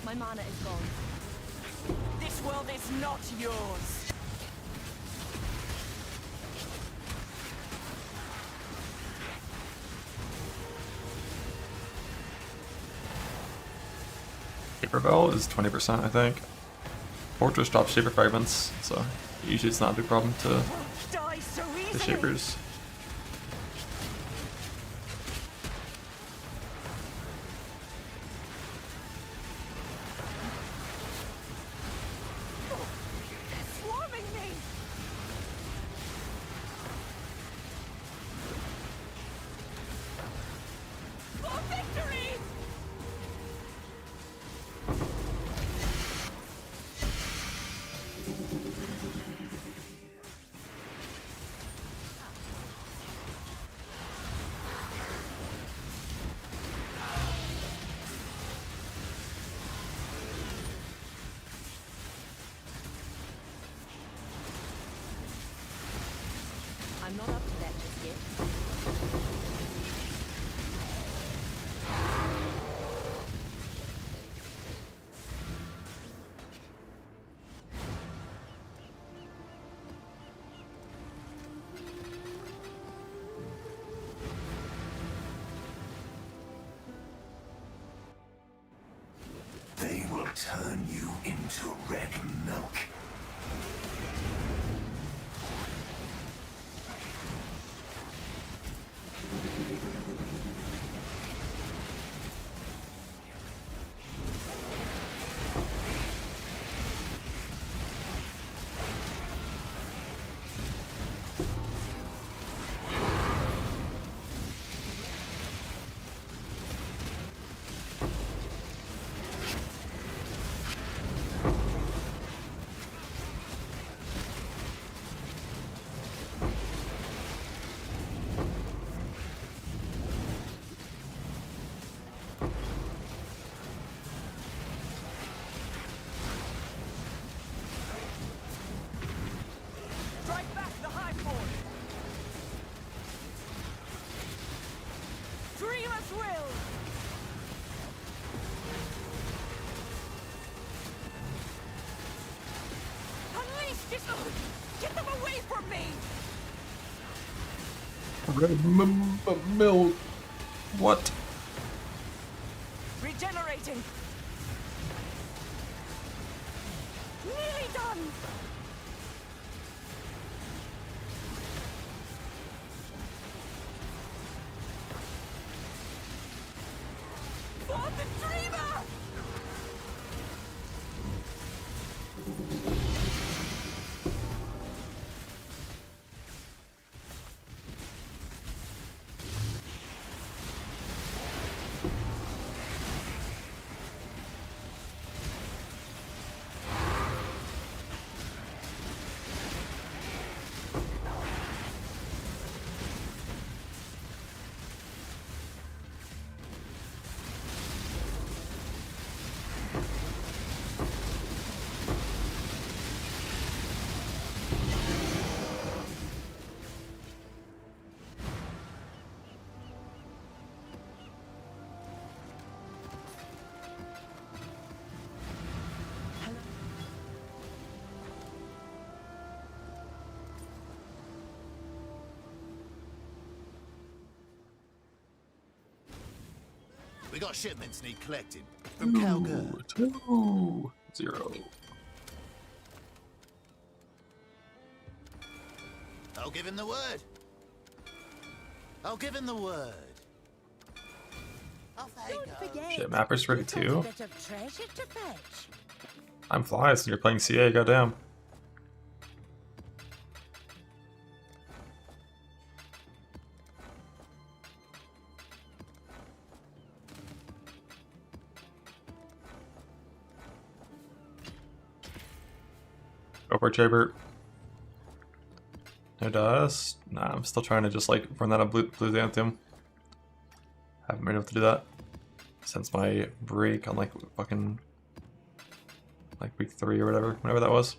My mana is gone. This world is not yours. Shaper Bell is 20%, I think. Fortress drops Shaper Fragments, so usually it's not a big problem to Die so the easily. Shapers. Swarming me. For victory. I'm not up to that just yet. They will turn you into red milk. Strike back the high fort. Dream at will. Unleash this. Get them away from me. Red milk. What? Regenerating. Nearly done. For the dreamer. We got shipments need collecting from Calgary. 2, 0. I'll give him the word. I'll give him the word. Off they go. Shit, mapper's ready too. Bit of treasure to fetch. I'm Flies and you're playing CA, goddamn. Go for it, Jabert. No dust? Nah, I'm still trying to just like run that on Blue Xanthium. Haven't been able to do that since my break on like fucking like week 3 or whatever that was.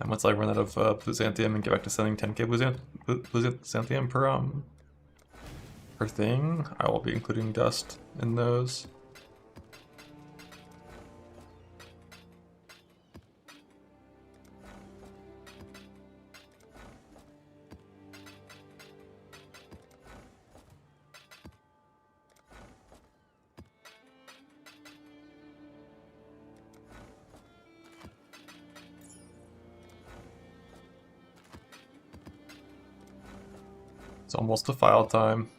And once I run out of Blue Xanthium and get back to sending 10k Blue Xanthium per thing, I will be including dust in those. It's almost a file time.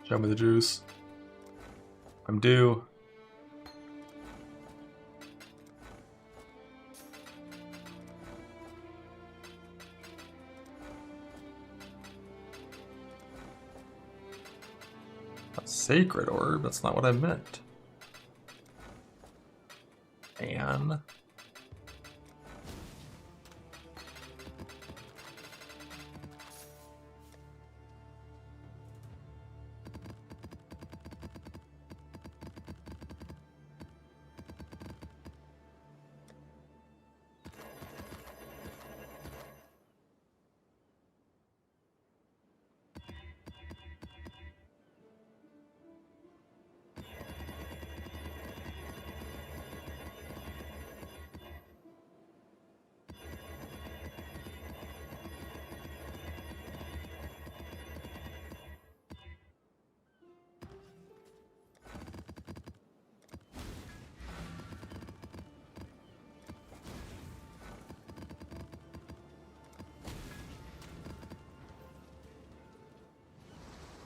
Show me the juice. I'm due. A sacred orb? That's not what I meant. And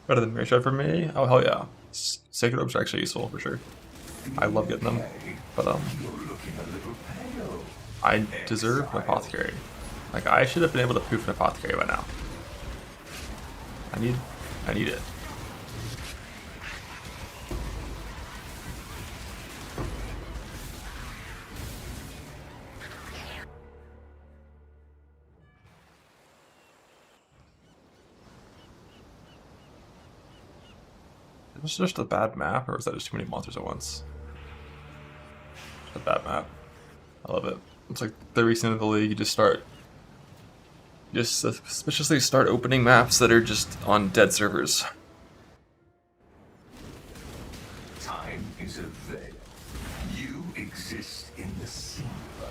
better than Mirror Shard for me? Oh hell yeah. Sacred Orbs are actually useful for sure. I love getting them. But I deserve an Apothecary. Like I should have been able to poof an Apothecary by now. I need it. Is this just a bad map, or is that just too many monsters at once? Just a bad map. I love it. It's like the recent of the league, you just suspiciously start opening maps that are just on dead servers. Time is a veil. You exist in the sea of it.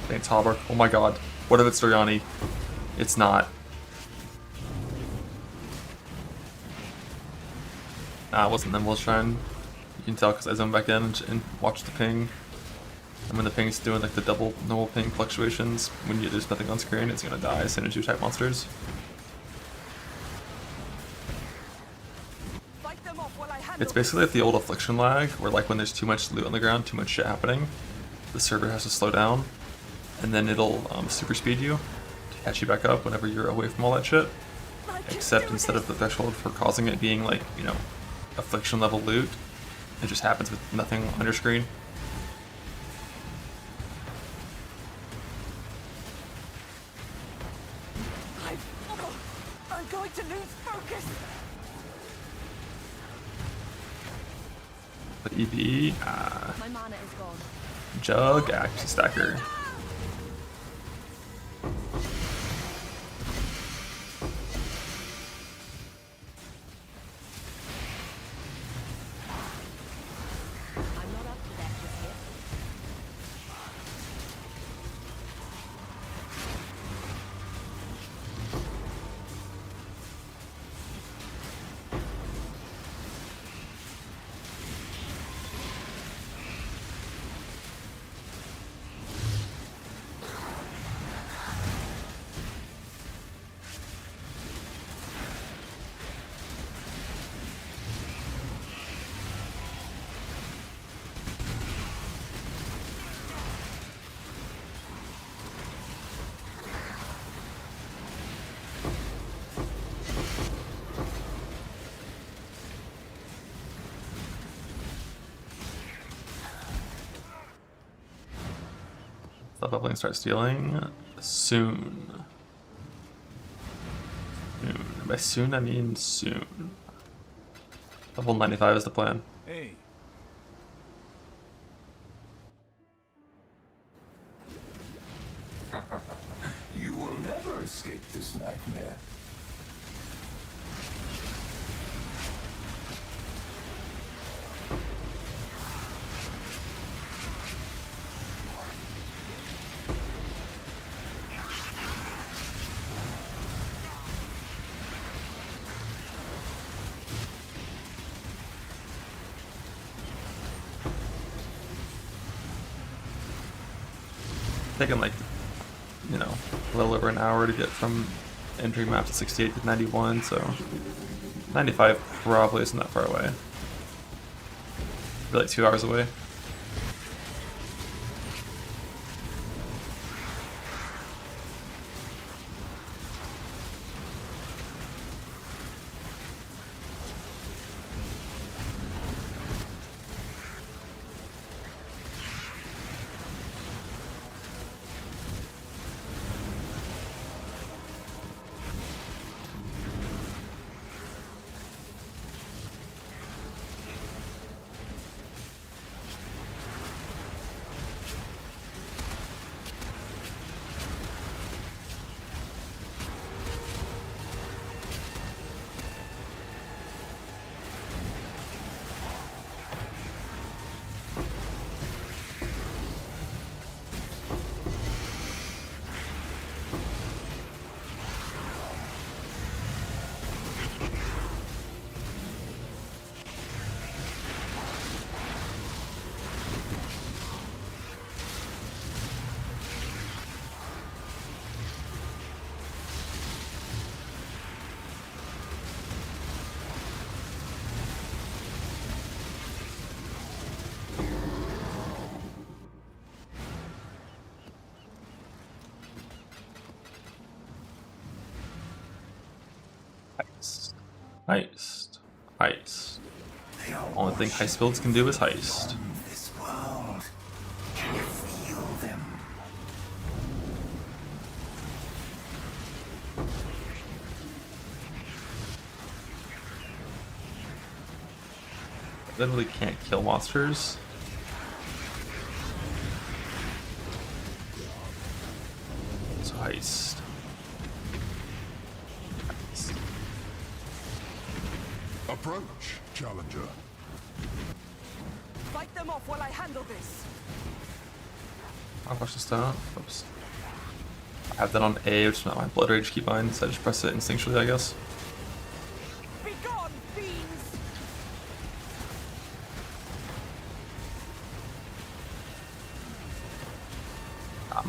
Thanks, Halberd. Oh my god. What if it's Doryani? It's not. Nah, it wasn't Nimble's Shrine. You can tell because I zoomed back in and watched the ping. And when the ping's doing like the double normal ping fluctuations, when there's nothing on screen, it's gonna die as soon as you type monsters. It's basically like the old Affliction lag, where like when there's too much loot on the ground, too much shit happening, the server has to slow down, and then it'll super speed you to catch you back up whenever you're away from all that shit. Except instead of the threshold for causing it being like, you know, affliction level loot. It just happens with nothing on your screen. I'm going to lose focus. But EV, My mana is gone. Jug, Axe Stacker. I'm not up to that just yet. Stop leveling, start stealing soon. By soon, I mean soon. Level 95 is the plan. Hey. You will never escape this nightmare. Taking like, you know, a little over an hour to get from entering maps to 68 to 91, so 95 probably isn't that far away. We're like 2 hours away. Heist. Heist. Only thing heist builds can do is heist. This world. Can you feel them? I literally can't kill monsters. So heist. Approach, challenger. Fight them off while I handle this. I'll watch this down. Oops. I have that on A, which is not my blood rage keybind, so I just press it instinctually, I guess. Be gone, fiends!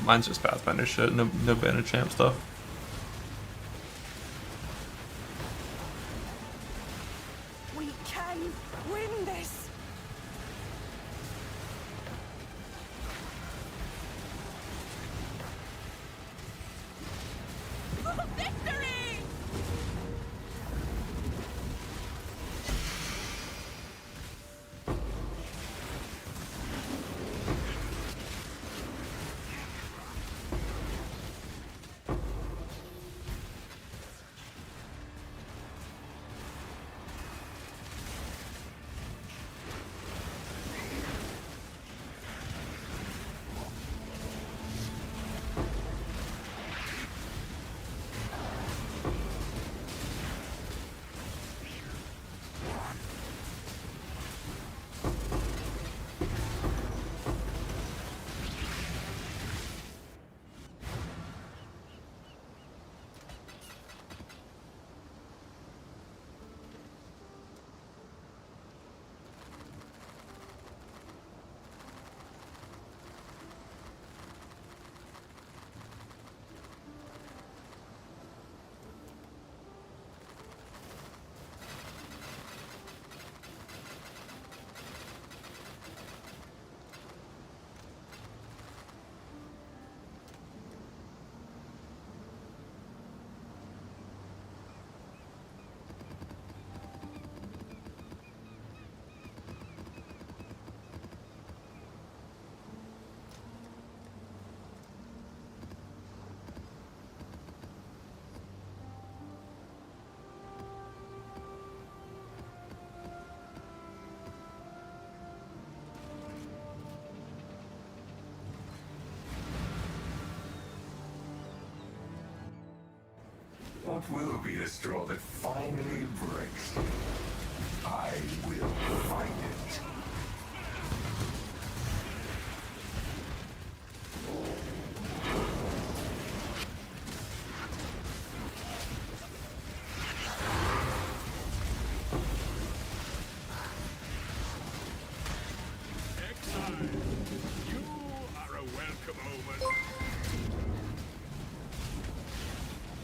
Mine's just Pathfinder shit, no banner champ stuff. We can win this! Victory! What will be the straw that finally breaks? I will find it. Exile, you are a welcome omen.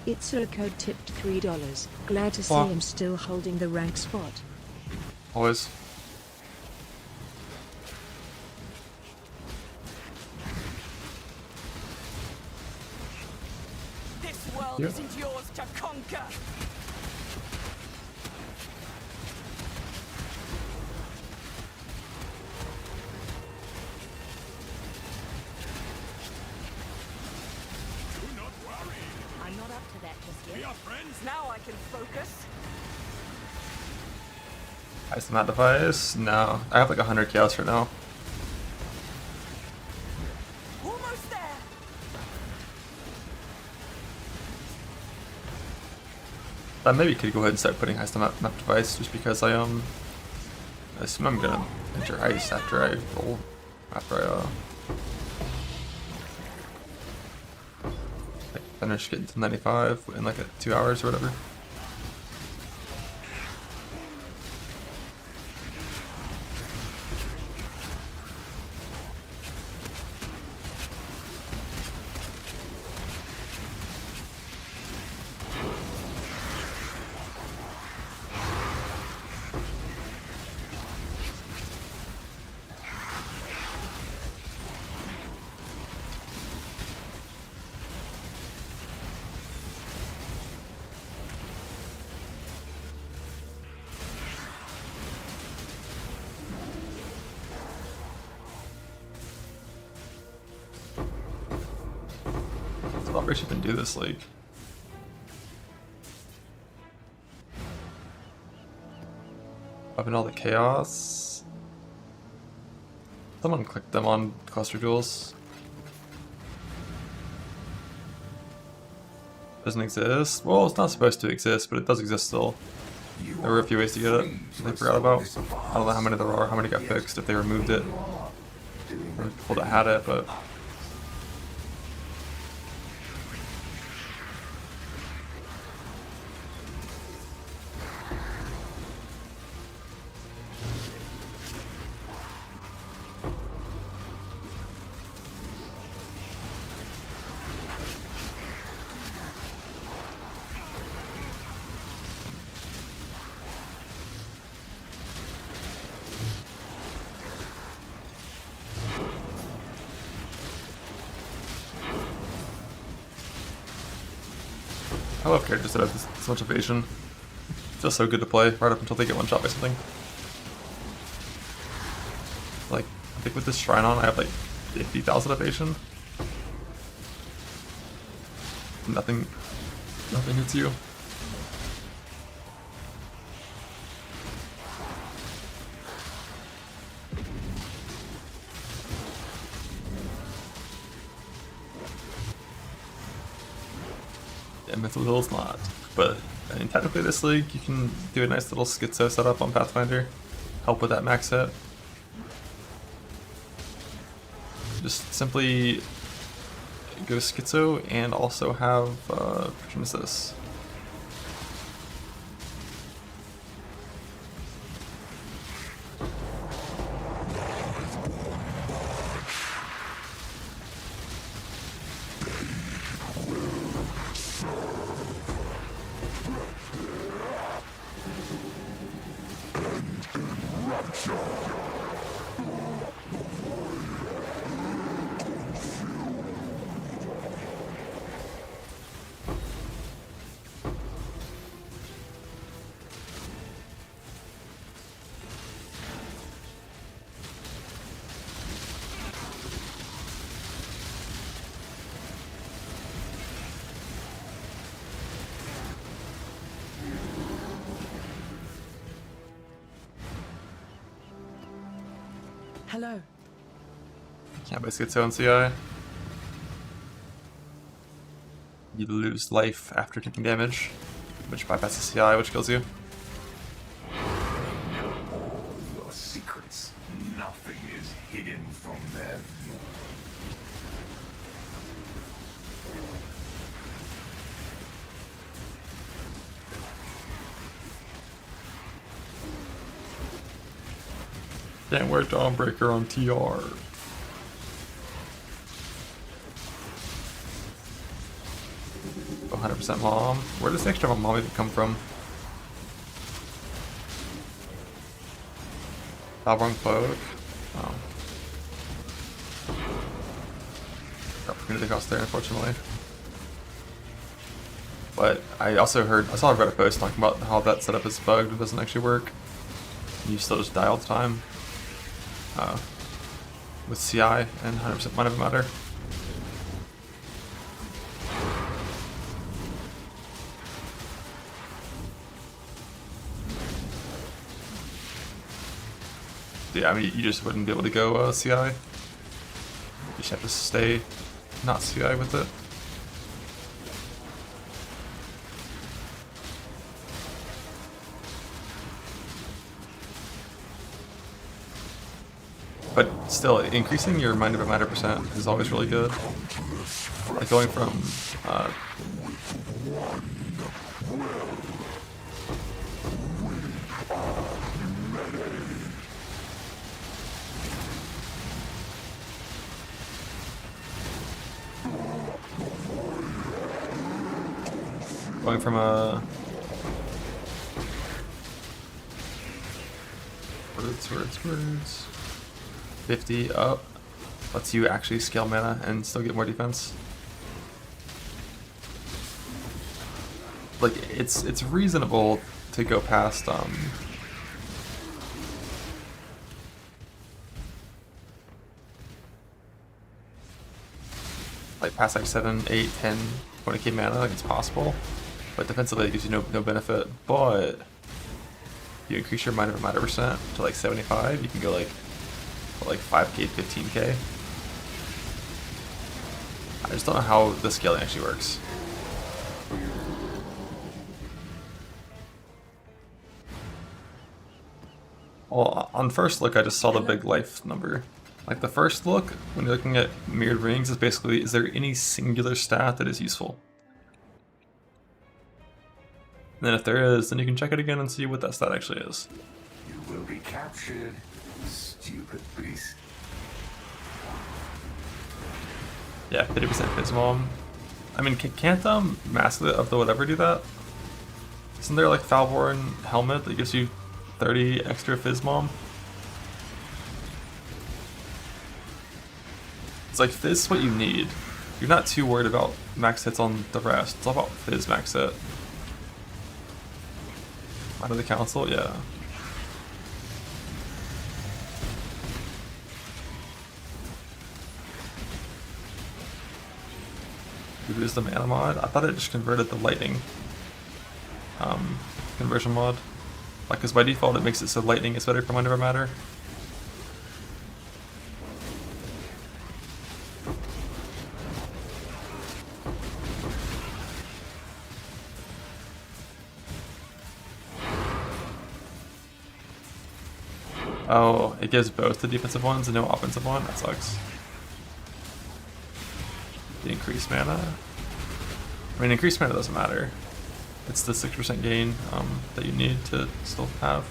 It's a code tipped $3. Glad to see Wow. him still holding the rank spot. Always. This world Yeah. isn't yours to conquer. Do not worry. I'm not up to that just We yet. are friends. Now I can focus. Ice that device? No. I have like 100 chaos right now. Almost there. I maybe could go ahead and start putting Heist on map device just because I assume I'm gonna enter Heist after I roll, after I like finish getting to 95 in like 2 hours or whatever. So I'll rush up and do this like up in all the chaos. Someone clicked them on cluster jewels. Doesn't exist. Well, it's not supposed to exist, but it does exist still. There were a few ways to get it. They forgot about. I don't know how many there are, how many got fixed, if they removed it. Or people that had it, but I love characters that have this much evasion. It's just so good to play right up until they get one shot by something. Like, I think with this shrine on, I have like 50,000 evasion. Nothing hits you. Yeah, Mythical Hill's not. But I mean, technically this league, you can do a nice little schizo setup on Pathfinder. Help with that max hit. Just simply go schizo and also have which one is this? Hello. Can't buy schizo on CI. You lose life after taking damage. which bypasses CI, which kills you. Your secrets, nothing is hidden from them. Can't wear Dawnbreaker on TR. Oh, 100% mom. Where does the extra mom even come from? Valborn Cloak. Oh. Opportunity cost there, unfortunately. But I also heard, I saw a Reddit post talking about how that setup is bugged and doesn't actually work. You still just die all the time. With CI and 100% might have matter. Yeah, I mean, you just wouldn't be able to go CI. You just have to stay not CI with it. But still, increasing your mind over matter percent is always really good. Like going from a words 50 up lets you actually scale mana and still get more defense. Like it's reasonable to go past like past like 7, 8, 10, 20k mana, like it's possible. But defensively it gives you no benefit. But if you increase your mind over matter percent to like 75, you can go like 5k, 15k. I just don't know how the scaling actually works. Well, on first look I just saw the big life number. Like the first look, when you're looking at mirrored rings, is basically, is there any singular stat that is useful? And then if there is, then you can check it again and see what that stat actually is. You will be captured, stupid beast. Yeah, 50% Fizz-Mom. I mean, can't Mask of the Whatever do that? Isn't there like Valborn Helmet that gives you 30 extra Fizz-Mom? It's like Fizz is what you need. You're not too worried about max hits on the rest. It's all about Fizz max hit. Out of the council, yeah. You lose the mana mod? I thought it just converted the lightning conversion mod. Like, cause by default it makes it so lightning is better for mind over matter. Oh, it gives both the defensive ones and no offensive one? That sucks. The increased mana? I mean, increased mana doesn't matter. It's the 6% gain that you need to still have.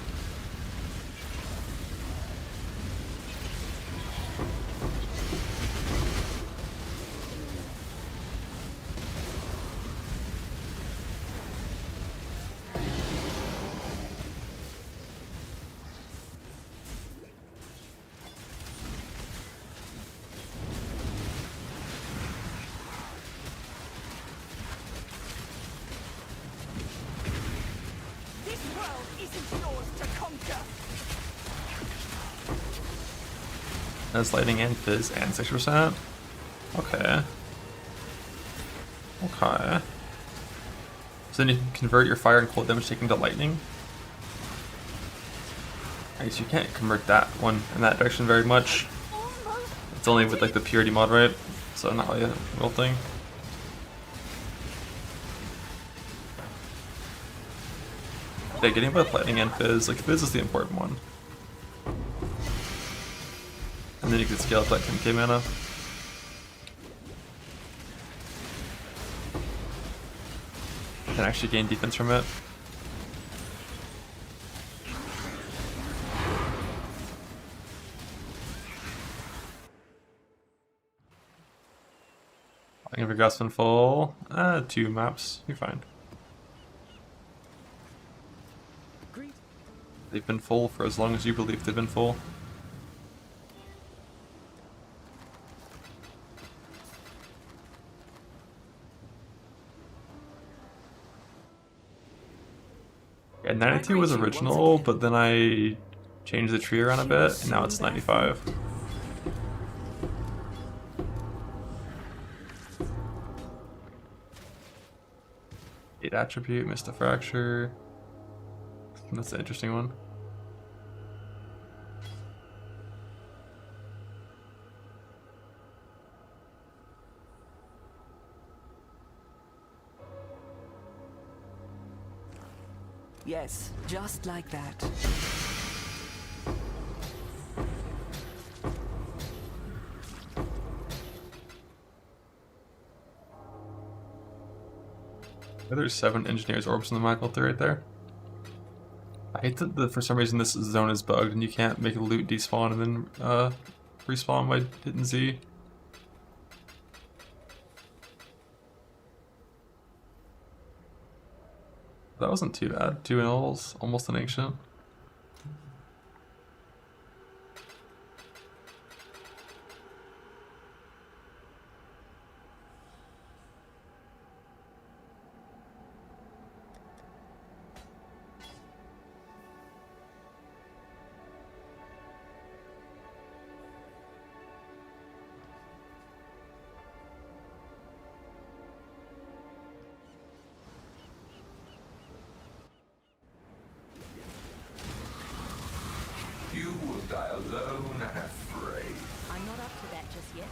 That's lightning and fizz and 6%. Okay. Okay. So then you can convert your fire and cold damage taken to lightning. I guess you can't convert that one in that direction very much. It's only with like the purity mod, right? So not really a real thing. Yeah, getting both lightning and fizz. Like fizz is the important one. And then you can scale up that 10k mana. And actually gain defense from it. I can progress in full. 2 maps. You're fine. They've been full for as long as you believe they've been full. Yeah, 92 was original, but then I changed the tree around a bit, and now it's 95. Attribute, missed a fracture. That's an interesting one. Yes, just like that. There's 7 engineers orbs in the Michael right there. I hate that for some reason this zone is bugged and you can't make a loot despawn and then respawn by hitting Z. That wasn't too bad. 2 L's, almost an ancient. You will die alone and afraid. I'm not up to that just yet.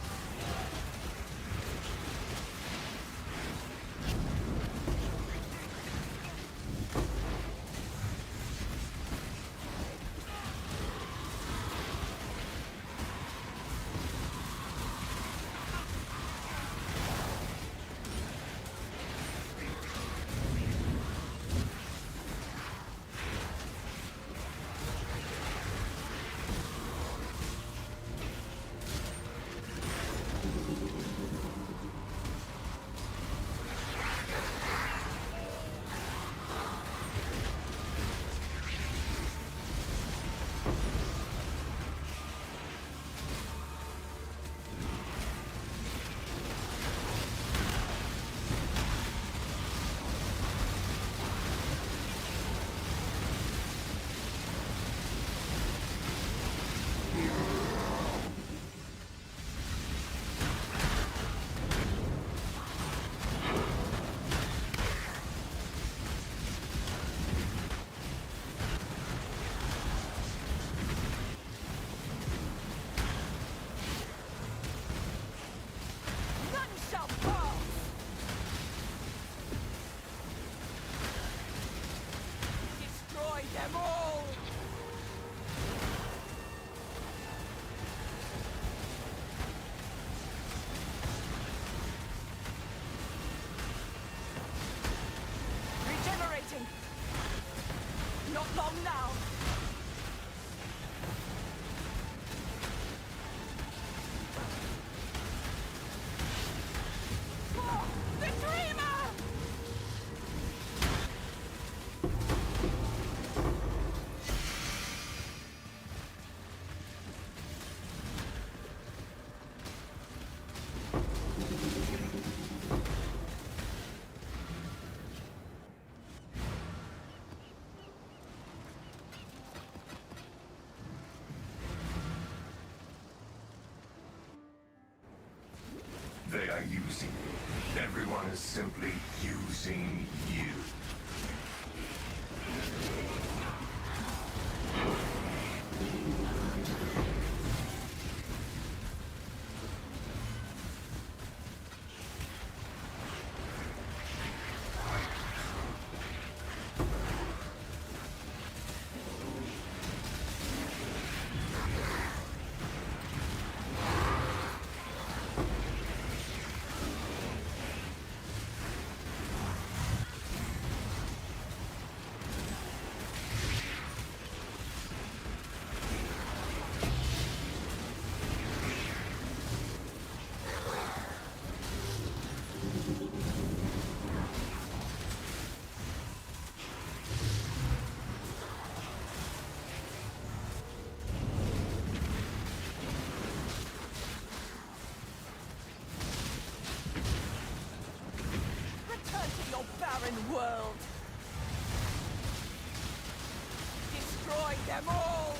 Not long now. Oh, the dreamer! They are using you. Everyone is simply using you. barren world. Destroy them all!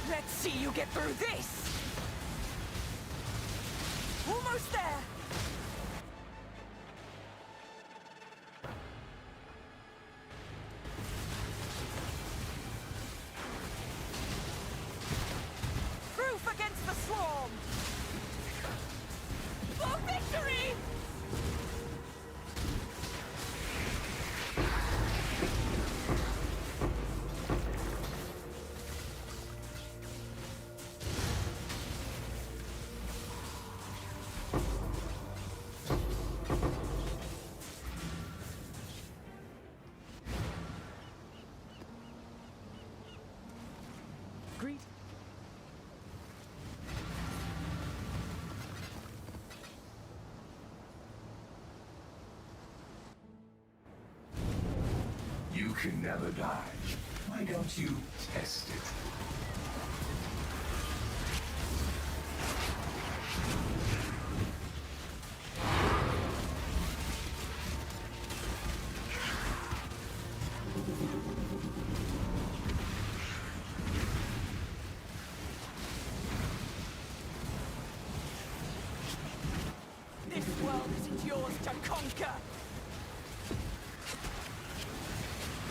Let's see you get through this! Almost there! Proof against the swarm! For victory! Greet. You can never die. Why don't you test it? This world isn't yours to conquer!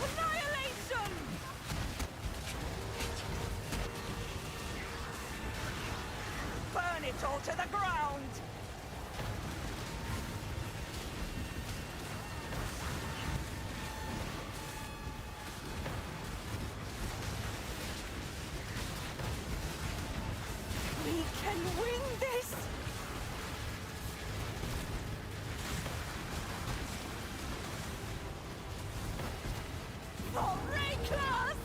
Annihilation! Burn it all to the ground! We can win this! For Ray-Class!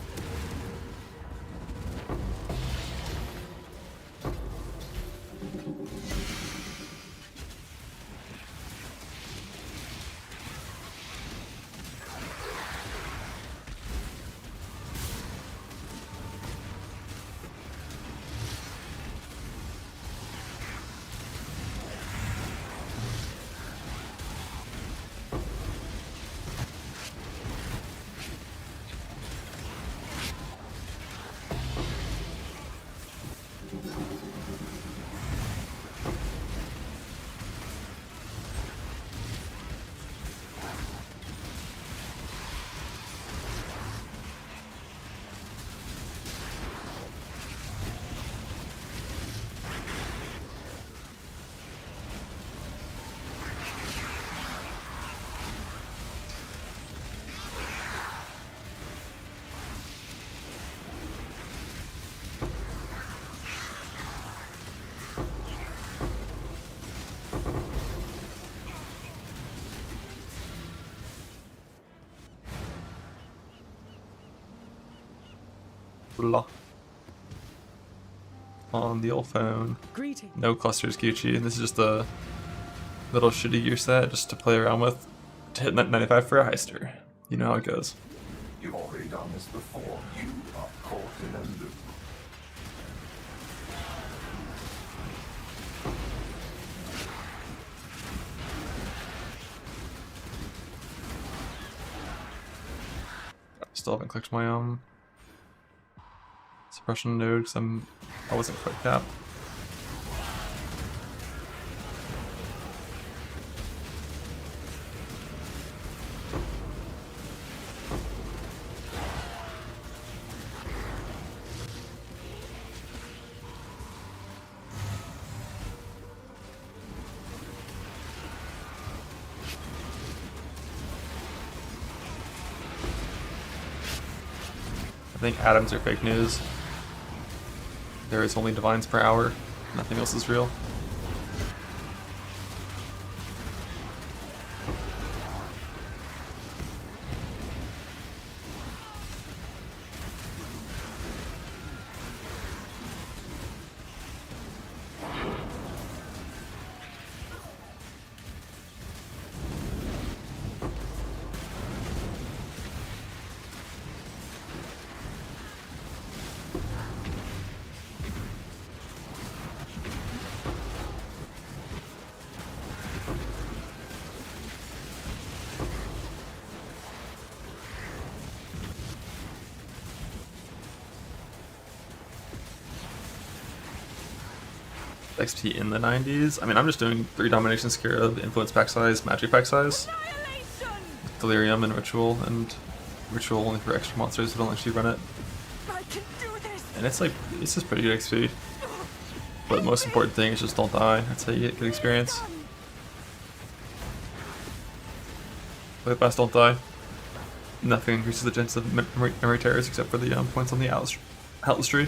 Blah. On the old phone. Greeting. No clusters, Gucci. This is just a little shitty gear set just to play around with. To hit 95 for a heister. You know how it goes. You've already done this before. You are caught in a loop. Still haven't clicked my suppression node because I wasn't quick tapped. I think atoms are fake news. There is only divines per hour. Nothing else is real. XP in the 90s. I mean, I'm just doing 3 Domination Scarab, Influence pack size, Magic pack size, Delirium and Ritual only for extra monsters who don't actually run it. And it's like, it's just pretty good XP. But the most important thing is just don't die. That's how you get good experience. Play fast, don't die. Nothing increases the chance of memory tears except for the points on the Atlas tree.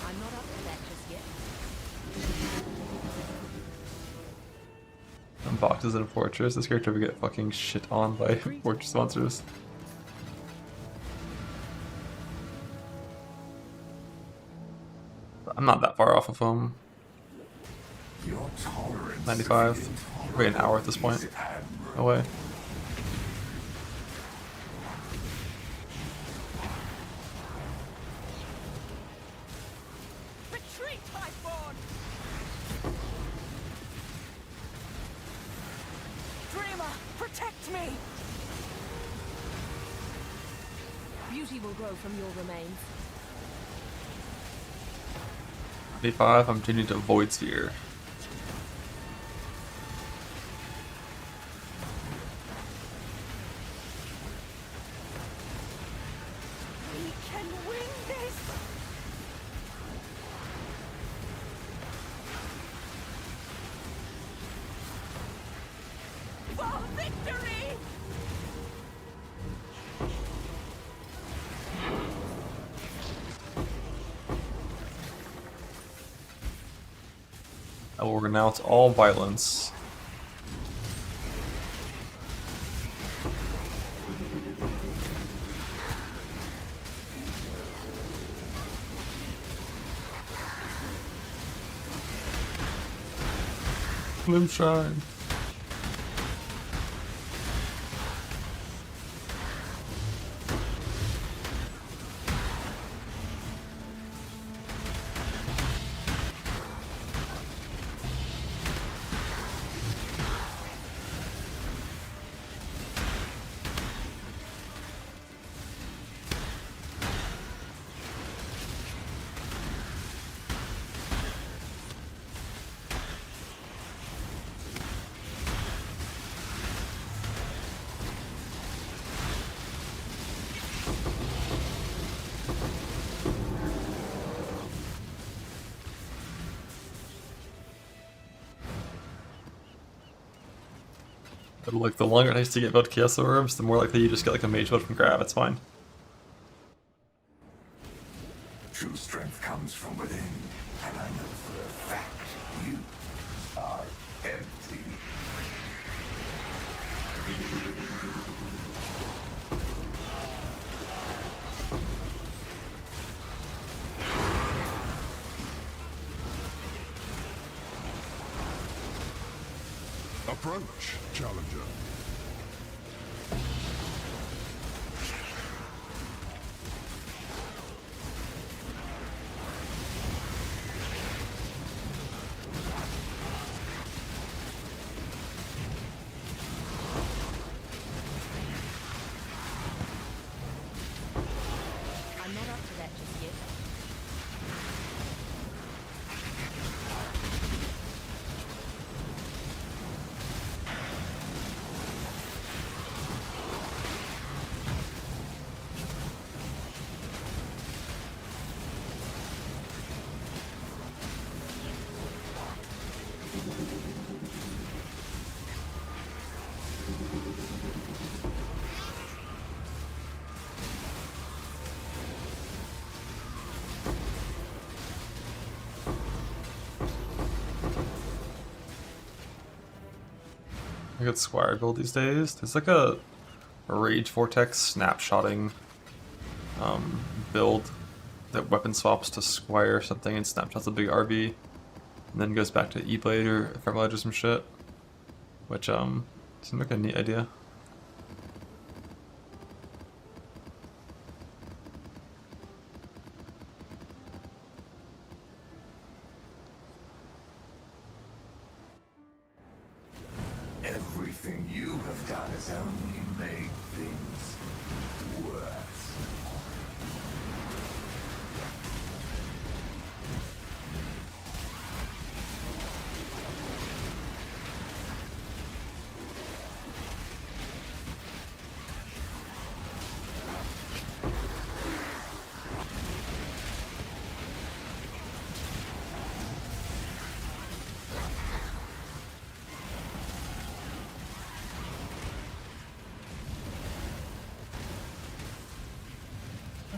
I'm not up to that just yet. Boxes in a fortress. This character would get fucking shit on by fortress monsters. I'm not that far off of him. 95. Probably an hour at this point. Away. Retreat, Highborn! Dreamer, protect me! Beauty will grow from your remains. 95. I'm changing to Void Sphere. We can win this! For victory! I will renounce all violence. Let him shine. But like, the longer it takes to get both Chaos Orbs, the more likely you just get like a Mage Build from Grab. It's fine. True strength comes from within, and I know for a fact you are empty. Approach, challenger. I'm not up to that just yet. I got Squire build these days. There's like a Rage Vortex snapshotting build that weapon swaps to Squire or something and snapshots a big RB, and then goes back to E-Blade or Ephemeral Edge or some shit. Which seemed like a neat idea. you have done has only made things worse.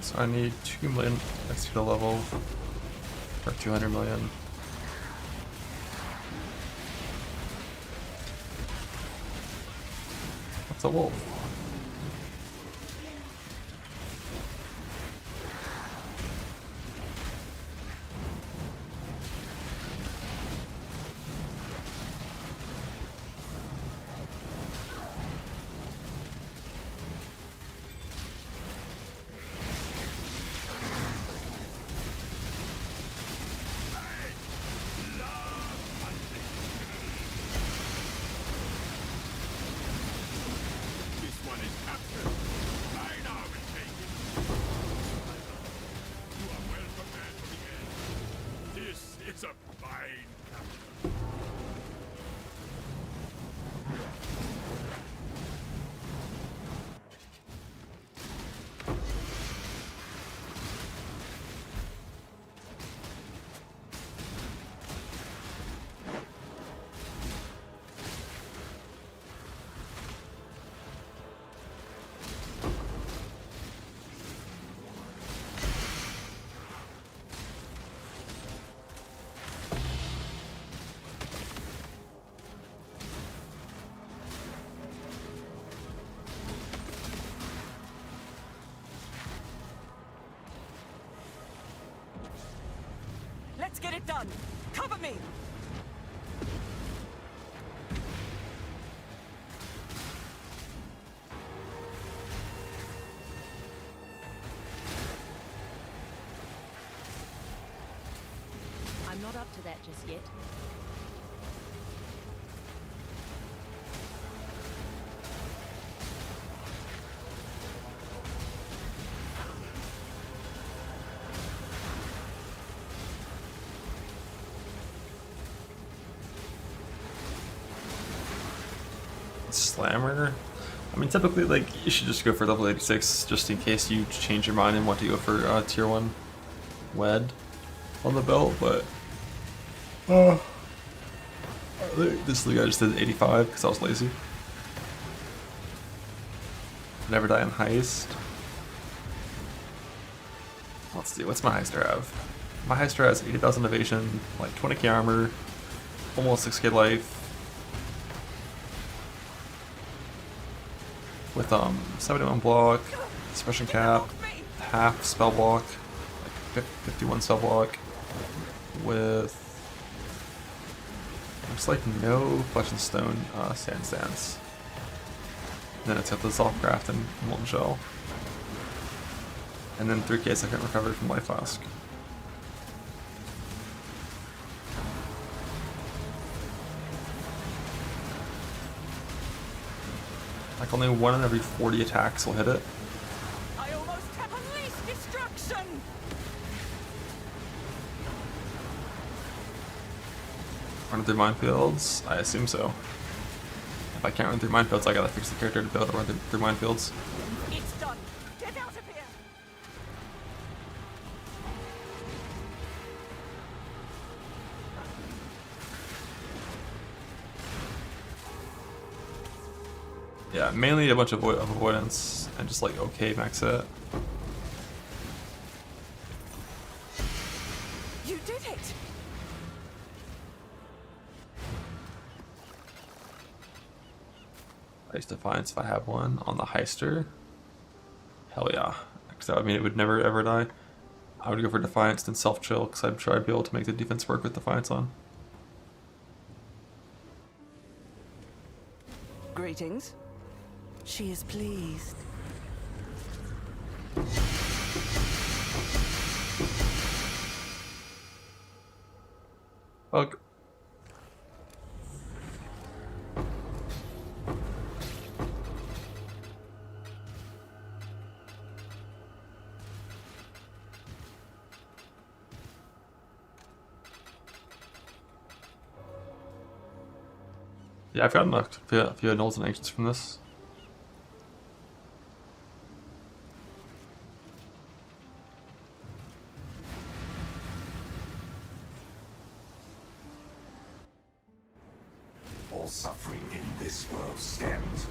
So I need 2 million XP to level, or 200 million. What's a wolf? It's a fine capture. Let's get it done. Cover me. I'm not up to that just yet. Slammer. I mean, typically, like, you should just go for level 86 just in case you change your mind and want to go for tier 1 Wed on the belt, but this league I just did 85 because I was lazy. Never die in Heist. Let's see, what's my Heister have? My Heister has 80,000 evasion, like 20k armor, almost 6k life, with 71 block, suppression cap, half spell block, like 51 spell block, with looks like no flesh and stone sand stance. And then it's got the soft craft and molten shell, and then 3k second recovery from life flask. Like only 1 in every 40 attacks will hit it. I almost have unleashed destruction. Run through minefields? I assume so. If I can't run through minefields, I gotta fix the character to be able to run through minefields. It's done. Get out of here. Yeah, mainly a bunch of avoidance and just like okay max it. You did it. Ice Defiance if I have one on the Heister. Hell yeah. Because that would mean it would never ever die. I would go for Defiance then Self Chill because I'm sure I'd be able to make the defense work with Defiance on. Greetings. She is pleased. Bug. Yeah, I've gotten a few annals and ancients from this. All suffering in this world stems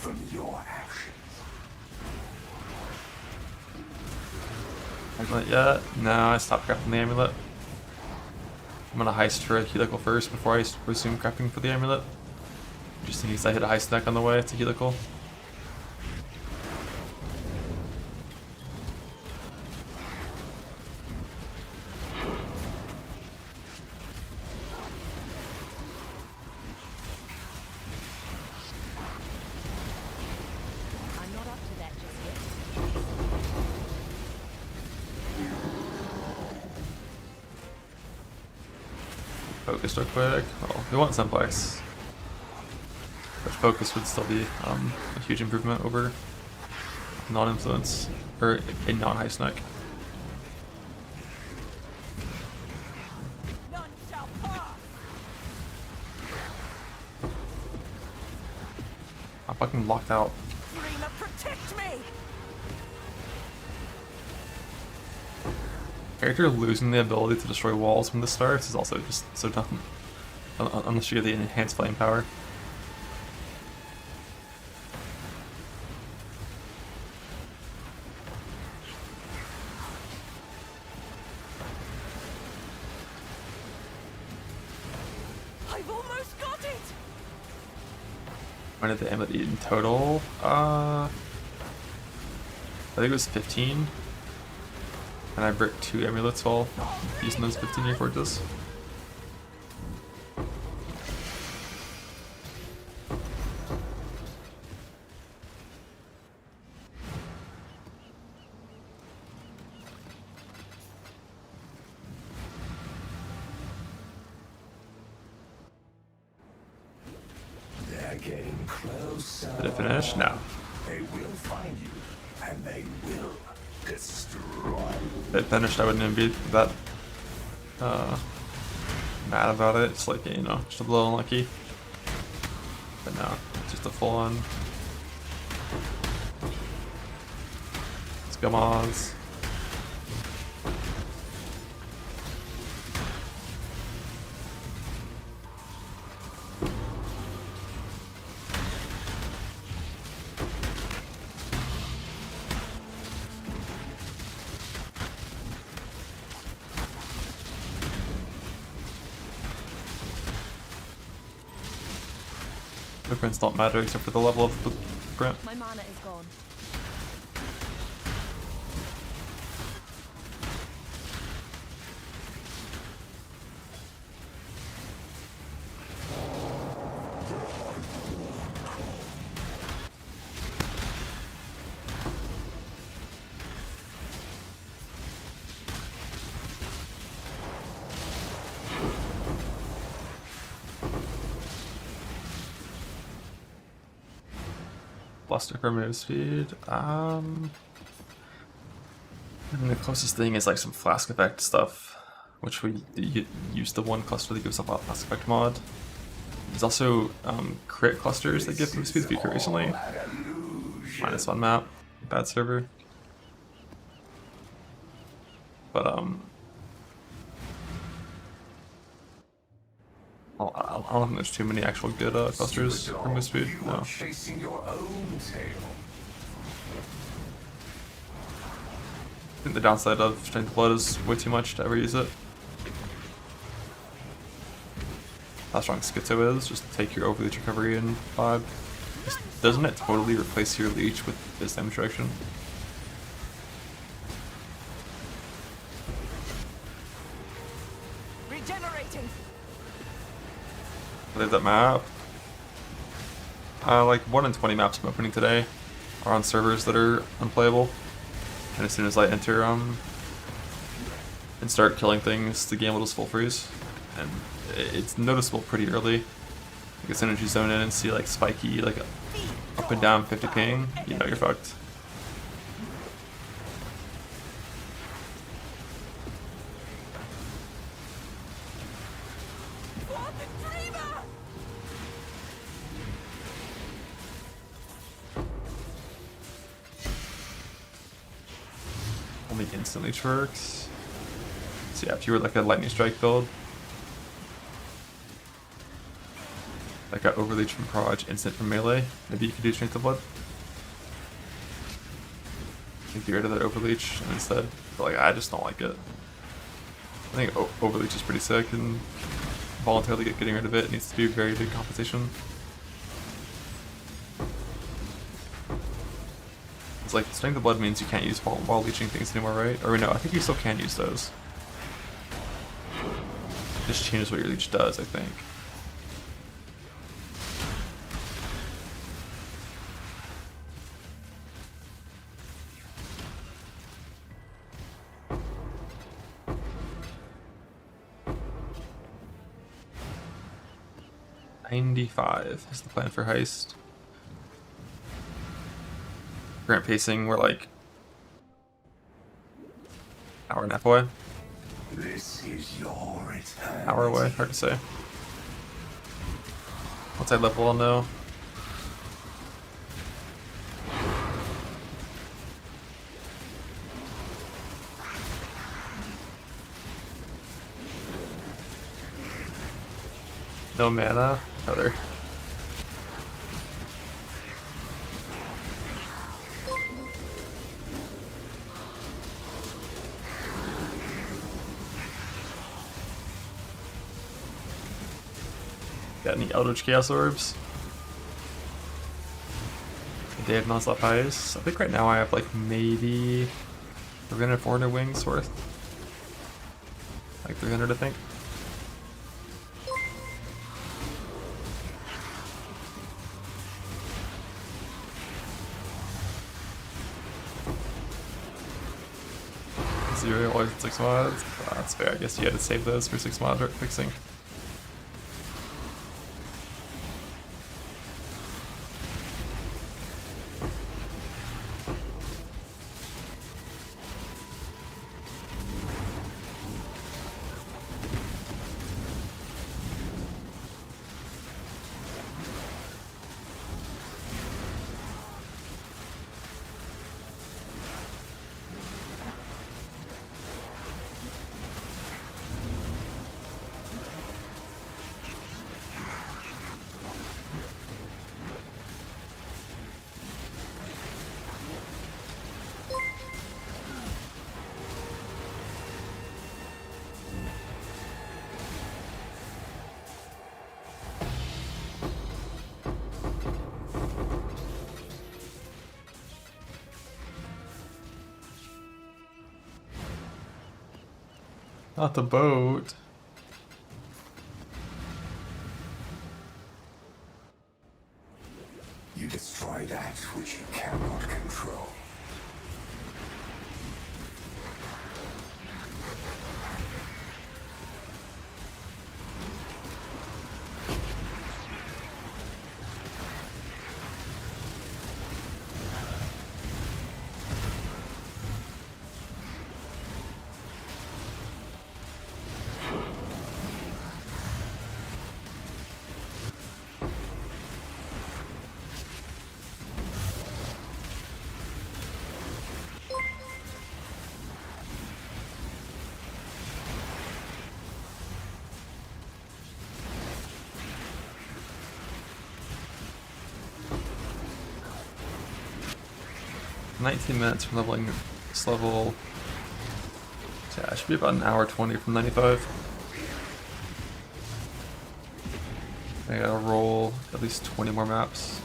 from your actions. Amulet yet? No, I stopped crafting the amulet. I'm gonna heist for a helical first before I resume crafting for the amulet. Just in case I hit a heist deck on the way to helical. I'm not up to that just yet. Focus real quick. Well, we want Simplex. But focus would still be a huge improvement over non-influence, or a non-heist neck. I'm fucking locked out. Rima, protect me! Character losing the ability to destroy walls when this starts is also just so dumb. Unless you get the enhanced flame power. I've almost got it! When did the amulet eat in total? I think it was 15. And I bricked 2 amulets while using those 15 year forges. They're getting closer. Did it finish? No. They will find you, and they will destroy. If it finished, I wouldn't even be that mad about it. It's like, you know, just a little unlucky. But no, it's just a full on. Let's go, mods. Blueprints don't matter except for the level of the blueprint. My mana is gone. Bluster for move speed. I think the closest thing is like some flask effect stuff, which we use the one cluster that gives up a flask effect mod. There's also crit clusters that give move speed if you crit recently. -1 map, bad server. But I don't think there's too many actual good clusters for move speed. No. Chasing your own tail. I think the downside of Strength of Blood is way too much to ever use it. How strong Schizo is, just take your overleech recovery in 5. Doesn't it totally replace your leech with this damage reduction? Regenerating! There's that map. Like 1 in 20 maps I'm opening today are on servers that are unplayable. And as soon as I enter and start killing things, the game will just full freeze. And it's noticeable pretty early. Like as soon as you zone in and see like spiky, like up and down 50 ping, you know you're fucked. think instant leech works. So yeah, if you were like a lightning strike build, like a overleech from Proj, instant from melee, maybe you could do Strength of Blood. Get rid of that overleech instead. But like, I just don't like it. I think overleech is pretty sick, and voluntarily getting rid of it needs to be very big compensation. It's like Strength of Blood means you can't use while leeching things anymore, right? Or no, I think you still can use those. It just changes what your leech does, I think. $95 is the plan for Heist. Current pacing, we're like hour and a half away. This is your return. Hour away, hard to say. Once I level, I'll know. No mana? Other. Got any Eldritch Chaos Orbs? Day of Non-Stop Highs. I think right now I have like maybe 300, 400 wings worth. Like 300, I think. Zero always at 6 mods. That's fair. I guess you had to save those for 6 mod fixing. Not the boat. You destroy that which you cannot control. $19 minutes from leveling this level. So yeah, it should be about an hour 20 from 95. I gotta roll at least 20 more maps.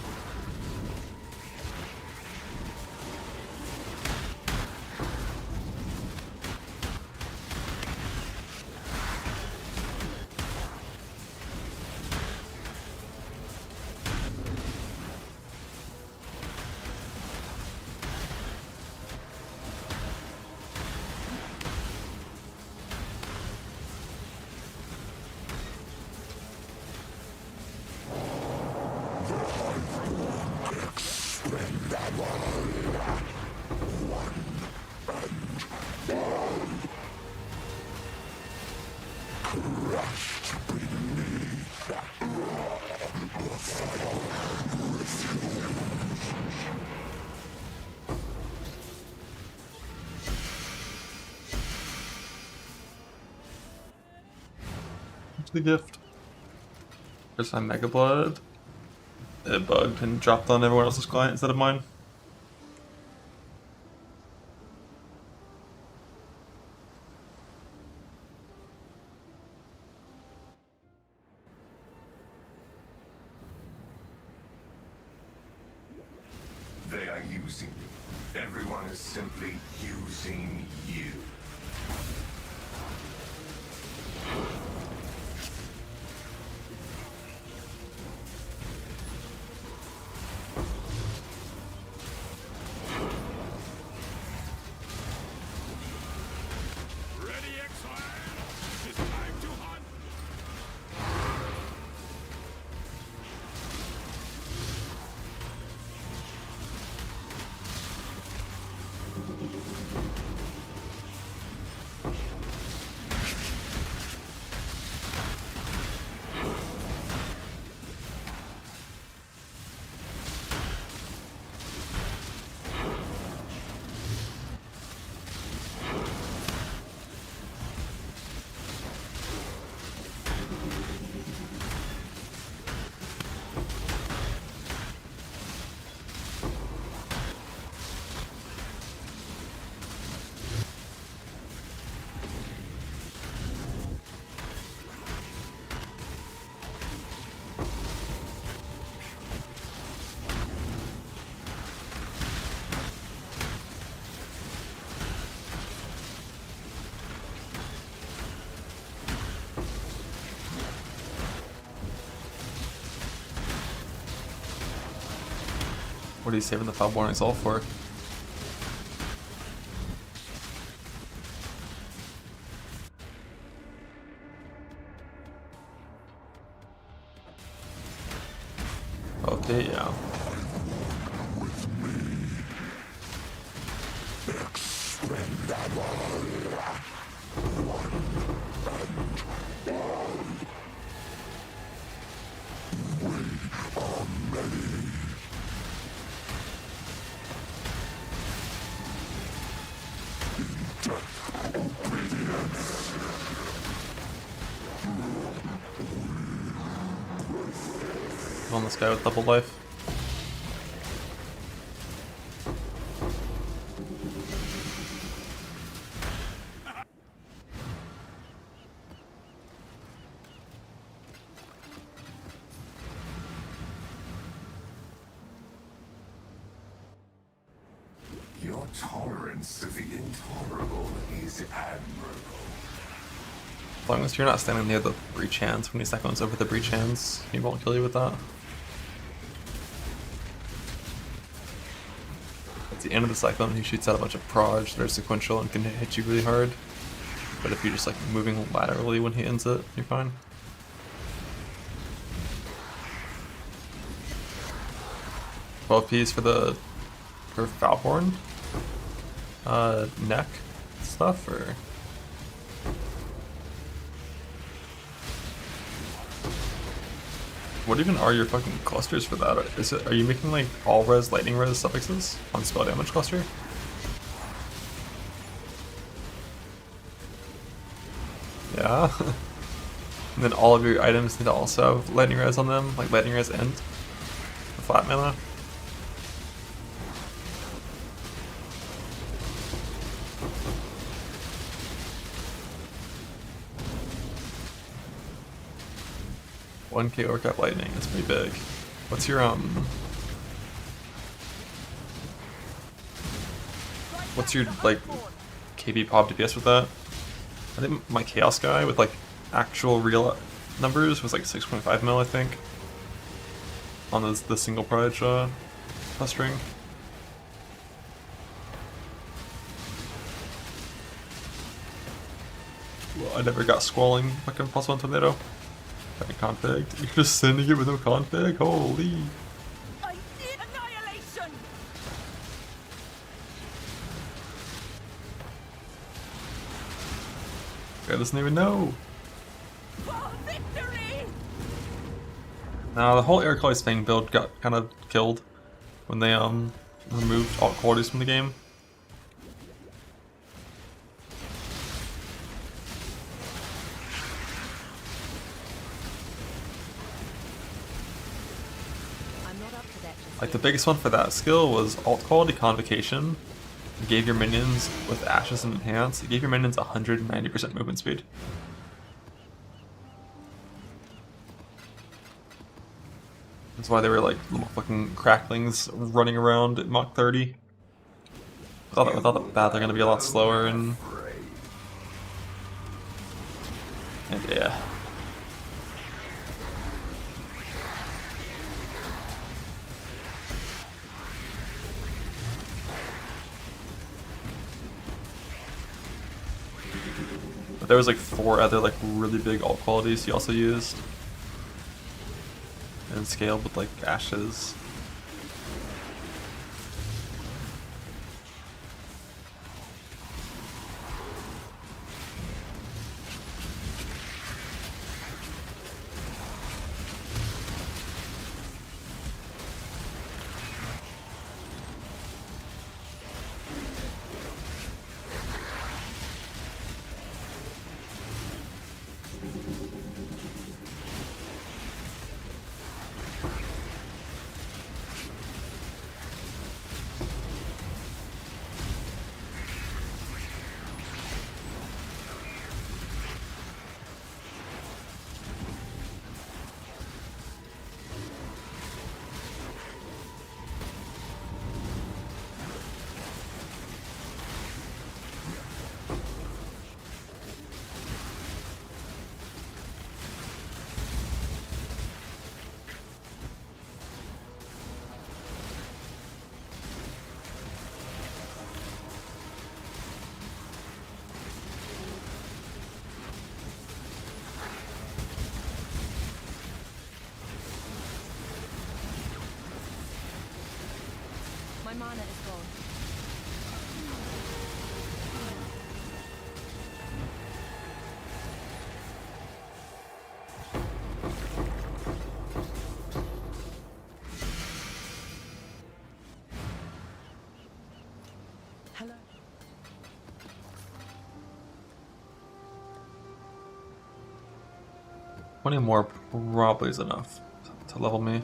to the gift. There's my Mega Blood. It bugged and dropped on everyone else's client instead of mine. They are using you. Everyone is simply using you. Ready, exile? It's time to hunt. What are you saving the Foul Warnings all for? Okay, yeah. On this guy with double life. Your tolerance of the intolerable is admirable. As long as you're not standing near the breach hands when he's not going over the breach hands, he won't kill you with that. At the end of the cyclone, he shoots out a bunch of prods that are sequential and can hit you really hard. But if you're just like moving laterally when he ends it, you're fine. $12 for Foulborn neck stuff, or what even are your fucking clusters for that? Are you making like all res, lightning res suffixes on spell damage cluster? Yeah. And then all of your items need to also have lightning res on them, like lightning res and the flat mana. $1K overcap lightning, that's pretty big. What's your like KB pop DPS with that? I think my chaos guy with like actual real numbers was like 6.5 mil, I think, on the single proj clustering. Well, I never got squalling fucking +1 tornado. Config. You're just sending it with no config? Holy. I need annihilation. Guy doesn't even know. For victory. Now the whole Air Claw's Fang build got kind of killed when they removed alt qualities from the game. Like the biggest one for that skill was alt quality convocation. It gave your minions with ashes and enhance. It gave your minions 190% movement speed. That's why they were like little fucking cracklings running around at Mach 30. Without the bat, they're gonna be a lot slower and yeah. But there was like 4 other like really big alt qualities he also used. And scaled with like ashes. My mana is gone. Hello. 20 more probably is enough to level me.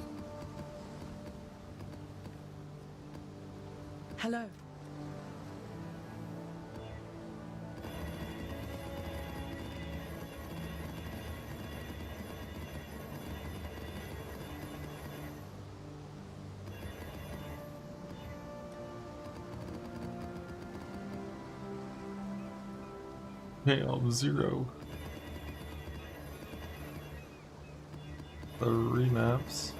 Hello. Hail 0. 3 maps.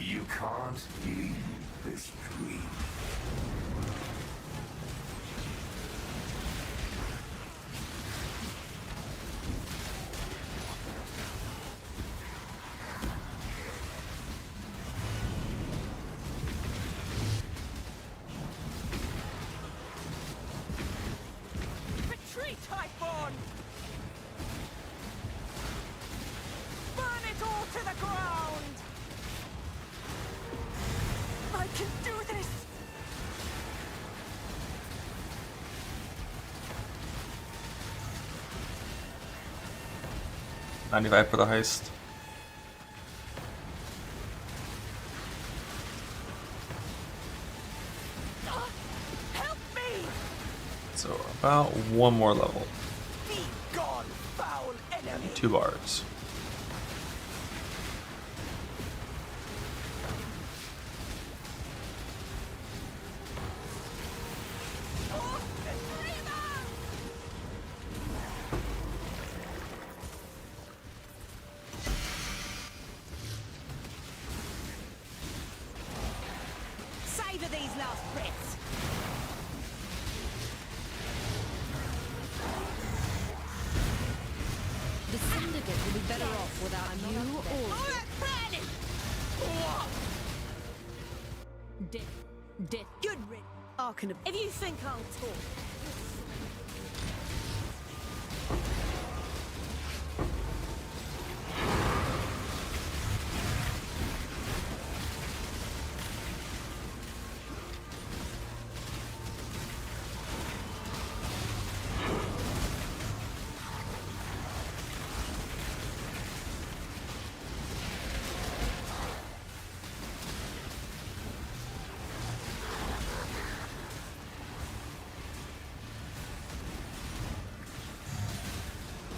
You can't leave this dream. Retreat, Highborn! Burn it all to the ground! I can do this! $95 for the heist. Help me! So about 1 more level. Be gone, foul enemy! 2 bars. Death. Death. Good rid. Arcanum. If you think I'll talk.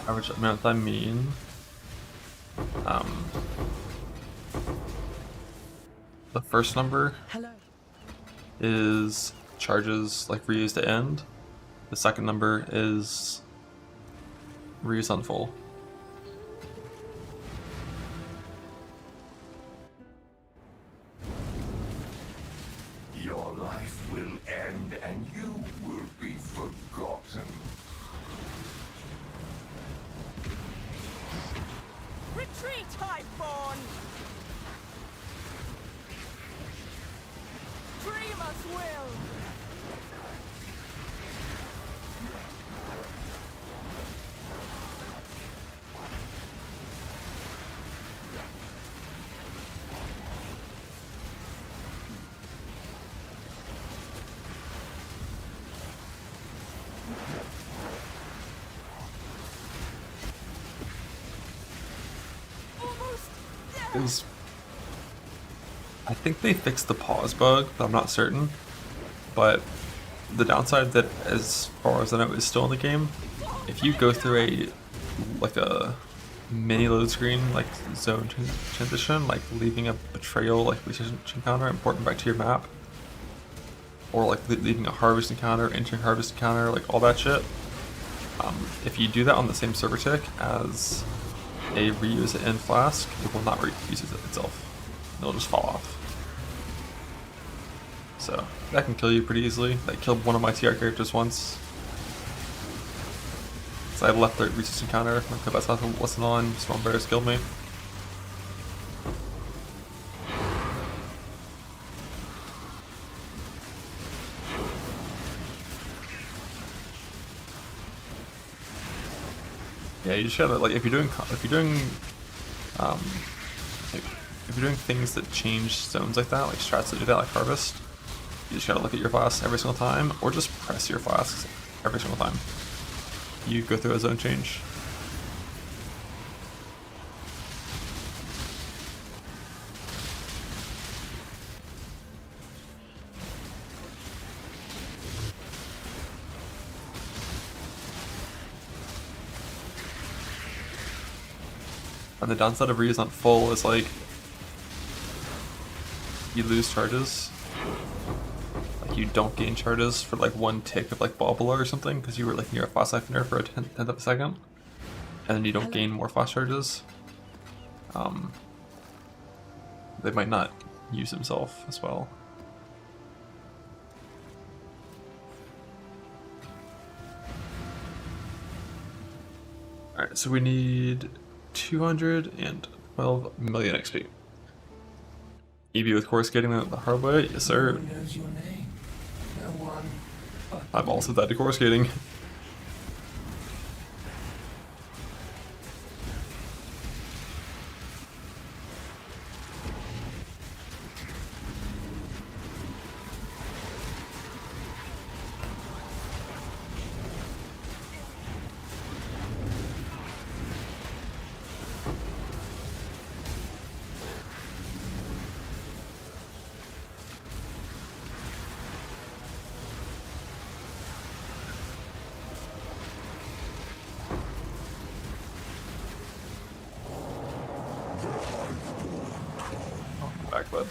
Average amount I mean. The first number is charges like reuse to end. The second number is reuse on full. Your life will end and you will be forgotten. Retreat, Highborn! Dream us will! Is I think they fixed the pause bug, but I'm not certain. But the downside that, as far as I know, is still in the game. If you go through a mini load screen, like zone transition, like leaving a betrayal like resistance encounter and porting back to your map, or like leaving a harvest encounter, entering harvest encounter, like all that shit. If you do that on the same server tick as a reuse it in flask, it will not reuse itself. It'll just fall off. So that can kill you pretty easily. That killed one of my TR characters once. So I left the resist encounter because I saw it wasn't on. Storm Bears killed me. Yeah, you just gotta, like, if you're doing things that change zones like that, like strats that do that, like harvest, you just gotta look at your flasks every single time, or just press your flasks every single time you go through a zone change. And the downside of reuse on full is like you lose charges. Like you don't gain charges for like one tick of like Bobbler or something because you were like near a fast siphoner for a tenth of a second, and then you don't gain more fast charges. They might not use himself as well. Alright, so we need 212 million XP. EB with core skating the hard way? Yes, sir. I'm also that to core skating. Back, bud.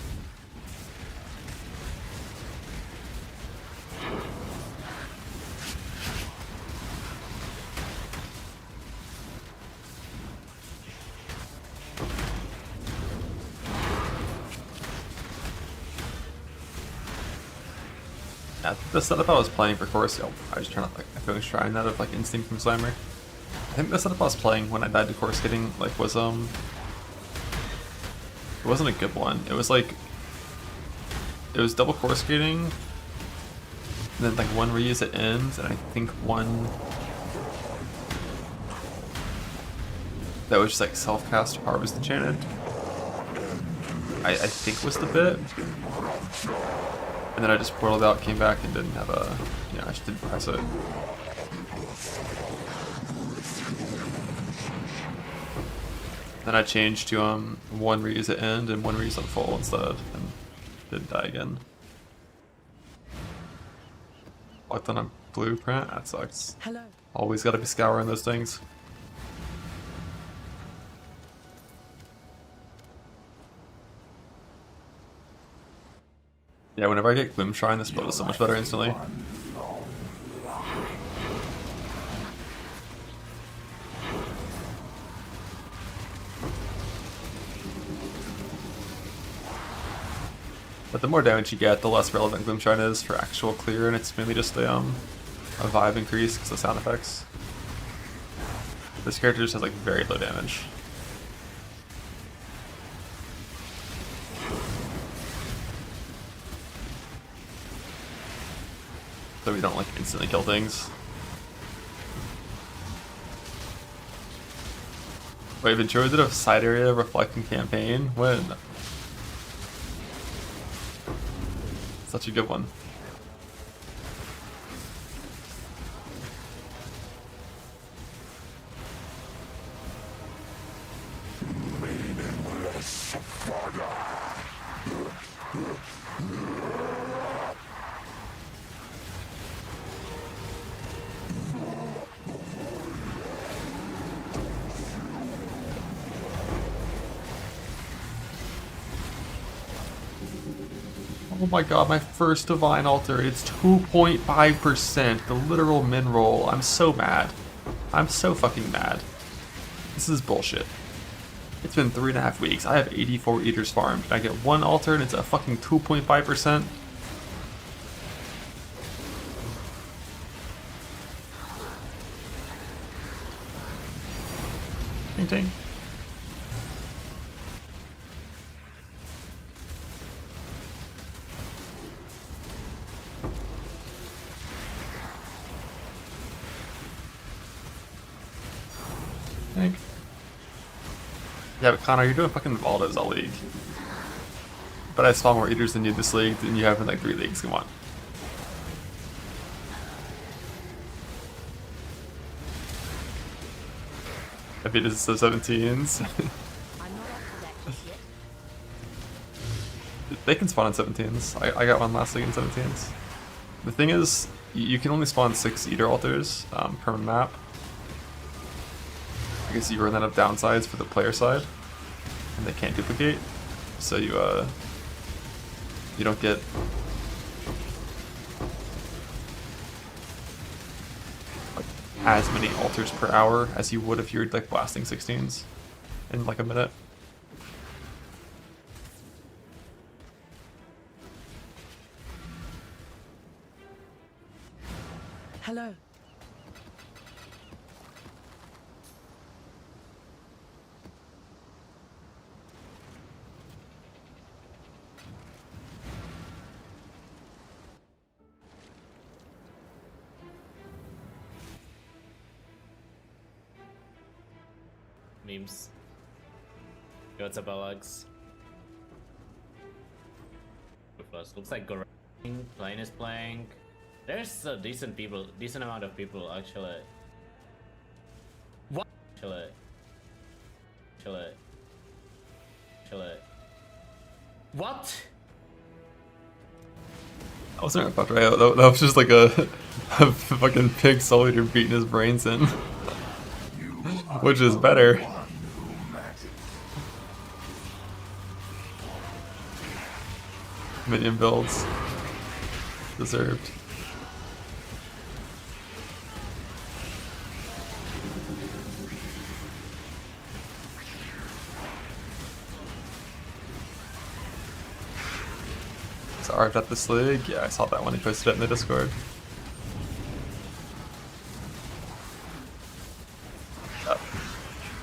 Yeah, the setup I was playing for Chorus, I was trying to like, I feel like trying that of like Instinct from Slimer. I think the setup I was playing when I died to Chorus Skating like was it wasn't a good one. It was like it was double core skating, and then like one reuse at ends, and I think one that was just like self-cast harvest enchanted. I think was the bit. And then I just portaled out, came back, and didn't have a, I just didn't press it. Then I changed to one reuse at end and one reuse on full instead, and didn't die again. Locked on a blueprint? That sucks. Hello. Always gotta be scouring those things. Yeah, whenever I get Gloom Shrine, this build is so much better instantly. But the more damage you get, the less relevant Gloom Shrine is for actual clear, and it's mainly just a vibe increase because of sound effects. This character just has like very low damage. So we don't like instantly kill things. Wait, Ventura did a side area reflecting campaign? When? Such a good one. Oh my god, my first Divine Altar, it's 2.5%, the literal min roll. I'm so mad. I'm so fucking mad. This is bullshit. It's been 3.5 weeks, I have 84 Eaters farmed, and I get one altar and it's a fucking 2.5%? Ding ding. Yeah, but Connor, you're doing fucking Valdos all league. But I spawn more Eaters than you this league than you have in like 3 leagues, come on. I beat it to 17s. They can spawn in 17s. I got one last league in 17s. The thing is, you can only spawn 6 Eater altars per map. I guess you run out of downsides for the player side, and they can't duplicate, so you don't get like as many altars per hour as you would if you were like blasting 16s in like a minute. Hello. Memes. Yo, what's up, Alex? Looks like Goran Plane is playing. There's a decent amount of people actually. What? Chill. What? That wasn't a fuck right. That was just like a fucking pig soul eater beating his brains in. Which is better. Minion builds. Deserved. So Arved at this league? Yeah, I saw that when he posted it in the Discord.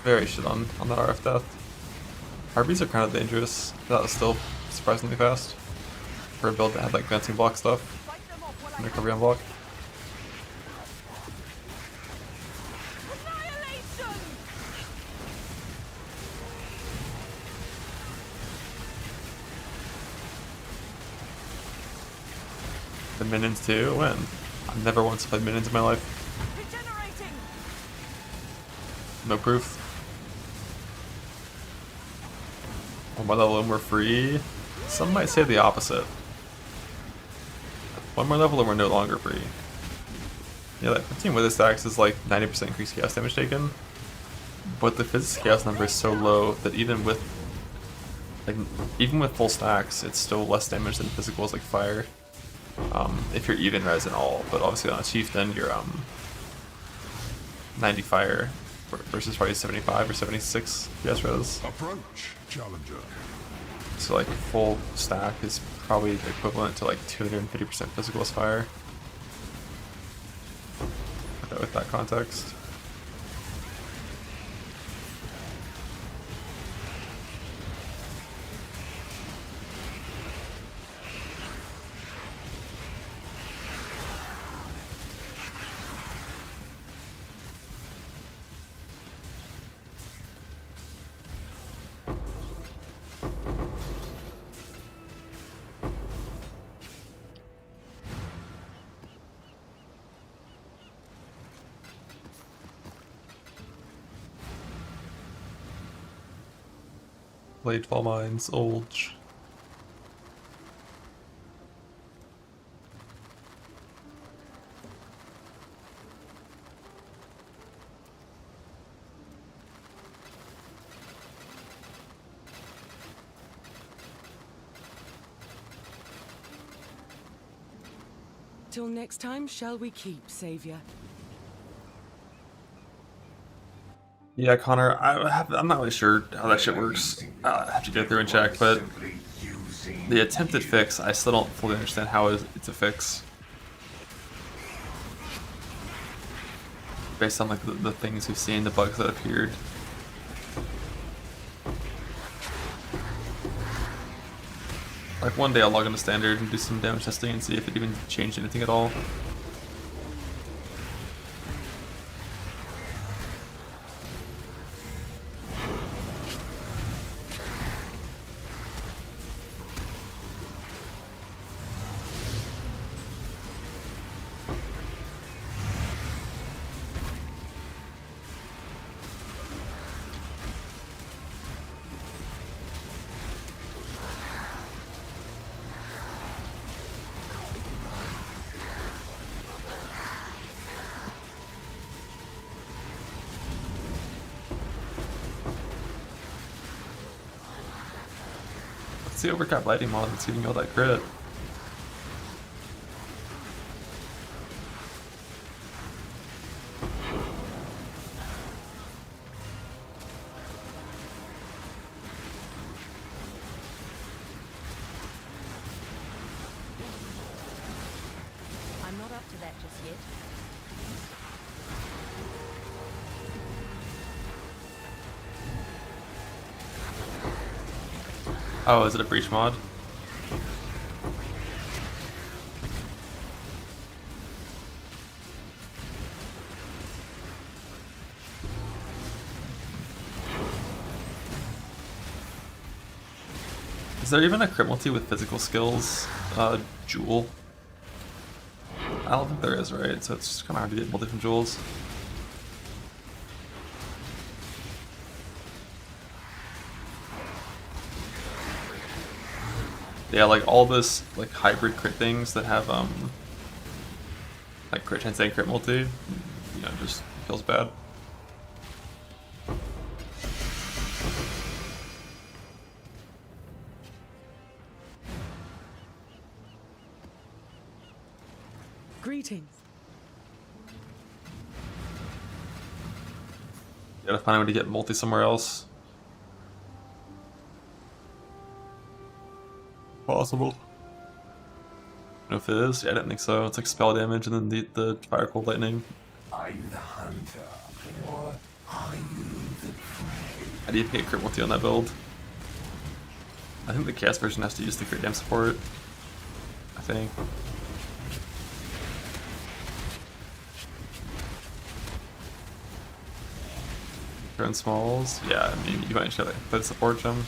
Very shit on that RF death. RBs are kind of dangerous. That was still surprisingly fast. for a build that had like advancing block stuff and recovery on block. The minions too? When? I've never once played minions in my life. No proof. On my level and we're free? Some might say the opposite. One more level and we're no longer free. Yeah, that 15 wither stacks is like 90% increased chaos damage taken. But the physics chaos number is so low that even with full stacks, it's still less damage than physicals like fire. If you're even res and all, but obviously on a chieftain you're 90 fire versus probably 75 or 76 yes res. Approach, challenger. So like full stack is probably equivalent to like 250% physical as fire. With that context. Bladefall Mines, Olge. Till next time, shall we keep, Savior? Yeah, Connor, I'm not really sure how that shit works. I have to go through and check, but the attempted fix, I still don't fully understand how it's a fix. Based on like the things we've seen, the bugs that appeared. Like one day I'll log into standard and do some damage testing and see if it even changed anything at all. Let's see overcap lighting mod that's giving you all that crit. I'm not up to that just yet. Oh, is it a breach mod? Is there even a crit multi with physical skills? Jewel? I don't think there is, right? So it's kind of hard to get multi from jewels. Yeah, like all this like hybrid crit things that have like crit chance and crit multi, you know, just feels bad. Greetings. Gotta find a way to get multi somewhere else. Possible. I don't know if it is. Yeah, I didn't think so. It's like spell damage and then the fire cold lightning. Are you the hunter, or are you the prey? How do you get crit multi on that build? I think the chaos version has to use the crit damage support. think. Turn smalls? Yeah, I mean, you might just like put support gem.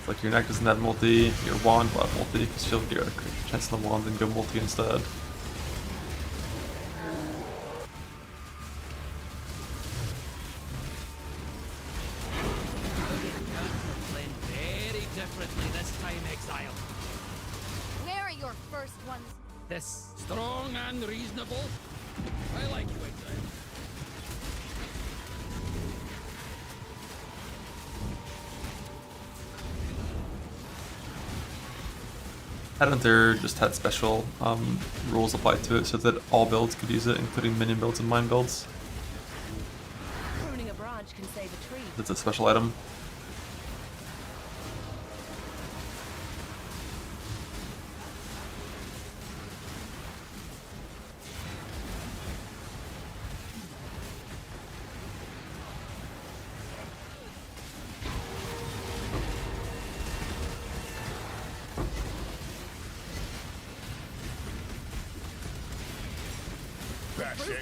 Like your neck doesn't have multi, your wand will have multi, because she'll get a chance on the wand and go multi instead. Playing very differently this time, Exile. Where are your first ones? This strong and reasonable. I like you, Exile. Headhunter just had special rules applied to it so that all builds could use it, including minion builds and mine builds. Pruning a branch can save a tree. It's a special item.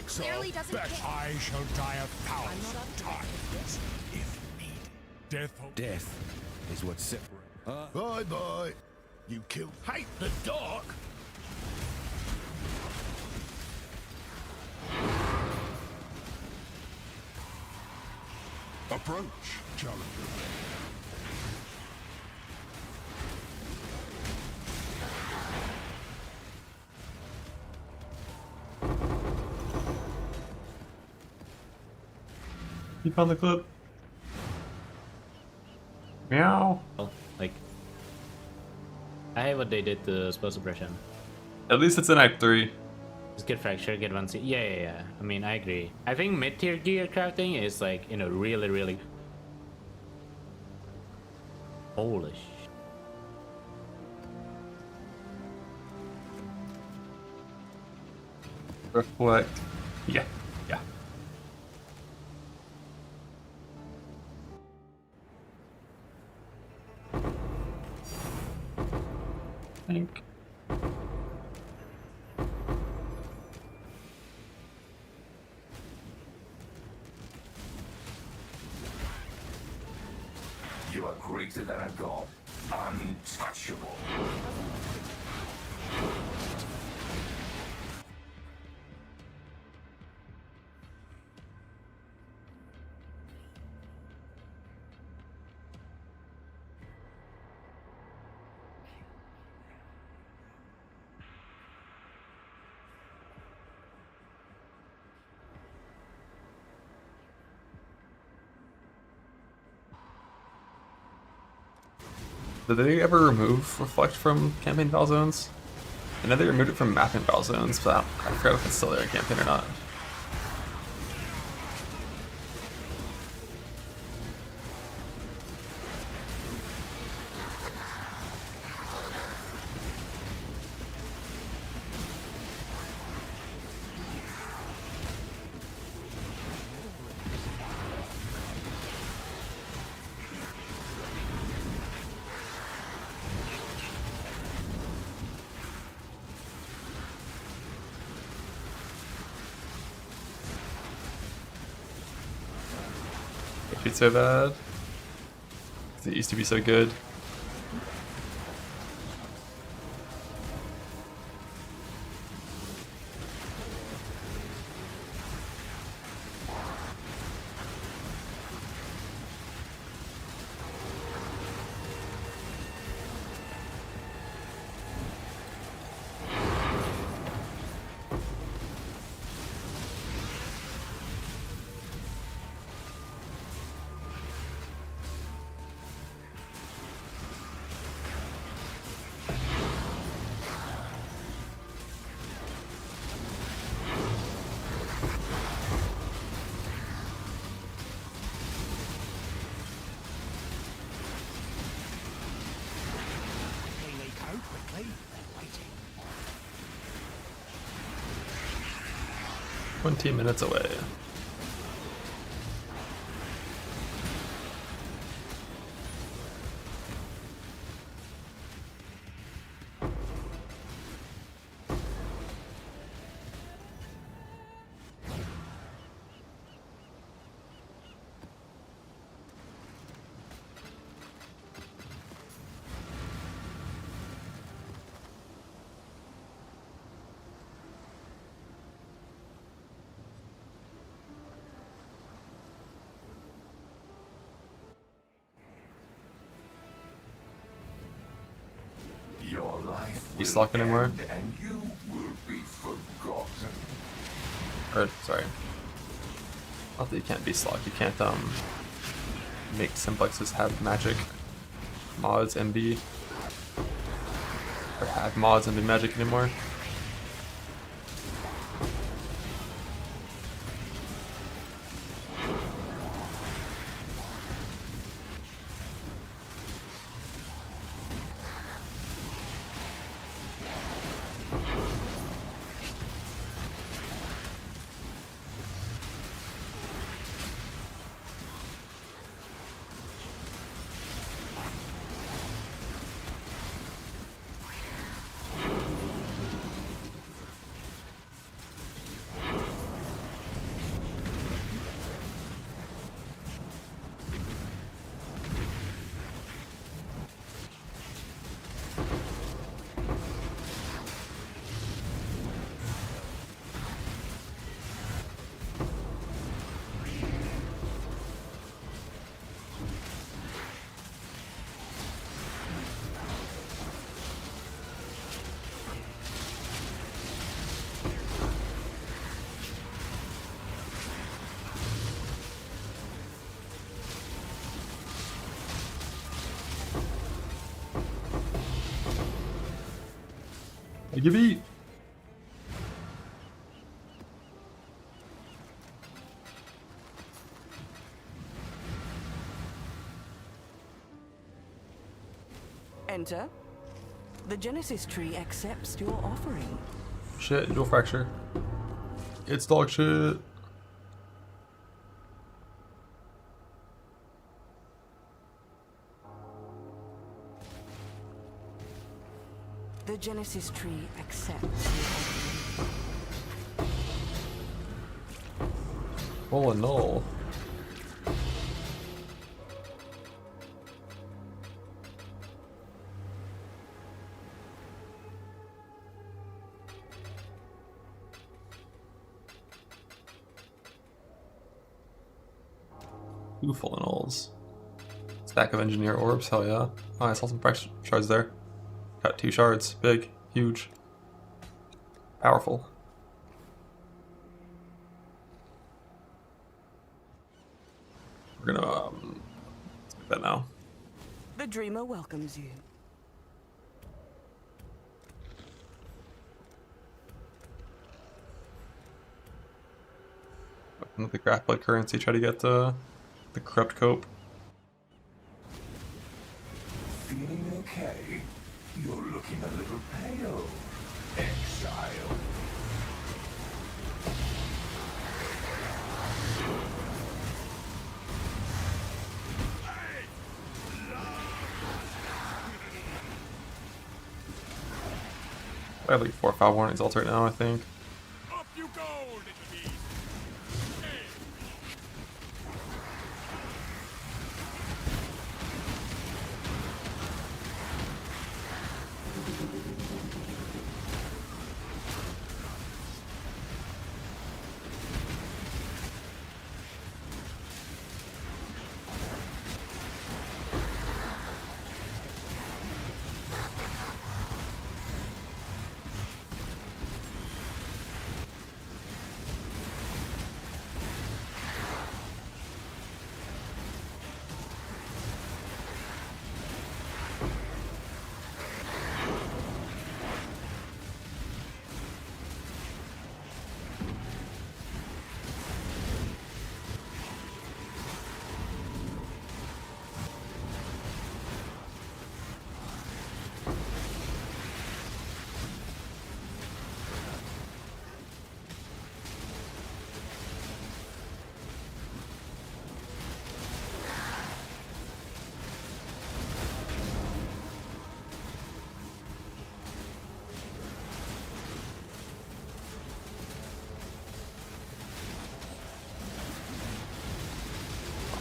Clearly doesn't care. I shall die 1,000 times if need. Death is what separates. Bye bye. You killed Hate the Dark. Approach, challenger. You found the clip. Meow. Like, I hate what they did to spell suppression. At least it's in Act 3. Just get fracture, get one. Yeah. I mean, I agree. I think mid-tier gear crafting is like, you know, really. Holy sh. Reflect. Yeah. Think. You are greater than a god, untouchable. Did they ever remove Reflect from campaign battle zones? I know they removed it from mapping battle zones, but I forgot if it's still there in campaign or not. It's so bad. 'Cause it used to be so good. Wait, they're waiting. 20 minutes away. Your life You slocking anymore? and you will be forgotten. Or sorry. Not that you can't be slock. You can't make simplexes have magic mods and be or have mods and be magic anymore. Give eat. Enter. The Genesis tree accepts your offering. Shit, dual fracture. It's dog shit. The Genesis tree accepts your offering. Full and null. Two full and nulls. Stack of engineer orbs, hell yeah. Oh, I saw some price shards there. Got 2 shards. Big, huge, powerful. We're gonna let's get that now. The Dreamer welcomes you. Open the grappling currency, try to get the corrupt cope. Feeling okay? You're looking a little pale, exile. I have like 4 or 5 warnings alt right now, I think. Up you go, little beast.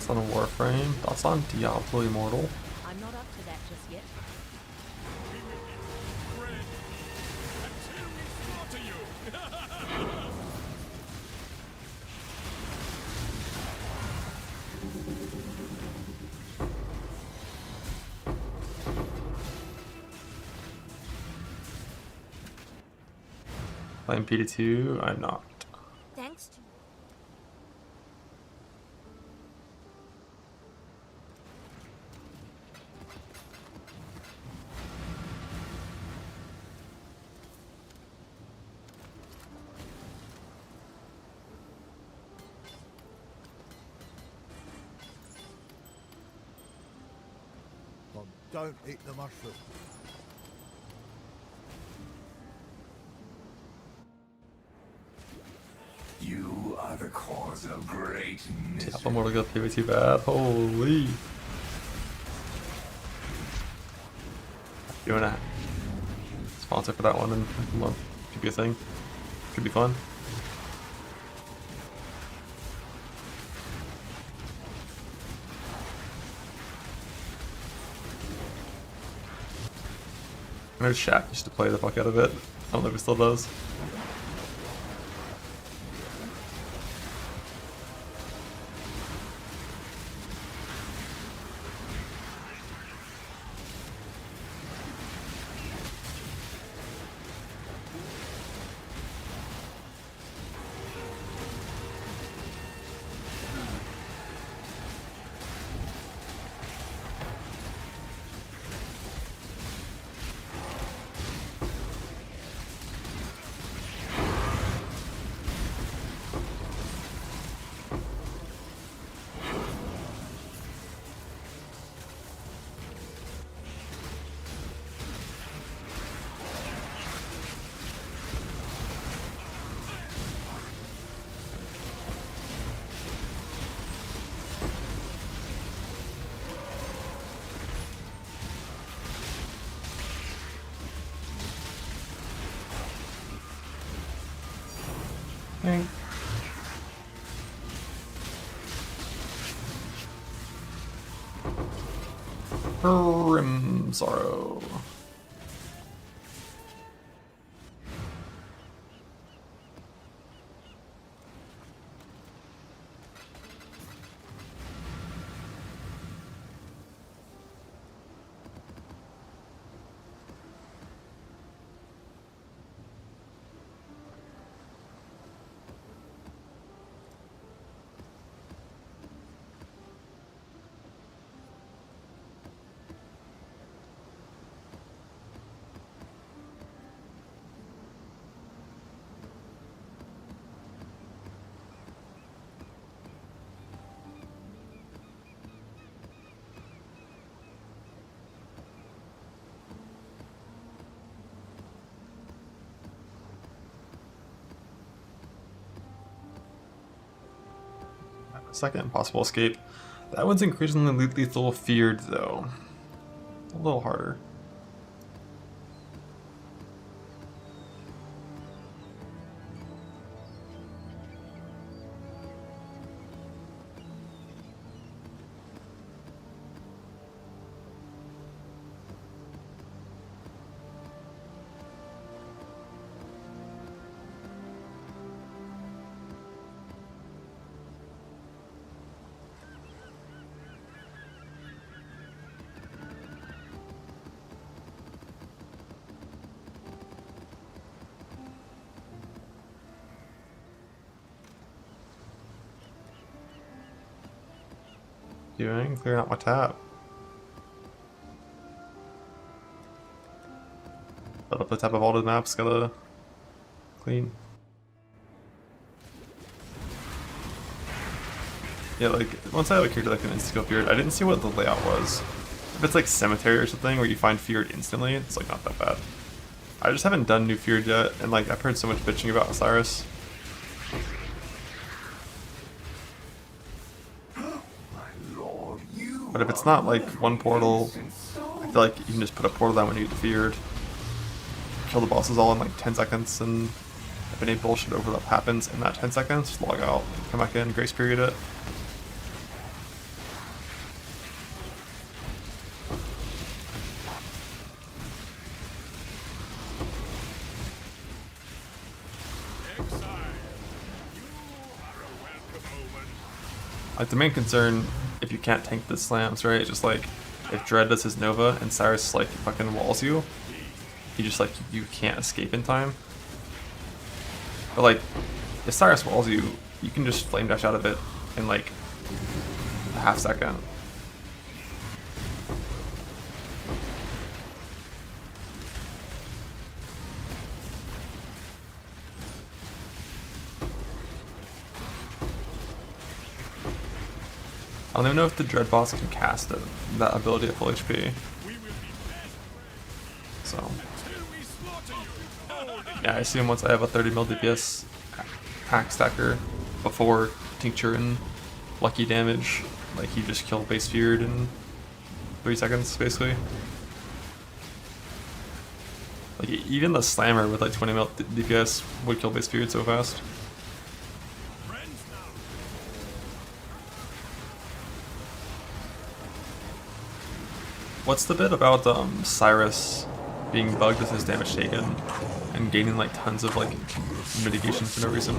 Thoughts on Warframe? Thoughts on Diablo Immortal? I'm not up to that just yet. Playing PT2? I'm not. Thanks to Don't eat the mushroom. You are the cause of great misery. Diablo Immortal got PvT bad. Holy. Doing a sponsor for that one in a month. Could be a thing. Could be fun. I know Shaq used to play the fuck out of it. I don't know if he still does. Dang. Grim Sorrow. Second impossible escape. That one's increasingly lethal feared though. A little harder. Doing? Clearing out my tab. Build up the tab of all the maps, gotta clean. Yeah, like, once I have a character that can insta-kill Feared, I didn't see what the layout was. If it's like Cemetery or something where you find Feared instantly, it's like not that bad. I just haven't done new Feared yet, and like, I've heard so much bitching about Osiris. But if it's not like one portal, I feel like you can just put a portal down when you get Feared. Kill the bosses all in like 10 seconds, and if any bullshit overlap happens in that 10 seconds, just log out, come back in, grace period it. Like the main concern, if you can't tank the slams, right? Just like if Dread does his Nova and Cyrus like fucking walls you, you just like you can't escape in time. But like if Cyrus walls you, you can just flame dash out of it in like a half second. I don't even know if the Dread boss can cast it, that ability at full HP. So yeah, I assume once I have a 30 mil DPS pack stacker before Tincture and Lucky Damage, like you just kill base feared in 3 seconds basically. Like even the Slammer with like 20 mil DPS would kill base feared so fast. What's the bit about Cyrus being bugged with his damage taken and gaining like tons of like mitigation for no reason?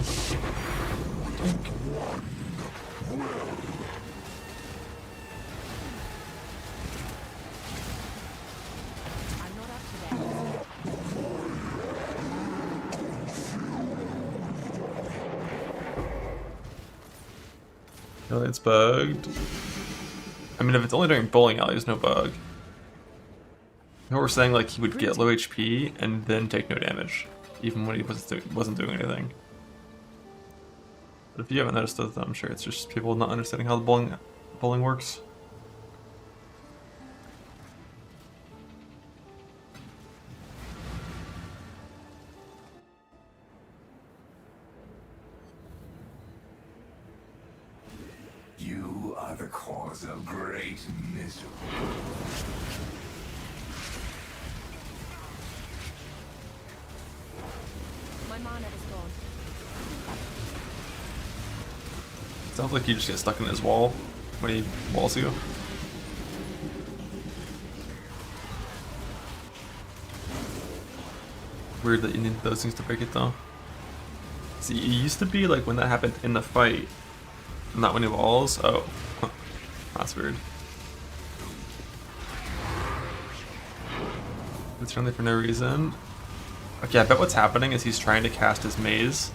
Really, it's bugged. I mean, if it's only during bowling alley, there's no bug. You know, we're saying like he would get low HP and then take no damage, even when he wasn't doing anything. But if you haven't noticed it, I'm sure it's just people not understanding how the bowling works. You are the cause of great misery. My mana is gone. Sounds like you just get stuck in his wall when he walls you. Weird that you need those things to break it though. See, it used to be like when that happened in the fight, not when he walls. Oh, that's weird. It's friendly for no reason. Okay, I bet what's happening is he's trying to cast his maze,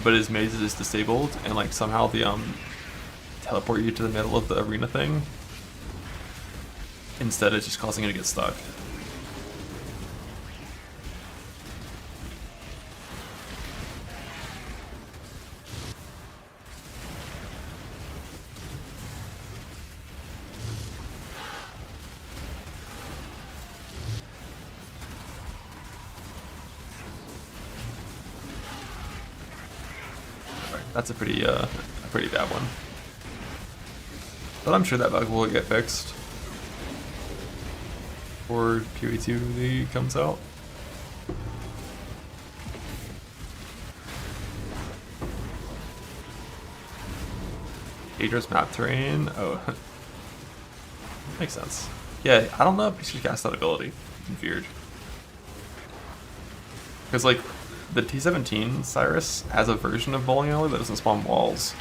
but his maze is disabled, and like somehow the teleport you to the middle of the arena thing. Instead, it's just causing it to get stuck. That's a pretty bad one. But I'm sure that bug will get fixed before QE2 comes out. Dangerous map terrain. Oh, makes sense. Yeah, I don't know if you should cast that ability in Feared. Because like the T17 Cyrus has a version of Bowling Alley that doesn't spawn walls.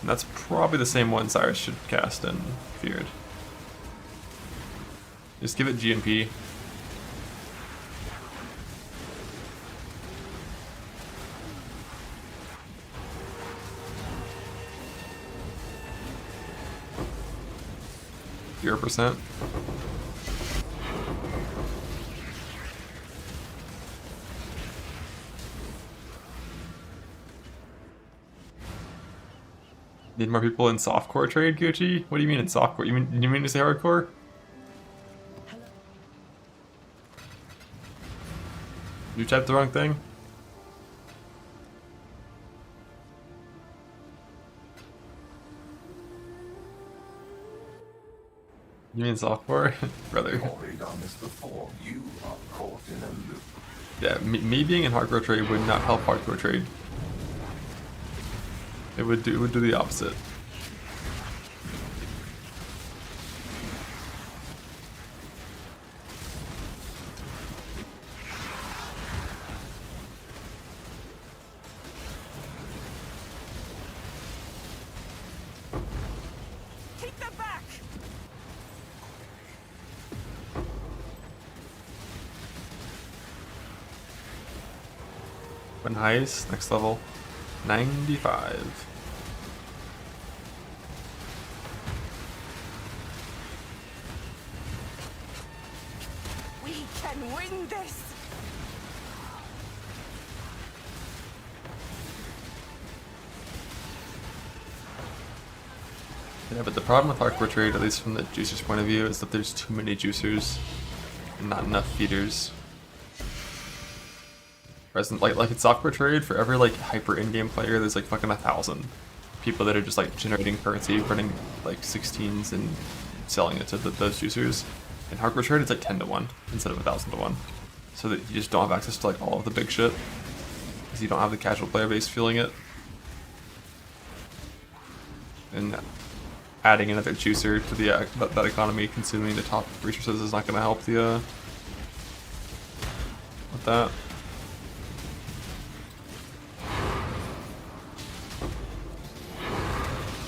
And that's probably the same one Cyrus should cast in Feared. Just give it GMP. %. Need more people in softcore trade, Gucci? What do you mean in softcore? You mean to say hardcore? You typed the wrong thing? You mean softcore? Brother. Yeah, me being in hardcore trade would not help hardcore trade. It would do the opposite. back! When Heist, next level, 95. We can win this! Yeah, but the problem with hardcore trade, at least from the juicer's point of view, is that there's too many juicers and not enough feeders. Whereas like in software trade, for every like hyper in-game player, there's like fucking 1,000 people that are just like generating currency, running like 16s and selling it to those juicers. In hardcore trade, it's like 10 to 1 instead of 1,000 to 1. So that you just don't have access to like all of the big shit because you don't have the casual player base feeling it. And adding another juicer to the that economy, consuming the top resources, is not going to help the with that.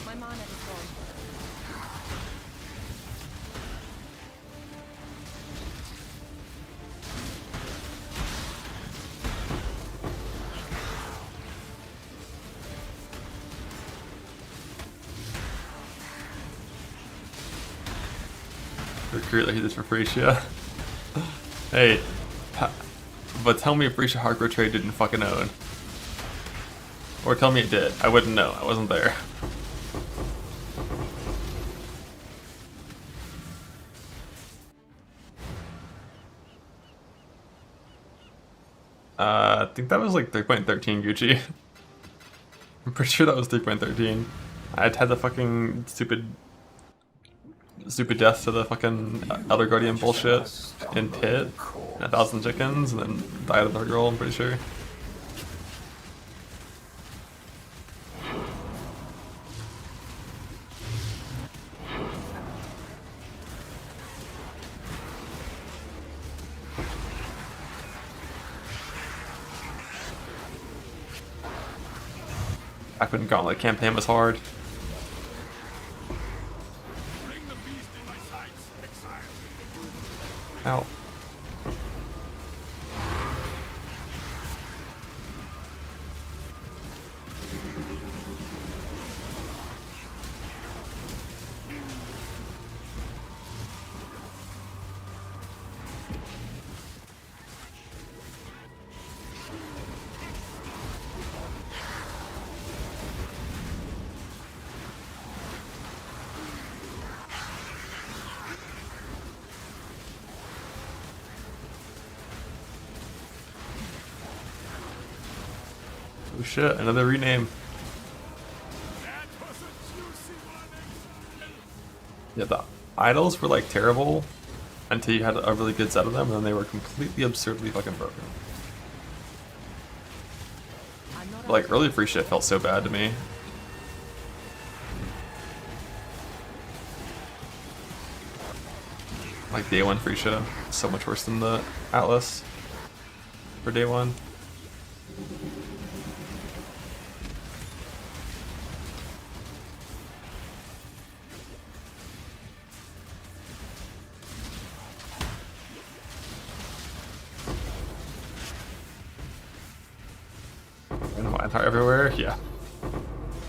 My mana is gone. Recruit like this for Frisia. Hey, but tell me if Frisia hardcore trade didn't fucking own. Or tell me it did. I wouldn't know. I wasn't there. I think that was like 3.13 Gucci. I'm pretty sure that was 3.13. I'd had the fucking stupid death to the fucking Elder Guardian bullshit in Pit, and 1,000 chickens, and then died of the girl, I'm pretty sure. Back when Gauntlet campaign was hard. Ow. Oh shit, another rename. Yeah, the idols were like terrible until you had a really good set of them, and then they were completely absurdly fucking broken. Like early free shit felt so bad to me. Like day one free shit, so much worse than the Atlas for day one. Einhar everywhere? Yeah.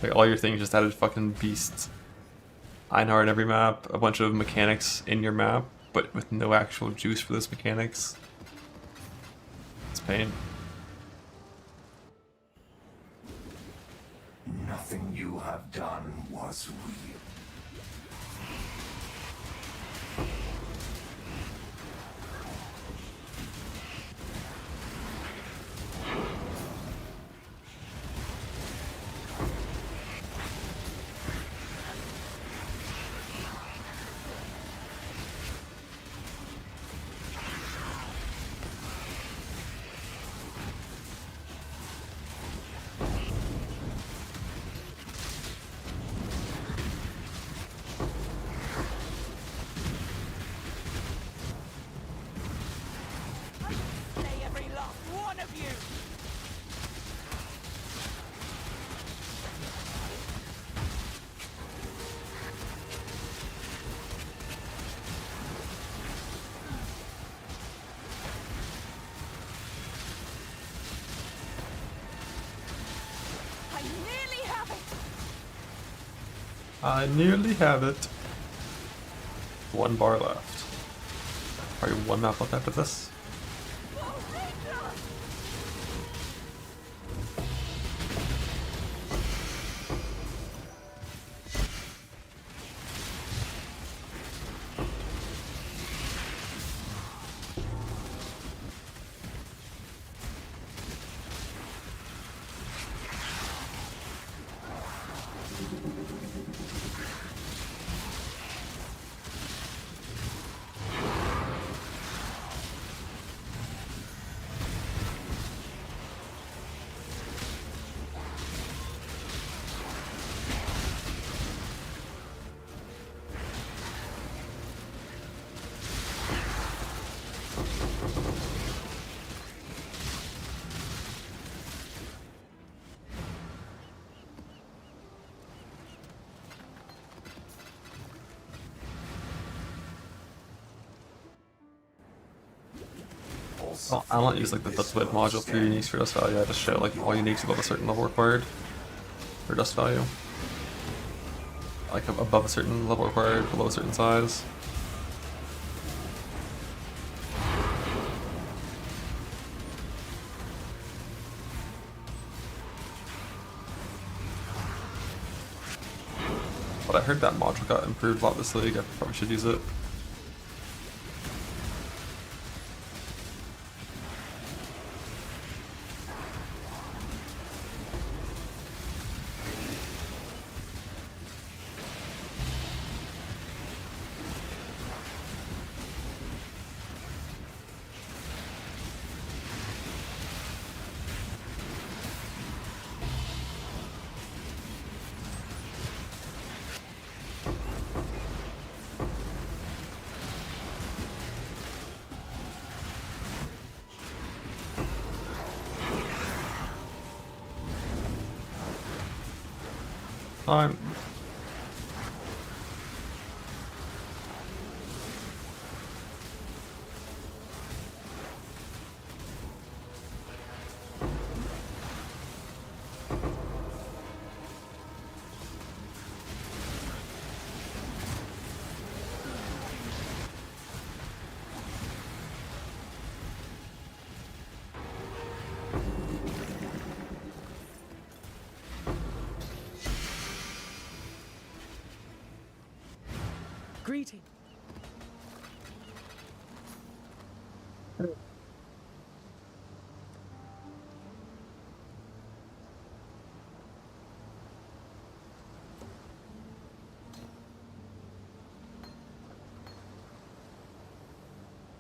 Like all your things just added fucking beasts. Einhar in every map, a bunch of mechanics in your map, but with no actual juice for those mechanics. It's pain. Nothing you have done was real. I nearly have it. 1 bar left. Probably 1 map left after this. Well, I don't use like the split module for uniques for dust value. I just show like all uniques above a certain level required for dust value. Like above a certain level required, below a certain size. But I heard that module got improved a lot this league. I probably should use it. Time. Greeting.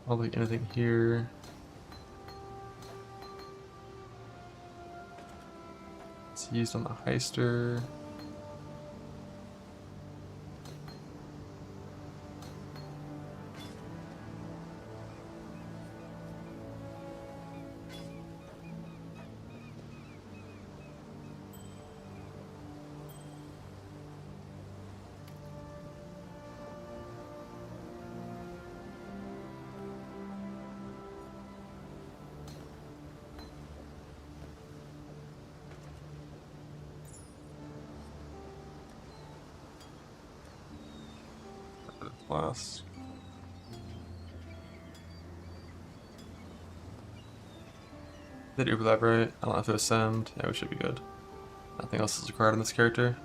Probably anything here. It's used on the heister. Class. Did Uber Library? I don't have to ascend. Yeah, we should be good. Nothing else is required on this character.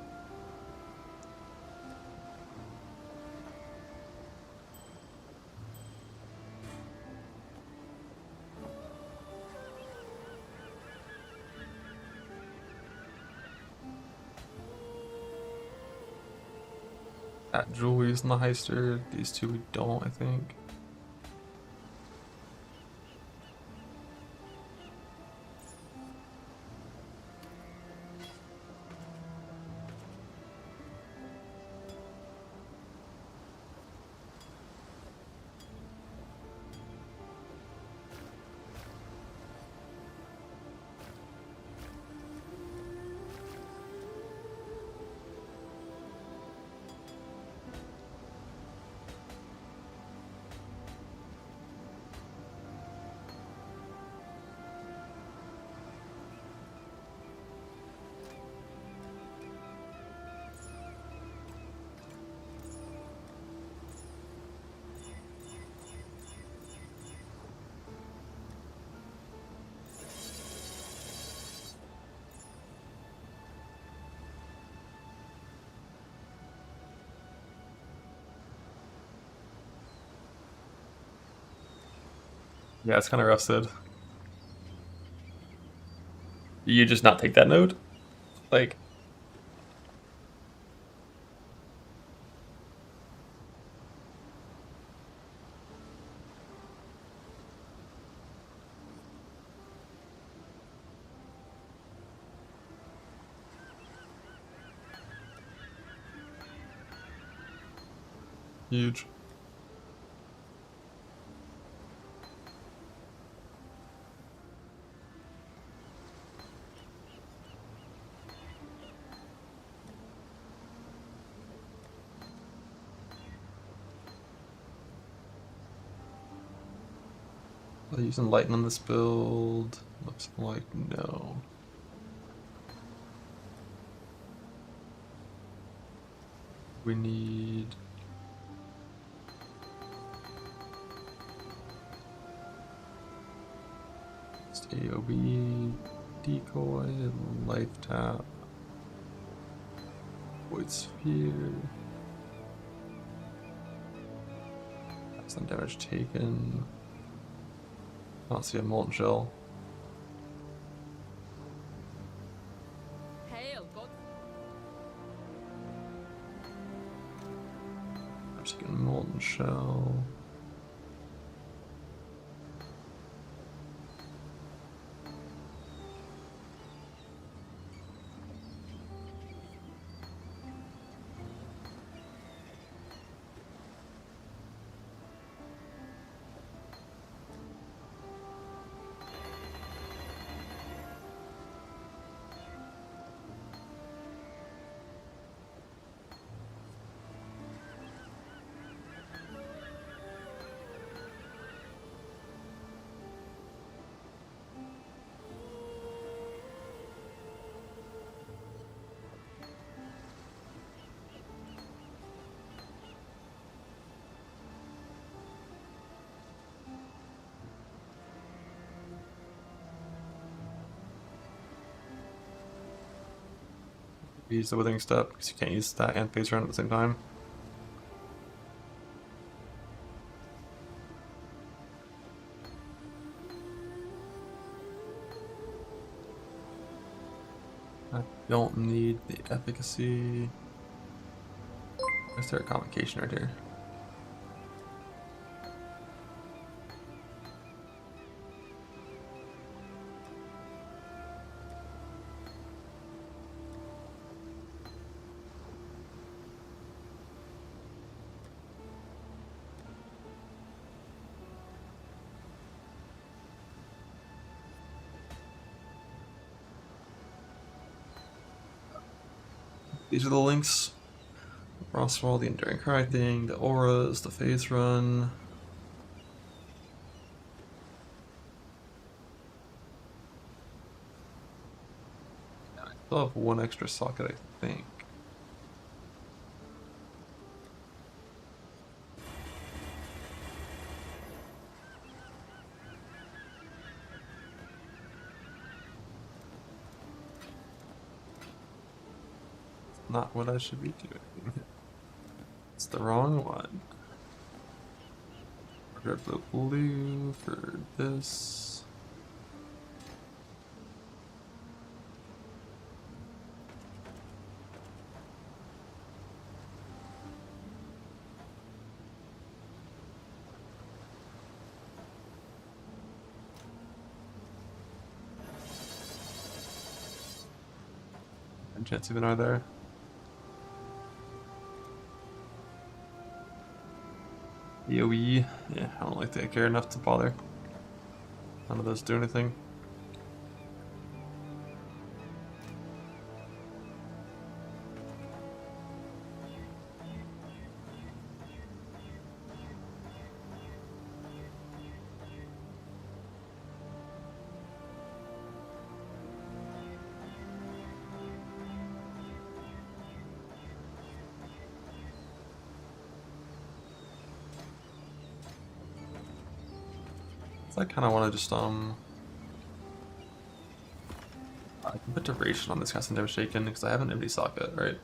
That jewel we use in the heister. These two we don't, I think. Yeah, it's kind of rough, Sid. You just not take that node? Like... Huge. Are they using Lighten on this build? Looks like no. We need... just AOB, decoy, life tap, void sphere. Some damage taken. I don't see a molten shell. Hail, God. I'm just getting molten shell. Use the withering step because you can't use that and phase run at the same time. I don't need the efficacy. Is there a convocation right here? These are the links. Frostwall, the Enduring Cry thing, the auras, the phase run. I still have one extra socket, I think. Not what I should be doing. It's the wrong one. Grab the blue for this. And chance even are there. AoE, yeah, I don't really think I care enough to bother. None of those do anything. So I kind of want to just I can put duration on this casting damage taken because I have an empty socket, right?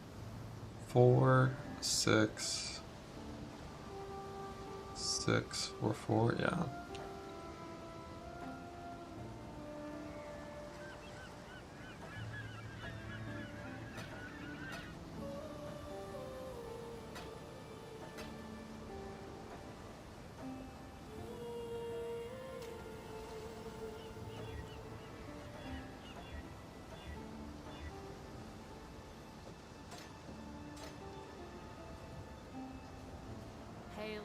4, 6, 6, 4, 4, yeah. trail.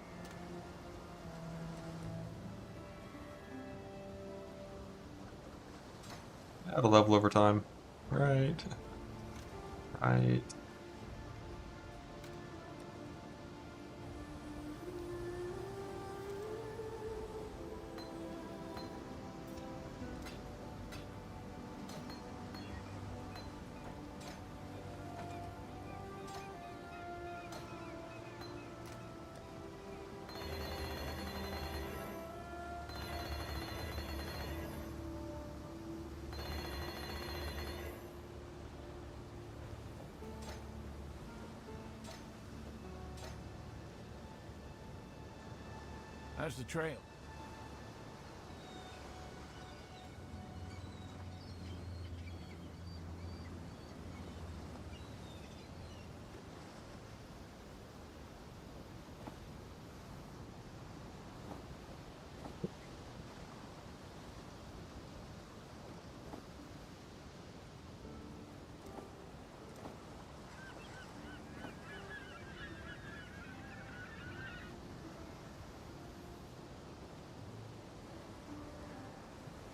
Add a level over time. Right. Right. How's the trail?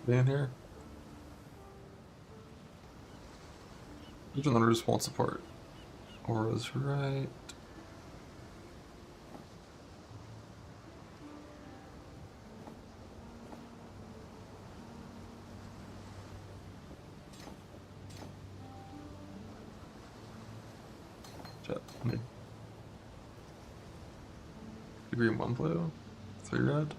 In here. Legion Hunters won't support. Aura's right. Chat. Mid. 2 green, 1 blue, 3 red.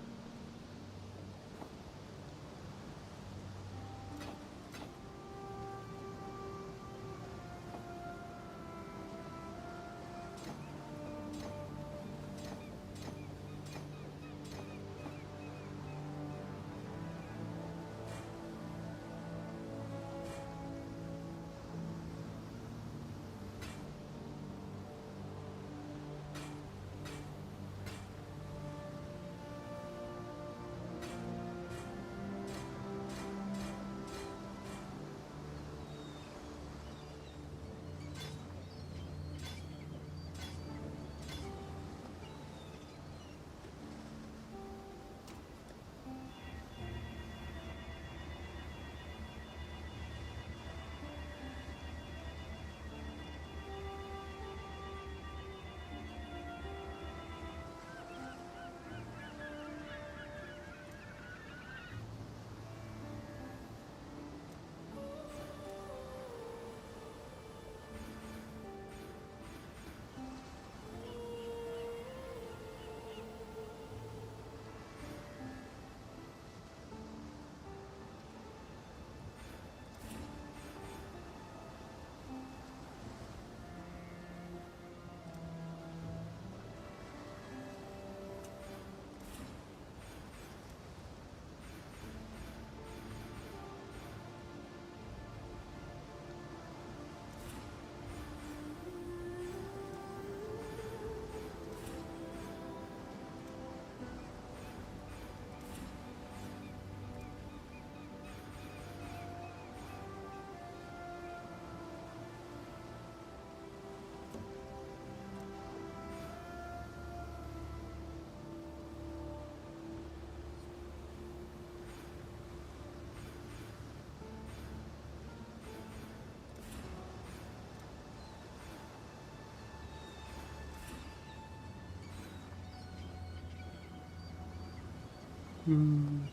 And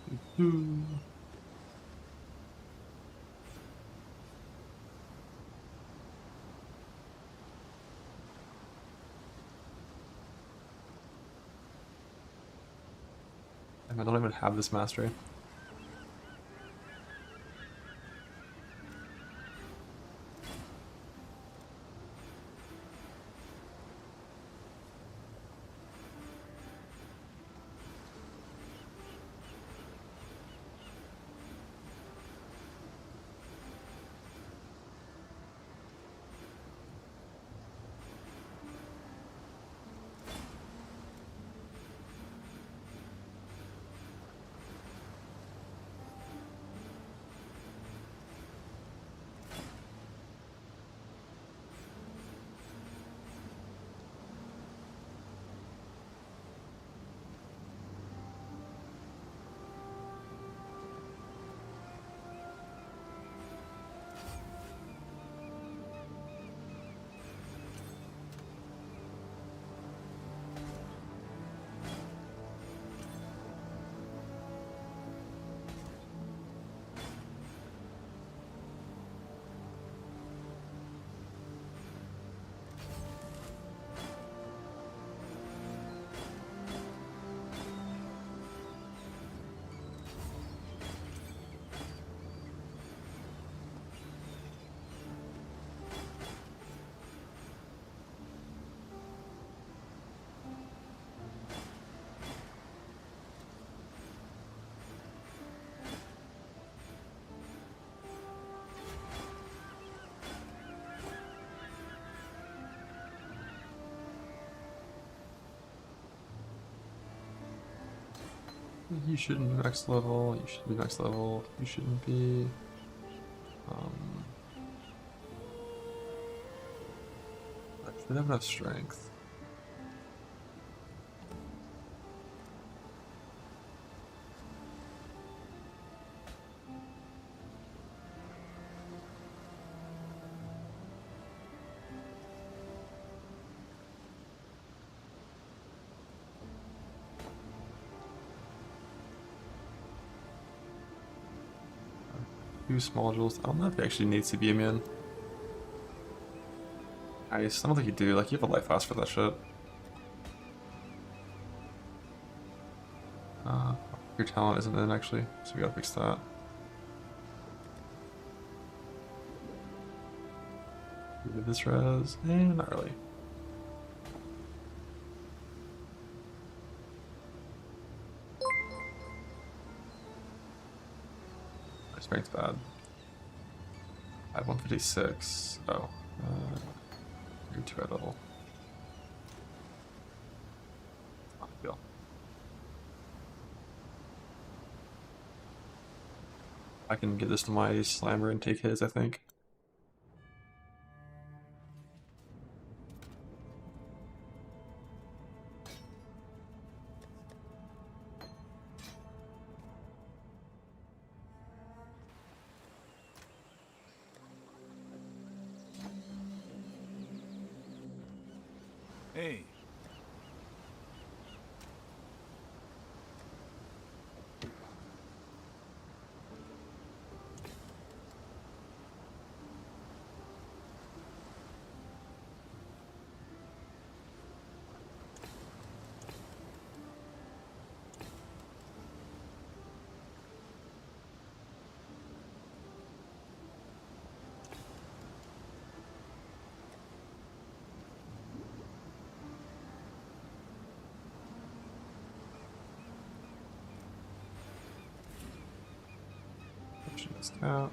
I don't even have this mastery. You shouldn't be next level. You should be next level. You shouldn't be. I should have enough strength. Two small jewels. I don't know if he actually needs to be immune. Nice. I don't think you do. Like, you have a life fast for that shit. Your talent isn't in, actually, so we gotta fix that. Give this res. Not really. My strength's bad. I have 156. Oh. You're 2 at level. Not a big deal. I can give this to my slammer and take his, I think. Hey. Out.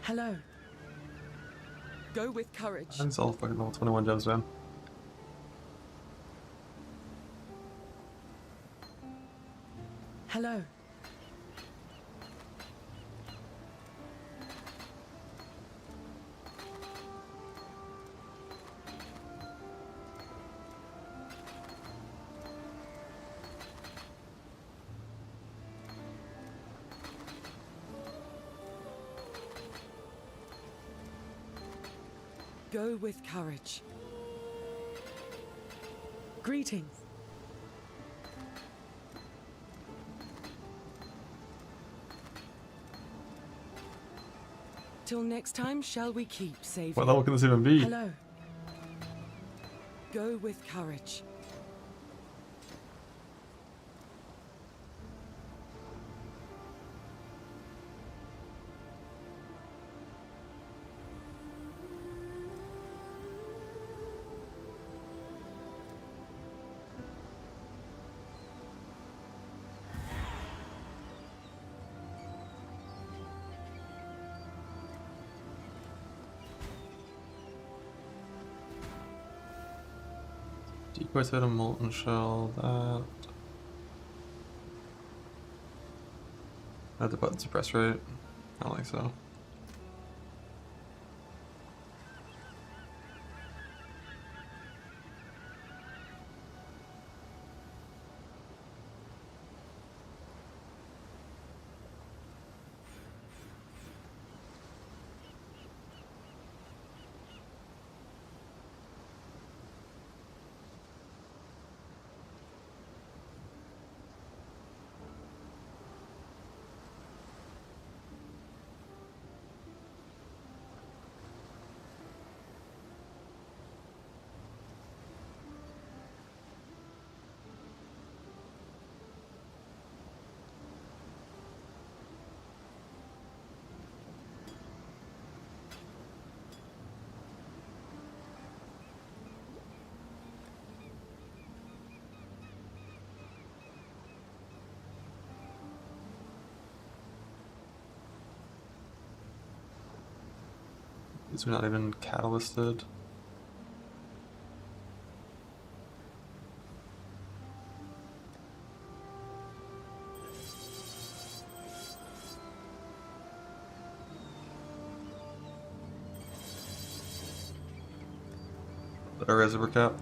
Hello. Go with courage. That's all fucking level 21 gems, man. Hello. Go with courage. Greetings. Till next time, shall we keep saving? What level can this even be? Hello. Go with courage. Decoys hit a molten shell. That. I have the button suppress rate. I don't think so. These are not even catalysted. Better reservoir cap.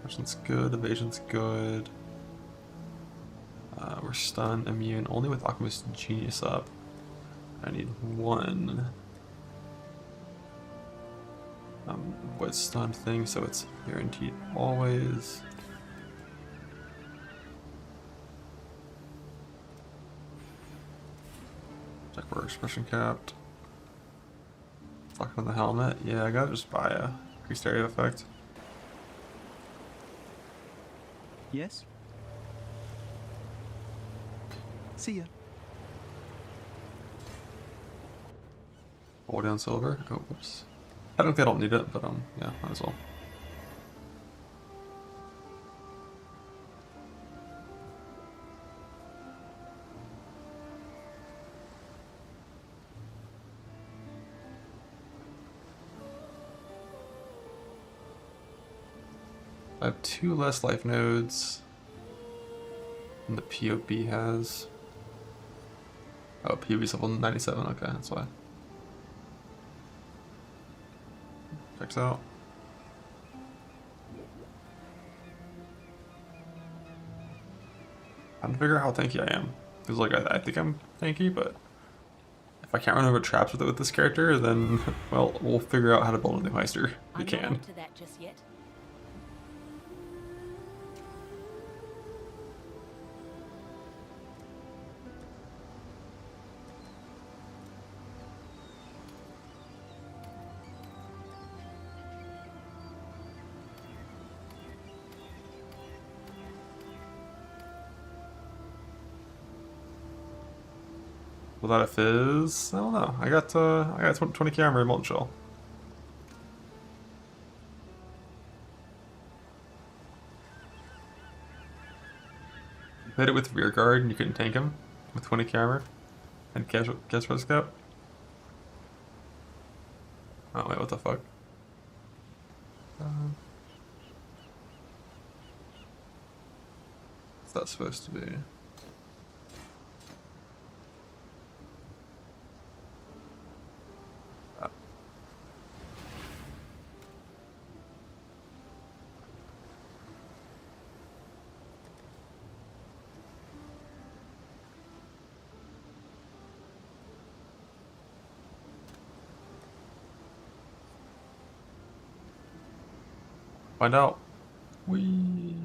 Action's good, evasion's good. We're stun, immune, only with Alchemist Genius up. I need one. Avoid stun thing, so it's guaranteed always. Check where expression capped. Lock on the helmet. Yeah, I gotta just buy a increased area effect. Yes? See ya. Hold down silver. Oh, whoops. I don't need it, but yeah, might as well. I have 2 less life nodes than the POB has. Oh, POB's level 97, okay, that's why. Checks out. I'm trying to figure out how tanky I am. Because like I think I'm tanky, but if I can't run over traps with this character, then well, we'll figure out how to build a new heister if we I'm not can. up to that just yet. Will that a fizz? I don't know. I got 20k armor and molten shell. You hit it with rear guard and you couldn't tank him with 20k armor and cash scout. Oh wait, what the fuck? What's that supposed to be? Find out. Whee.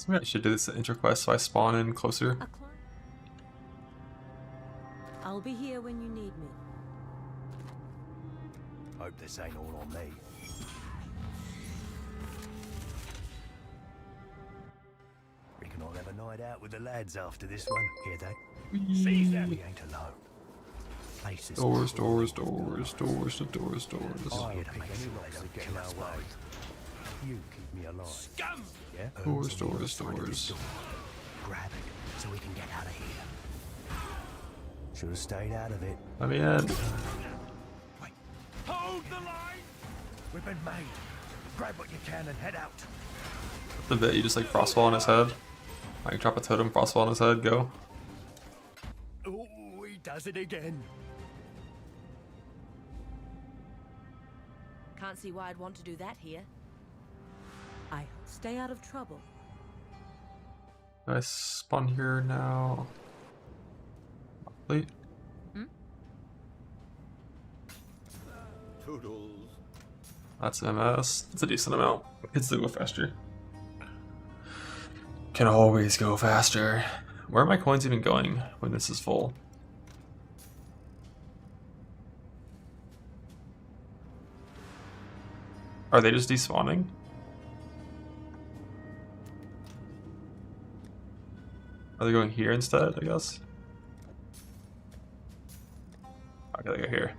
Maybe I should do this intro quest so I spawn in closer. I'll be here when you need me. Hope this ain't all on me. Reckon I'll have a night out with the lads after this one. Hear that? See that we ain't alone. Places Doors to doors. Oh, you'd make any lads that get in our way. You keep me alive. Scum! Yeah? Doors. Grab it so we can get out of here. Should have stayed out of it. Let me in. Hold the line! We've been made. Grab what you can and head out. The bit you just like frostfall on his head. Like drop a totem, frostfall on his head, go. Oh, he does it again. Can't see why I'd want to do that here. I stay out of trouble. I spawn here now. Wait. Toodles. That's MS. It's a decent amount. It's to go faster. Can always go faster. Where are my coins even going when this is full? Are they just despawning? Are they going here instead, I guess? Okay, they go here.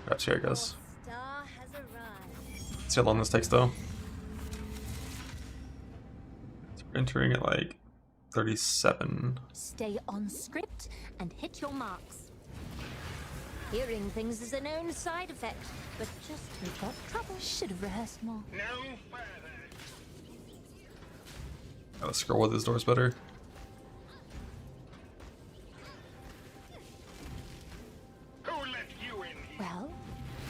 Gotcha, here it goes. Star has arrived. Let's see how long this takes though. So we're entering at like 37. Stay on script and hit your marks. Hearing things is a known side effect, but just We've got trouble. Should have rehearsed more. No further. Gotta scroll with his doors better. Who let you in? Well,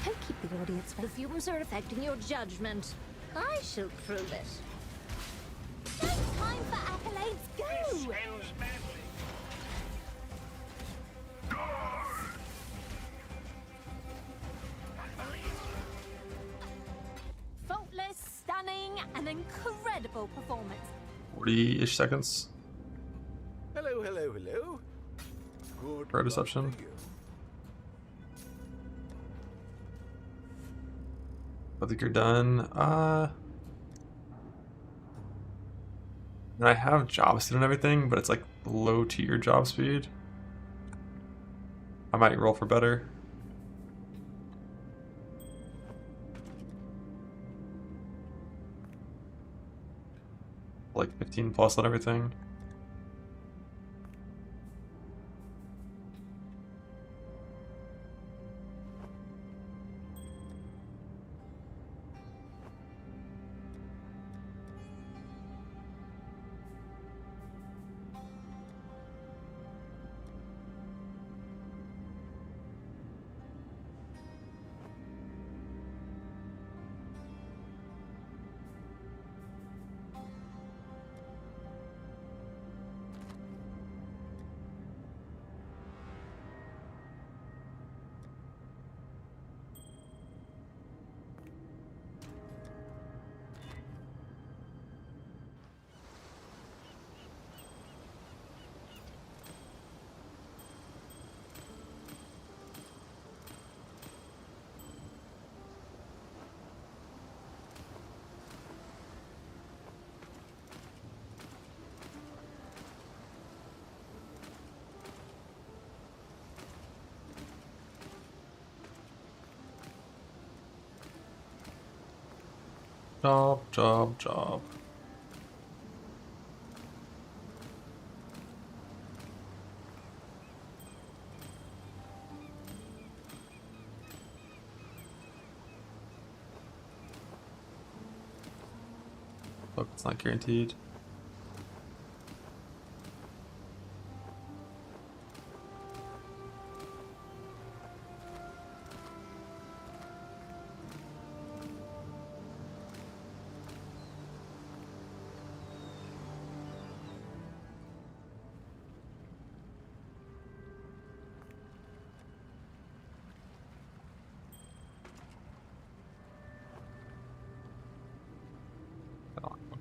don't keep the audience the fumes are affecting your judgment. I shall prove it. No time for accolades. Go! Ends badly. Faultless, stunning, an incredible performance. 40-ish seconds. Hello, hello, hello. Good For deception. luck to you. I think you're done. And I have job speed and everything, but it's like low tier job speed. I might roll for better. Like 15 plus on everything. Job. Look, it's not guaranteed.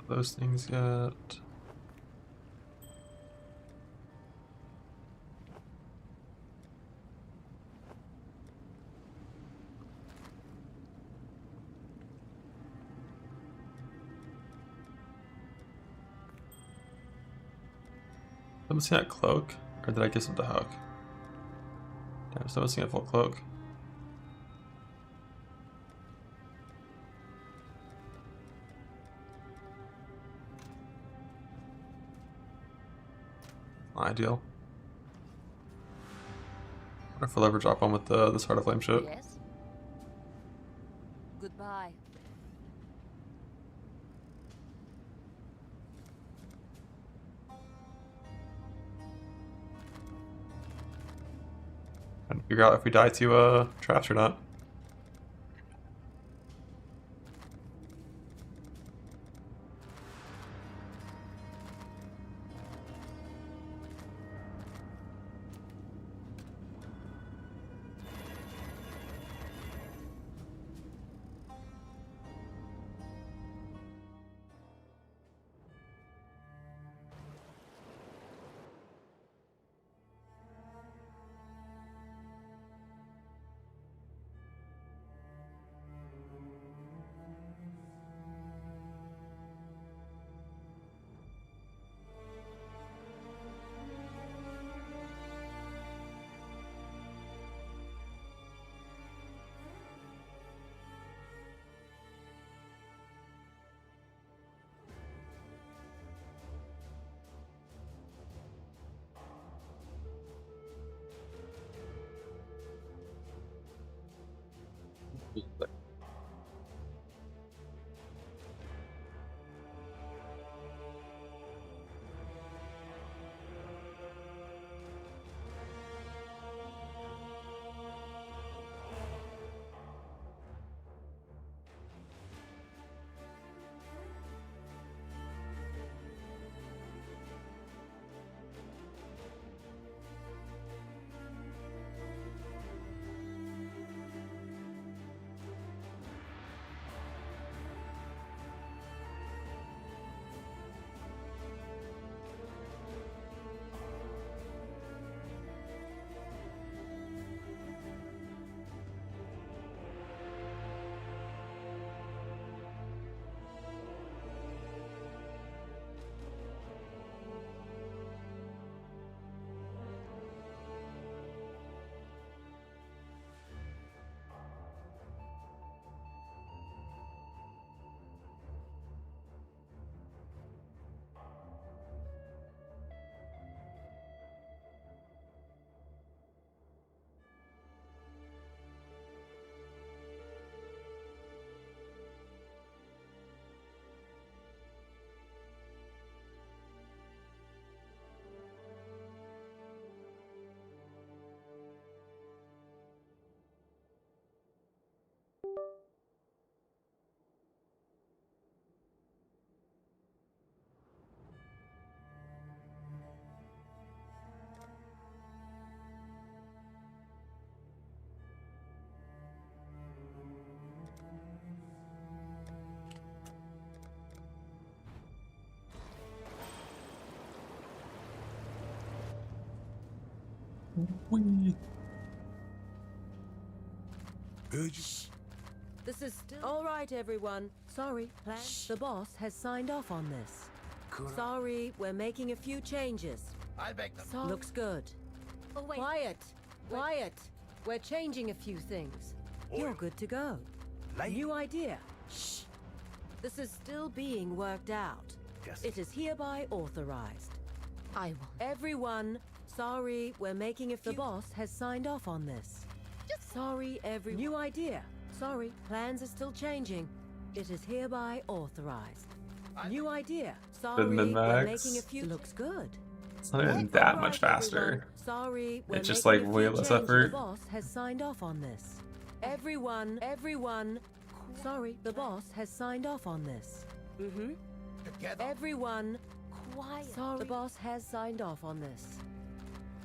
Those things yet. Someone see that cloak? Or did I give some to Huck? Damn, someone see a full cloak. Ideal. What if we'll ever drop on with this Heart of Flame ship? Yes. Goodbye. And figure out if we die to traps or not. Whee. This is still... All right, everyone. Sorry, the boss has signed off on this. Sorry, we're making a few changes. I'll make them. Looks good. Oh, wait. Quiet. Quiet. We're changing a few things. You're good to go. New idea. Shh. This is still being worked out. It is hereby authorized. I will. Everyone, sorry, we're making a few... The boss has signed off on this. Sorry, everyone. New idea. Sorry, plans are still changing. It is hereby authorized. New idea. Sorry, we're making a few... Looks good. It's not even that much faster. Sorry, it's just like way less effort. The boss has signed off on this. Everyone. Sorry, the boss has signed off on this. Together. Everyone. Quiet. Sorry, the boss has signed off on this.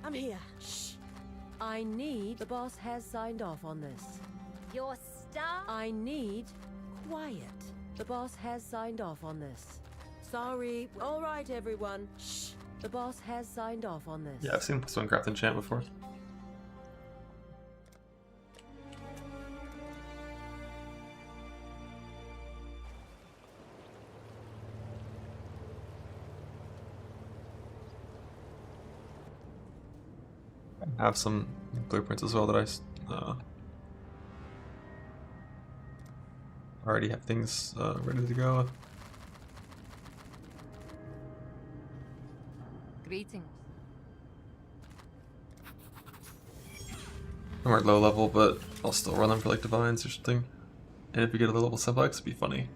I'm here. Shh. I need... The boss has signed off on this. Your star? I need... Quiet. The boss has signed off on this. Sorry. All right, everyone. Shh. The boss has signed off on this. Yeah, I've seen Stonecraft enchant before. I have some blueprints as well that I already have things ready to go. Greetings. I'm at low level, but I'll still run them for like divines or something. And if we get a level simplex, it'd be funny.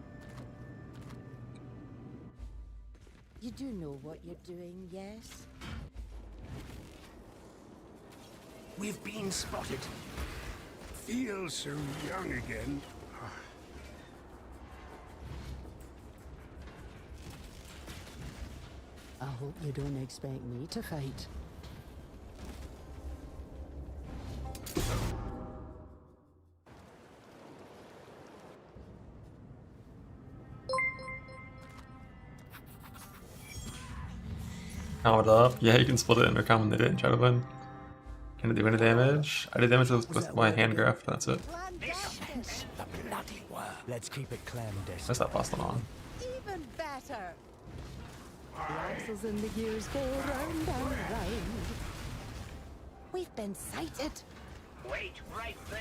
You do know what you're doing, yes? We've been spotted. Feel so young again. I hope you don't expect me to fight. Count it up. Yeah, you can split it intercom when they didn't try to win. Can it do any damage? I did damage with my hand graph, that's it. Let's keep it clandestine. That's not busting on. Even better. The axles and the gears go round and round. We've been sighted. Wait right there.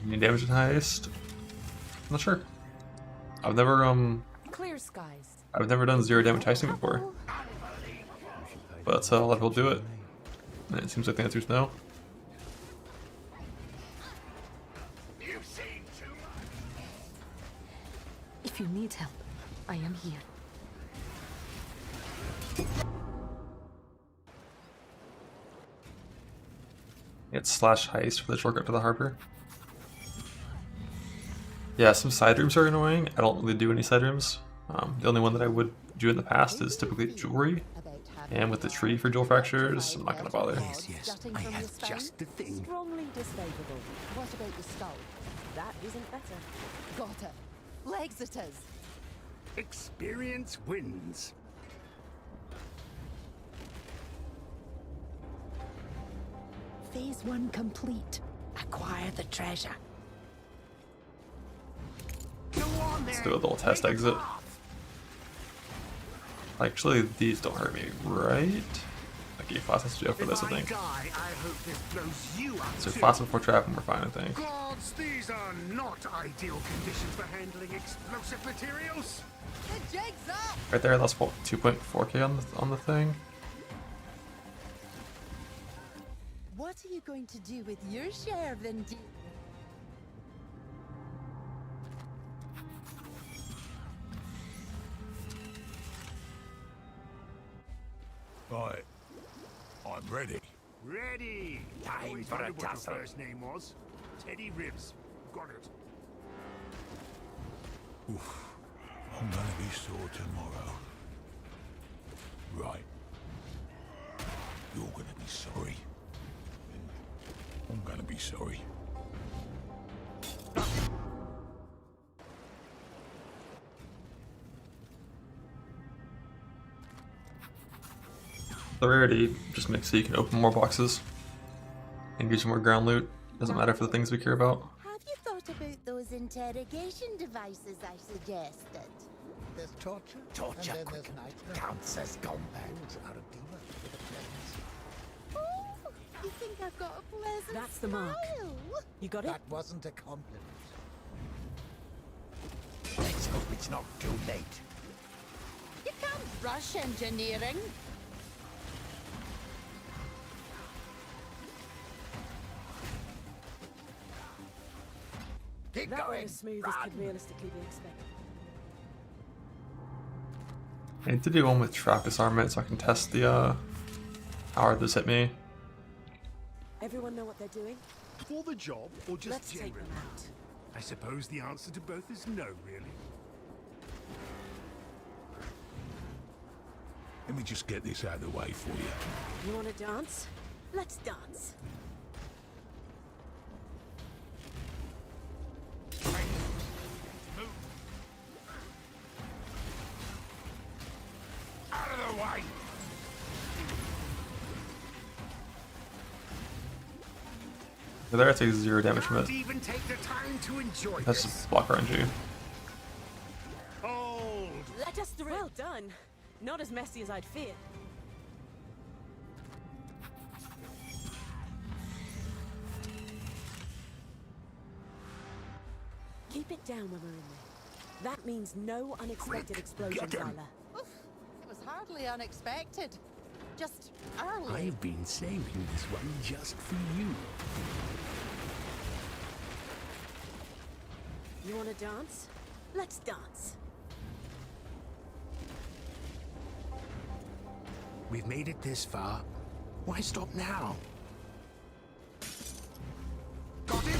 Any damage in Heist? I'm not sure. I've never Clear skies. I've never done 0 damage heisting before, but a lot of people do it, and it seems like the answer is no. If you need help, I am here. It's /heist for the shortcut to the harbor. Yeah, some side rooms are annoying. I don't really do any side rooms. The only one that I would do in the past is typically jewelry. And with the tree for jewel fractures, I'm not gonna bother. Yes, I have just the thing. Strongly disfavorable. What about the skull? That isn't better. Got it. Legs it is. Experience wins. Phase 1 complete. Acquire the treasure. Let's do a little test exit. Actually, these don't hurt me, right? Okay, fast has to go for this, I think. So fast before trap and we're fine, I think. Gods, these are not ideal conditions for handling explosive materials. The jig's up. Right there, that's 2.4k on the thing. What are you going to do with your share, Vindi? Right. I'm ready. Ready. Time for a What tussle. your first name was? Teddy Ribs. Got it. Oof. I'm gonna be sore tomorrow. Right. You're gonna be sorry. I'm gonna be sorry. The rarity just makes so you can open more boxes and get you more ground loot. Doesn't matter for the things we care about. Have you thought about those interrogation devices I suggested? There's torture. Torture and then quick there's nightmare. counts as combat. Rules are a demon with a presence. Oh, you think I've got a pleasant That's the mark. smile? You got it? That wasn't a compliment. Let's hope it's not too late. You can't rush engineering. Keep That going. was as smooth as could realistically be expected. I need to do one with trap disarmament so I can test the how hard this hit me. Everyone know what they're doing? For the job or just Let's generally? take them out. I suppose the answer to both is no, really. Let me just get this out of the way for you. You want to dance? Let's dance. Out of the way! So there, it takes 0 damage from it. Can't even take the time to enjoy That's this. just block RNG. Hold. Let us through. Well done. Not as messy as I'd feared. Keep it down when we're in there. That means no unexpected explosions, Isla. Oof, it was hardly unexpected. Just early. I've been saving this one just for you. You want to dance? Let's dance. We've made it this far. Why stop now? Got it?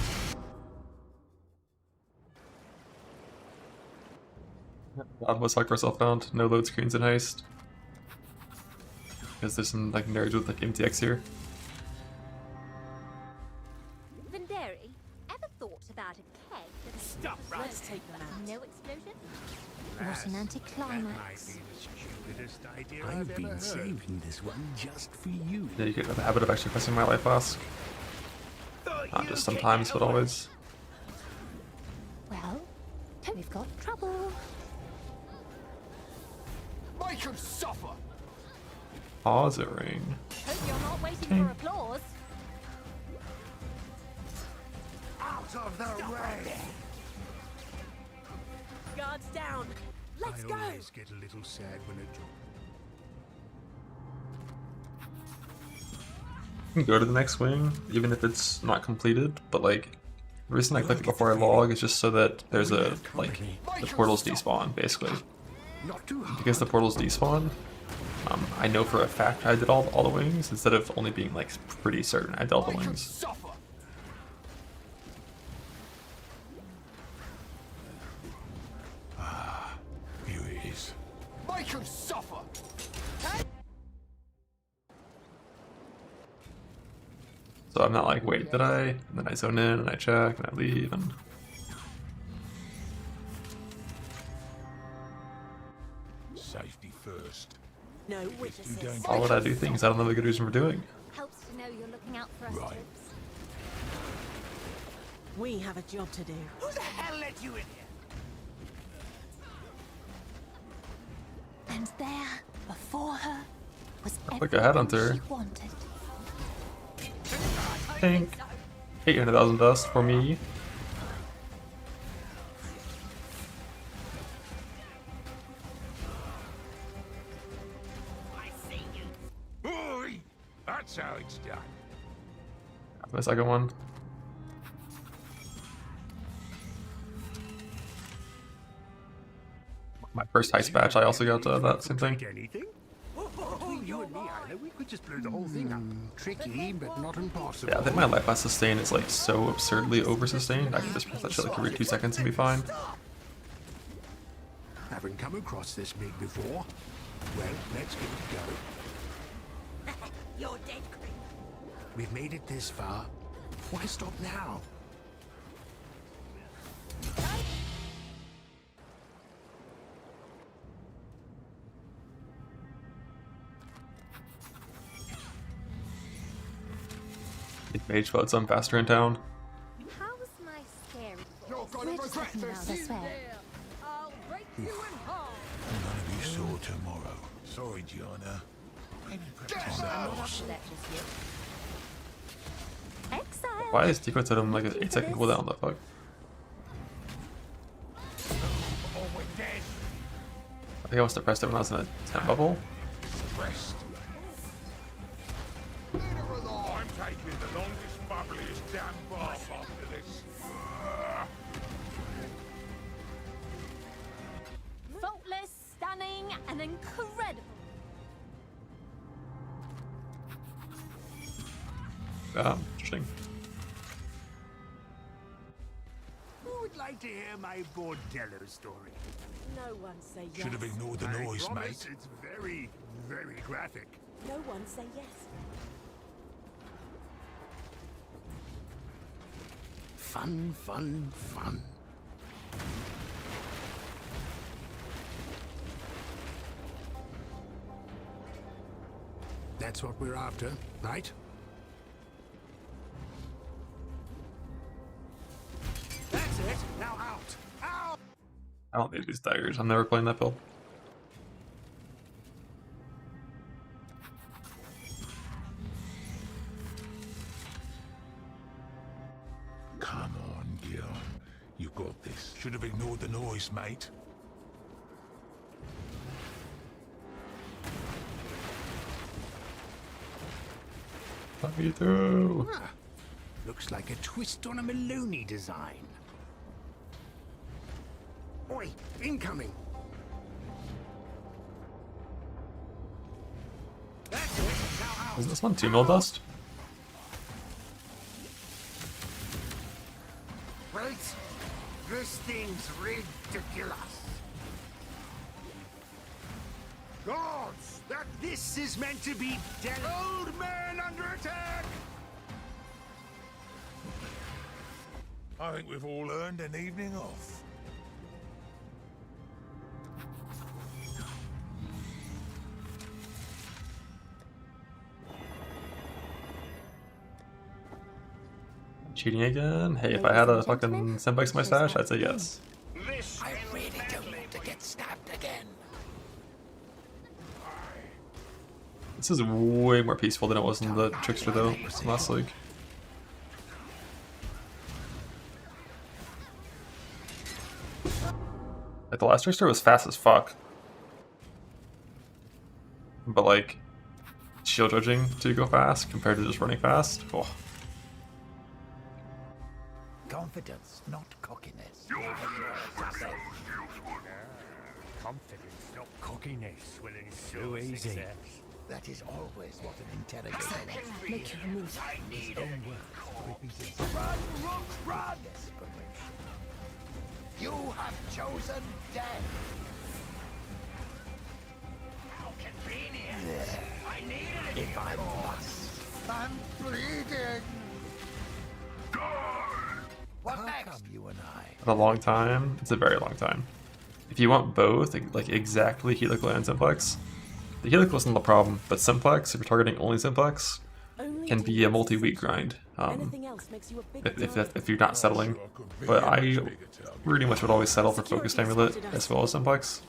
God, let's lock ourselves down. No load screens in Heist. Because there's some like nerds with like MTX here. Venderi, ever thought about a keg with a Stop right Let's take them out. no explosion? What an anticlimax. Stupidest idea I've ever been heard. saving this one just for you. Yeah, you get the habit of actually pressing my life flask. Not just sometimes, but always. Well, we've got trouble. Make him suffer! Pause it ring. Hope you're not waiting Okay. for applause. Out of the way! Guards down. Let's I go. always get a little sad when it You can go to the next wing, even if it's not completed, but like, the reason I click it before I log is just so that there's a, like, the portals despawn, basically. Because the portals despawn, I know for a fact I did all the wings, instead of only being, like, pretty certain I did all the wings. Here it is. Make him suffer! So I'm not like, wait, did I? And then I zone in, and I check, and I leave, and... Safety first. No witnesses. Why would I do things I don't know the good reason for doing? Helps to know you're looking out for us, Right. troops. We have a job to do. Who the hell let you in here? And there, before her, was Like a headhunter. she wanted. Pink. 800,000 dust for me. Oi! That's how it's done. The second one. My first heist batch, I also got that same thing. anything? Between you and me, Isla, we could just blow the whole thing up. Tricky, but not impossible. Yeah, I think my life last sustain is like so absurdly over sustained. I can just press that shit like every 2 seconds and be fine. Haven't come across this big before. Well, let's give it a go. You're dead, Creep. We've made it this far. Why stop now? Mage floats on faster in town. How's my scary You're gonna We're just regret looking around, I this! swear. I'll break you in half. None of you saw tomorrow. Sorry, Gianna. Maybe practice that else. Exile. Why is Decoy Totem like an 8-second cooldown? The fuck? Oh, we're dead. I think I was depressed when I was in a 10 bubble. Rest. I'm taking the longest, bubbliest damn bath after this. Faultless, stunning, and incredible. Interesting. Who would like to hear my bordello story? No one say yes. Should have ignored the noise, I promise mate. it's very, very graphic. No one say yes. Fun, fun, fun. That's what we're after, right? That's it. Now out. Out. I don't need these daggers. I'm never playing that build. Come on, Gil. You got this. Should have ignored the noise, mate. Let me through. Ah, looks like a twist on a Maloney design. Oi, incoming. That's it. Now out. Is this one 2 mil dust? Wait, this thing's ridiculous. Gods, that this is meant to be dead. Old man under attack. I think we've all earned an evening off. Cheating again? Hey, if I had a fucking 10 bucks in my stash, I'd say yes. This I really don't want to get stabbed again. This is way more peaceful than it was in the Trickster though, last league. Like the the last trickster was fast as fuck. But like, shield judging to go fast compared to just running fast. Oh. Confidence, not cockiness. Confidence, not cockiness will ensure success. That is always what an interrogator is. Make your move. I need own words. Run, Rook, run! Desperation. You have chosen death. How convenient. I needed it. If I must. I'm bleeding. What next? You and I. A long time. It's a very long time. If you want both, like exactly helical and simplex, the helical isn't the problem, but simplex, if you're targeting only simplex, can be a multi-week grind. If you're not settling, but I pretty much would always settle for focused amulet as well as simplex.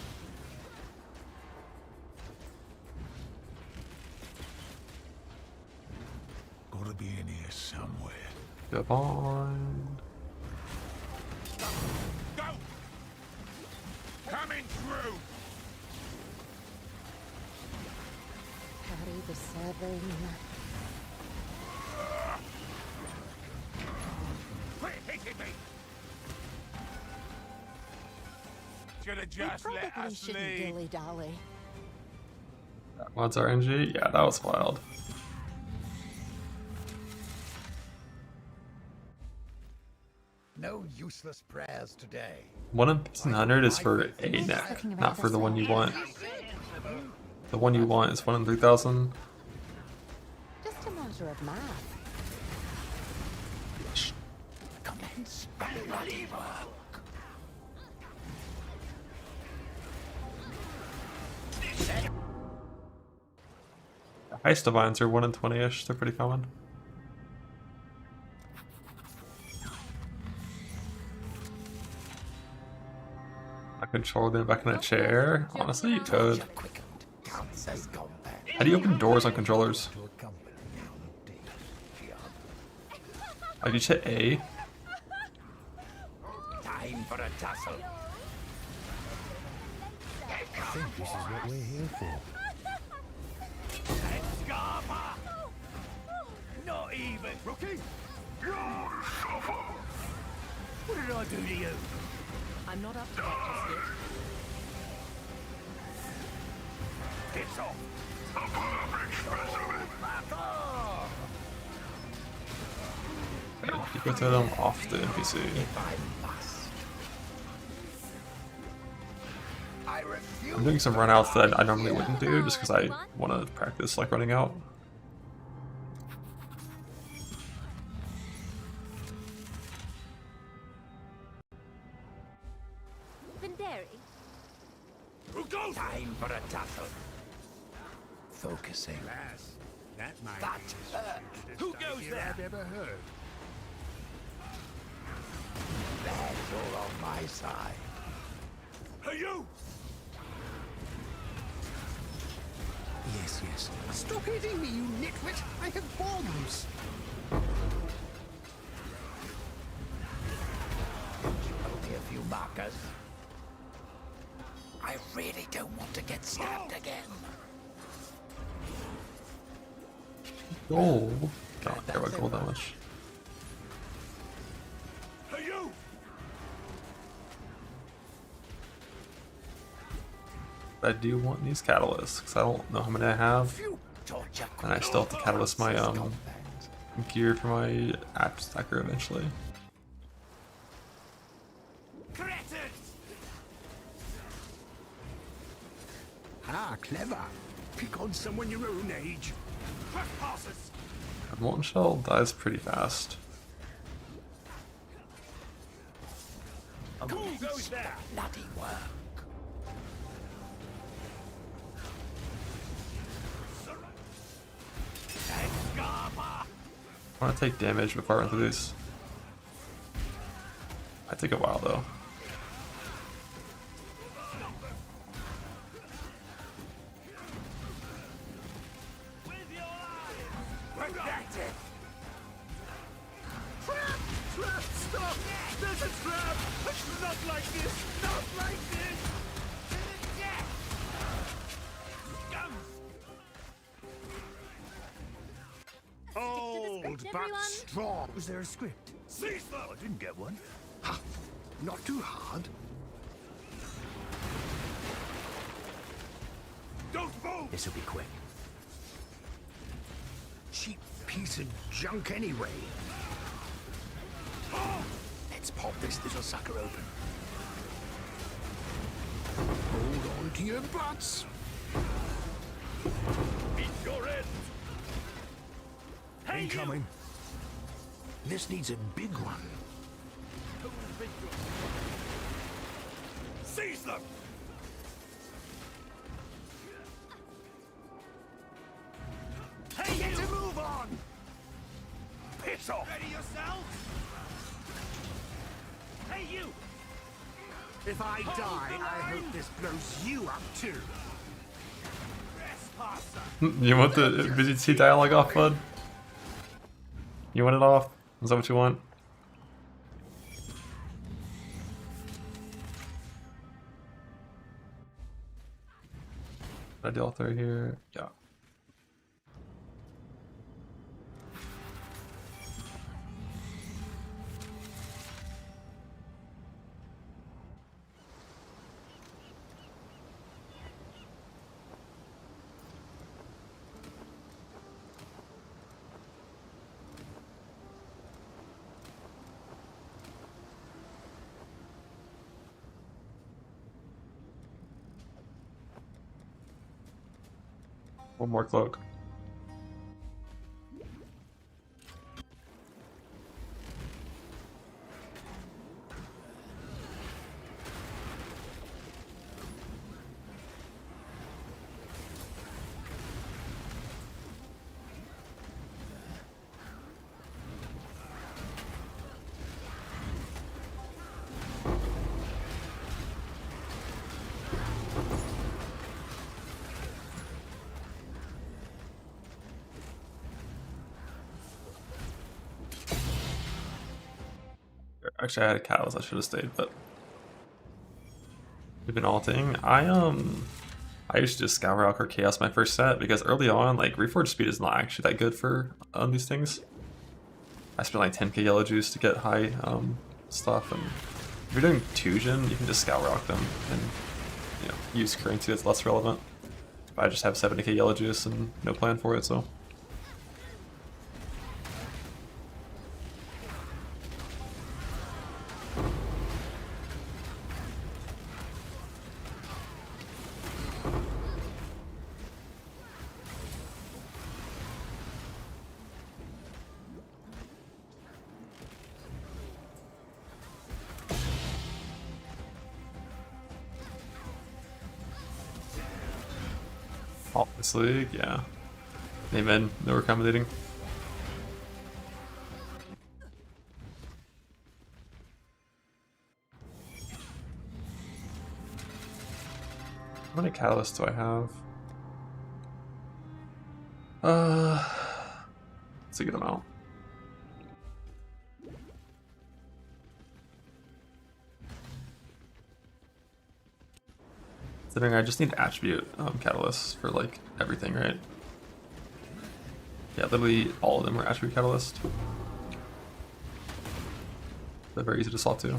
Gotta be in here somewhere. Come on. Go! Coming through! Carry the 7. Quit hitting me! Should have We just let probably us shouldn't leave. dilly-dally. Mods RNG? Yeah, that was wild. No useless prayers today. 1 in 1,500 is for a neck, not for the one you want. The one you want is 1 in 3,000. Just a matter of math. Commence bloody work. Heist divines are 1 in 20-ish, they're pretty common. I control them back in a chair? Honestly, you could. How do you open doors on controllers? Like, you hit A. Time for a tussle. I think this is what we're here for. Not even. Rookie! What did I do to you? I'm not up to that just yet. It's off. Back off. You go to them off the NPC. I'm doing some runouts that I normally wouldn't do just because I want to practice like running out. Time for a tussle. Focusing. That who goes there? I've ever heard. That's all on my side. Hey, you! Yes, yes. Stop hitting me, you nitwit! I have bombs! Only a few markers. I really don't want to get stabbed again. Gold? Don't care about gold that much. Hey, you! I do want these catalysts because I don't know how many I have, and I still have to catalyst my gear for my app stacker eventually. Ah, clever. Pick on someone your own age. Trespassers! And Molten Shell dies pretty fast. Who goes there? Bloody work. I want to take damage before I run through these. Might take a while though. Stop! There's a trap! Not like this! Not like this! To the death! Old script, but everyone. strong. Was there a script? Seize them! I didn't get one. Ha! Not too hard. Don't move! This'll be quick. Cheap piece of junk anyway. Oh! Let's pop this little sucker open. Hold on to your butts. Meet your end. Hey, Incoming. This needs a big one. Seize them. Hey, get a move on! Piss off. Ready yourselves? Hey, you! If I die, I hope this blows you up too. Trespasser! You want the VGT dialogue off, bud? You want it off? Is that what you want? Did I deal through here? Yeah. One more cloak. Actually, I had a catalyst. I should have stayed, but we've been alting. I used to just Scour Rock or Chaos my first set because early on, like Reforged speed is not actually that good for these things. I spent like 10k yellow juice to get high stuff, and if you're doing Tusion, you can just Scour Rock them and use currency that's less relevant. I just have 70k yellow juice and no plan for it, so. This league, yeah. Amen. No accommodating. How many catalysts do I have? It's a good amount. Considering I just need attribute catalysts for like everything, right? Yeah, literally all of them are attribute catalyst. They're very easy to slot to.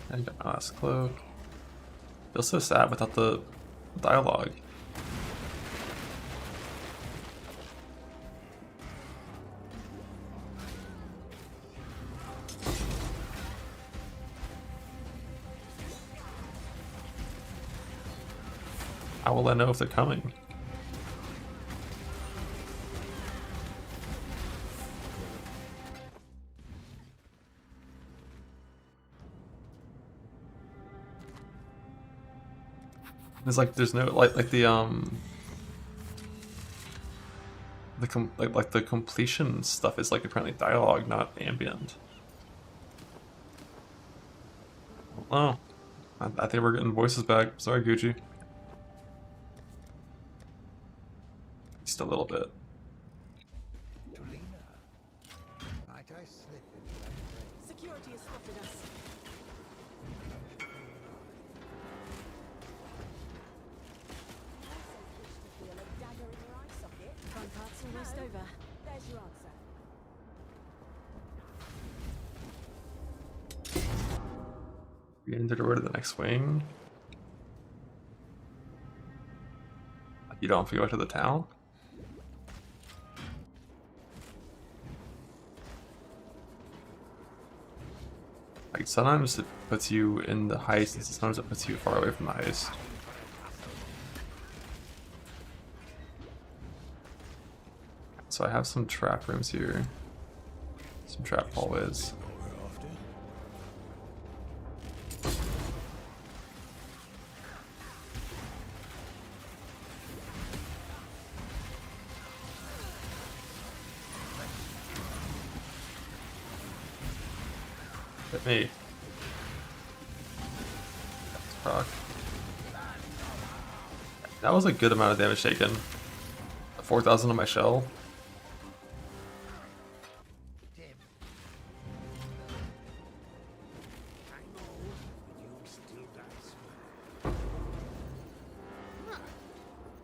I got my last cloak. Feels so sad without the dialogue. How will I know if they're coming? There's no like the like the completion stuff is like apparently dialogue, not ambient. Oh, I think we're getting voices back. Sorry, Gucci. Just a little bit. Security has spotted us. Front part's almost over. There's your answer. We enter the door to the next wing. You don't have to go to the town? Like sometimes it puts you in the heist, and sometimes it puts you far away from the heist. So I have some trap rooms here. Some trap hallways. Hit me. Proc. That was a good amount of damage taken. 4,000 on my shell.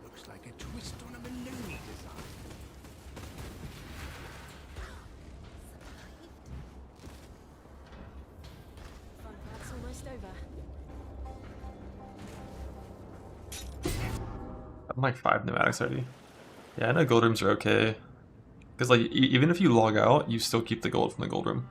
Looks like a twist on a Maloney design. Front part's almost over. I'm like 5 pneumatics already. Yeah, I know gold rooms are okay. Because like, even if you log out, you still keep the gold from the gold room.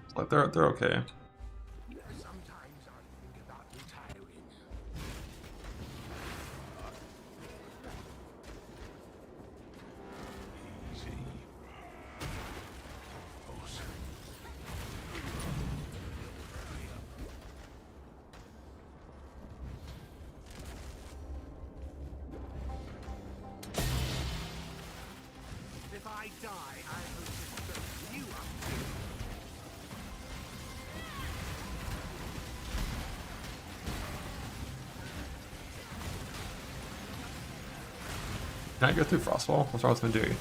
So, like, they're okay. Sometimes I think about retiring. Easy. If I die, I hope to throw you up. Can I go through Frostwall? What's wrong with me doing?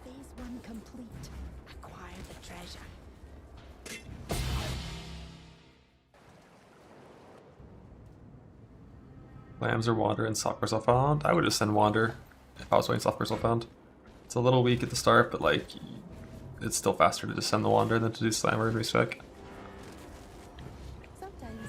Phase 1 complete. Acquire the treasure. Lambs or Wander and Soft Crystal Found? I would just send Wander if I was playing Soft Crystal Found. It's a little weak at the start, but like, it's still faster to just send the Wander than to do Slammer and respec. Sometimes.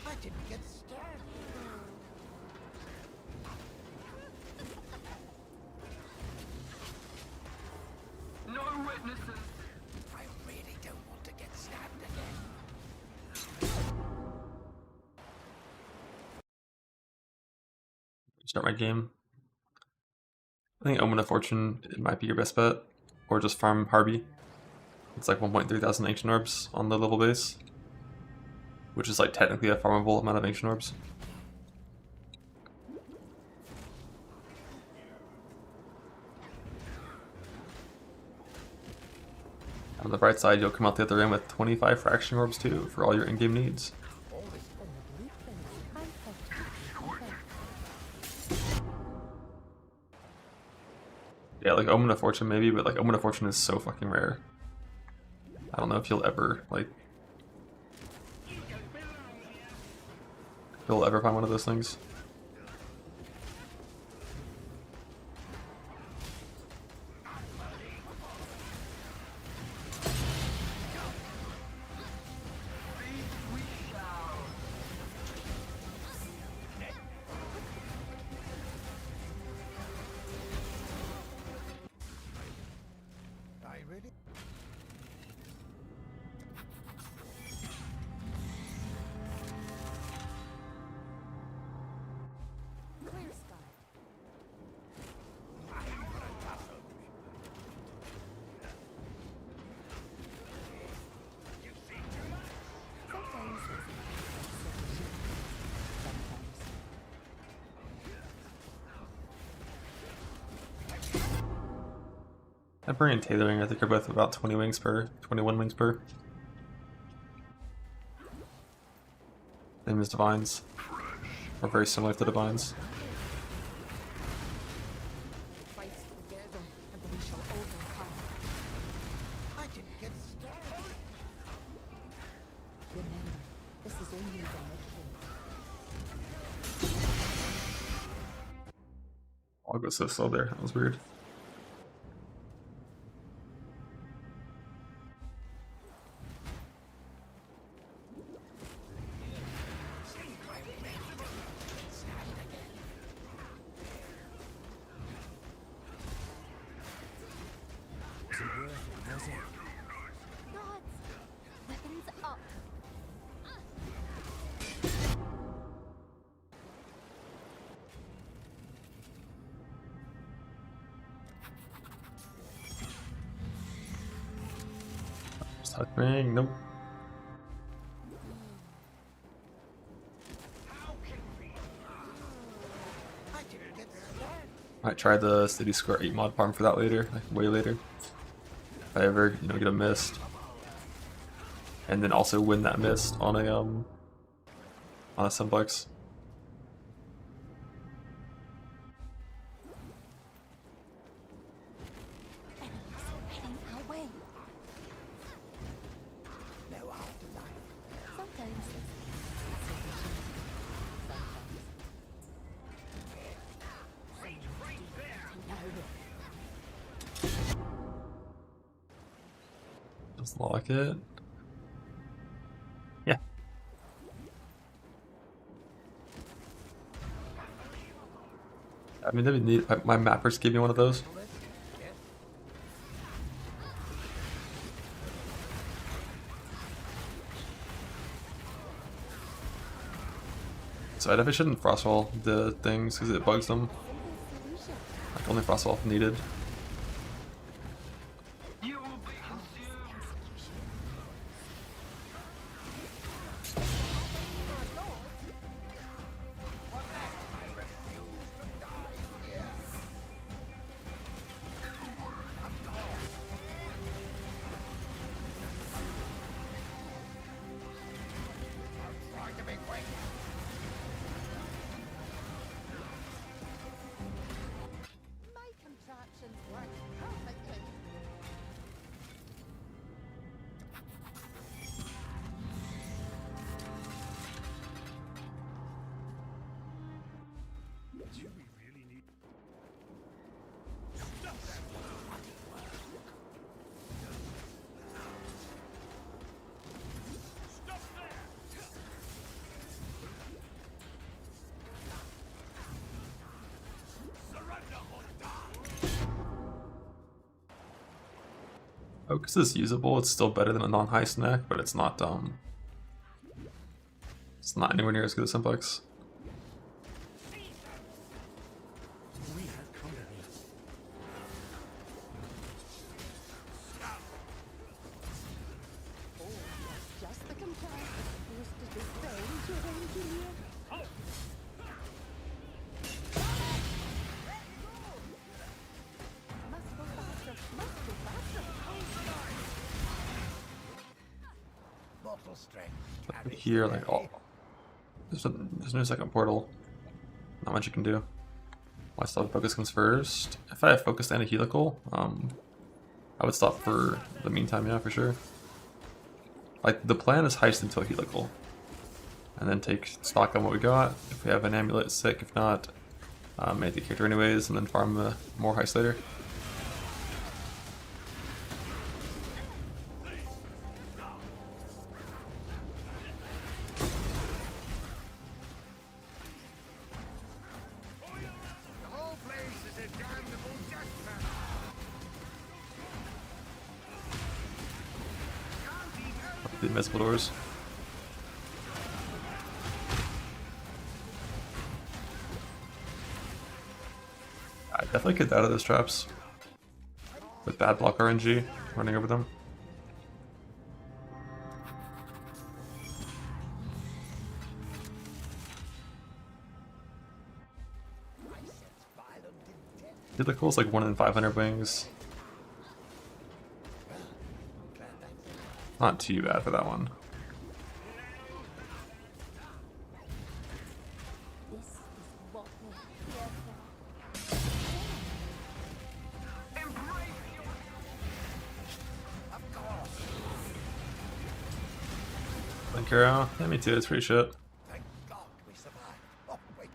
I didn't get stabbed. No witnesses. I really don't want to get stabbed again. Start my game. I think Omen of Fortune, it might be your best bet. Or just farm Harby. It's like 1.3 thousand Ancient Orbs on the level base. Which is like technically a farmable amount of Ancient Orbs. On the bright side, you'll come out the other end with 25 Fraction Orbs too, for all your in-game needs. Yeah, like Omen of Fortune maybe, but like Omen of Fortune is so fucking rare. I don't know if you'll ever, like... You'll ever find one of those things. Emperor and Tailoring, I think, are both about 20 wings per, 21 wings per. Same as Divines. Or very similar to Divines. Fight together, and we shall overcome. I didn't get started. Remember, this is only the beginning. I'll go so slow there. That was weird. Weapons up. Touch ring, nope. Might try the City Square 8 mod farm for that later, like way later. If I ever, you know, get a mist. And then also win that mist on a simplex. Heading our way. No afterlife. Sometimes Just lock it. Yeah. I mean, that'd be neat. My mappers gave me one of those. So I definitely shouldn't frostwall the things because it bugs them. Like only frostwall if needed. My contraptions work perfectly. Do we really need... Focus is usable. It's still better than a non-heist neck, but it's not anywhere near as good as simplex. Just the contrast. Used to defend your engineer. Must go faster. Must go faster. Bottle strength. Here, like, oh, there's no second portal. Not much you can do. My stop focus comes first. If I have focused and a helical, I would stop for the meantime, yeah, for sure. Like, the plan is heist until helical. And then take stock on what we got. If we have an amulet, sick. If not, make the character anyways, and then farm more heist later. The whole place is a damnable death trap. The invisible doors. I definitely get out of those traps. With bad block RNG, running over them. Helical is like 1 in 500 wings. Not too bad for that one. This is what we're here for. Thank you. Yeah, me too. It's pretty shit. Thank God we survived. Oh, wait.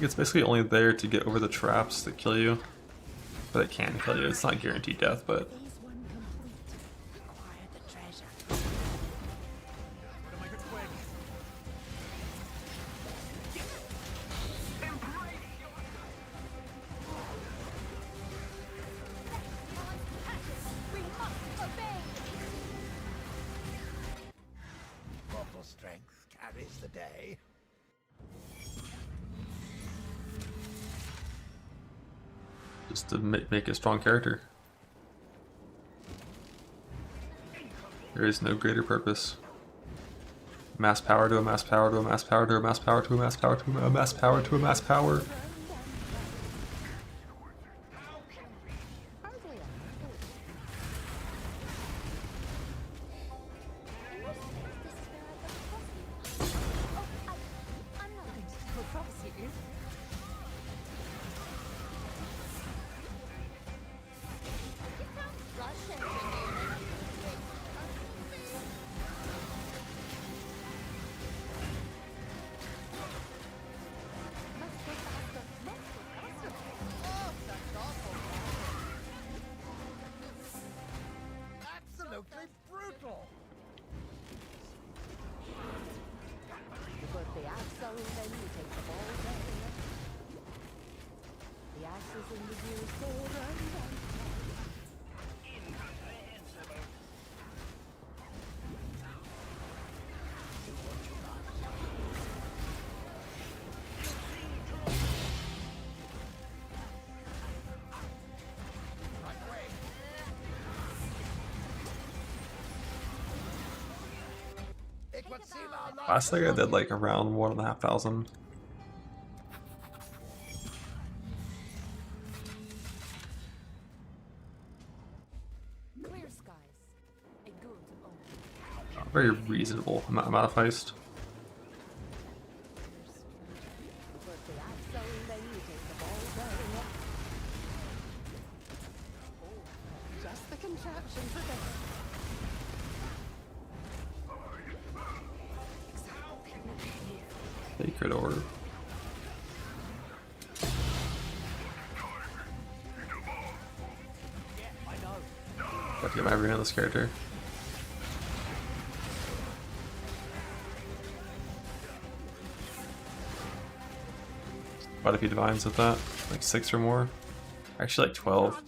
It's basically only there to get over the traps that kill you. But it can kill you. It's not guaranteed death, but Mortal strength carries the day. just to make a strong character. There is no greater purpose. Mass power to a mass power to a mass power to a mass power to a mass power to a mass power to a mass power. I'm not going to do across you. Absolutely brutal. You put the axe on, then you take the ball down. The axe is in the gears for run. Last thing I did like around 1,500. Clear skies. A good omen. Very reasonable amount of heist. You put the axe on, then you take the ball down. Oh, just the contraption for this. Sacred orb. Got to get my everything on this character. Quite a few divines with that, like 6 or more. Actually, like 12.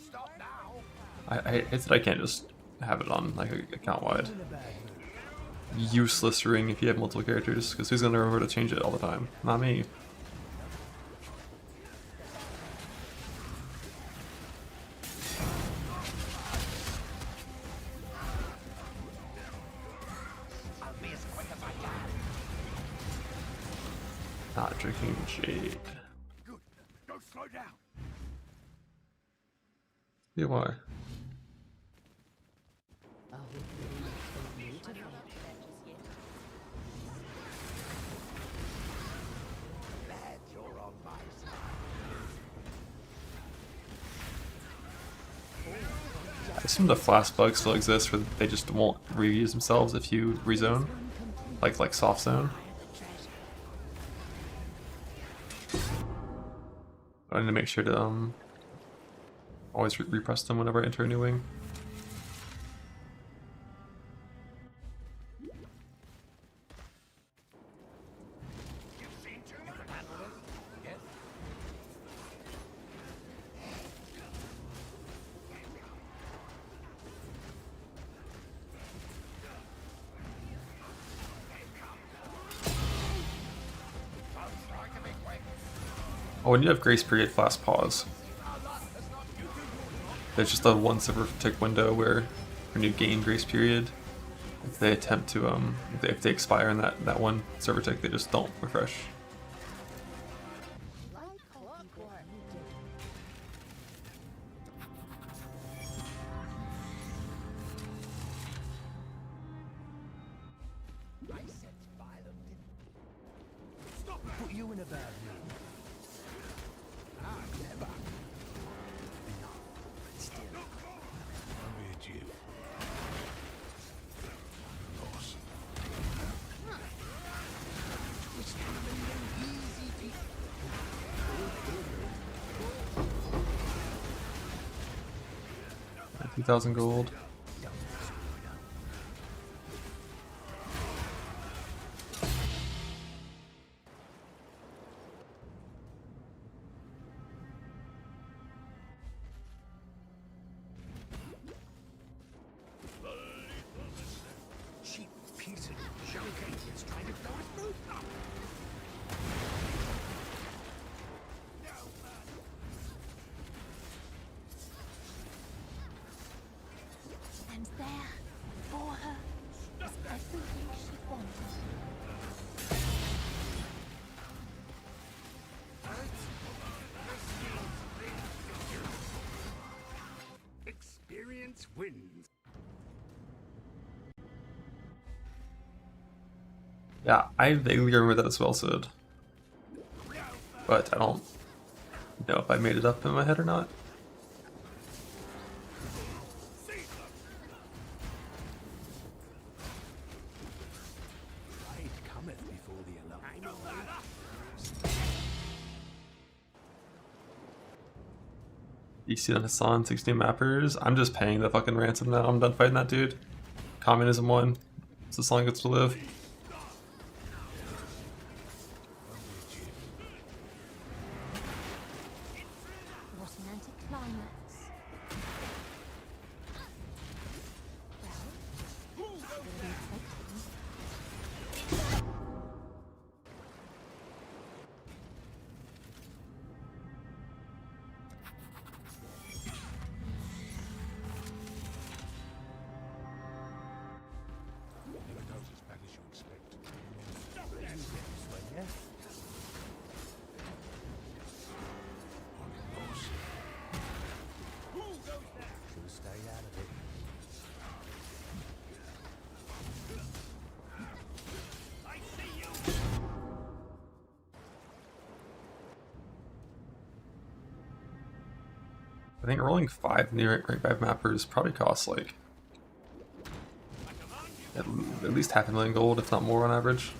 I hate that I can't just have it on like account wide. Useless ring if you have multiple characters, because who's gonna remember to change it all the time? Not me. Not drinking jade. Good. Don't slow down. Yeah, why? Glad you're on my side. I assume the flash bugs still exist, where they just won't reuse themselves if you rezone, like soft zone. I need to make sure to always repress them whenever I enter a new wing. Oh, when you have grace period, flash pause. There's just a 1 super tick window where when you gain grace period, if they attempt to if they expire in that one server tick, they just don't refresh. Put you in a bad mood. Never. Still. Come here, Jim. Lost. Easy peasy. 2,000 gold. Cheap piece of junk agents trying to blow us roof up. And there, for her, was everything she wanted. Experience wins. Yeah, I vaguely remember that as well, Sid. But I don't know if I made it up in my head or not. Pride cometh before the alarm. I know that. DC on Hassan, 16 mappers. I'm just paying the fucking ransom now. I'm done fighting that dude. Communism won. It's as long as gets to live. What an anticlimax. Well, will be expecting. Never goes as bad as you expect. Yeah. Should have stayed out of it. I think rolling 5 near rank 5 mappers probably costs like at least 500,000 gold, if not more on average.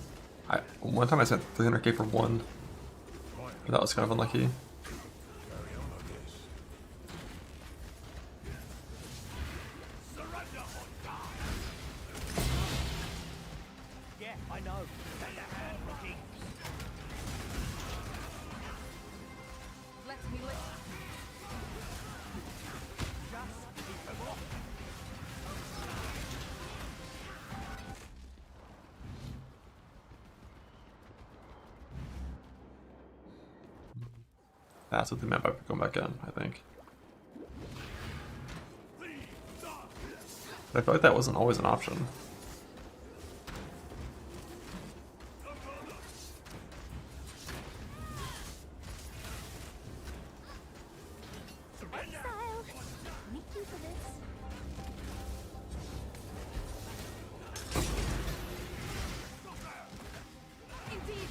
One time I spent 300k for one. That was kind of unlucky. Yeah, I know. Take a hand, Rocky. Let me lick. Just keep them off. That's what they meant by going back in, I think. But I feel like that wasn't always an option. Exile! Thank you for this. Indeed.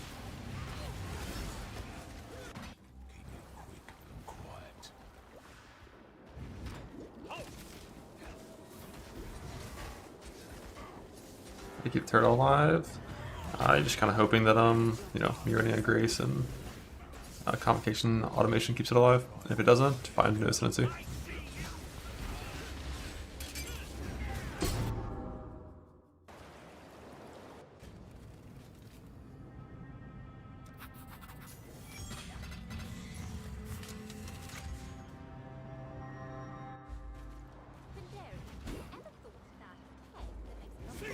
Quiet. To keep Turtle alive. You're just kind of hoping that you know, Murania Grace and Convocation Automation keeps it alive. And if it doesn't, find no Ascendancy.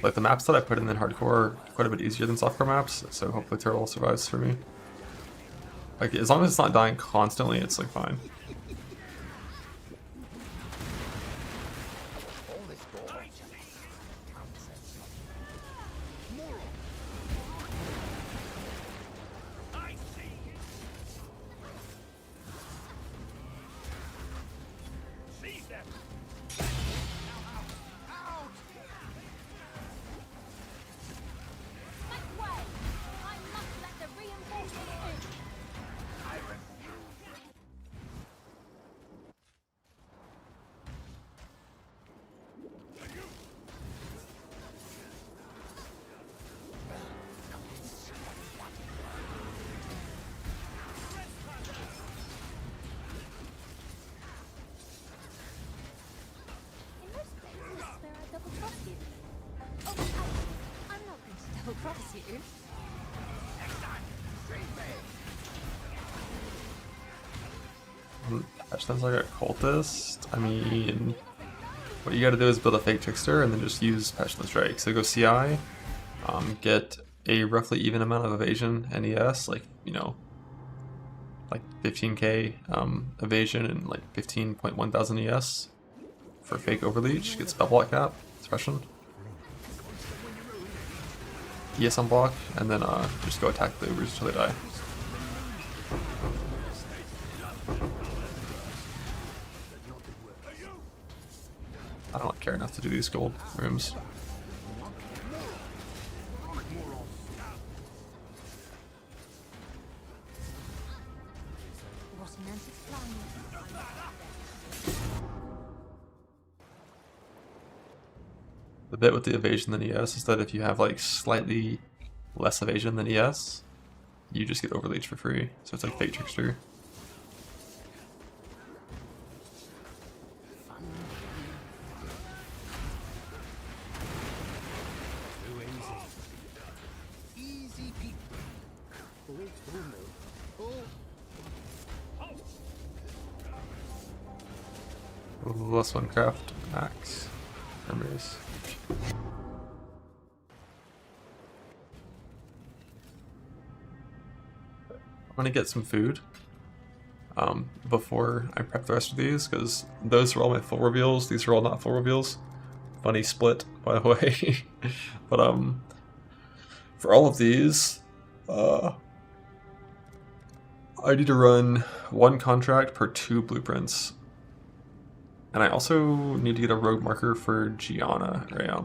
Like the maps that I put in hardcore are quite a bit easier than softcore maps, so hopefully Turtle survives for me. Like as long as it's not dying constantly, it's like fine. notice you. Patch that's like a cultist. I mean, what you gotta do is build a fake trickster and then just use Patch the Strike. So go CI, get a roughly even amount of evasion NES, like, you know, like 15k evasion and like 15.1 thousand ES for fake overleech. Get spell block cap, expression. ES unblock, and then just go attack the overs until they die. I don't care enough to do these gold rooms. The bit with the evasion than ES is that if you have like slightly less evasion than ES, you just get overleech for free. So it's like fake trickster. Less one craft axe. Memories. I'm gonna get some food before I prep the rest of these, because those are all my full reveals. These are all not full reveals. Funny split, by the way. But for all of these, I need to run 1 contract per 2 blueprints. And I also need to get a rogue marker for Gianna, or a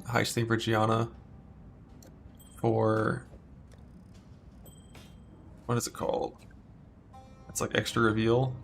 heist thing for Gianna for, what is it called? It's like extra reveal.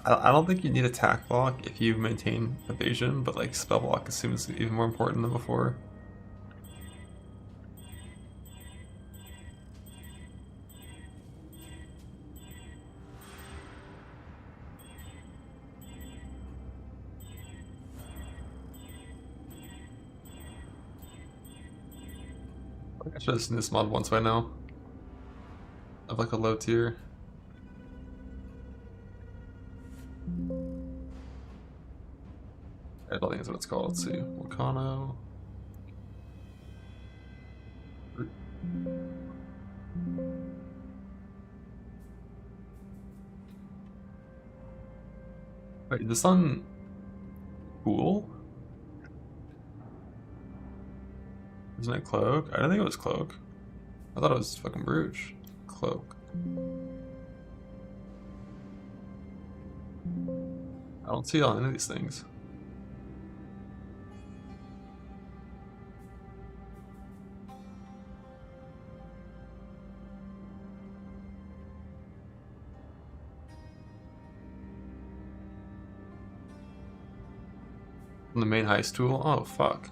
I don't think you need attack block if you maintain evasion, but like spell block seems even more important than before. I should have seen this mod once by now. Of like a low tier. I don't think that's what it's called. Let's see. Volcano. Wait, is this on Cool? Isn't it Cloak? I don't think it was Cloak. I thought it was fucking Bruges. Cloak. I don't see it on any of these things. On the main heist tool? Oh, fuck.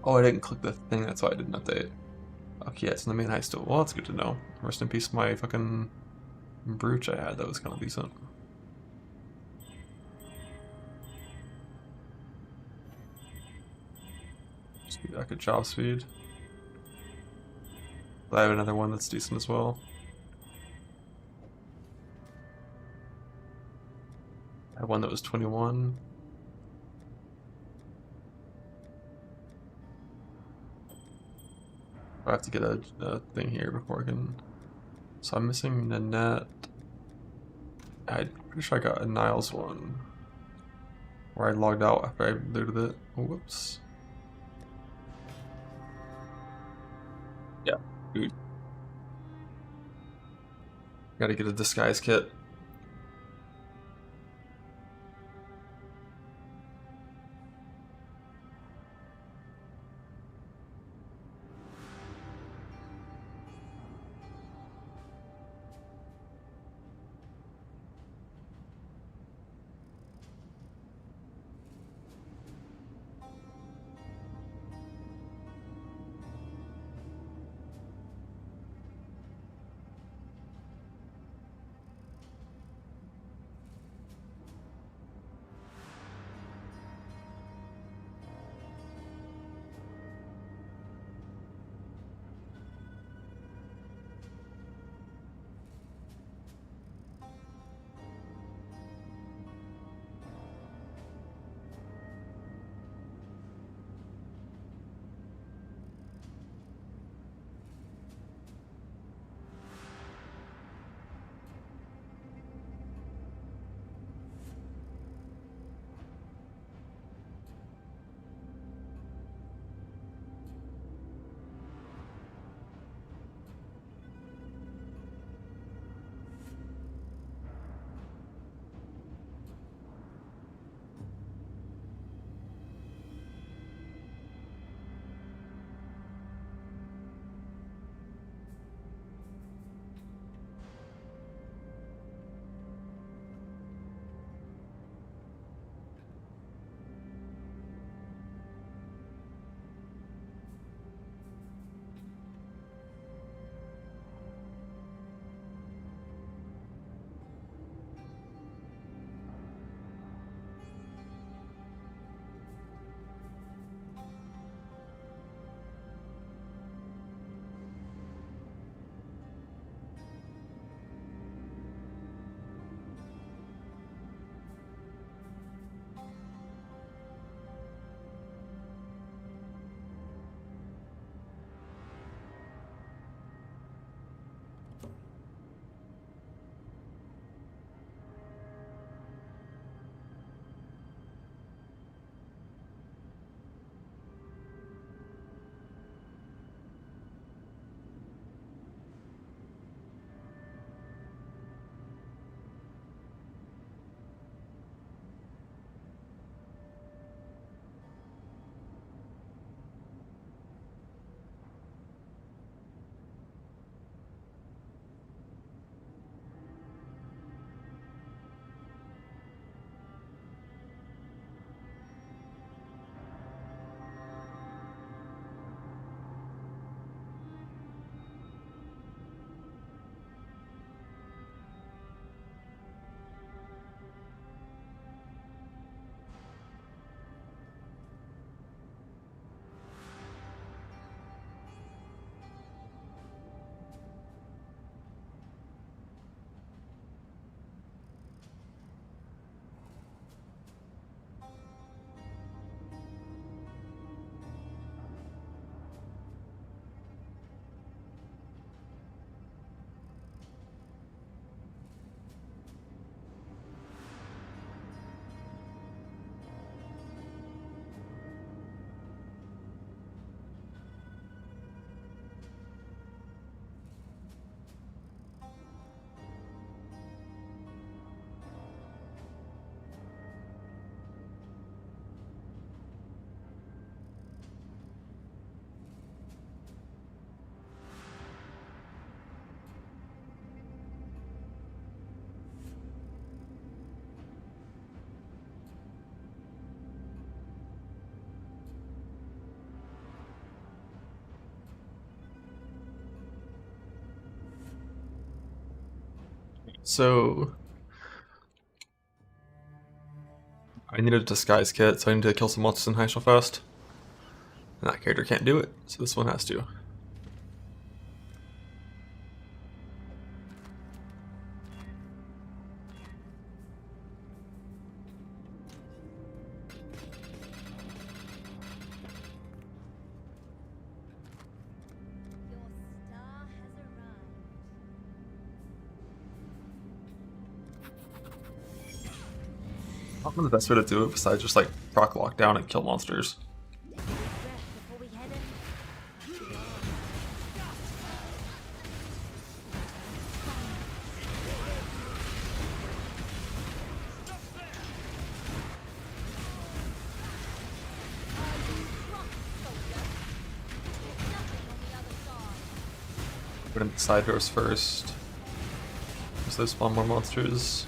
Oh, I didn't click the thing, that's why I didn't update. Okay, yeah, it's in the main heist tool. Well, that's good to know. Rest in peace, my fucking brooch I had. That was kind of decent. Just be back at job speed. But I have another one that's decent as well. I have one that was 21. I have to get a thing here before I can. So I'm missing Nanette. I'm pretty sure I got a Niles one where I logged out after I looted it. Oh, whoops. Yeah, dude. Gotta get a disguise kit. So I need a disguise kit, so I need to kill some monsters in Heist real fast. And that character can't do it, so this one has to. I don't know the best way to do it besides just like proc lockdown and kill monsters. Put in the side doors first. Because they spawn more monsters.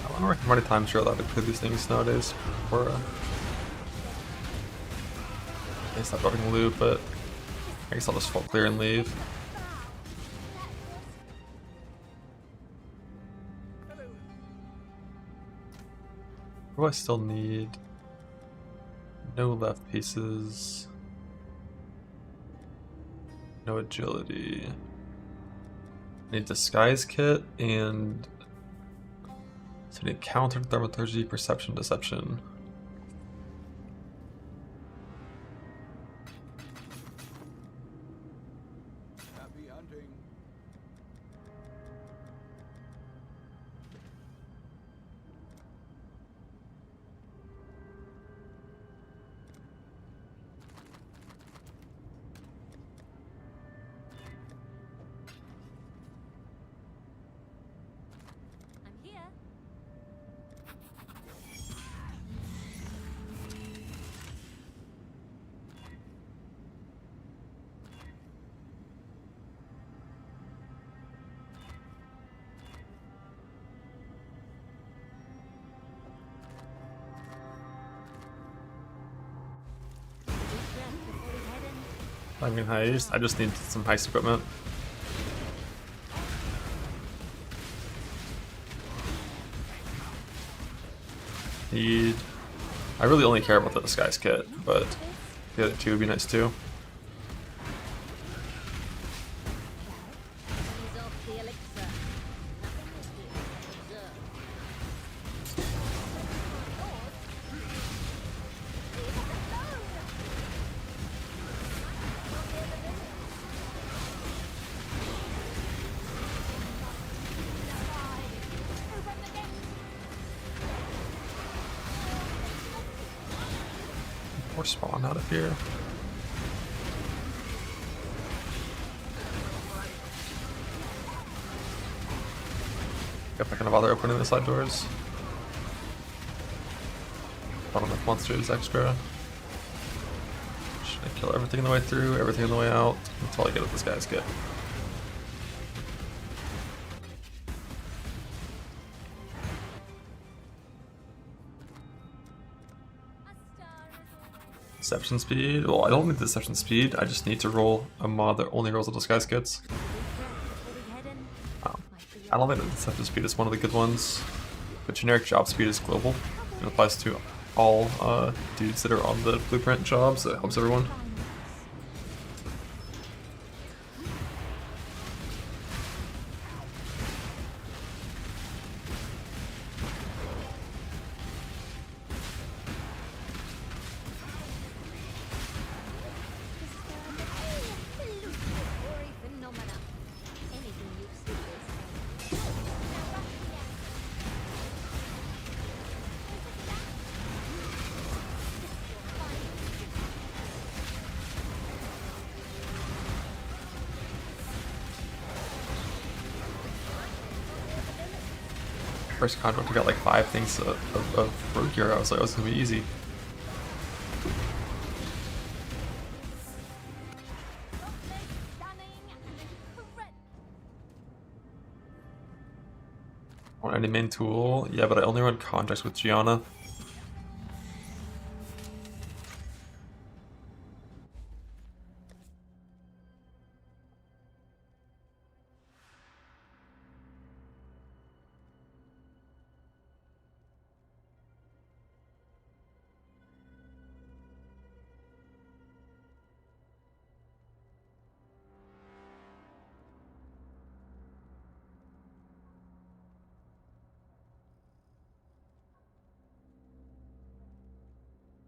I don't reckon how many times you're allowed to clear these things nowadays. Or I guess not dropping loot, but I guess I'll just full clear and leave. What do I still need? No left pieces. No agility. I need disguise kit and so I need counter, thaumaturgy, perception, deception. Happy hunting. I'm here. I mean heist. I just need some heist equipment. I really only care about the disguise kit, but the other two would be nice too. More spawn out of here. If I can bother opening the side doors. Bottom of monsters extra. Should I kill everything on the way through, everything on the way out? That's all I get with this guy's kit. Deception speed? Well, I don't need deception speed, I just need to roll a mod that only rolls the disguise kits. I don't think the deception speed is one of the good ones, but generic job speed is global. It applies to all dudes that are on the blueprint job, so it helps everyone. First contract, I got like 5 things of road gear. I was like, oh, it's gonna be easy. Want any main tool? Yeah, but I only run contracts with Gianna.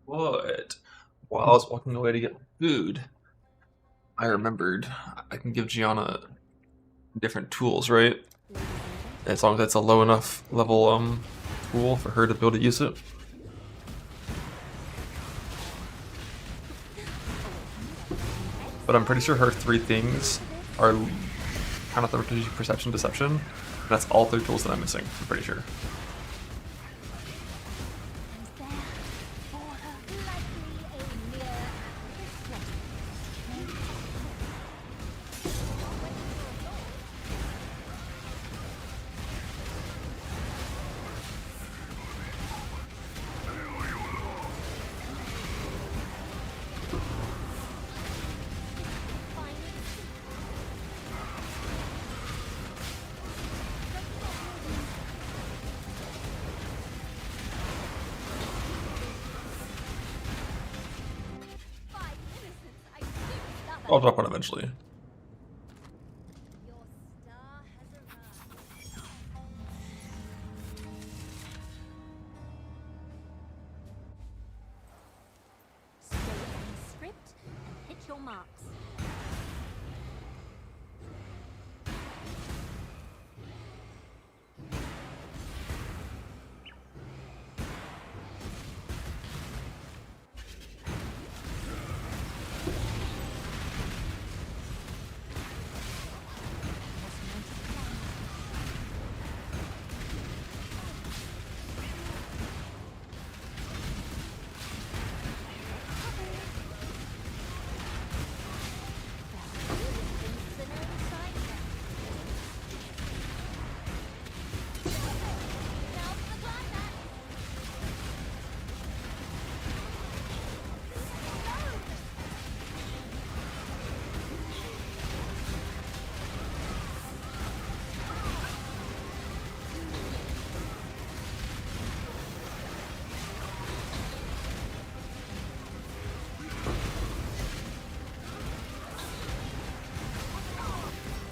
What? While I was walking away to get food, I remembered I can give Gianna different tools, right? As long as it's a low enough level tool for her to be able to use it. But I'm pretty sure her 3 things are kind of thaumaturgy, perception, deception. And that's all 3 tools that I'm missing, I'm pretty sure. I'll drop one eventually. Stay on the script and hit your marks.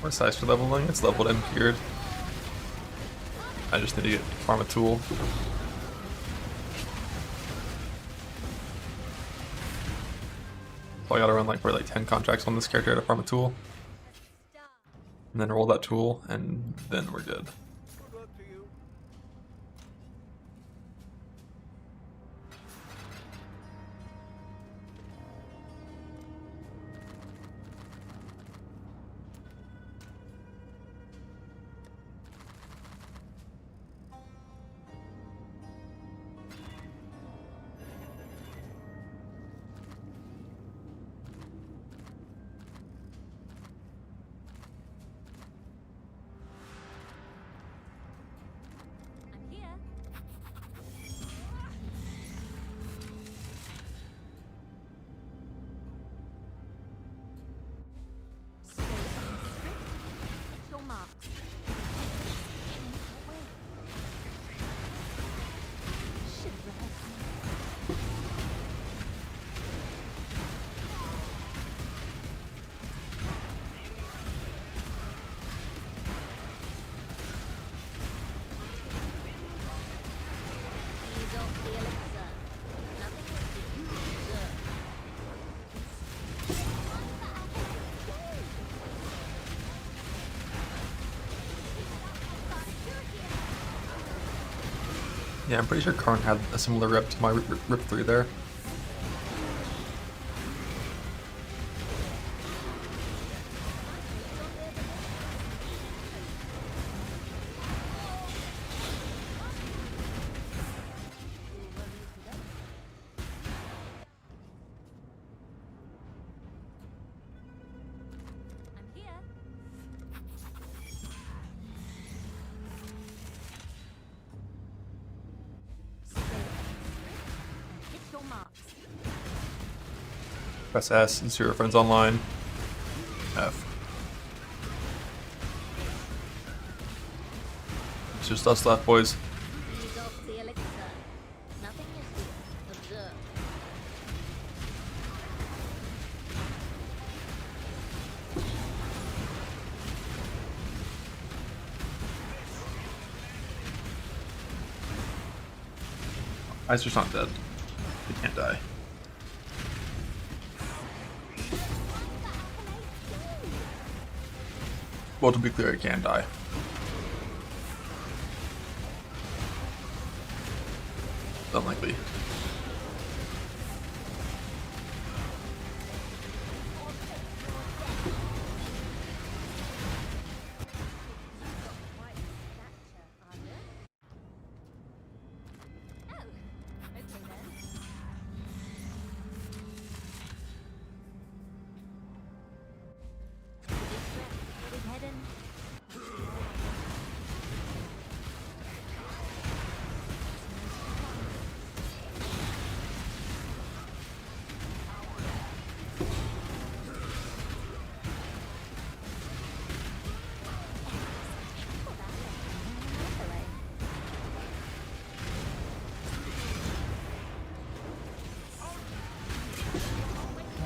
What's size for leveling? It's leveled and cured. I just need to farm a tool. So I gotta run like probably like 10 contracts on this character to farm a tool. And then roll that tool, and then we're good. Yeah, I'm pretty sure Karn had a similar rip to my rip 3 there. Press S and see your friends online. F. It's just us left, boys. Use off the elixir. Nothing is here. Observe. Heister's not dead. He can't die. Well, to be clear, he can die. Unlikely.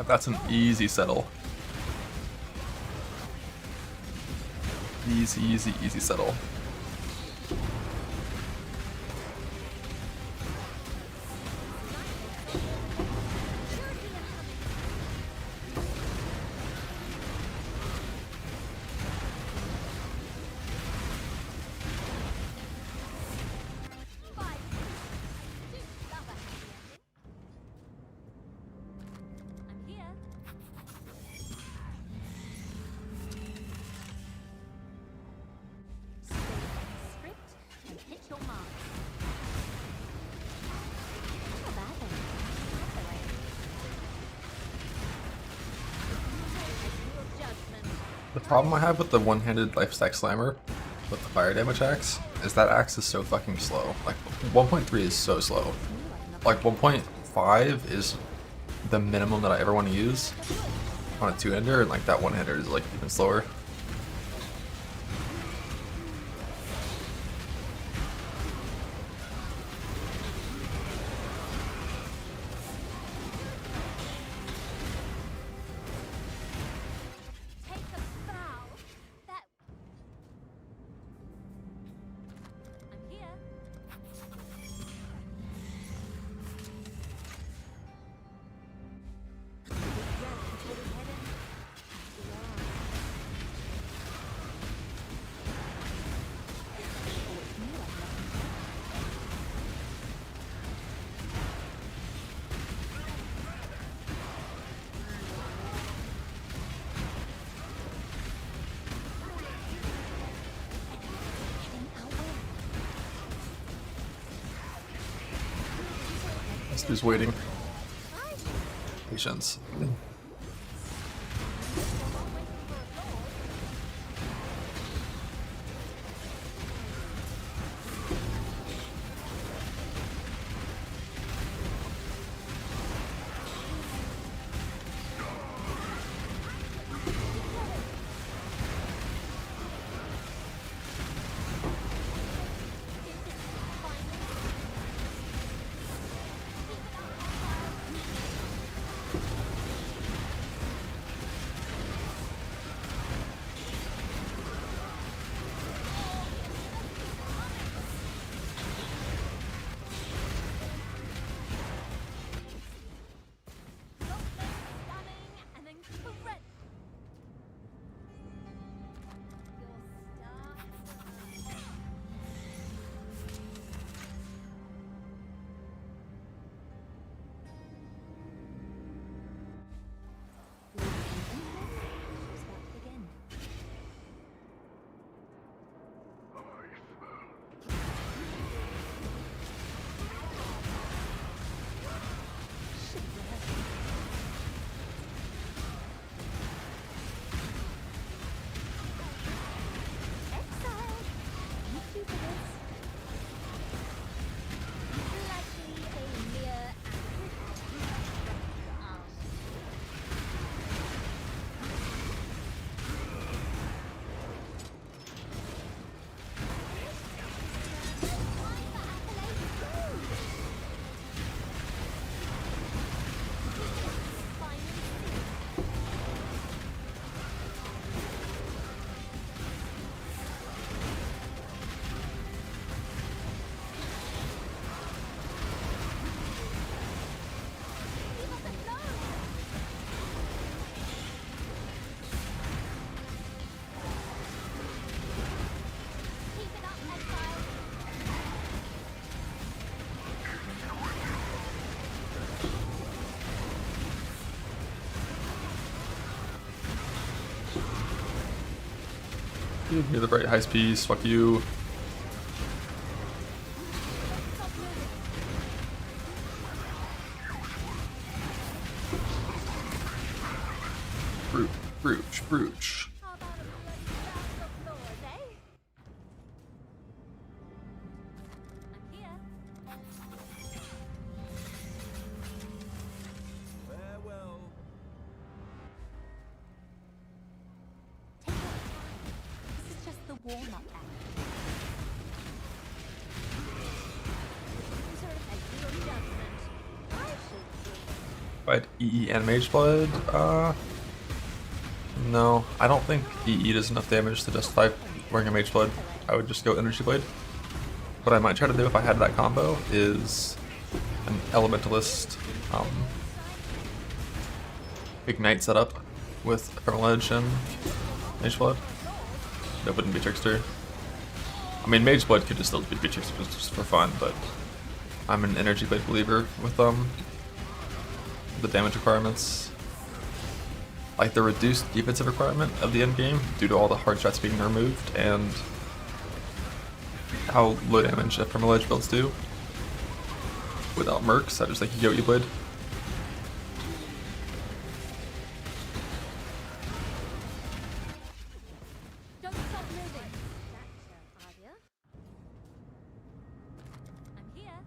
That's an easy settle. Easy, easy, easy settle. The problem I have with the one-handed lifestack slammer with the fire damage axe is that axe is so fucking slow. Like 1.3 is so slow. Like 1.5 is the minimum that I ever want to use on a two-hander, and like that one-hander is like even slower. Just waiting. Patience. Give me the bright heist piece, fuck you. Brooch. Farewell. This is just the warm-up act. User effect your judgment. I should But EE and Mage Blood? No. I don't think EE does enough damage to justify wearing a Mage Blood. I would just go Energy Blade. What I might try to do if I had that combo is an Elementalist Ignite setup with Thermal Edge and Mage Blood. That wouldn't be Trickster. I mean, Mage Blood could just still be Trickster just for fun, but I'm an Energy Blade believer with the damage requirements. Like the reduced defensive requirement of the end game due to all the hard shots being removed and how low damage Thermal Edge builds do without mercs. I just think you go E-Blade. Don't stop moving. Gotcha, Arya. I'm here.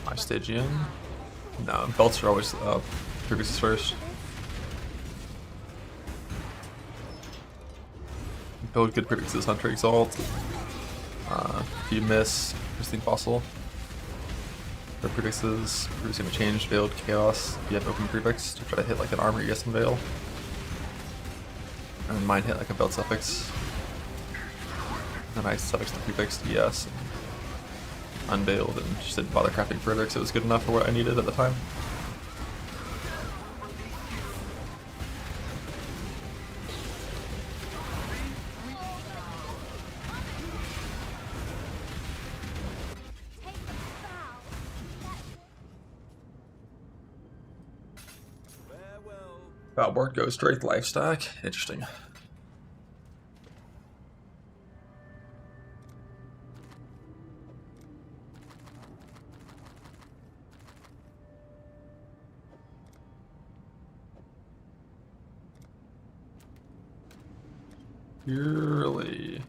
My Stygian? No, belts are always prefixes first. Build good prefixes, Hunter Exalt. If you miss, Pristine Fossil. The prefixes, previously change, build, chaos. If you have open prefix to try to hit like an armor, ES and veil. And then mine hit like a belt suffix. And then I suffix the prefix to ES. Unveiled and just didn't bother crafting further because it was good enough for what I needed at the time. Outboard goes straight life stack. Interesting. Purely.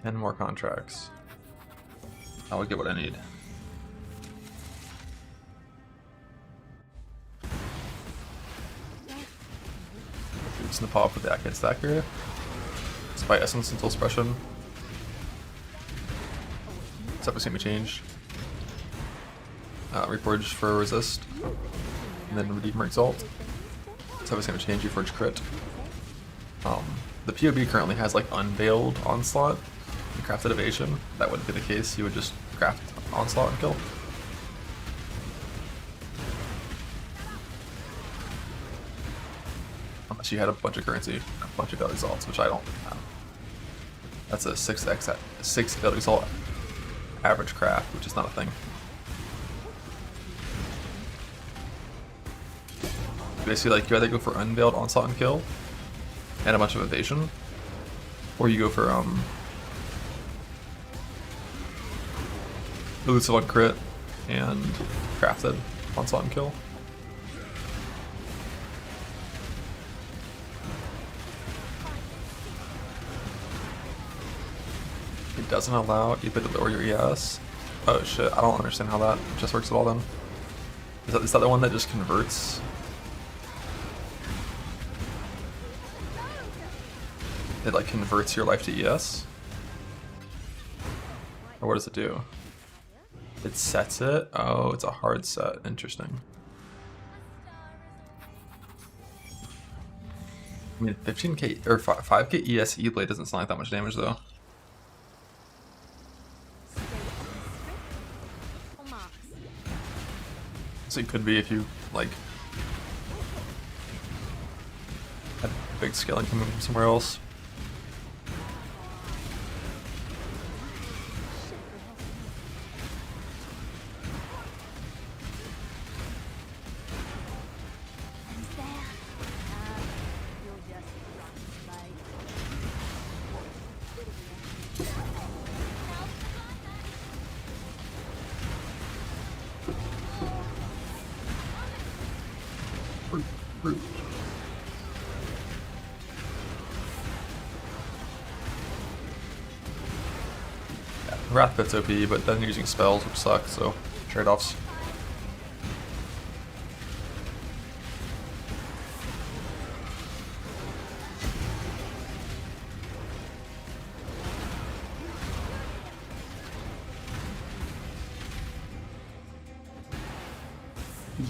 And more contracts. I will get what I need. Snip off with the Akin stack here. Spy Essence until Suppression. Separate Semi Change. Reforge for Resist. And then Redeemer Exalt. Separate Semi Change, Reforge Crit. The POB currently has like Unveiled Onslaught and Crafted Evasion. That wouldn't be the case, you would just craft Onslaught and kill. Unless you had a bunch of currency, a bunch of Veiled Exalts, which I don't have. That's a 6 Veiled Exalt average craft, which is not a thing. Basically, like, you either go for Unveiled Onslaught and kill, and a bunch of evasion, or you go for elusive on crit and crafted onslaught and kill. It doesn't allow you to lower your ES. Oh shit, I don't understand how that just works at all then. Is that the one that just converts? It like converts your life to ES? Or what does it do? It sets it? Oh, it's a hard set. Interesting. I mean, 15k or 5k ESE blade doesn't sound like that much damage though. So it could be if you like had big scaling coming from somewhere else. Wrath Bit's OP, but then using spells, which suck, so trade-offs.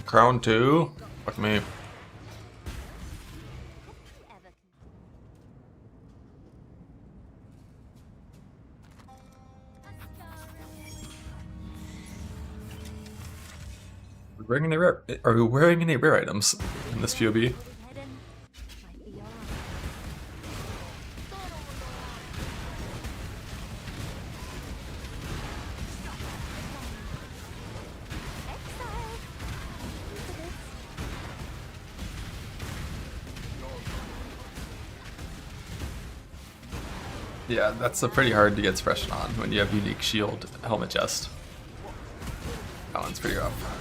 Crown 2? Fuck me. Are we wearing any rare items in this POB? Yeah, that's pretty hard to get suppression on when you have unique shield helmet chest. That one's pretty rough.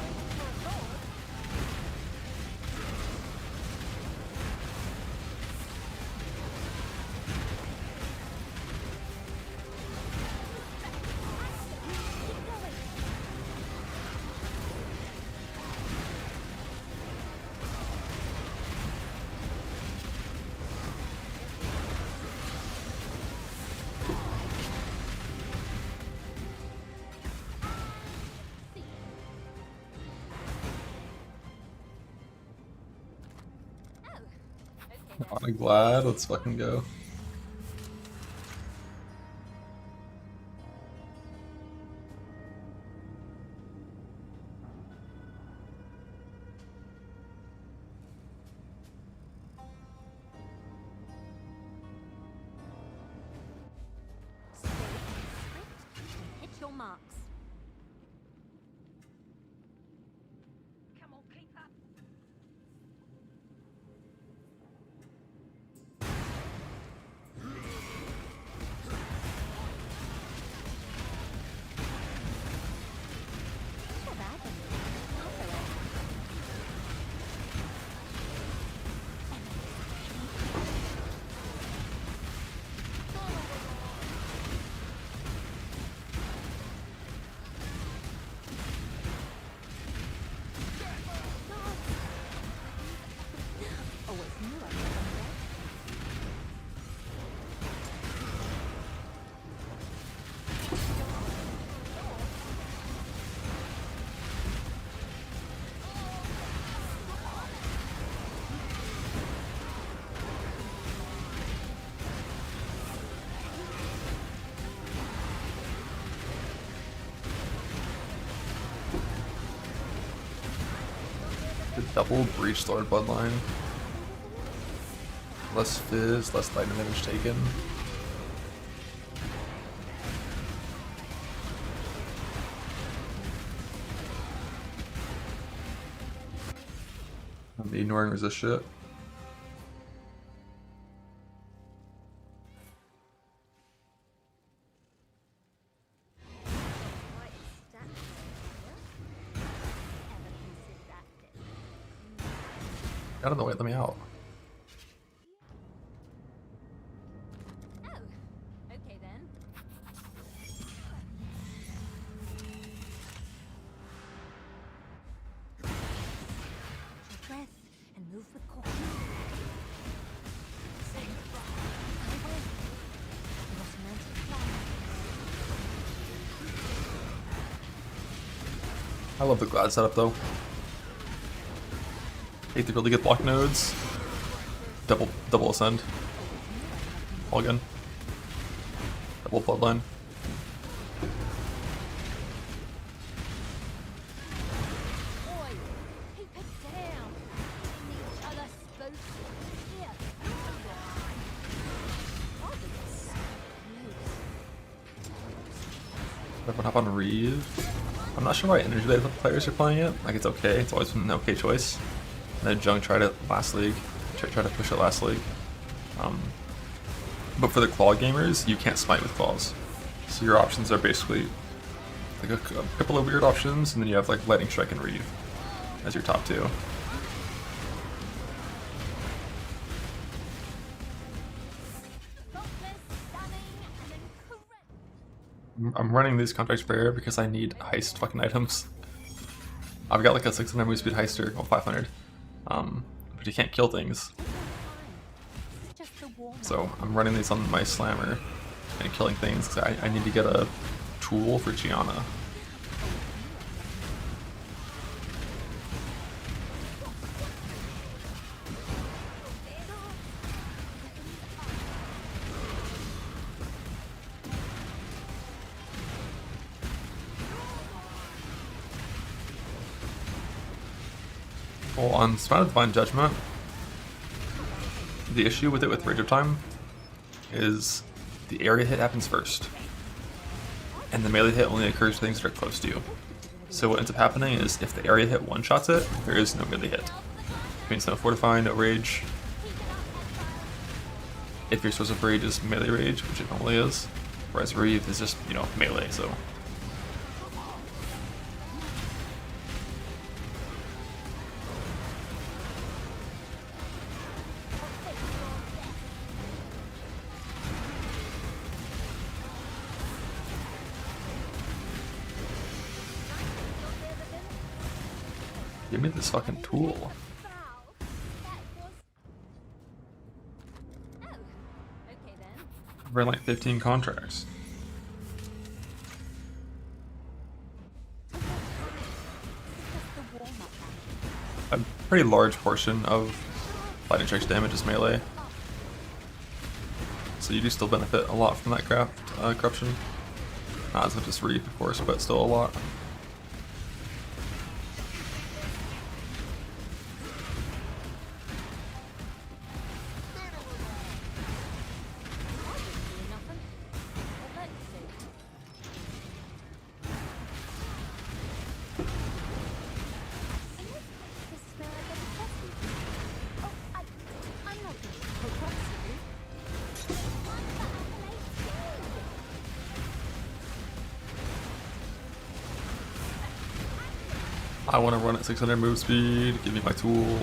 I'm glad, let's fucking go. Hit your marks. The double Breach Lord bloodline. Less fizz, less lightning damage taken. I'm ignoring resist shit. Get out of the way, let me out. Okay then. Take breath and move with caution. I will. It was meant to fly. I love the Glad setup though. Hate the really good block nodes. Double ascend. All again. Double bloodline. Everyone hop on Reeve. I'm not sure why energy the players are playing it. Like, it's okay. It's always been an okay choice. And then Jung tried it last league. Tried to push it last league. But for the claw gamers, you can't smite with claws. So your options are basically like a couple of weird options, and then you have like Lightning Strike and Reeve as your top two. I'm running these contracts for air because I need heist fucking items. I've got like a 600 move speed heister, well 500, but you can't kill things. So I'm running these on my slammer and killing things because I need to get a tool for Gianna. Well, on Smite of Divine Judgment, the issue with it with Rage of Time is the area hit happens first, and the melee hit only occurs to things that are close to you. So what ends up happening is if the area hit one-shots it, there is no melee hit. It means no Fortify, no Rage. If your source of Rage is melee Rage, which it normally is, whereas Reeve is just, you know, melee, so... Give me this fucking tool. I've ran like 15 contracts. A pretty large portion of Lightning Strike's damage is melee. So you do still benefit a lot from that corruption. Not as much as Reef, of course, but still a lot. I want to run at 600 move speed, give me my tool.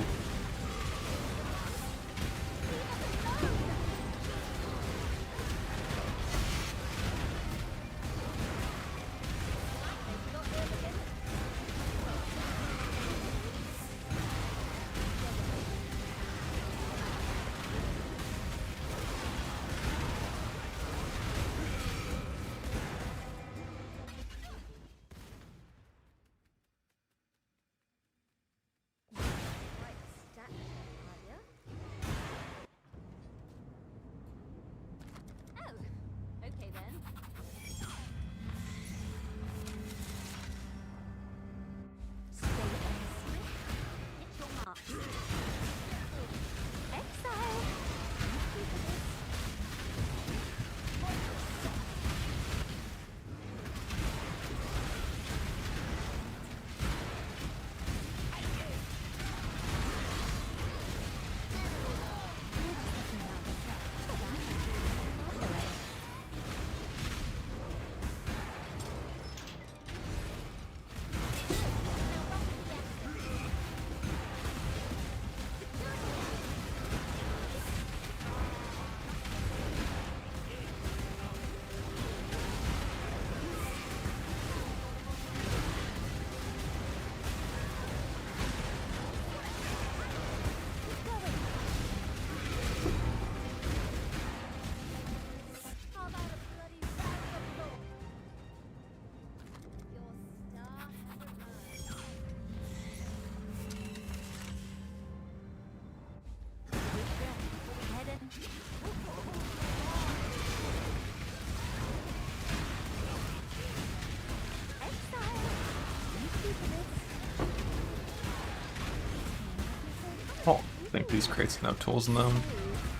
think these crates can have tools in them.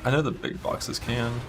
I know the big boxes can.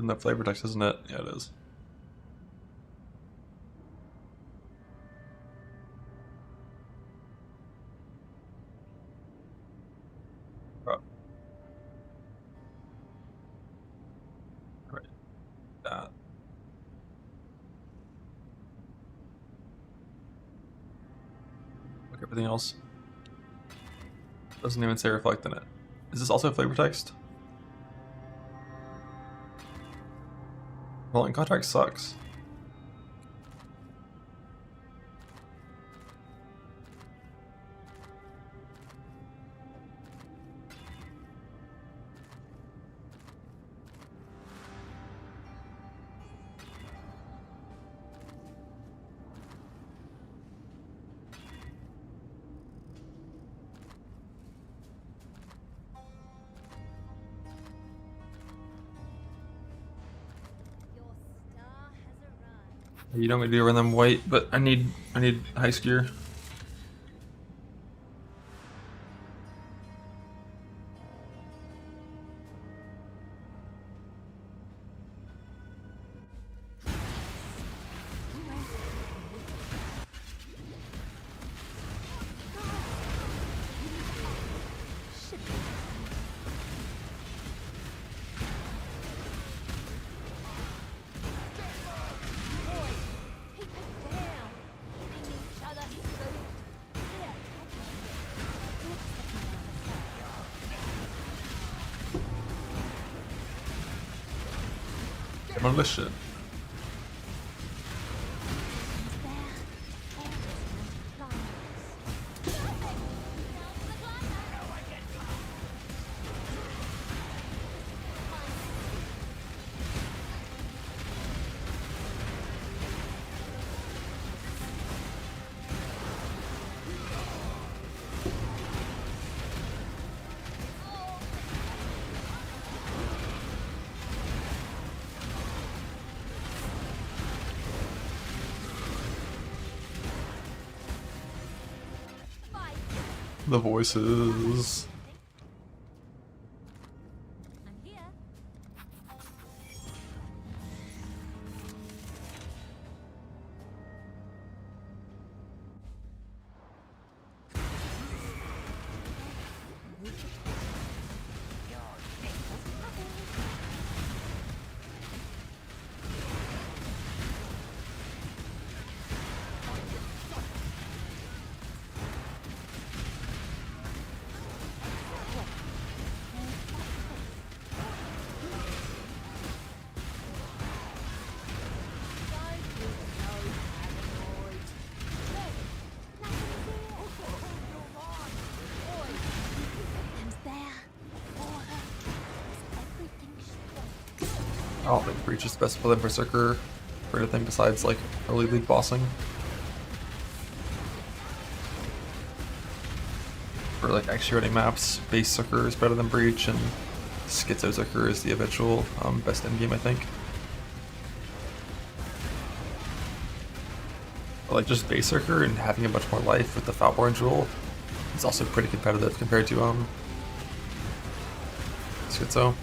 Isn't that flavor text, isn't it? Yeah, it is. Oh. Right. That. Look, everything else doesn't even say reflect in it. Is this also flavor text? Well, in contract sucks. You don't want me to run them white, but I need heist gear. Demolition. The voices. I don't think Breach is the best for them Berserker for anything besides like early league bossing. For like actually running maps, base Zerker is better than Breach, and Schizo Zerker is the eventual best endgame, I think. But like just base Zerker and having a much more life with the Foulborn Jewel is also pretty competitive compared to Schizo.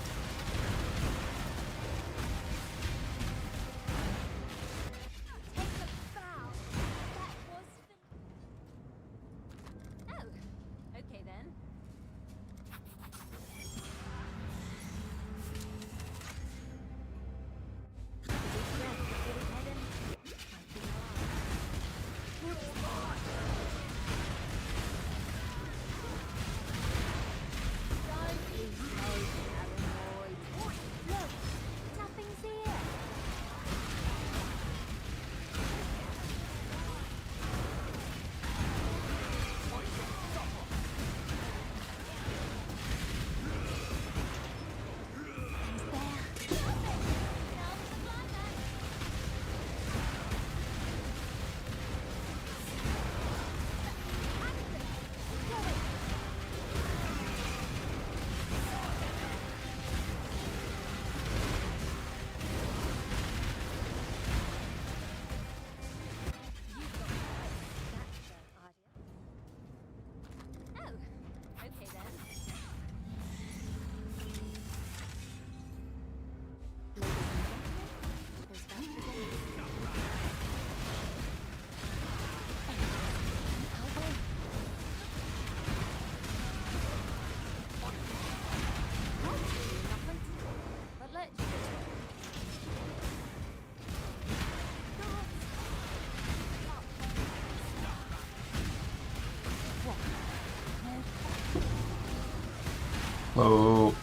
Oh.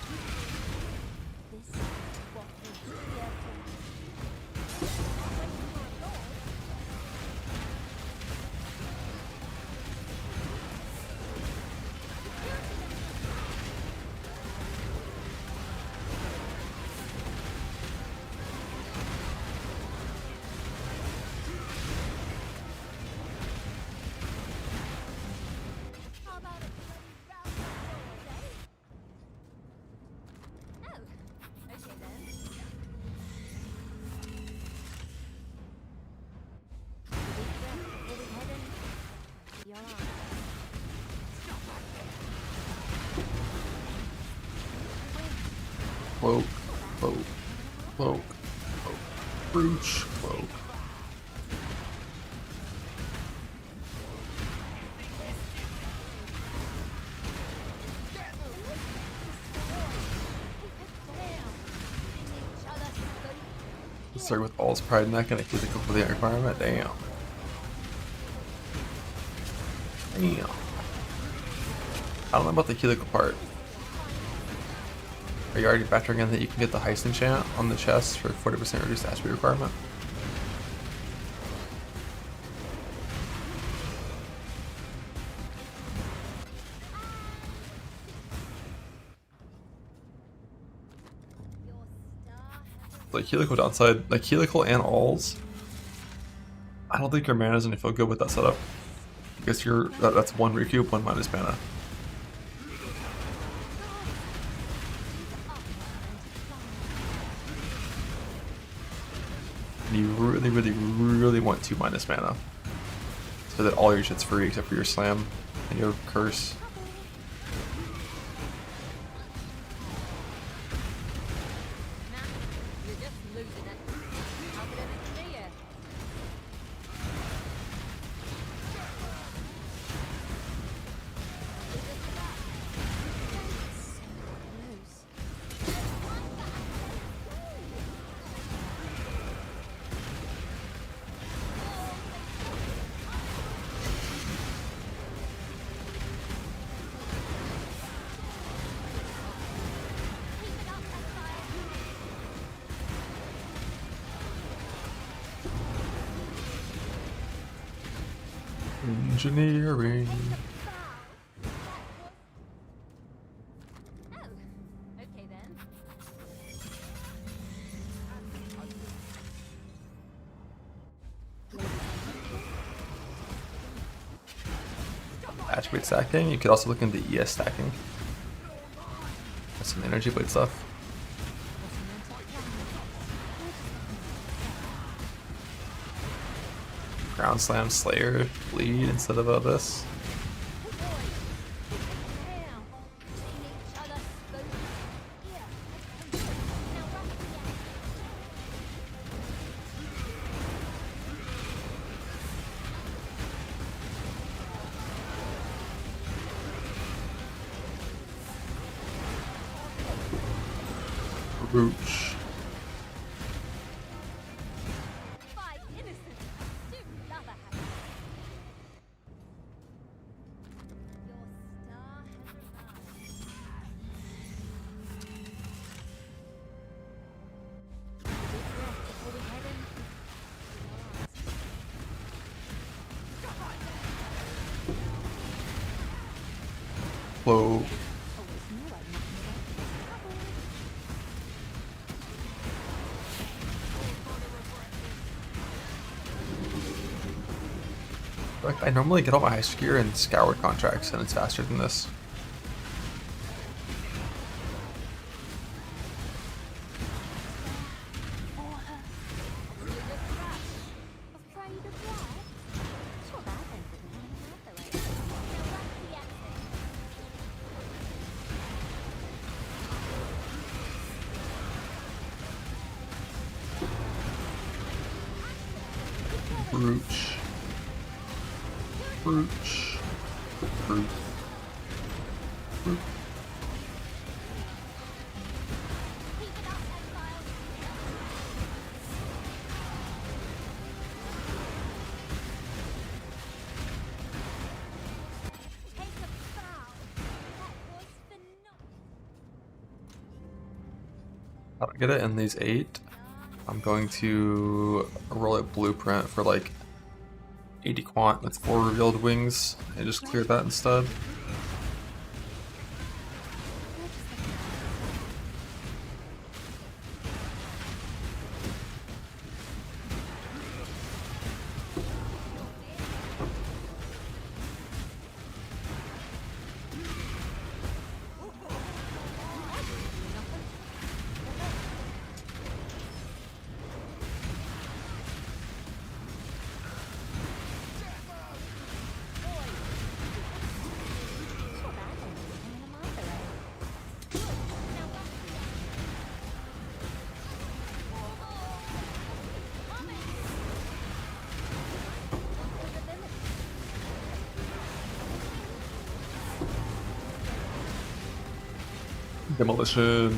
Cloak, cloak, cloak, cloak, brooch, cloak. Start with All's Pride Neck and a physical for the environment. Damn. Damn. I don't know about the helical part. Are you already factoring in that you can get the Heist enchant on the chest for 40% reduced attribute requirement? Like helical downside, like helical and alls. I don't think your mana is gonna feel good with that setup. I guess that's one recoup, one minus mana. And you really, really, really want 2 minus mana, so that all your shit's free except for your slam and your curse. Engineering. Oh, okay then. Attribute stacking. You could also look into ES stacking. That's some energy blade stuff. Ground slam Slayer bleed instead of this. Rooch. Whoa. Like, I normally get all my heist gear in scoured contracts, and it's faster than this. Rooch. Rooch. Rooch. Rooch. I don't get it in these 8. I'm going to roll a blueprint for like 80 quant with 4 revealed wings and just clear that instead. Demolition.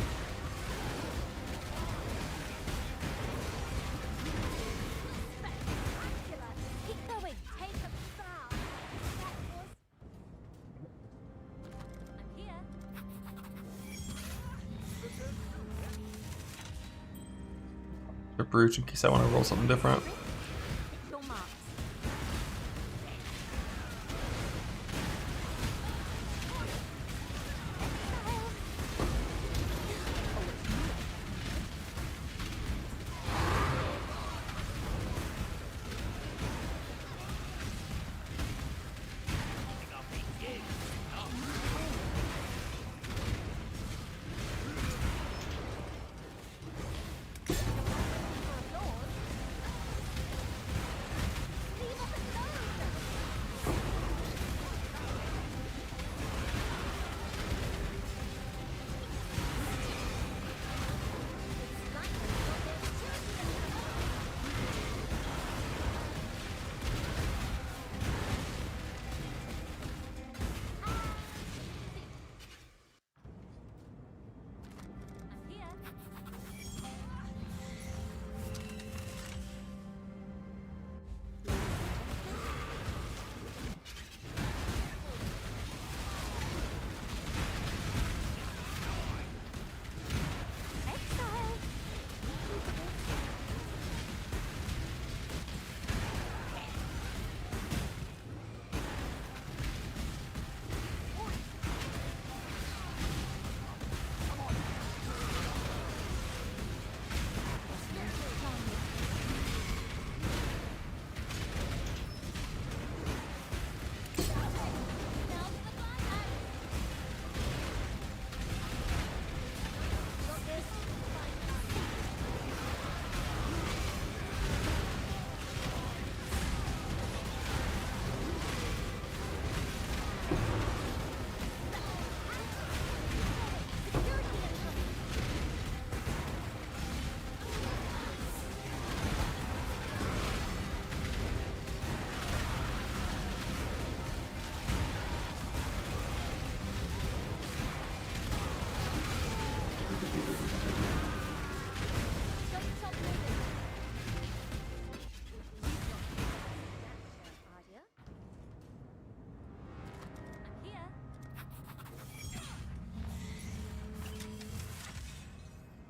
The brooch in case I want to roll something different.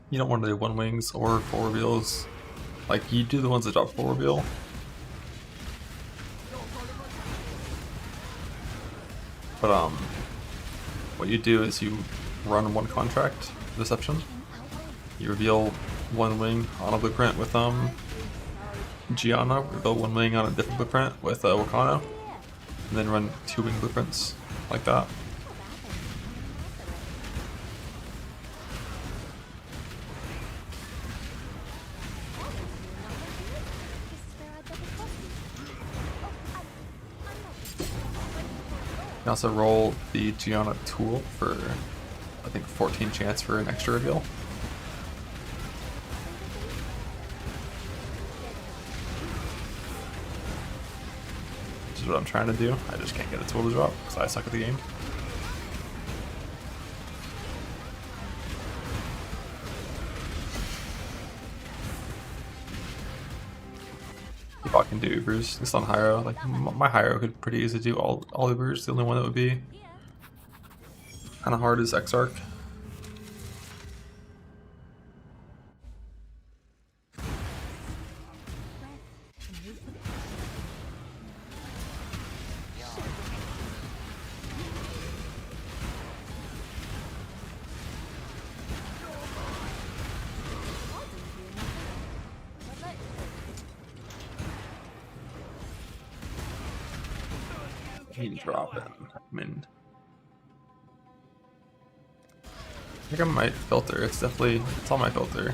You don't want to do 1 wings or 4 reveals. Like, you do the ones that drop 4 reveal. But what you do is you run 1 contract deception. You reveal 1 wing on a blueprint with Gianna, reveal 1 wing on a different blueprint with Wakano, and then run 2 wing blueprints like that. You can also roll the Gianna tool for, I think, 14 chance for an extra reveal. Which is what I'm trying to do. I just can't get a tool to drop because I suck at the game. If I can do Ubers, at least on Hyro. Like, my Hyro could pretty easily do all Ubers. The only one that would be kind of hard is Exarch. He's dropping. I mean, I think I might filter. It's definitely, it's on my filter.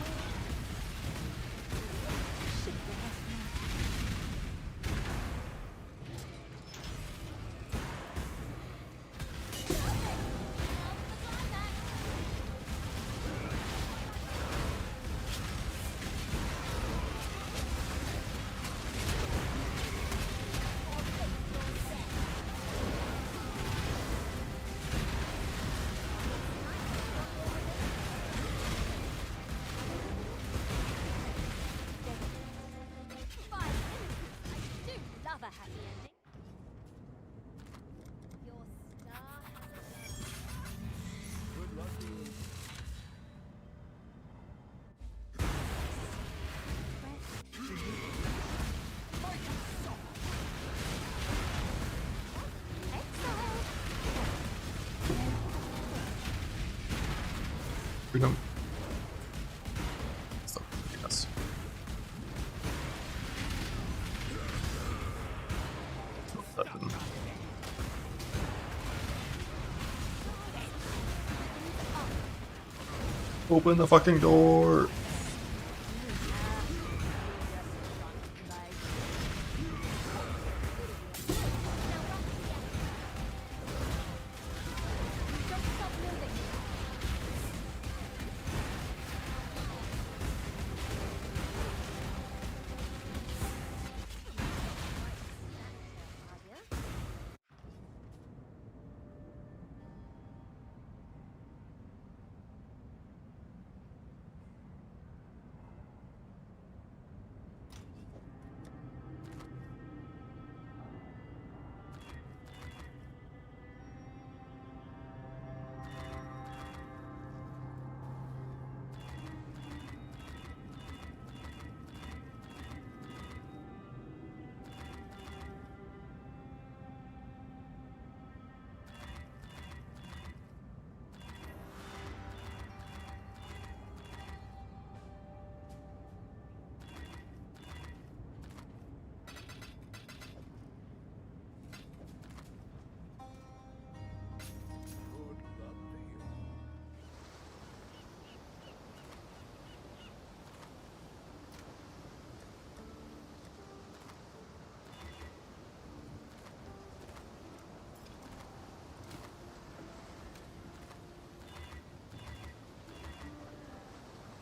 Freedom. So, yes. Open the fucking door.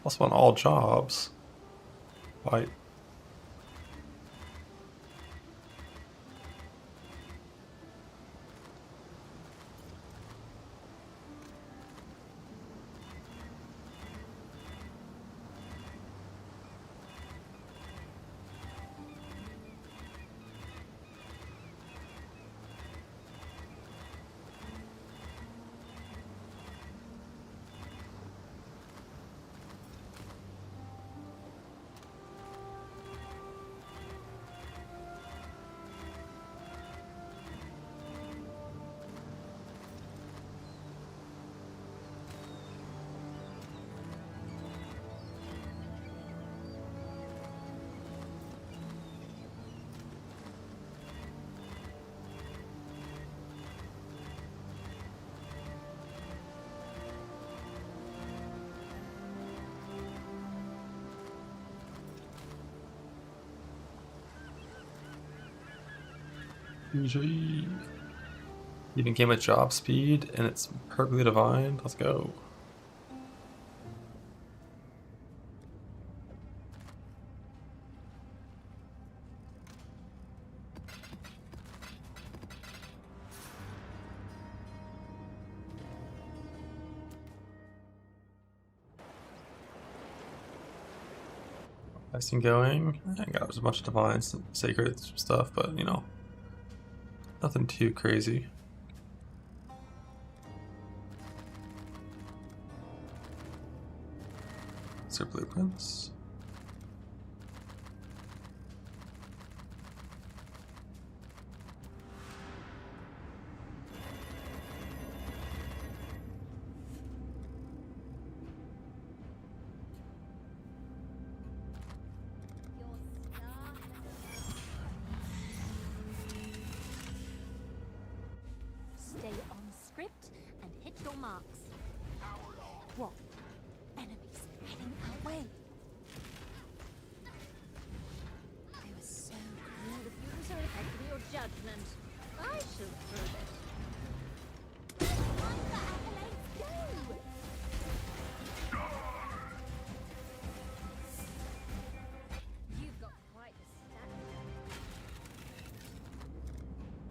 Also on all jobs. Why? GG. Even came at job speed and it's perfectly divine. Let's go. Testing going. I got a bunch of divines and sacred stuff, but you know, nothing too crazy. These are blueprints. Stay on script and hit your marks. What? Enemies heading our way. They were so cruel. If you reserve head for your judgment, I shall prove it. On the accolades go! You've got quite the stamina.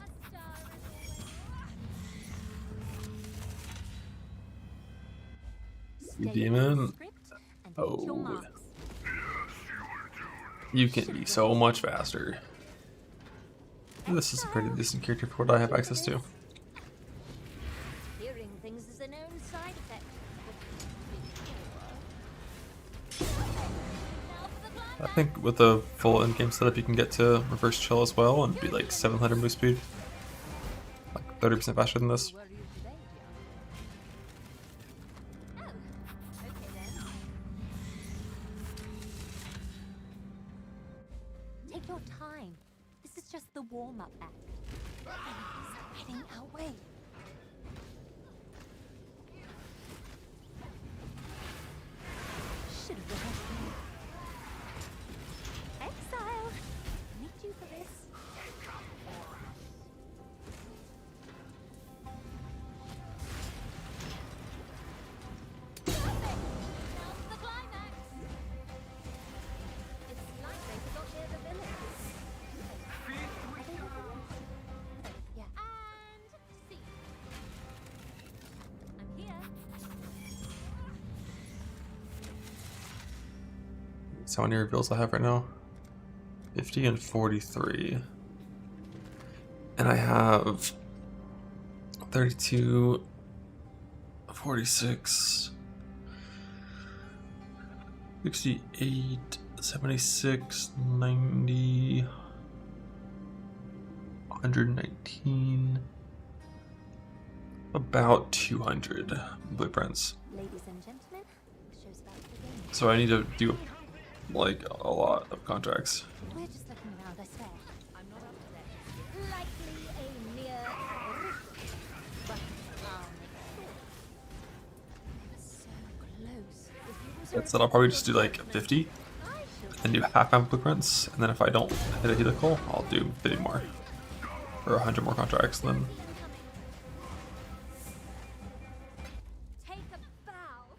A star is always... Demon. Oh. You can be so much faster. This is a pretty decent character for what I have access to. Hearing things is an own side effect. I think with the full in-game setup you can get to reverse chill as well and be like 700 move speed. Like 30% faster than this. Take your time. This is just the warm-up act. Enemies are heading our way. Should have rehearsed more. Exile! Need you for this. Perfect! Now for the climax! It's like they forgot they're the villains. Are they the villains? Yeah. And see. I'm here. So how many reveals I have right now? 50 and 43. And I have 32, 46, 68, 76, 90, 119, about 200 blueprints. Ladies and gentlemen, the show's about to begin. So I need to do like a lot of contracts. We're just looking around, I swear. I'm not up to that. Likely a mere but so close. That's that I'll probably just do like 50 and do half my blueprints, and then if I don't hit a helical, I'll do 50 more. Or 100 more contracts, and then Take a bow.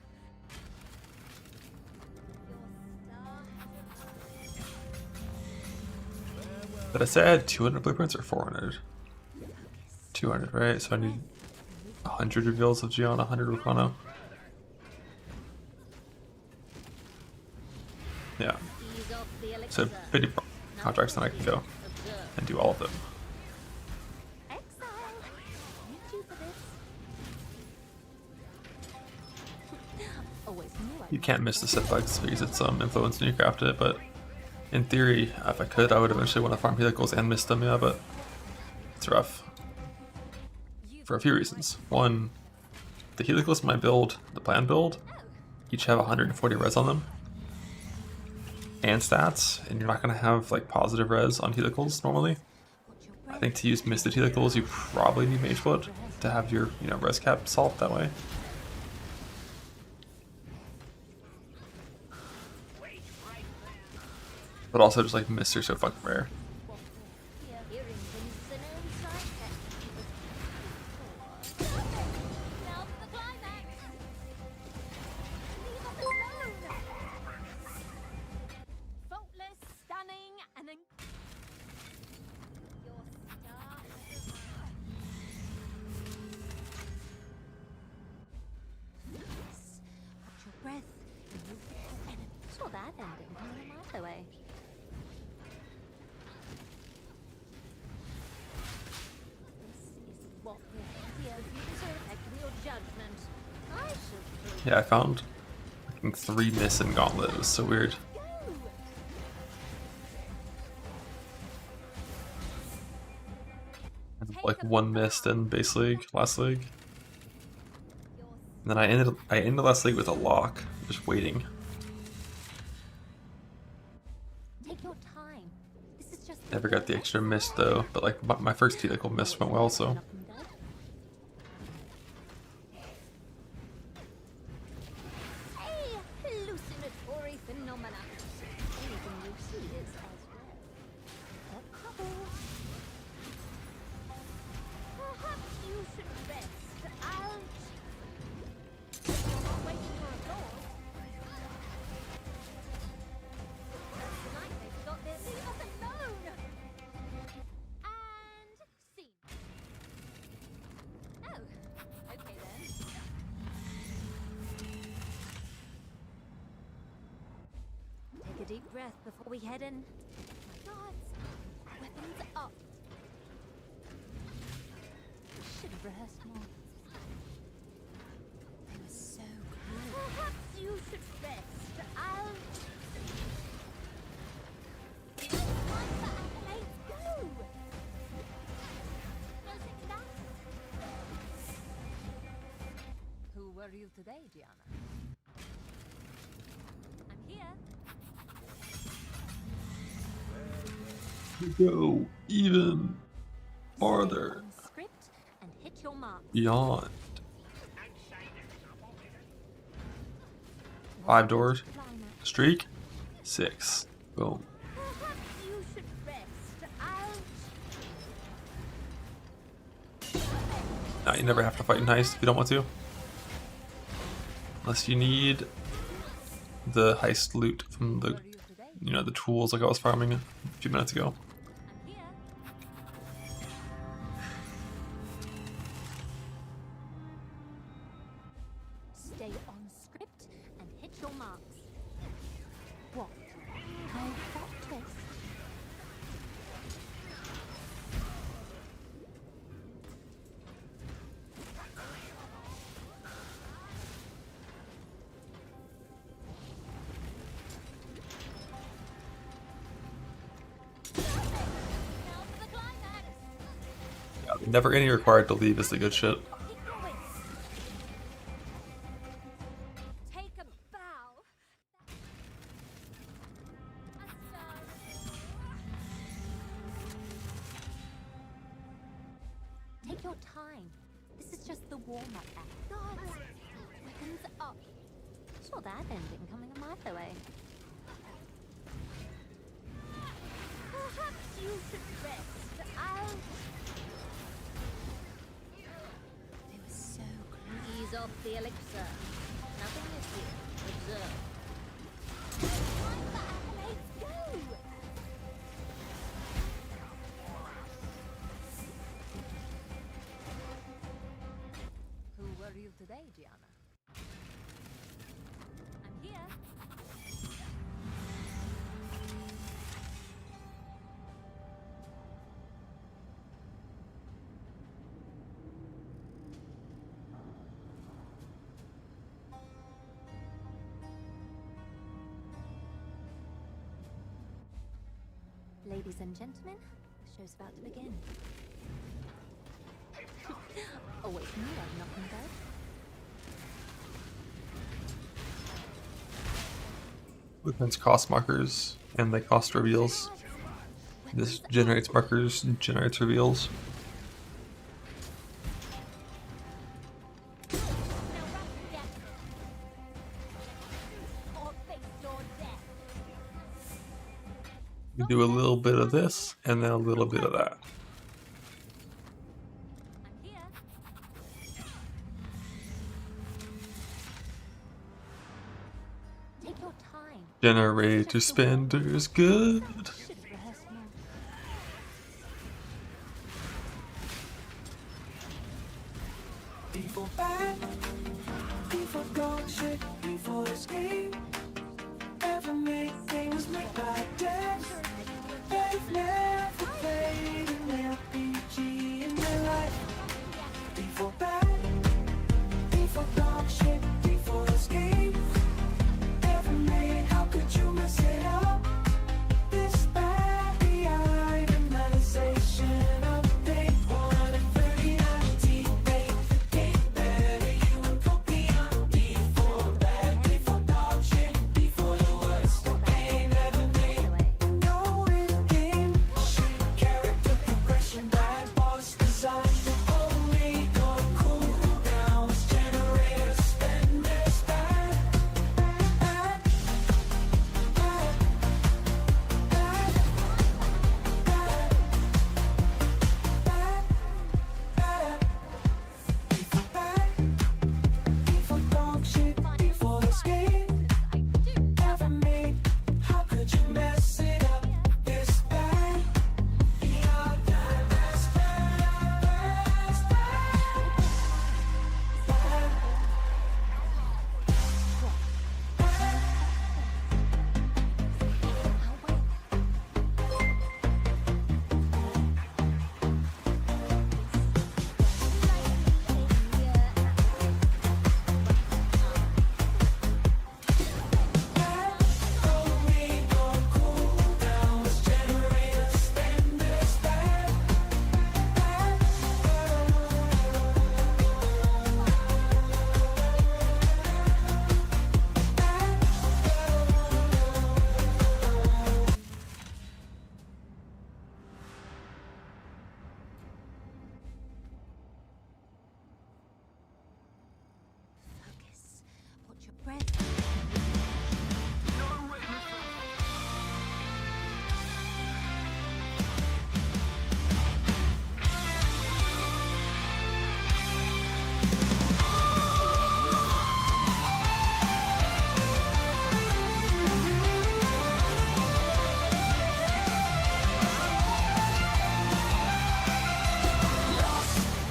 did I say I had 200 blueprints or 400? 200, right? So I need 100 reveals of Gianna, 100 Rukano. Yeah. So 50 contracts, then I can go and do all of them. You can't miss the set bugs because it's influence when you craft it, but in theory, if I could, I would eventually want to farm helicals and miss them, yeah, but it's rough. For a few reasons. One, the helicals in my build, the plan build, each have 140 res on them. And stats, and you're not going to have like positive res on helicals normally. I think to use misted helicals, you probably need Mage Foot to have your, you know, res cap solved that way. But also just like mists are so fucking rare. Yeah, I found fucking 3 miss in Gauntlet. It was so weird. Like 1 missed in base league, last league. And then I ended last league with a lock, just waiting. Take your time. This is just Never got the extra miss though, but like my first vehicle miss went well, so. Hey, hallucinatory phenomena. Anything you see is as well. A couple. Perhaps you should rest. I'll. You're not waiting for applause. Tonight they've got their leave us alone. And scene. Oh, okay then. Take a deep breath before we head in. Guards, weapons up. We should have rehearsed more. They were so good. Perhaps you should rest. I'll. Time for accolades, go! No second down. Who were you today, Gianna? I'm here. Go even farther Stay on script and hit your mark. beyond. 5 doors. Streak. 6. Boom. Perhaps you should rest. I'll. Now you never have to fight in Heist if you don't want to. Unless you need the Heist loot from the, the tools like I was farming a few minutes ago. Stay on script and hit your marks. What? No plot twist? Yeah, never any required to leave is the good shit. Take a bow. Take your time. This is just the warm-up act. Guards, weapons up. Saw that ending coming a mile away. Perhaps you should rest. I'll. They were so close. Ease off the elixir. Nothing is here. Observe. Time for accolades, go! Who were you today, Gianna? I'm here. Ladies and gentlemen, the show's about to begin. Oh wait, no, I'm not gonna go. Weapons cost markers and they cost reveals. This generates markers, generates reveals. You do a little bit of this and then a little bit of that. Take your time. Generator spenders good. Should have rehearsed more. Before bad, before gone shit, before escape. Ever made things make by death. They've never played an RPG in their life. Before bad, before gone shit, before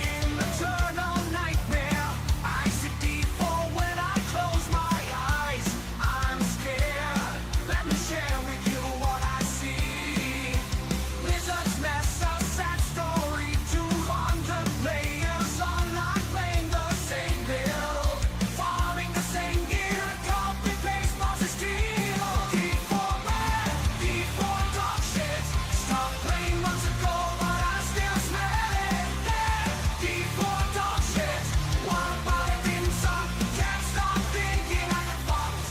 In eternal nightmare, I sit before when I close my eyes. I'm scared. Let me share with you what I see. Lizards mess, a sad story. 200 players online playing the same build, farming the same gear. Copy paste bosses steal. D4 bad, D4 dog shit. Stop playing months ago, but I still smell it. D4 dog shit. One bite in some. Can't stop thinking I can fucked.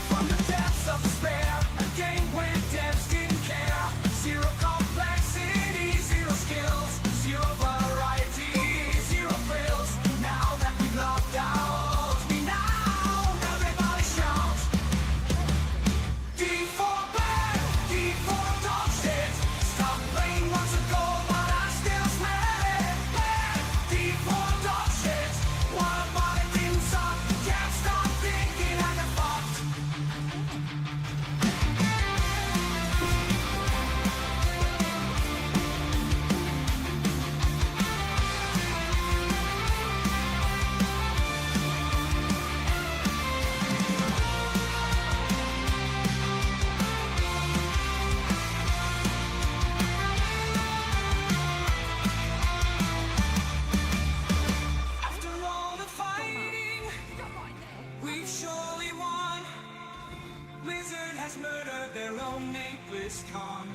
From the depths of despair, a game where devs didn't care. Zero complexity, zero skills, zero variety, zero thrills. Now that we've locked out, we now everybody shouts. D4 bad, D4 dog shit. Stop playing months ago, but I still smell it. Bad, D4 dog shit. One bite in some. Can't stop thinking I can fucked. After all the fighting, we've surely won. Blizzard has murdered their own nameless con.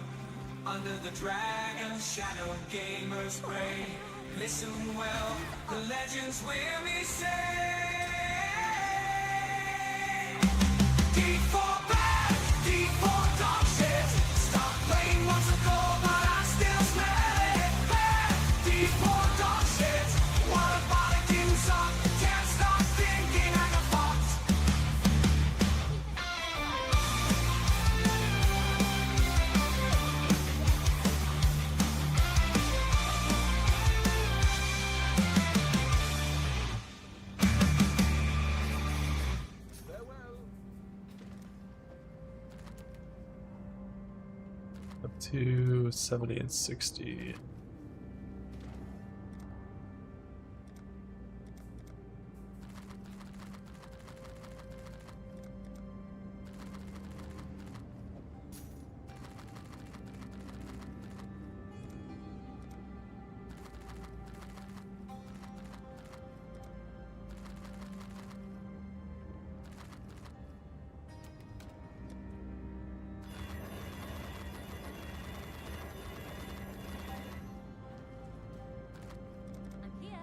Under the dragon's shadow, gamers pray. Listen well, the legends weary say. D4 bad, D4 dog shit. Stop playing months ago, but I still smell it. Bad, D4 dog shit. One bite in some. Can't stop thinking I got fucked. Up to 70 and 60. I'm here.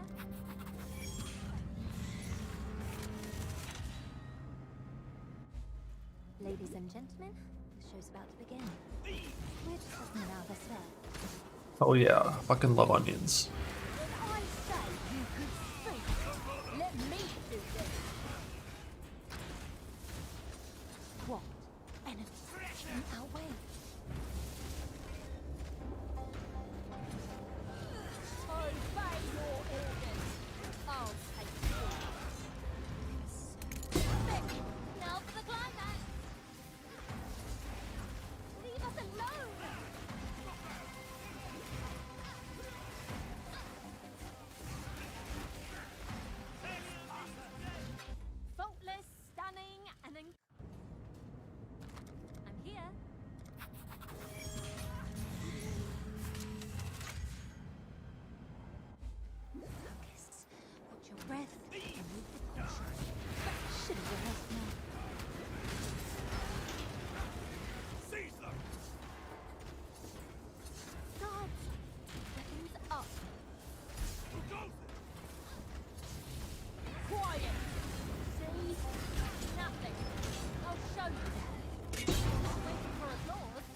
Ladies and gentlemen, the show's about to begin. We're just talking about ourselves. Oh yeah, fucking love onions. When I say you could speak, let me do this. What? Enemies in our way. Obey your orders. I'll take yours. Now for the climax. Leave us alone. Faultless, stunning, and I'm here. Focus. Watch your breath. Remove the caution. Should have rehearsed now. Seize them! Guards, weapons up. Who goes Quiet. See? Nothing. I'll show you. Waiting for applause.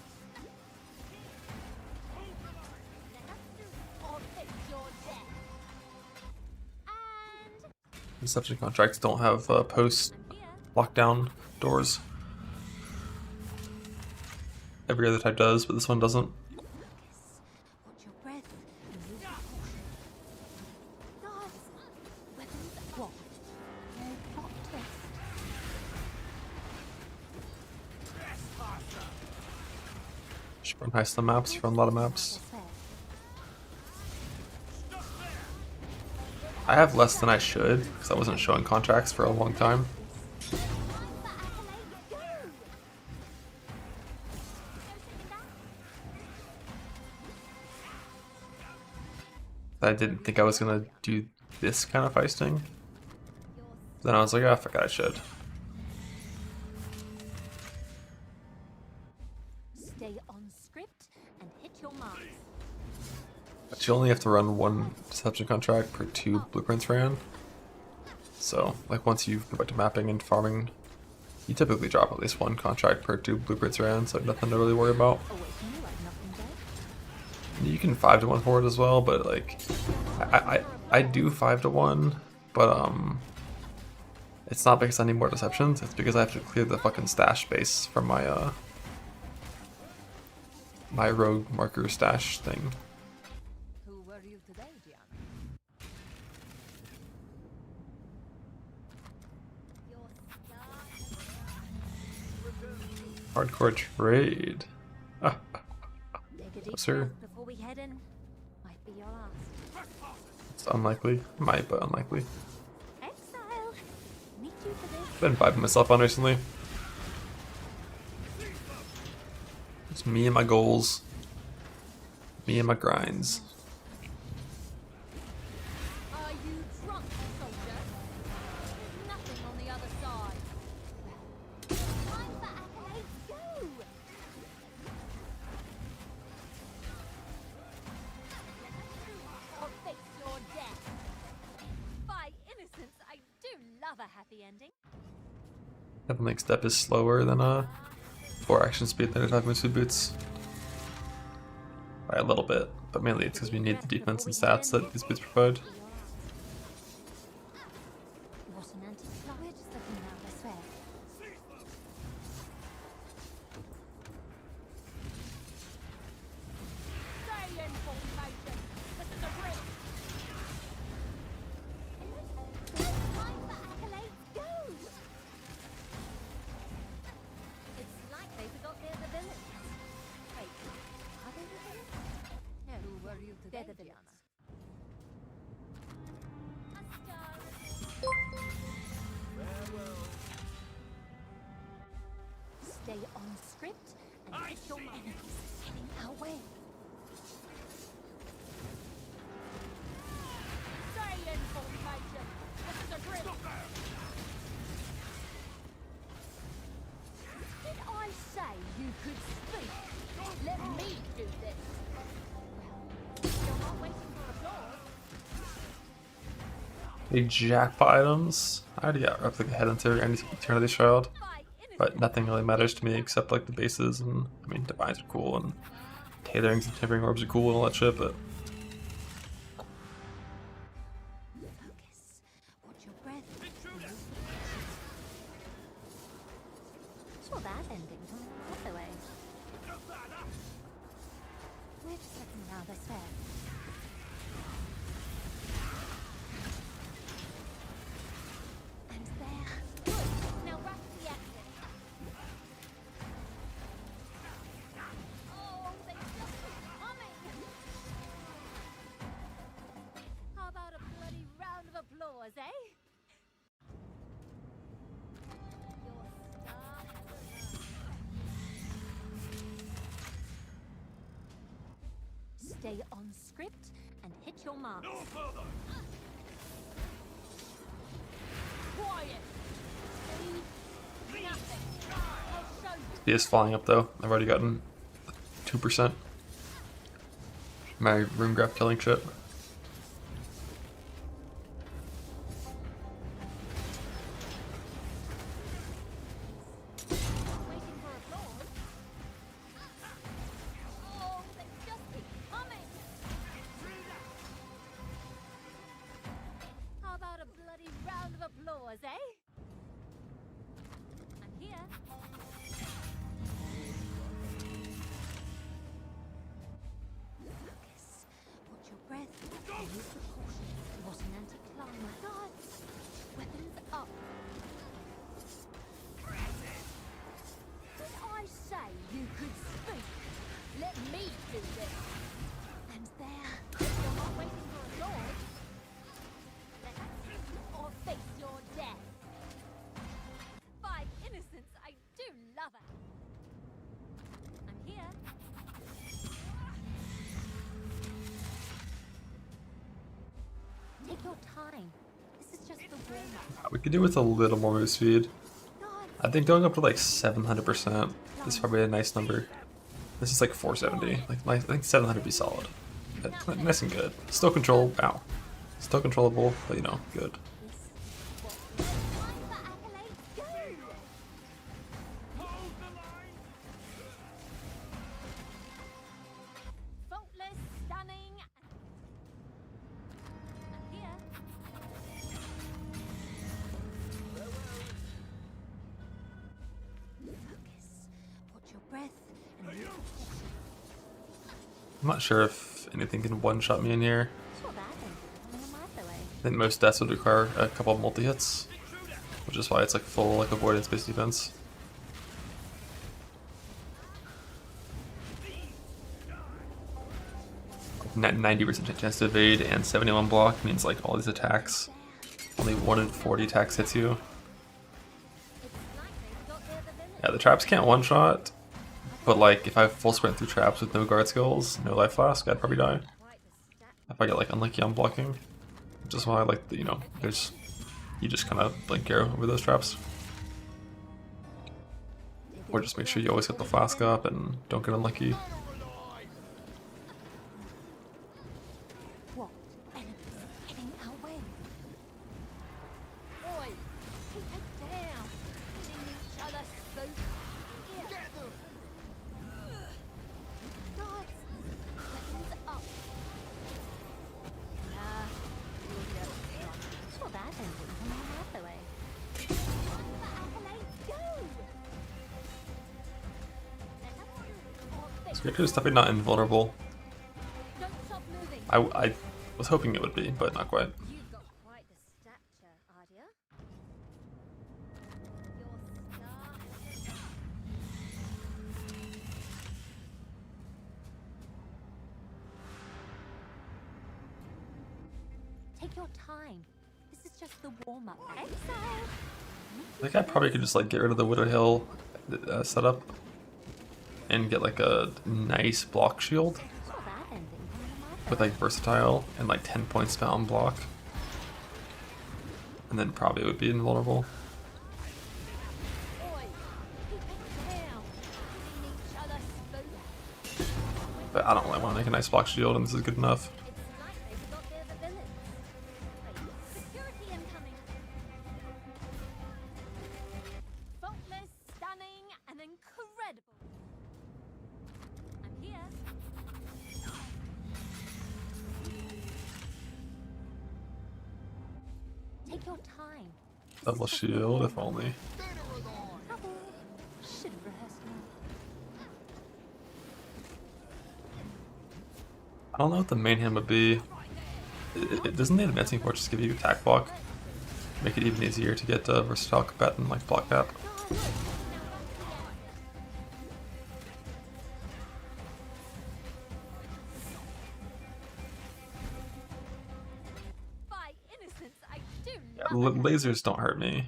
Or take your death. And Reception contracts don't have post lockdown doors. every other type does, but this one doesn't. Watch your breath and use caution. Guards! Weapons blocked. No plot twist. Should run heist on maps, run a lot of maps. I have less than I should, because I wasn't showing contracts for a long time. I didn't think I was gonna do this kind of heisting. Then I was like, oh, I forgot I should. Stay on script and hit your marks. But you only have to run one deception contract per 2 blueprints ran. So, like once you go back to mapping and farming, you typically drop at least 1 contract per 2 blueprints ran, so nothing to really worry about. You can 5-to-1 for it as well, but like I do 5-to-1, but it's not because I need more deceptions, it's because I have to clear the fucking stash space from my my rogue marker stash thing. Who were you today, Gianna? Hardcore trade. Sir. Before we head in, might be your last. It's unlikely. Might, but unlikely. Exile. Need you for this. Been vibing myself on recently. It's me and my goals. Me and my grinds. Are you drunk, soldier? There's nothing on the other side. Time for accolades, go! Or face your death. By innocence, I do love a happy ending. Next step is slower than 4 action speed than 5 move speed boots. By a little bit, but mainly it's because we need the defense and stats that these boots provide. What an anti-flower just looking out, I swear. Stay in formation. This is a bridge. Time for accolades, go! It's like they forgot they're the villains. Wait, are they the villains? No, who were you today, they're the villains. Stay on script and hit your enemies heading our way. Stay in formation. This is a drill. Did I say you could speak? Let me do this. Well, you're not waiting for applause. The jackpot items. I already got Replica Headhunter and Eternity Shroud, but nothing really matters to me except like the bases, and I mean Divines are cool and Tailorings and Tempering Orbs are cool and all that shit, but Focus. Watch your breath. Sure, that ending from the way. We're just looking around, I swear. And there. Good. Now rush to the exit. Oh, they just keep coming. How about a bloody round of applause, eh? Your star has arrived. Stay on script and hit your mark. No further. Quiet. See? Nothing. I'll show you. he is flying up though. I've already gotten 2%. My room graph killing shit. Waiting for applause. Oh, they just keep coming. How about a bloody round of applause, eh? I'm here. We could do with a little more move speed. I think going up to like 700% is probably a nice number. This is like 470. Like I think 700 would be solid. Nice and good. Still control. Ow. Still controllable, but you know, good. Faultless, stunning. And here. Focus. Watch your breath. And I'm not sure if anything can one-shot me in here. I think most deaths would require a couple of multi-hits, which is why it's like full like avoidance-based defense. 90% chance to evade and 71 block means like all these attacks, only 1 in 40 attacks hits you. Yeah, the traps can't one-shot, but like if I full sprint through traps with no guard skills, no life flask, I'd probably die. If I get like unlucky on blocking, which is why I like the, you know, there's, you just kind of blink arrow over those traps. Or just make sure you always get the flask up and don't get unlucky. what? Enemies heading our way. Oi, keep it down. Hitting each other so. Get them. Guys, weapons up. You'll get one. Sure, that ended from the other way. Accolades, go! Spectre is definitely not invulnerable. Don't stop moving. I was hoping it would be, but not quite. You've got quite the stature, Ardia. Your star. Take your time. This is just the warm-up. Exile. I think I probably could just like get rid of the Widow Hill setup and get like a nice block shield with like versatile and like 10 points spent on block, and then probably it would be invulnerable. But I don't really want to make a nice block shield, and this is good enough. Security incoming. Faultless, stunning, and incredible. I'm here. Take your time. Double shield, if only. Should have rehearsed more. I don't know what the main hand would be. Doesn't the advancing force just give you attack block? Make it even easier to get versatile combatant like block cap. By innocence, I do Yeah, love lasers don't hurt me.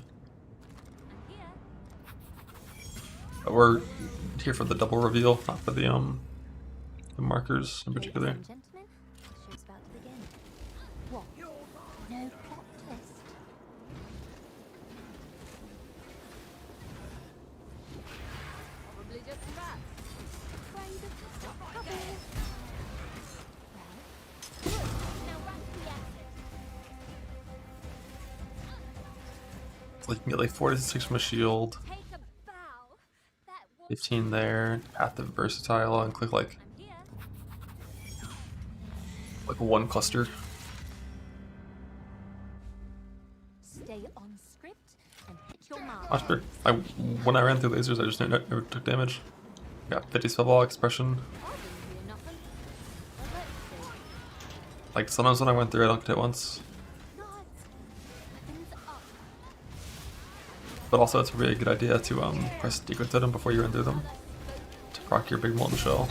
But we're here for the double reveal, not for the markers in particular. Ladies and gentlemen, the show's about to begin. What? No plot twist? Probably just rats. Afraid of trouble. Well, now run to the exit. So you can get like 4 to 6 from a shield, Take a bow. That was 15 there, path of versatile, and click like one cluster. stay on script and hit your mark. Watch for, when I ran through lasers, I just never took damage. Got 50 spell ball expression. Like sometimes when I went through, I don't hit once. But also, it's a really good idea to press Deco Totem before you run through them to proc your big molten shell.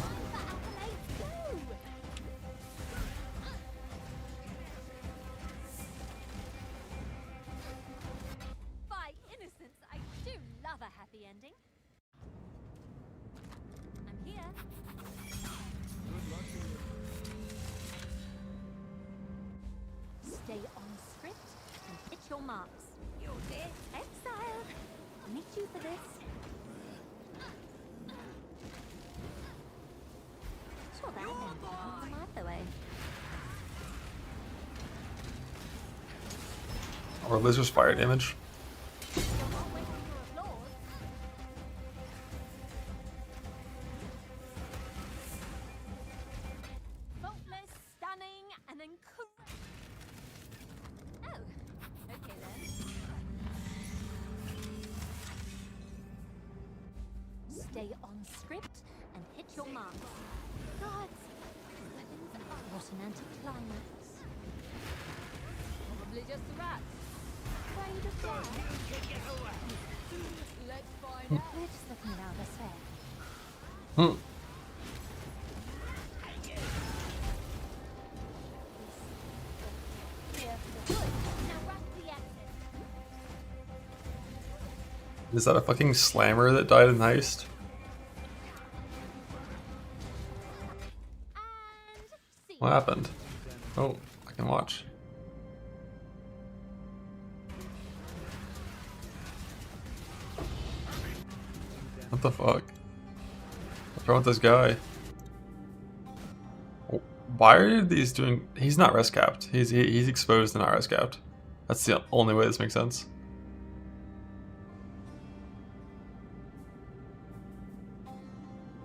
By innocence, I do love a happy ending. I'm here. Stay on script and hit your marks. Dear exile, I need you for this. Sure, that then. I'm the way. Or Lizard's fire damage. Faultless, stunning, and incorrect. Oh, okay then. Stay on script and hit your mark. Gods, weapons are what an anticlimax. Probably just a rat. Afraid of death? Let's find out. We're just looking around us there. Is that a fucking slammer that died in Heist? What happened? Oh, I can watch. What the fuck? What's wrong with this guy? Why are these doing... He's not res capped. He's exposed and not res capped. That's the only way this makes sense.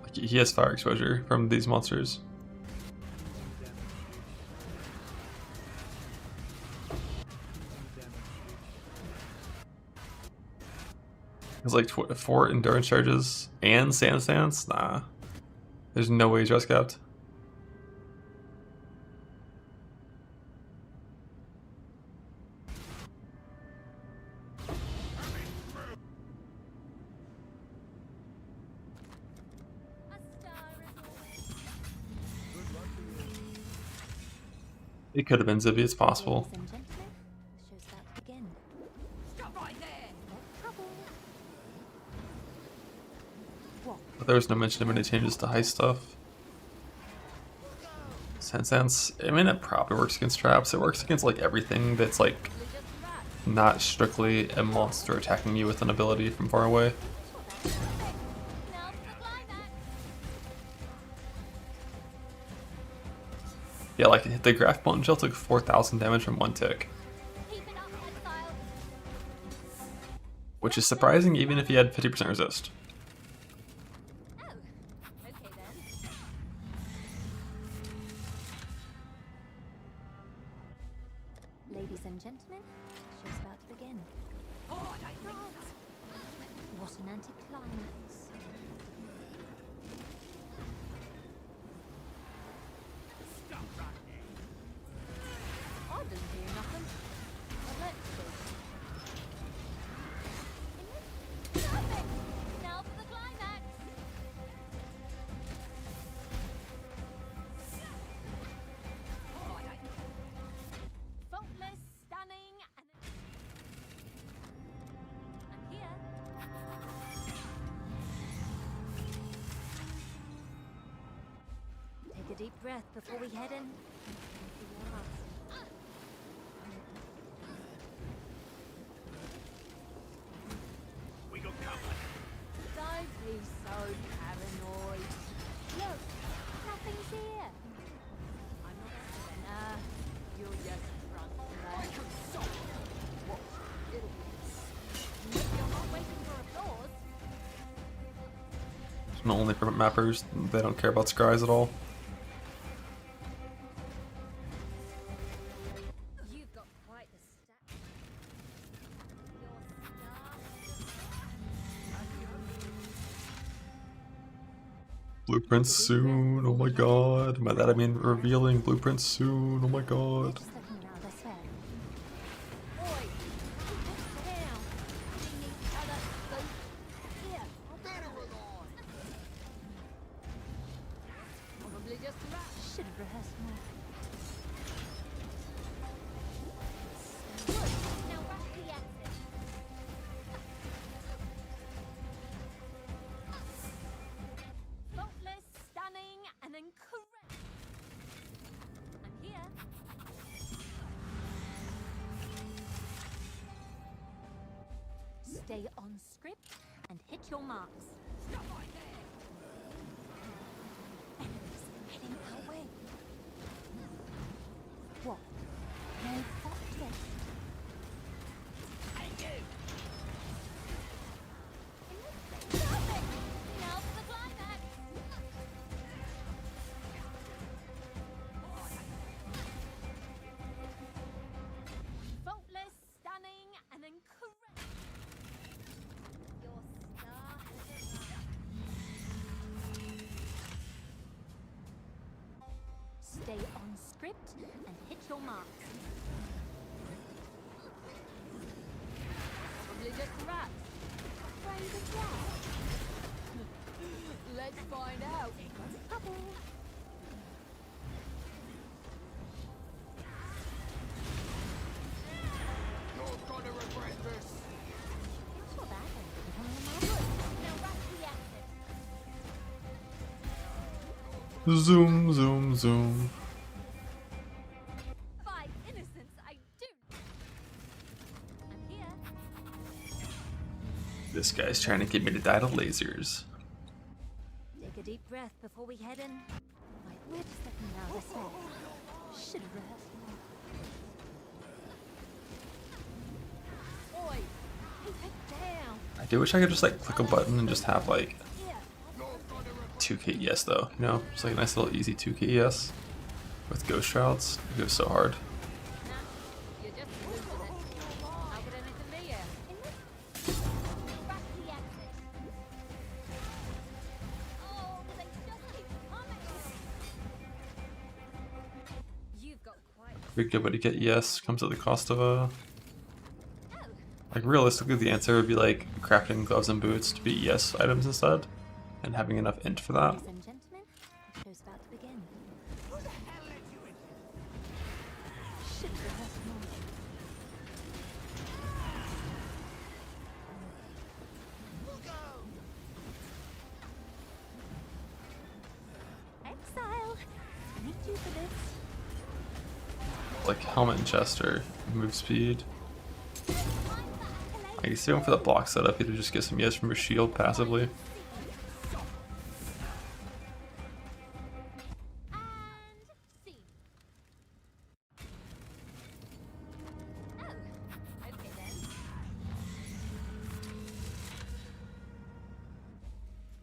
Like, he has fire exposure from these monsters. It's like 4 endurance charges and sand stance? Nah. There's no way he's res capped. It could have been Zibby, it's possible. But there was no mention of any changes to Heist stuff. Sense. I mean, it probably works against traps. It works against like everything that's like not strictly a monster attacking you with an ability from far away. Yeah, like the Graph Bone Gel took 4,000 damage from 1 tick. Which is surprising even if he had 50% resist. Ladies and gentlemen, show's about to begin. Oh, I can't. What an anticlimax. Stop right there. I didn't hear nothing. I'd like to. Perfect! Now for the climax. Faultless, stunning, and here. Take a deep breath before we head in. We got covered. Don't be so paranoid. Look, nothing's here. I'm not. Nah, you're just drunk. I can solve what idiots. You're not waiting for applause. It's not only for mappers, they don't care about skies at all. You've got quite the stack. Blueprints soon, oh my god. By that I mean revealing blueprints soon, oh my god. Probably just a rat. Should have rehearsed more. Good. Now rush the exit. Faultless, stunning, and incorrect. I'm here. on script and hit your marks. Stop right there! Enemies heading our way. What? No plot twist. Thank you! Stop it! Now for the climax! Faultless, stunning, and incredible. Your star has arrived. Stay on script and hit your marks. Probably just rats. Afraid of that? Let's find out. Got a couple. You're gonna regret this. It's not bad. Good. Now rush the exit. Zoom, zoom, zoom. By innocence, I do. I'm here. This guy's trying to get me to die to lasers. Take a deep breath before we head in. My web's stepping down this way. Should have rehearsed more. Oi, keep it down. I do wish I could just like click a button and just have like 2k yes though, you know? Just like a nice little easy 2k yes with ghost shrouds. It goes so hard. You're just losing it. How could anything be here? Rush the exit. Oh, they just keep coming. You've got quite Pretty good way to get yes. Comes at the cost of a... Like realistically the answer would be like crafting gloves and boots to be yes items instead. And having enough int for that. Ladies and gentlemen, the show's about to begin. Who the hell let you in? Should have rehearsed more. Exile! I need you for this. Like helmet and chester, move speed. I guess even for the block setup, you could just get some yes from your shield passively.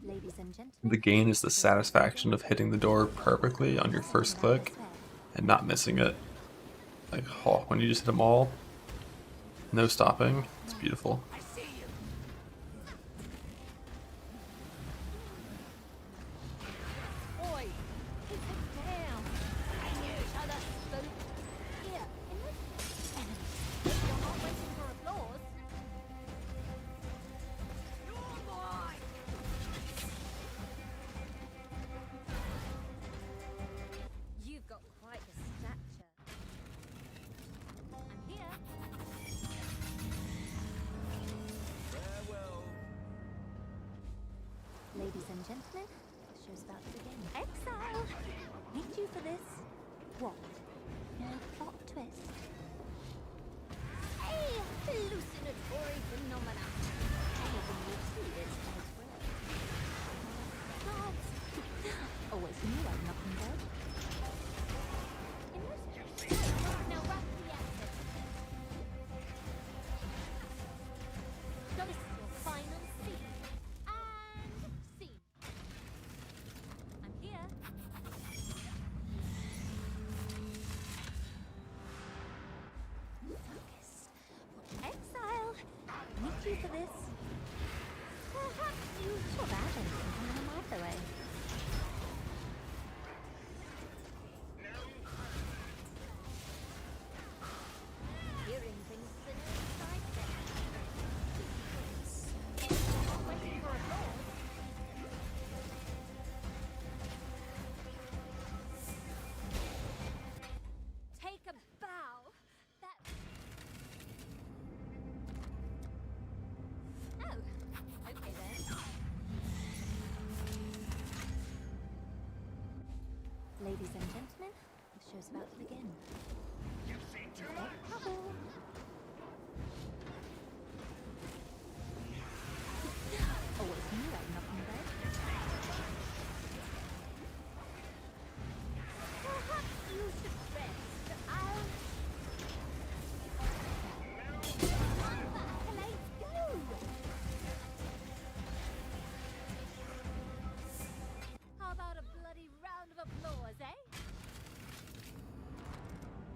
Ladies and gentlemen, The gain is the satisfaction of hitting the door perfectly on your first click and not missing it. Like, oh, when you just hit them all, no stopping, it's beautiful. I see you! oi, keep it down. Each other, spook. Here, in this enemy. You're not waiting for applause. You're mine! You've got quite the stature. I'm here. Farewell. Ladies and gentlemen, the show's about to begin. Exile! Need you for this. What? No plot twist. Hey, hallucinatory phenomena. Anything you've seen is elsewhere. Gods! Always knew I'd knock them dead. In this now rush the exit. So this is your final scene. And scene. I'm here. Focus. Exile. Need you for this. Perhaps you should have anything coming my way. Hearing things that inside there. Waiting for applause. Take a bow. That. Oh, okay then. Ladies and gentlemen, the show's about to begin. You've seen too much. Trouble.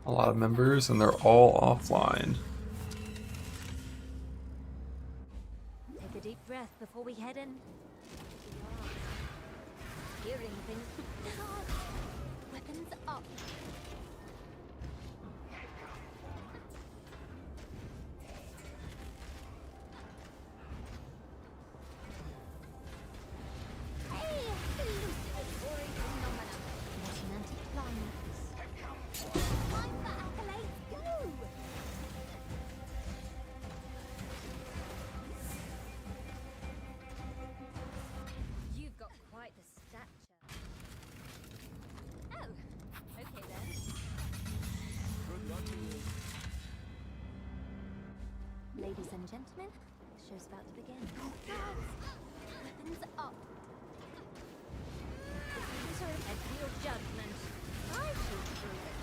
A lot of members, and they're all offline. Take a deep breath before we head in. Hearing things. Weapons up. Hey, hallucinatory phenomena. What an anticlimax. Time for accolades, go! You've got quite the stature. Oh, okay then. Good luck to you. Ladies and gentlemen, the show's about to begin. Weapons up. User at your judgment. I shall prove it.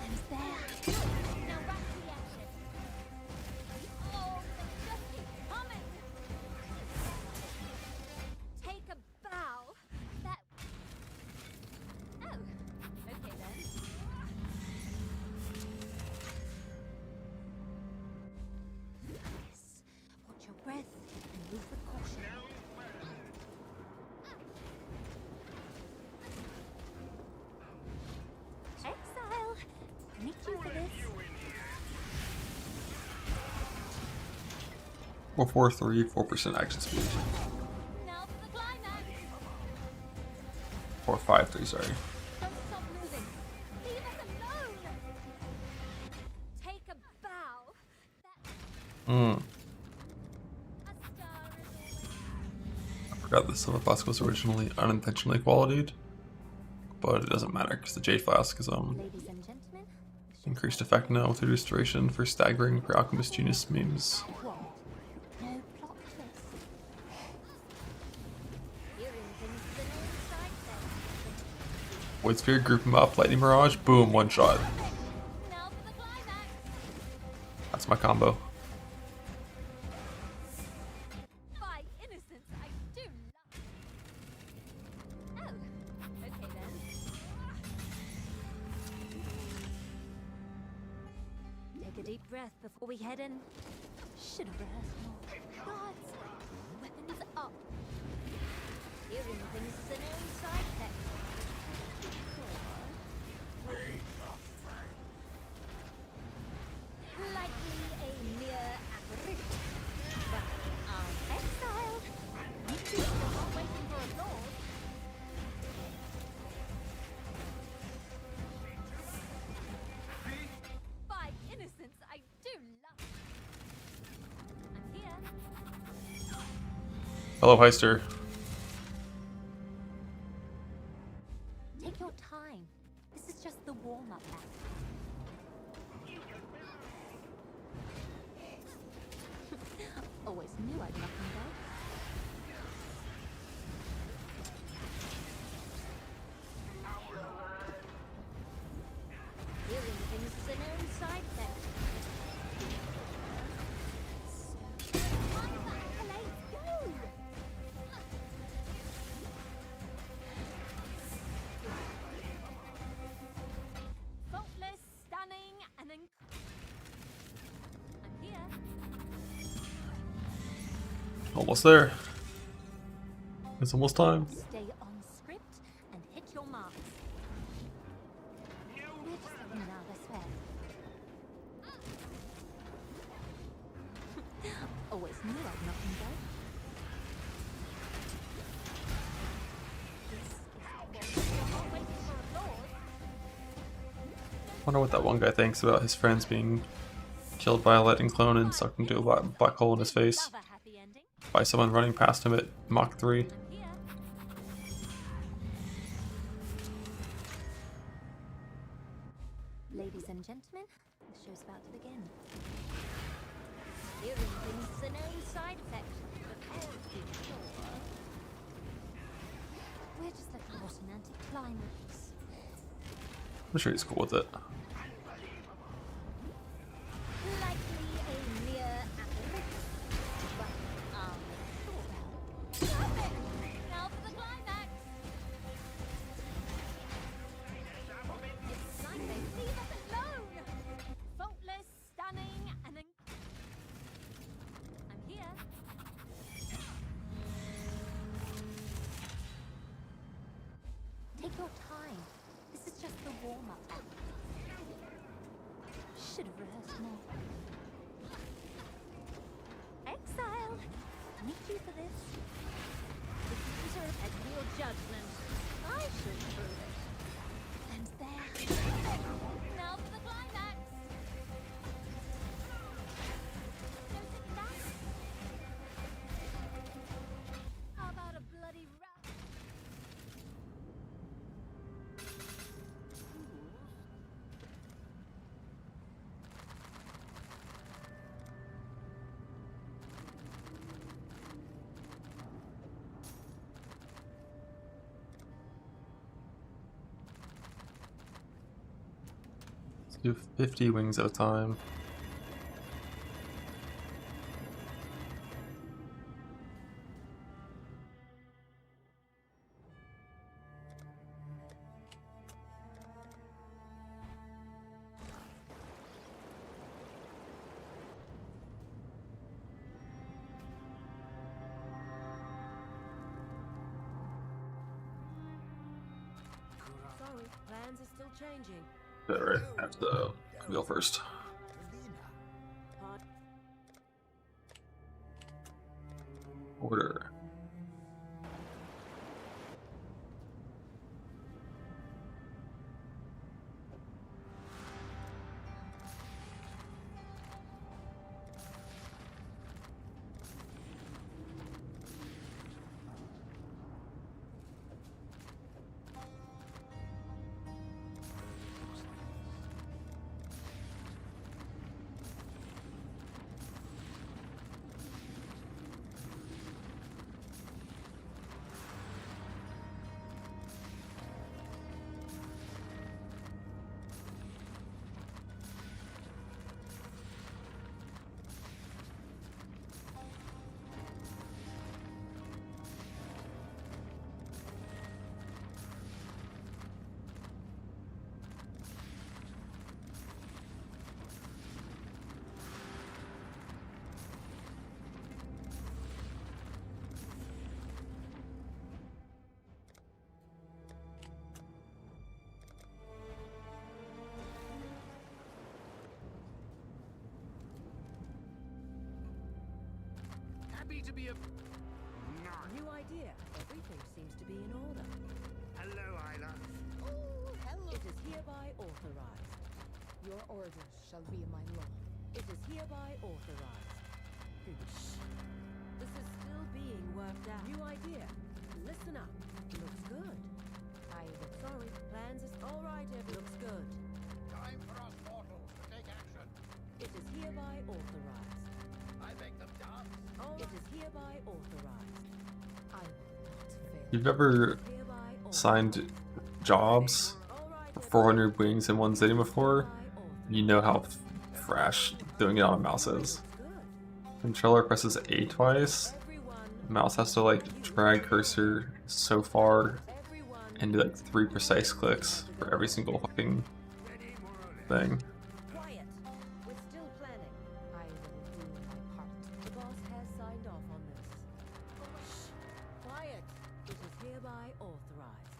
And there. Now back to the action. Oh, they just keep coming. Take a bow. That. Oh, okay then. Yes. Watch your breath and move with caution. Exile. Need you for this. 443, 4% action speed. Now for the climax. 453, sorry. Don't stop moving. Leave us alone. Take a bow. A star is always. I forgot the Silver Flask was originally unintentionally qualityed, but it doesn't matter because the Jade Flask is Ladies and gentlemen, increased effect now with reduced duration for staggering per Alchemist Genius memes. what? No plot twist. Hearing things the name side then. Void Spear, group him up, Lightning Mirage, boom, one shot. Now for the climax. That's my combo. By innocence, I do love. Oh, okay then. Take a deep breath before we head in. Should have rehearsed more. Guards, weapons up. Hearing things is an own side effect. Likely a mere apparition. But exile. You two are not waiting for applause. By innocence, I do love. I'm here. Hello, Heister. Take your time. This is just the warm-up act. Always knew I'd knock him down. Hearing things is an own side effect. Time for accolades, go! Faultless, stunning, and I'm here. Almost there. It's almost time. Stay on script and hit your marks. We're just looking now this way. Always knew I'd knock him down. This is you're not waiting for applause. Wonder what that one guy thinks about his friends being killed by a lightning clone and sucked into a black hole in his face Love a happy ending. by someone running past him at Mach 3. I'm here. Ladies and gentlemen, the show's about to begin. Hearing things is an own side effect, but oh, be sure. We're just looking at an anticlimax. I'm sure he's cool with it. Likely a mere apparition, but your time. This is just the warm-up act. Should have rehearsed more. Exile! Need you for this. If you deserve a real judgment, I should prove it. And there. Now for the climax! No sitting down? How about a bloody round? Let's do 50 wings at a time. Sorry, plans are still changing. Alright, I have to wheel first. Order. Happy to be a... New idea. Everything seems to be in order. Hello, Isla. Oh, hello. It is hereby authorized. Your orders shall be my law. It is hereby authorized. This is still being worked out. New idea. Listen up. Looks good. Sorry, plans is all right. It looks good. Time for us mortals to take action. It is hereby authorized. I make them dance. It is hereby authorized. I will not fail. You've never signed jobs for 400 wings in one sitting before? You know how fresh doing it on a mouse is. Controller presses A twice. Mouse has to like drag cursor so far and do like 3 precise clicks for every single fucking thing. Quiet. We're still planning. I will do my part. The boss has signed off on this. Shh. Quiet. It is hereby authorized.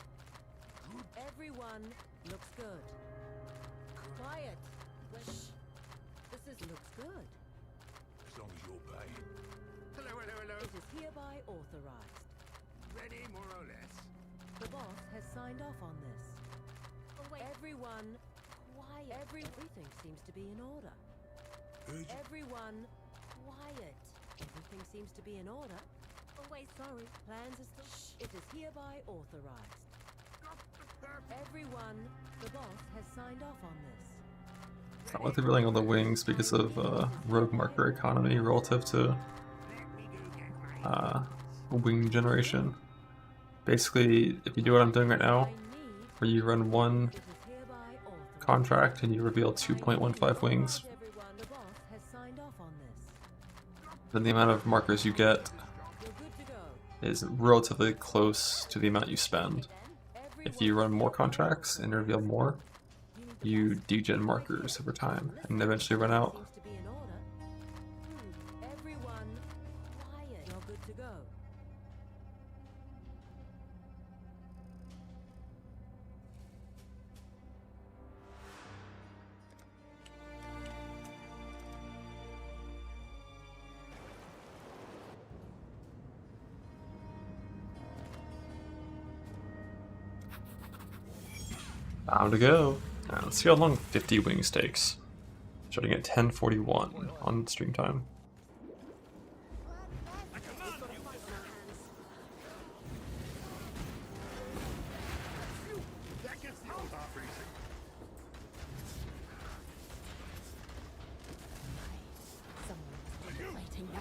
Everyone looks good. Quiet. Shh. Looks good. As long as you're paying. Hello, hello, hello. It is hereby authorized. Ready, more or less. The boss has signed off on this. Oh, wait. Everyone, quiet. Everything seems to be in order. Everyone, quiet. Everything seems to be in order. Oh, wait. Sorry, plans are still... Shh. It is hereby authorized. Everyone, the boss has signed off on this. It's not like they're building all the wings because of rogue marker economy relative to wing generation. Basically, if you do what I'm doing right now, where you run one contract and you reveal 2.15 wings, then the amount of markers you get is relatively close to the amount you spend. If you run more contracts and reveal more, you degen markers over time and eventually run out. Time to go. Let's see how long 50 wings takes. Starting at 10:41 on stream time. That gets held off easy. Fighting now.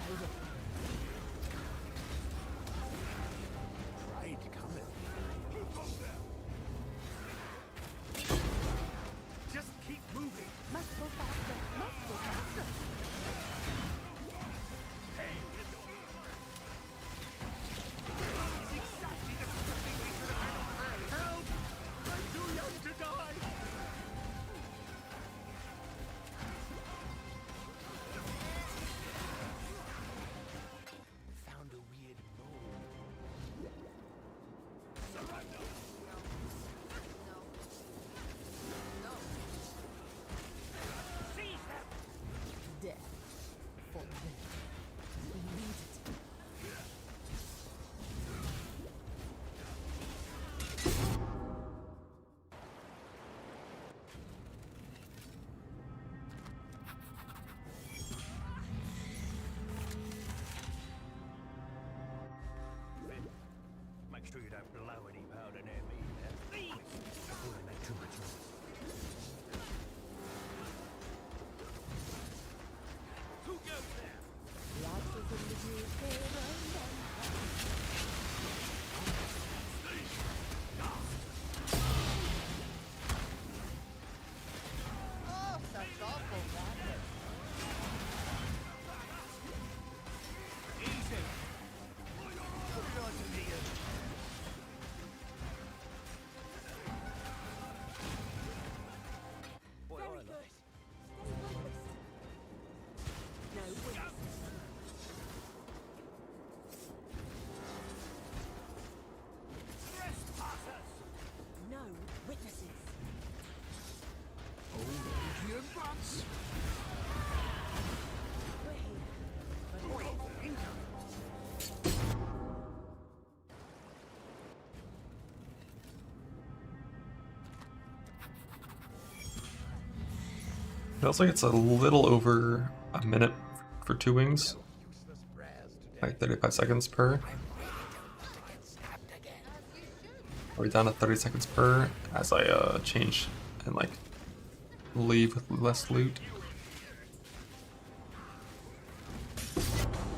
Right, coming. Just keep moving. Must go faster. Must go faster. Hey, help! I'm too young to die. Found a weird mole. Surrender. Death. For them. We need it. Make sure you don't blow any powder near me. Before they make too much noise. Who goes there? The axles in the gears go round and Oh, such awful madness. Easy. Put it on to the very good. Stay focused. No witnesses. trespassers. No witnesses. Indian butts. We're here. Point incoming. It looks like it's a little over a minute for 2 wings. Like 35 seconds per. Are we down to 30 seconds per as I change and like leave with less loot?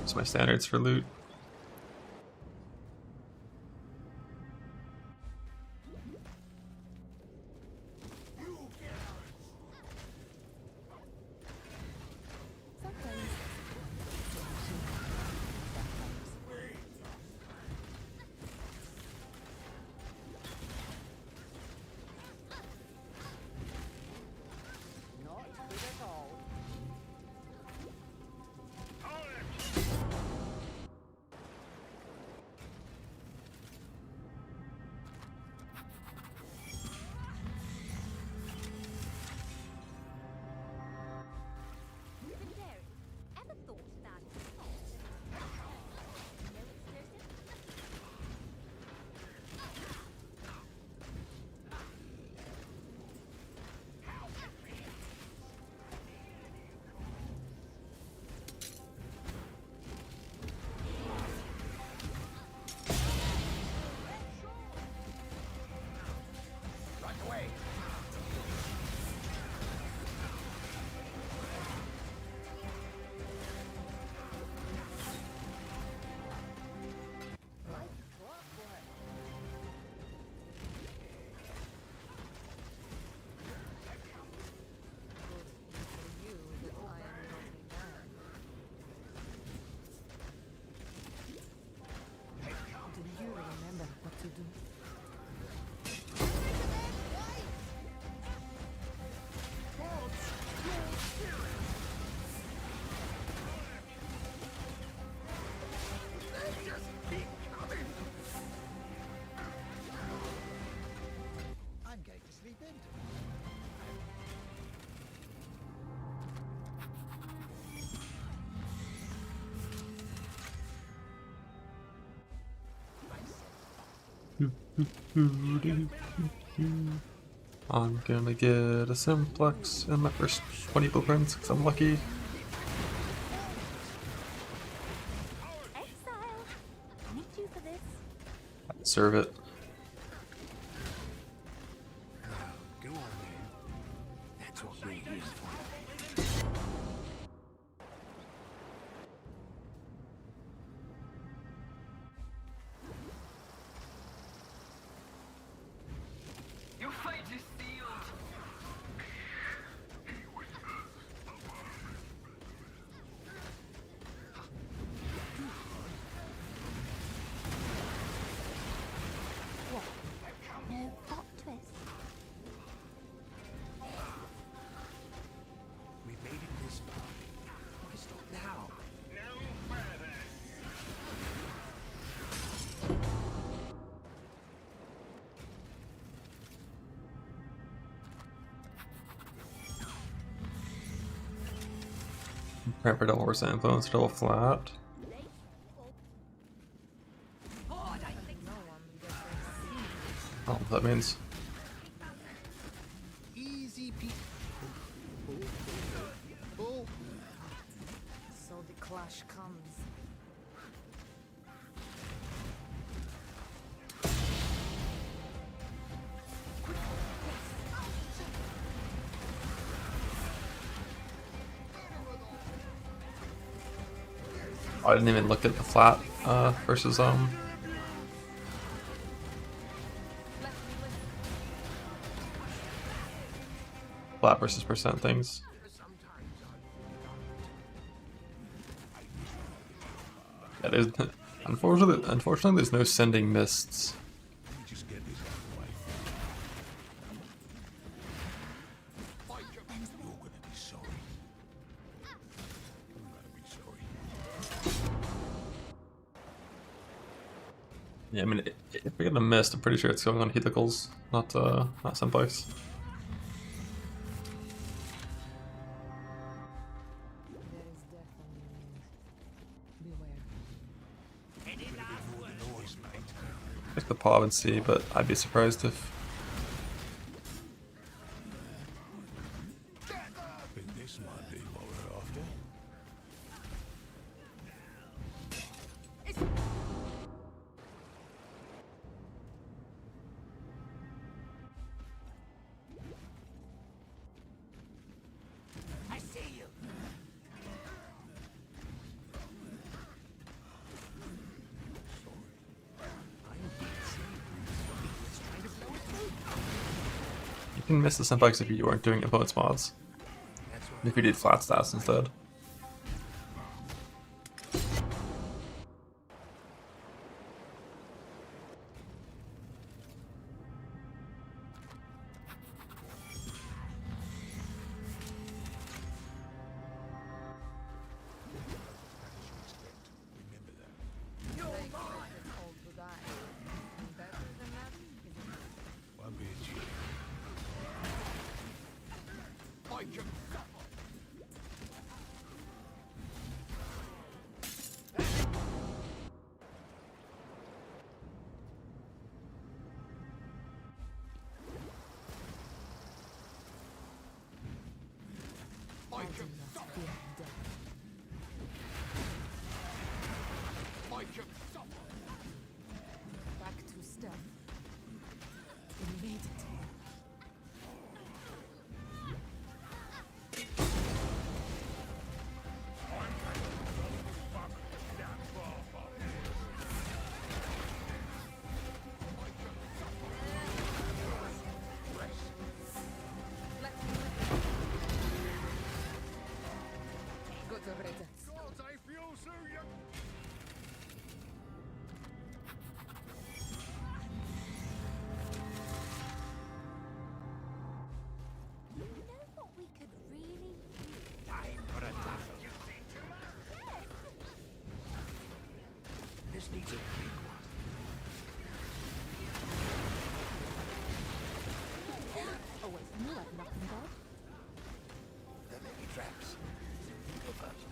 That's my standards for loot. Not good at all. Legendary. Ever thought about it? No explosive? Right away. Do you remember what to do? They just keep coming. I'm going to sleep in. I'm gonna get a simplex in my first 20 blueprints because I'm lucky. Exile! I need you for this. I deserve it. Go on, man. That's what we're here for. Your fate is sealed. What? No plot twist. We've made it this far. Why stop now? Prep for double percent influence, double flat. I don't know what that means. Easy peasy. Oh. So the clash comes. I didn't even look at the flat versus flat versus percent things. Yeah, there's, unfortunately, there's no sending mists. Just get this out of the way. You're gonna be sorry. You're gonna be sorry. Yeah, I mean, if we get a mist, I'm pretty sure it's going on helicals, not simplex. There is death on the wind. Beware. Check the pop and see, but I'd be surprised if. But this might be what we're after. I see you. You can miss the simplex if you weren't doing influence mods. If you did flat stats instead. One bit you. I do not fear death. Back to stealth. We made it. Good riddance. You know what we could really use? Time for a tussle. This needs a big one. Always knew I'd knock them dead. There may be traps. Go first.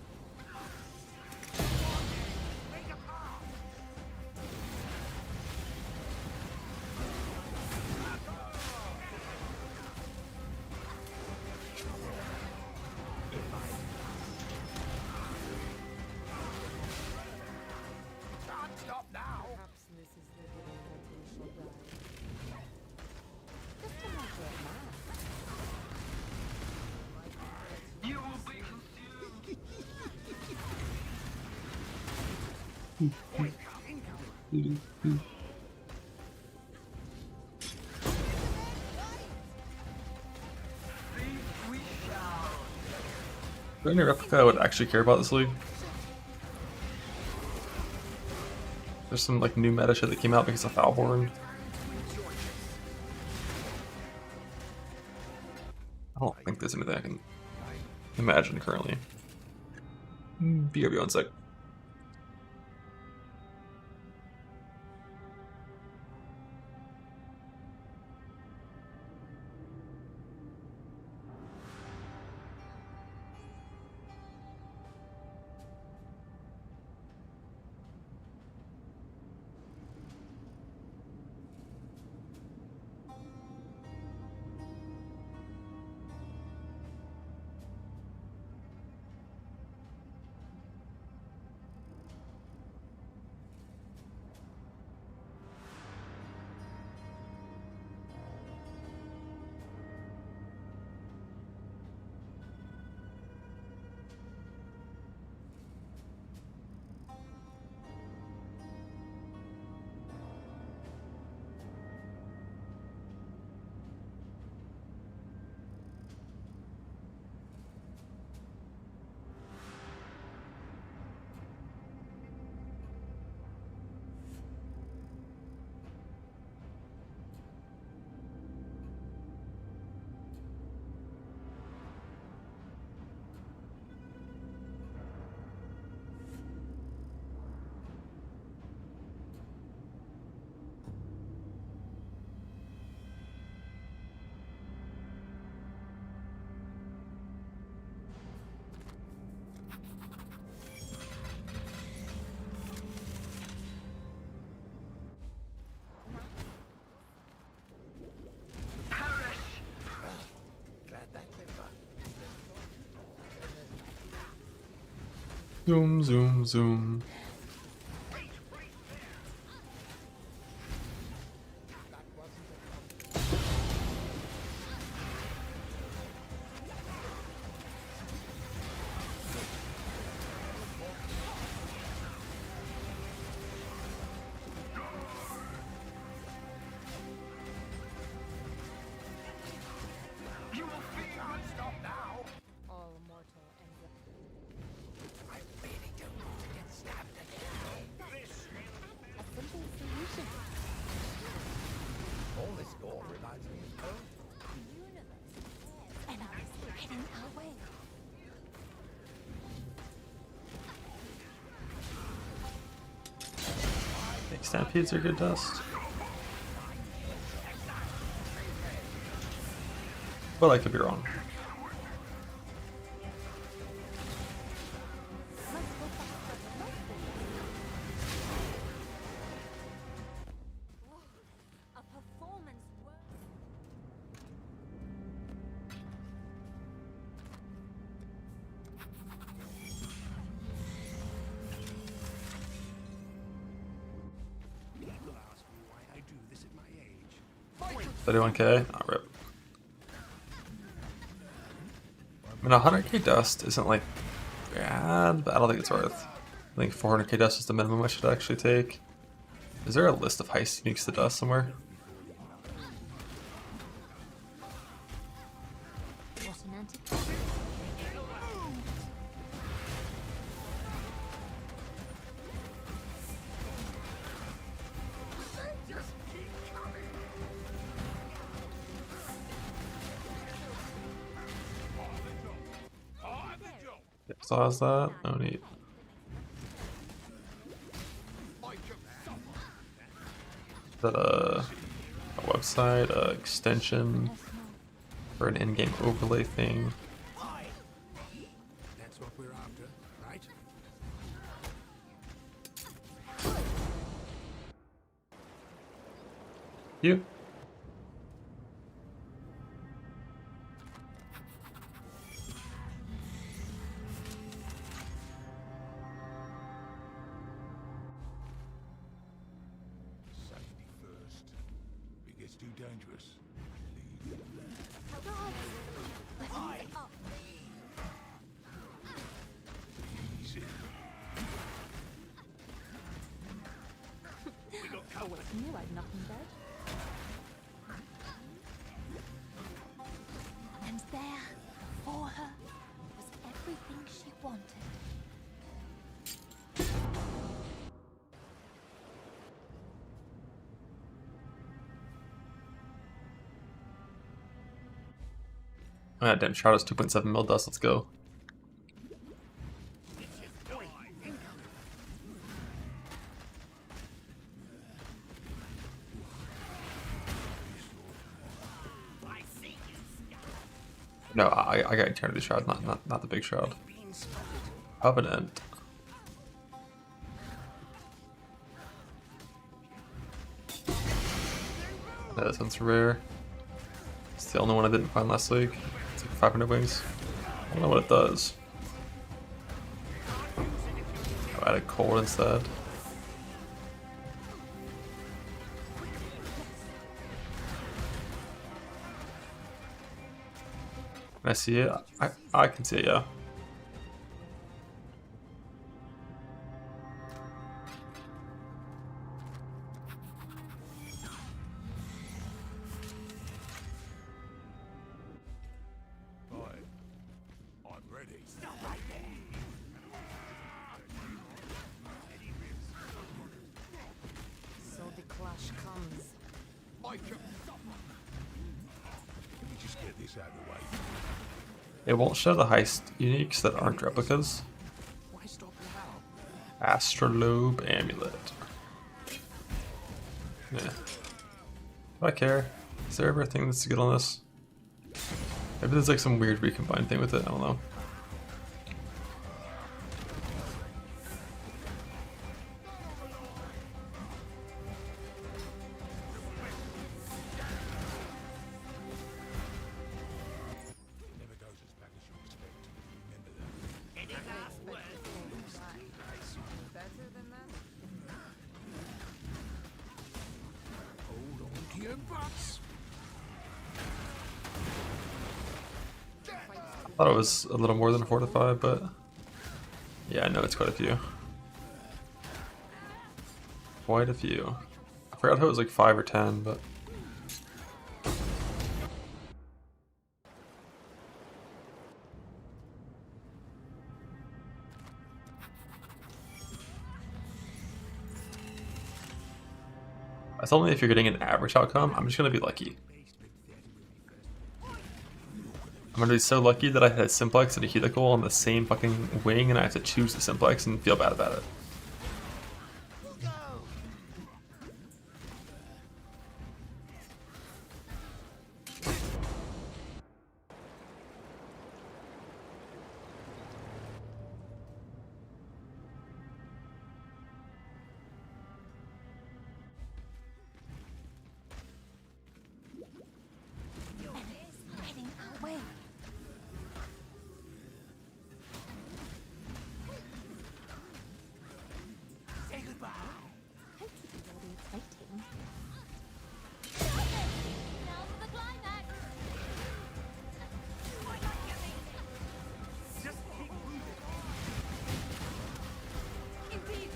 Is there any replica I would actually care about this league? There's some like new meta shit that came out because of Foulborn. I don't think there's anything I can imagine currently. BRB 1 sec. Zoom, zoom, zoom. All mortal and I really don't want to get stabbed again. A simple solution. All this gore reminds me of home. The universe and others heading our way. I think stampedes are good dust. But I could be wrong. A performance worth. People ask me why I do this at my age. 31k? Oh, rip. I mean, 100k dust isn't like bad, but I don't think it's worth. I think 400k dust is the minimum I should actually take. Is there a list of heist uniques to dust somewhere? What an antiquity. So how's that? No need. Is that a website, a extension, or an in-game overlay thing? That's what we're after, right? You? Safety first. If it gets too dangerous, leave it alone. Easy. Knew I'd knock him dead. And there, for her, was everything she wanted. Oh, yeah, damn, shroud is 2.7 mil dust. Let's go. No, I got Eternity Shroud, not the big shroud. Covenant. Yeah, this one's rare. It's the only one I didn't find last week. It's like 500 wings. I don't know what it does. I'll add a cold instead. Can I see it? I can see it, yeah. I'm ready. So the clash comes. Let me just get this out of the way. It won't show the heist uniques that aren't replicas. Why stop now? Astrolabe Amulet. Yeah. Do I care? Is there ever a thing that's good on this? Maybe there's like some weird recombined thing with it, I don't know. Hold on to your butts. I thought it was a little more than 4 to 5, but yeah, I know it's quite a few. Quite a few. I forgot how it was like 5 or 10, but that's only if you're getting an average outcome. I'm just gonna be lucky. I'm gonna be so lucky that I had a simplex and a helical on the same fucking wing, and I have to choose the simplex and feel bad about it. Heading our way. Say goodbye. Hope you can all be exciting. Now for the climax. Just keep moving. Indeed.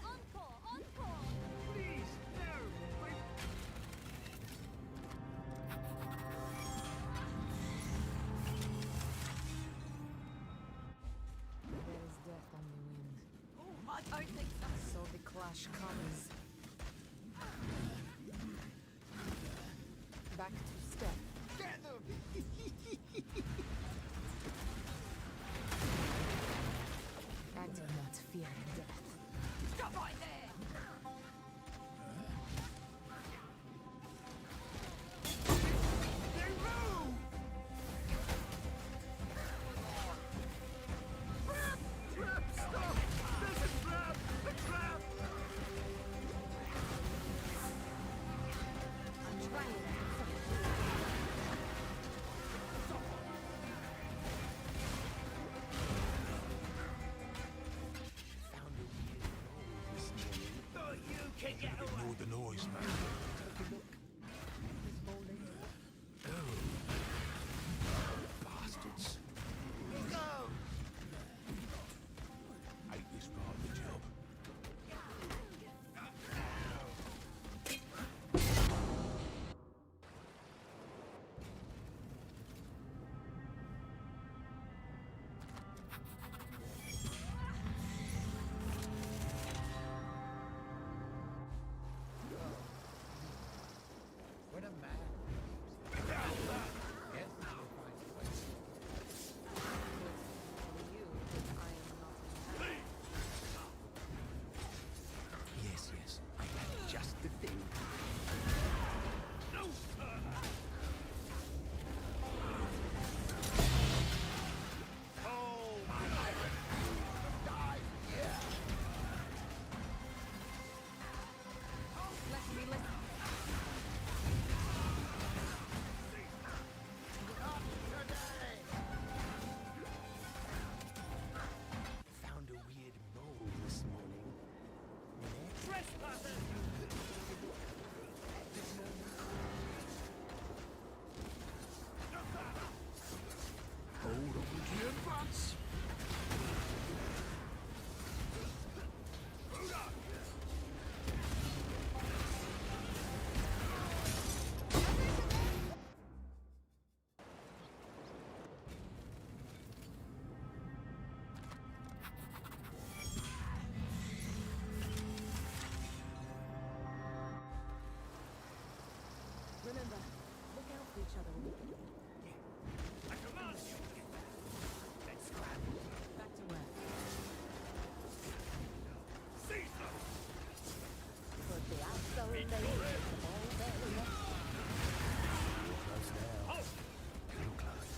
Encore, encore. Please, no. There is death on the wind. Oh, I don't think so. So the clash comes. Back to step. I do not fear death. Stop right there. Stop! There's a trap! A trap! I'm trying to Remember, look out for each other. I command you! Let's scramble. Back to work. Seize them! Put the axle in the ball bearing up. Close now. Oh! Real close.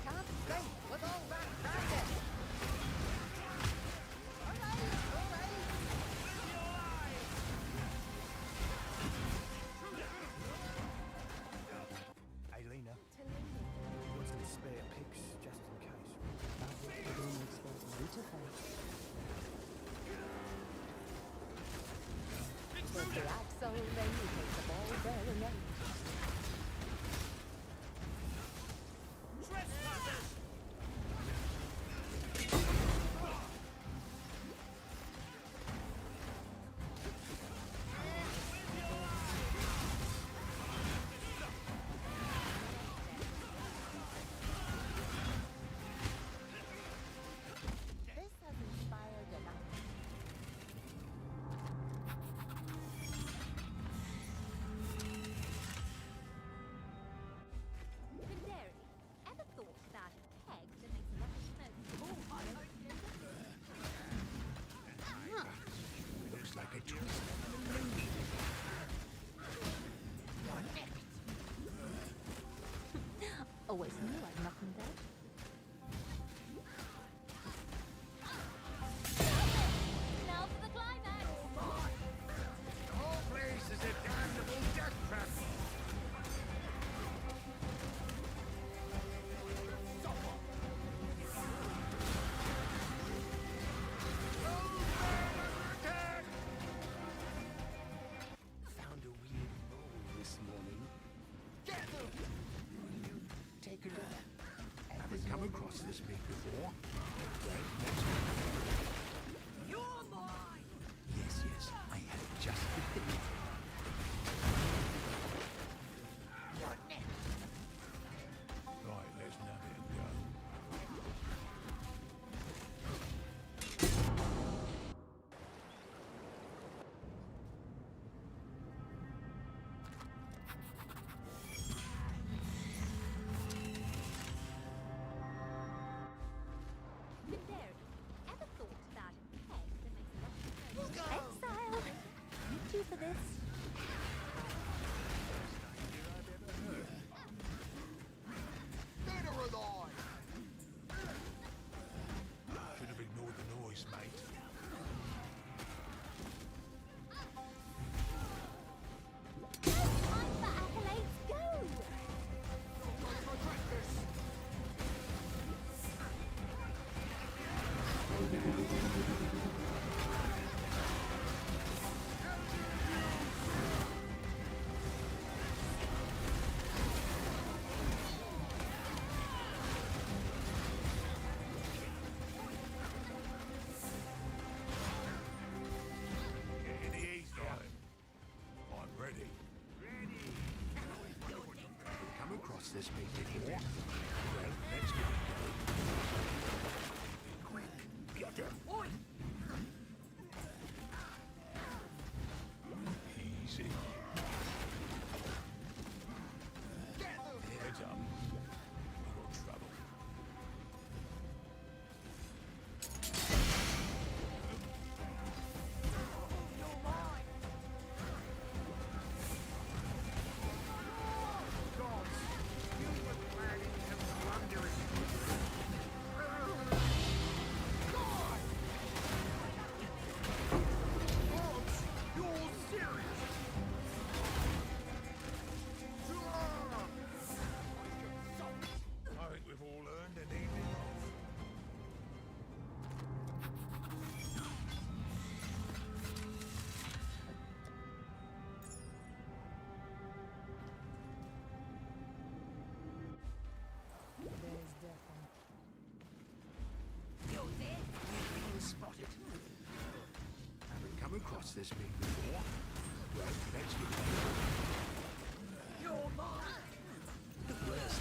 Can't think with all that racket. All right. Hey, Lena. Got some spare picks just in case. Put the axle in the ball bearing up. This has inspired enough. Pandari, ever thought about a keg that makes a lot of smoke? Looks like a twist. Always knew I'd knock him dead. Now for the climax! The whole place is a damnable death trap. Found a weird mole this morning. Get them! Take a look. Haven't come across this big before. You're mine! Yes, yes, I have just the thing. Right, let's nab it and go. Pandari, ever thought about a keg that makes a lot of smoke? Exile! You two for this? Better alive! Should have ignored the noise, mate. Time for accolades, go! Getting the ease on him. I'm ready. Come across this big before. Well, let's go. Quick, get him. Oi! Easy. Heads up. We got trouble. You're mine! Gods, you were planning to plunder it. God! Gods, you're serious! I think we've all earned an evening off. There's death You're dead. You've been spotted. Haven't come across this big before. Well, let's get it. You're mine! The worst.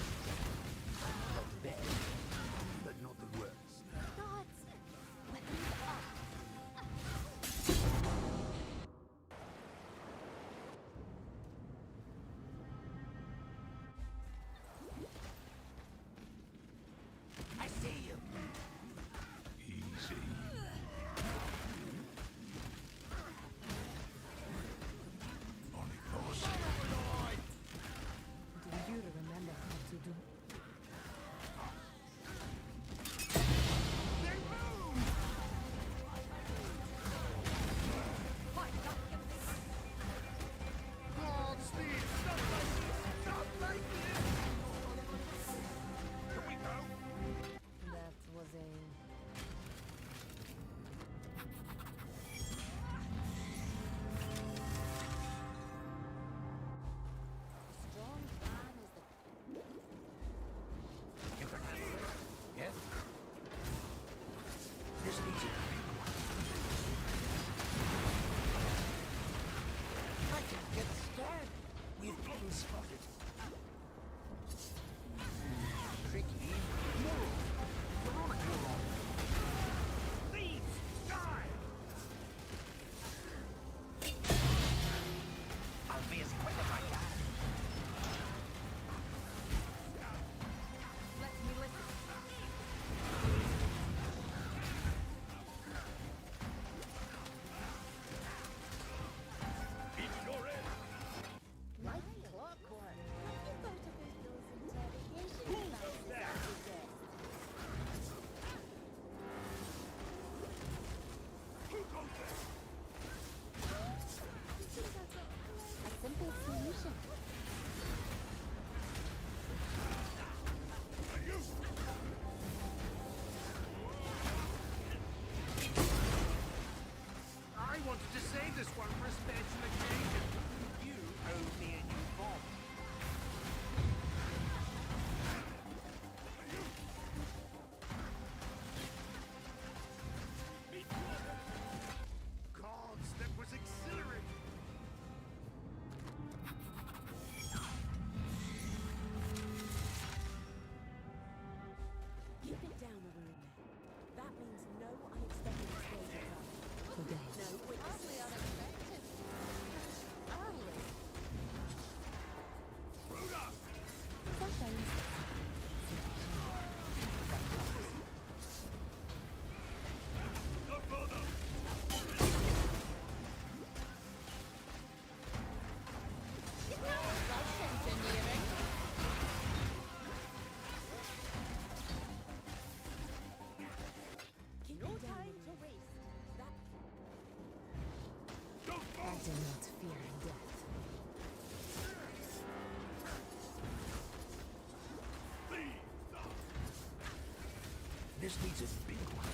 This needs a big one.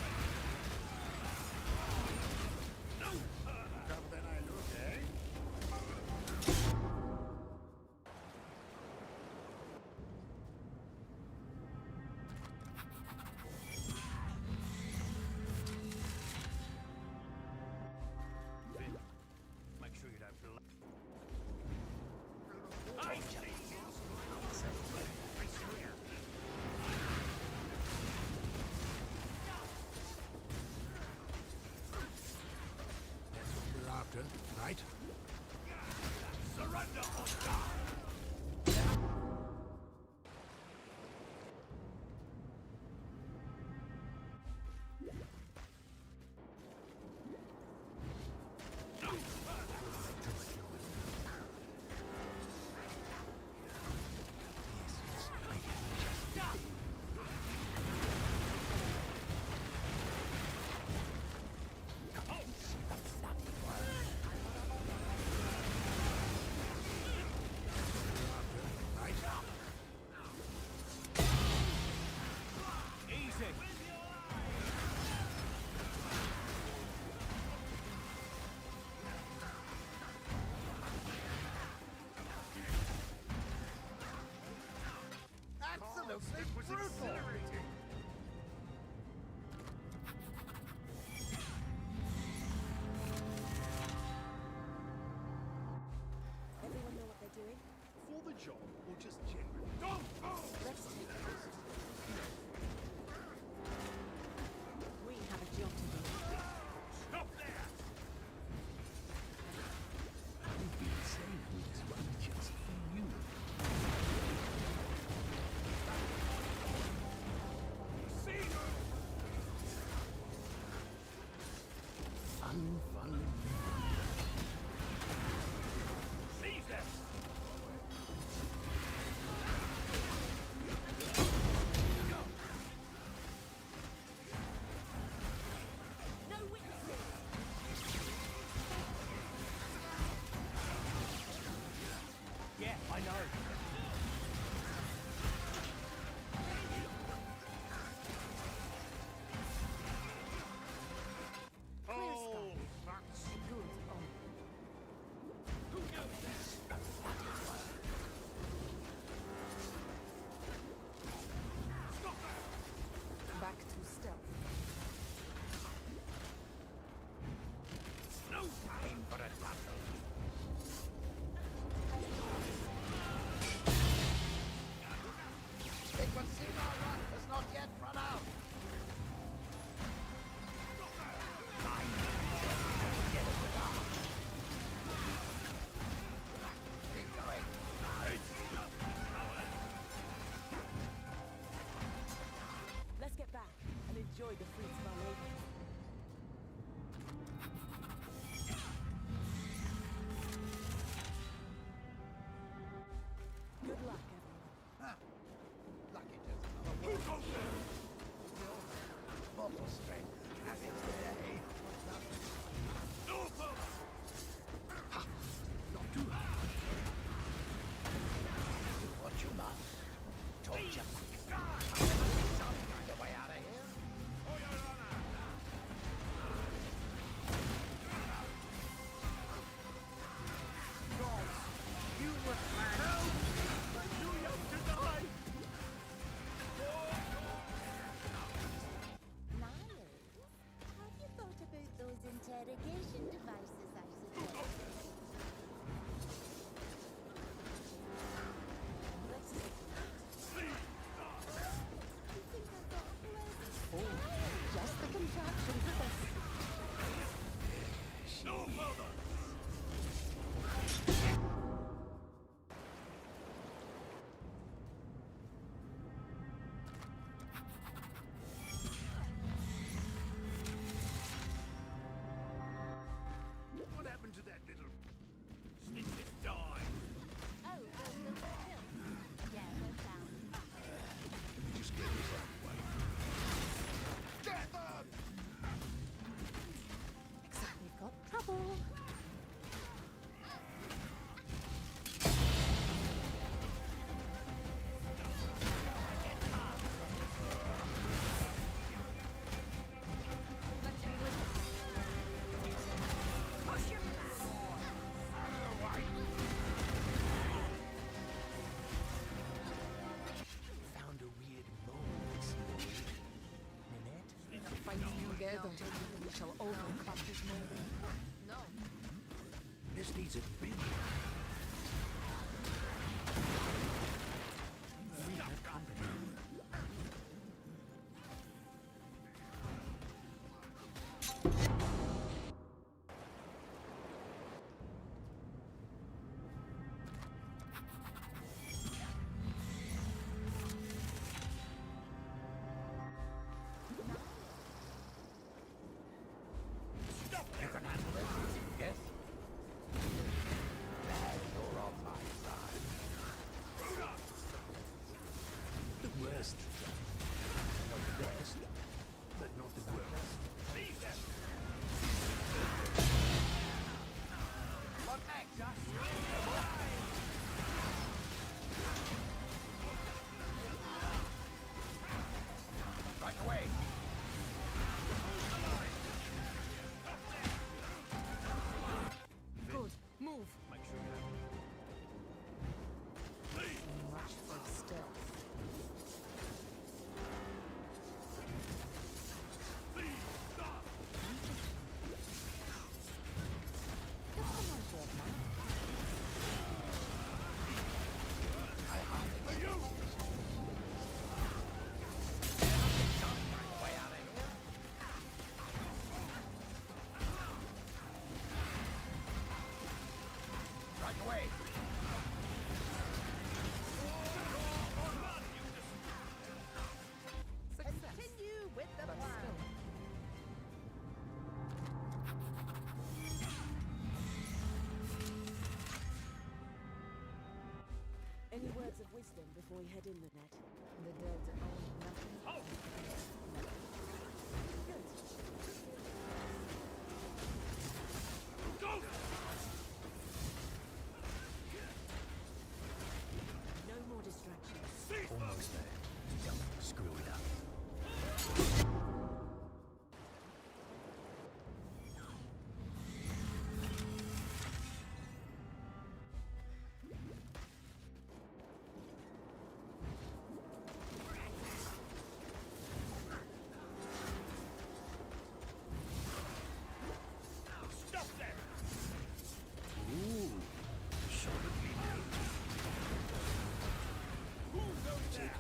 Tougher than I look, eh? Make sure you don't blow. That's what we're after, right? Surrender or die! Easy. Absolutely brutal! Everyone know what they're doing? For the job, or just generally? Don't move! Let's take this. We have a job to do. Stop there! I've been saying this one just for you. See? Fun. Seize them! No witnesses! Yeah, I know. Oh, nuts! Good on. Who knows this? Stop that! Back to stealth. No time for a battle! It would seem our run has not yet run out. Keep going. Let's get back and enjoy the fruits of our labor. Good luck, everyone. Lucky gentleman. Who goes there? Mortal strength has its day. No further! Not too hard. Do what you must. Told you. Some kind of way out of here. Oh, your honor! Gods, you were help! I'm too young to die! Miles, have you thought about those interrogation devices I suggested? See? Together, we shall overcome this moment. No. This needs a big You can handle it. Yes? You're on my side. the worst. Not the best, but not the worst. What next, Josh? Right away. Good. Move. Make sure you Much for stealth. Right away. Continue with the plan. Any words of wisdom before we head in the net? The dead own nothing. No more distractions. almost there. Don't screw it up. Stop there! Ooh, solidly made. Who goes there?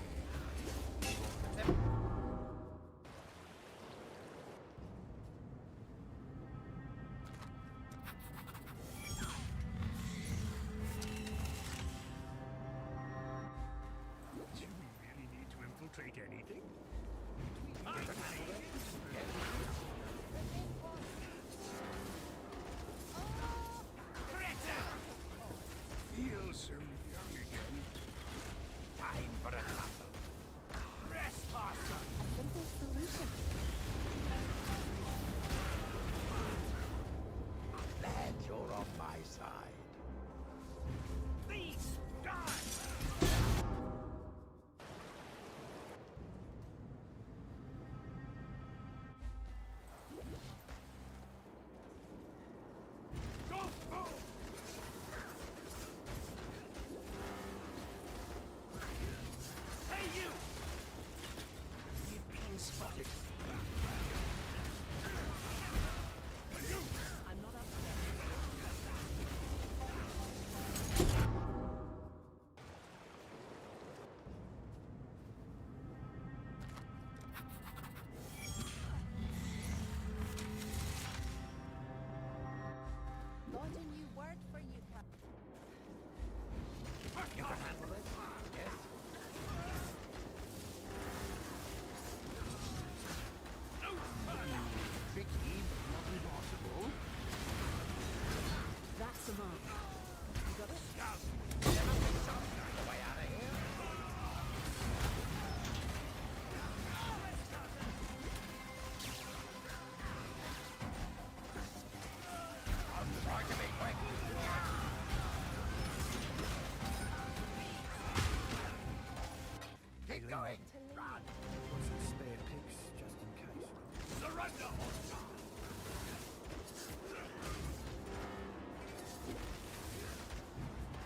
Do we really need to infiltrate anything? Feel so young again. Time for a tussle. Trespasser! Simple solution. Glad you're on my side. These guys! Go! Go! Hey, you! You've been spotted. I'm not up to that. Got a new word for you, Cap. You can handle it. Yes? Tricky, but not impossible. That's a mark. You got it? The way out of here. I'm trying to be quick. Keep going. Run. Want some spare picks, just in case. Surrender, monster!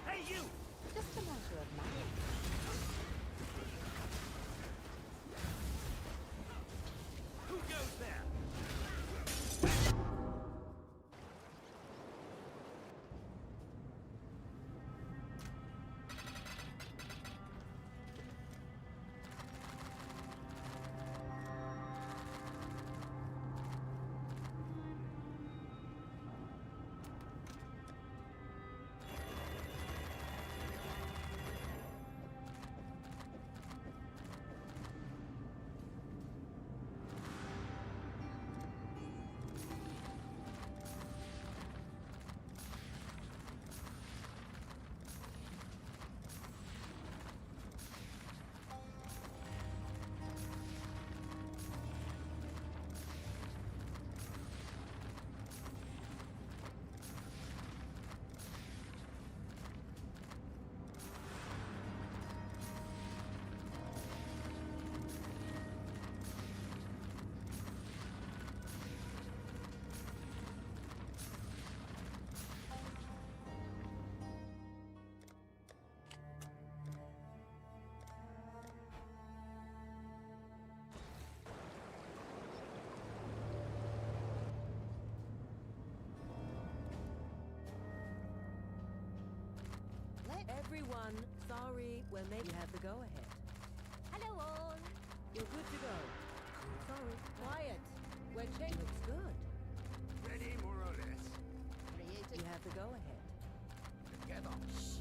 Hey, you! Just a matter of mind. Who goes there? Everyone, sorry, you have the go-ahead. Hello all. You're good to go. Sorry, quiet. We're changing. Looks good. Ready, more or less. You have the go-ahead. Together. Shh.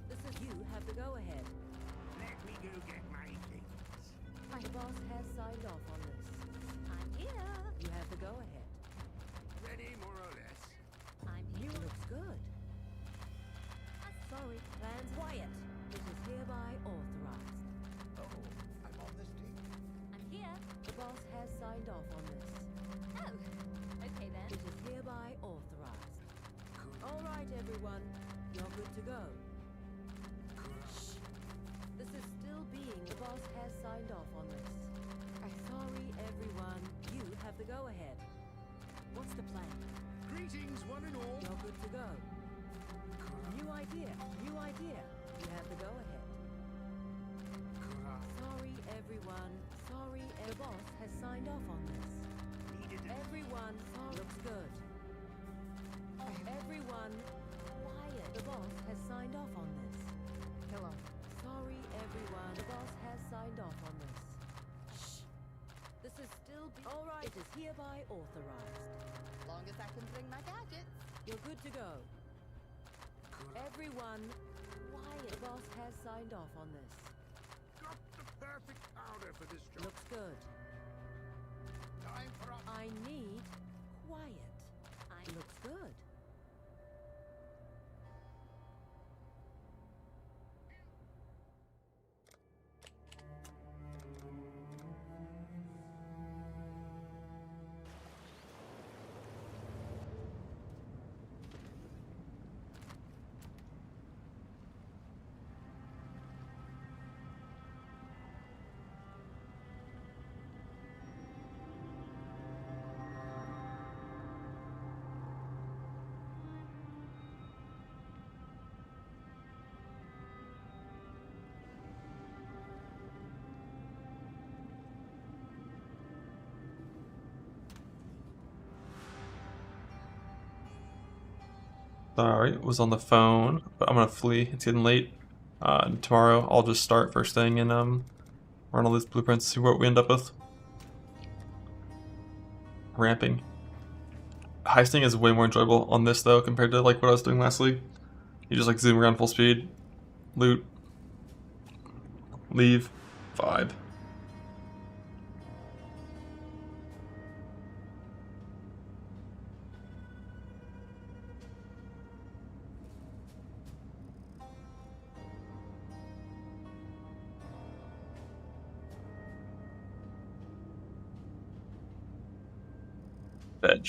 This is you have the go-ahead. Let me go get my things. The boss has signed off on this. I'm here. You have the go-ahead. Ready, more or less. I'm You here. looks good. Sorry, plans quiet. It is hereby authorized. Oh, I'm on this team. I'm here. The boss has signed off on this. Oh, okay then. It is hereby authorized. All right, everyone. You're good to go. Shh. This is still being... The boss has signed off on this. Sorry, everyone. You have the go-ahead. What's the plan? Greetings, one and all. You're good to go. New idea. New idea. You have the go-ahead. Sorry, everyone. Sorry, the boss has signed off on this. Everyone, looks good. Everyone, quiet. The boss has signed off on this. Hello. Sorry, everyone. The boss has signed off on this. Shh. This is still all right. It is hereby authorized. Long as I can bring my gadgets. You're good to go. Everyone, quiet. The boss has signed off on this. Got the perfect powder for this job. Looks good. Time for us. I need quiet. Looks good. Sorry, was on the phone, but I'm gonna flee. It's getting late. And tomorrow I'll just start first thing and run all these blueprints, see what we end up with. Ramping. Heisting is way more enjoyable on this though compared to like what I was doing last league. You just like zoom around full speed, loot, leave, vibe. Veg.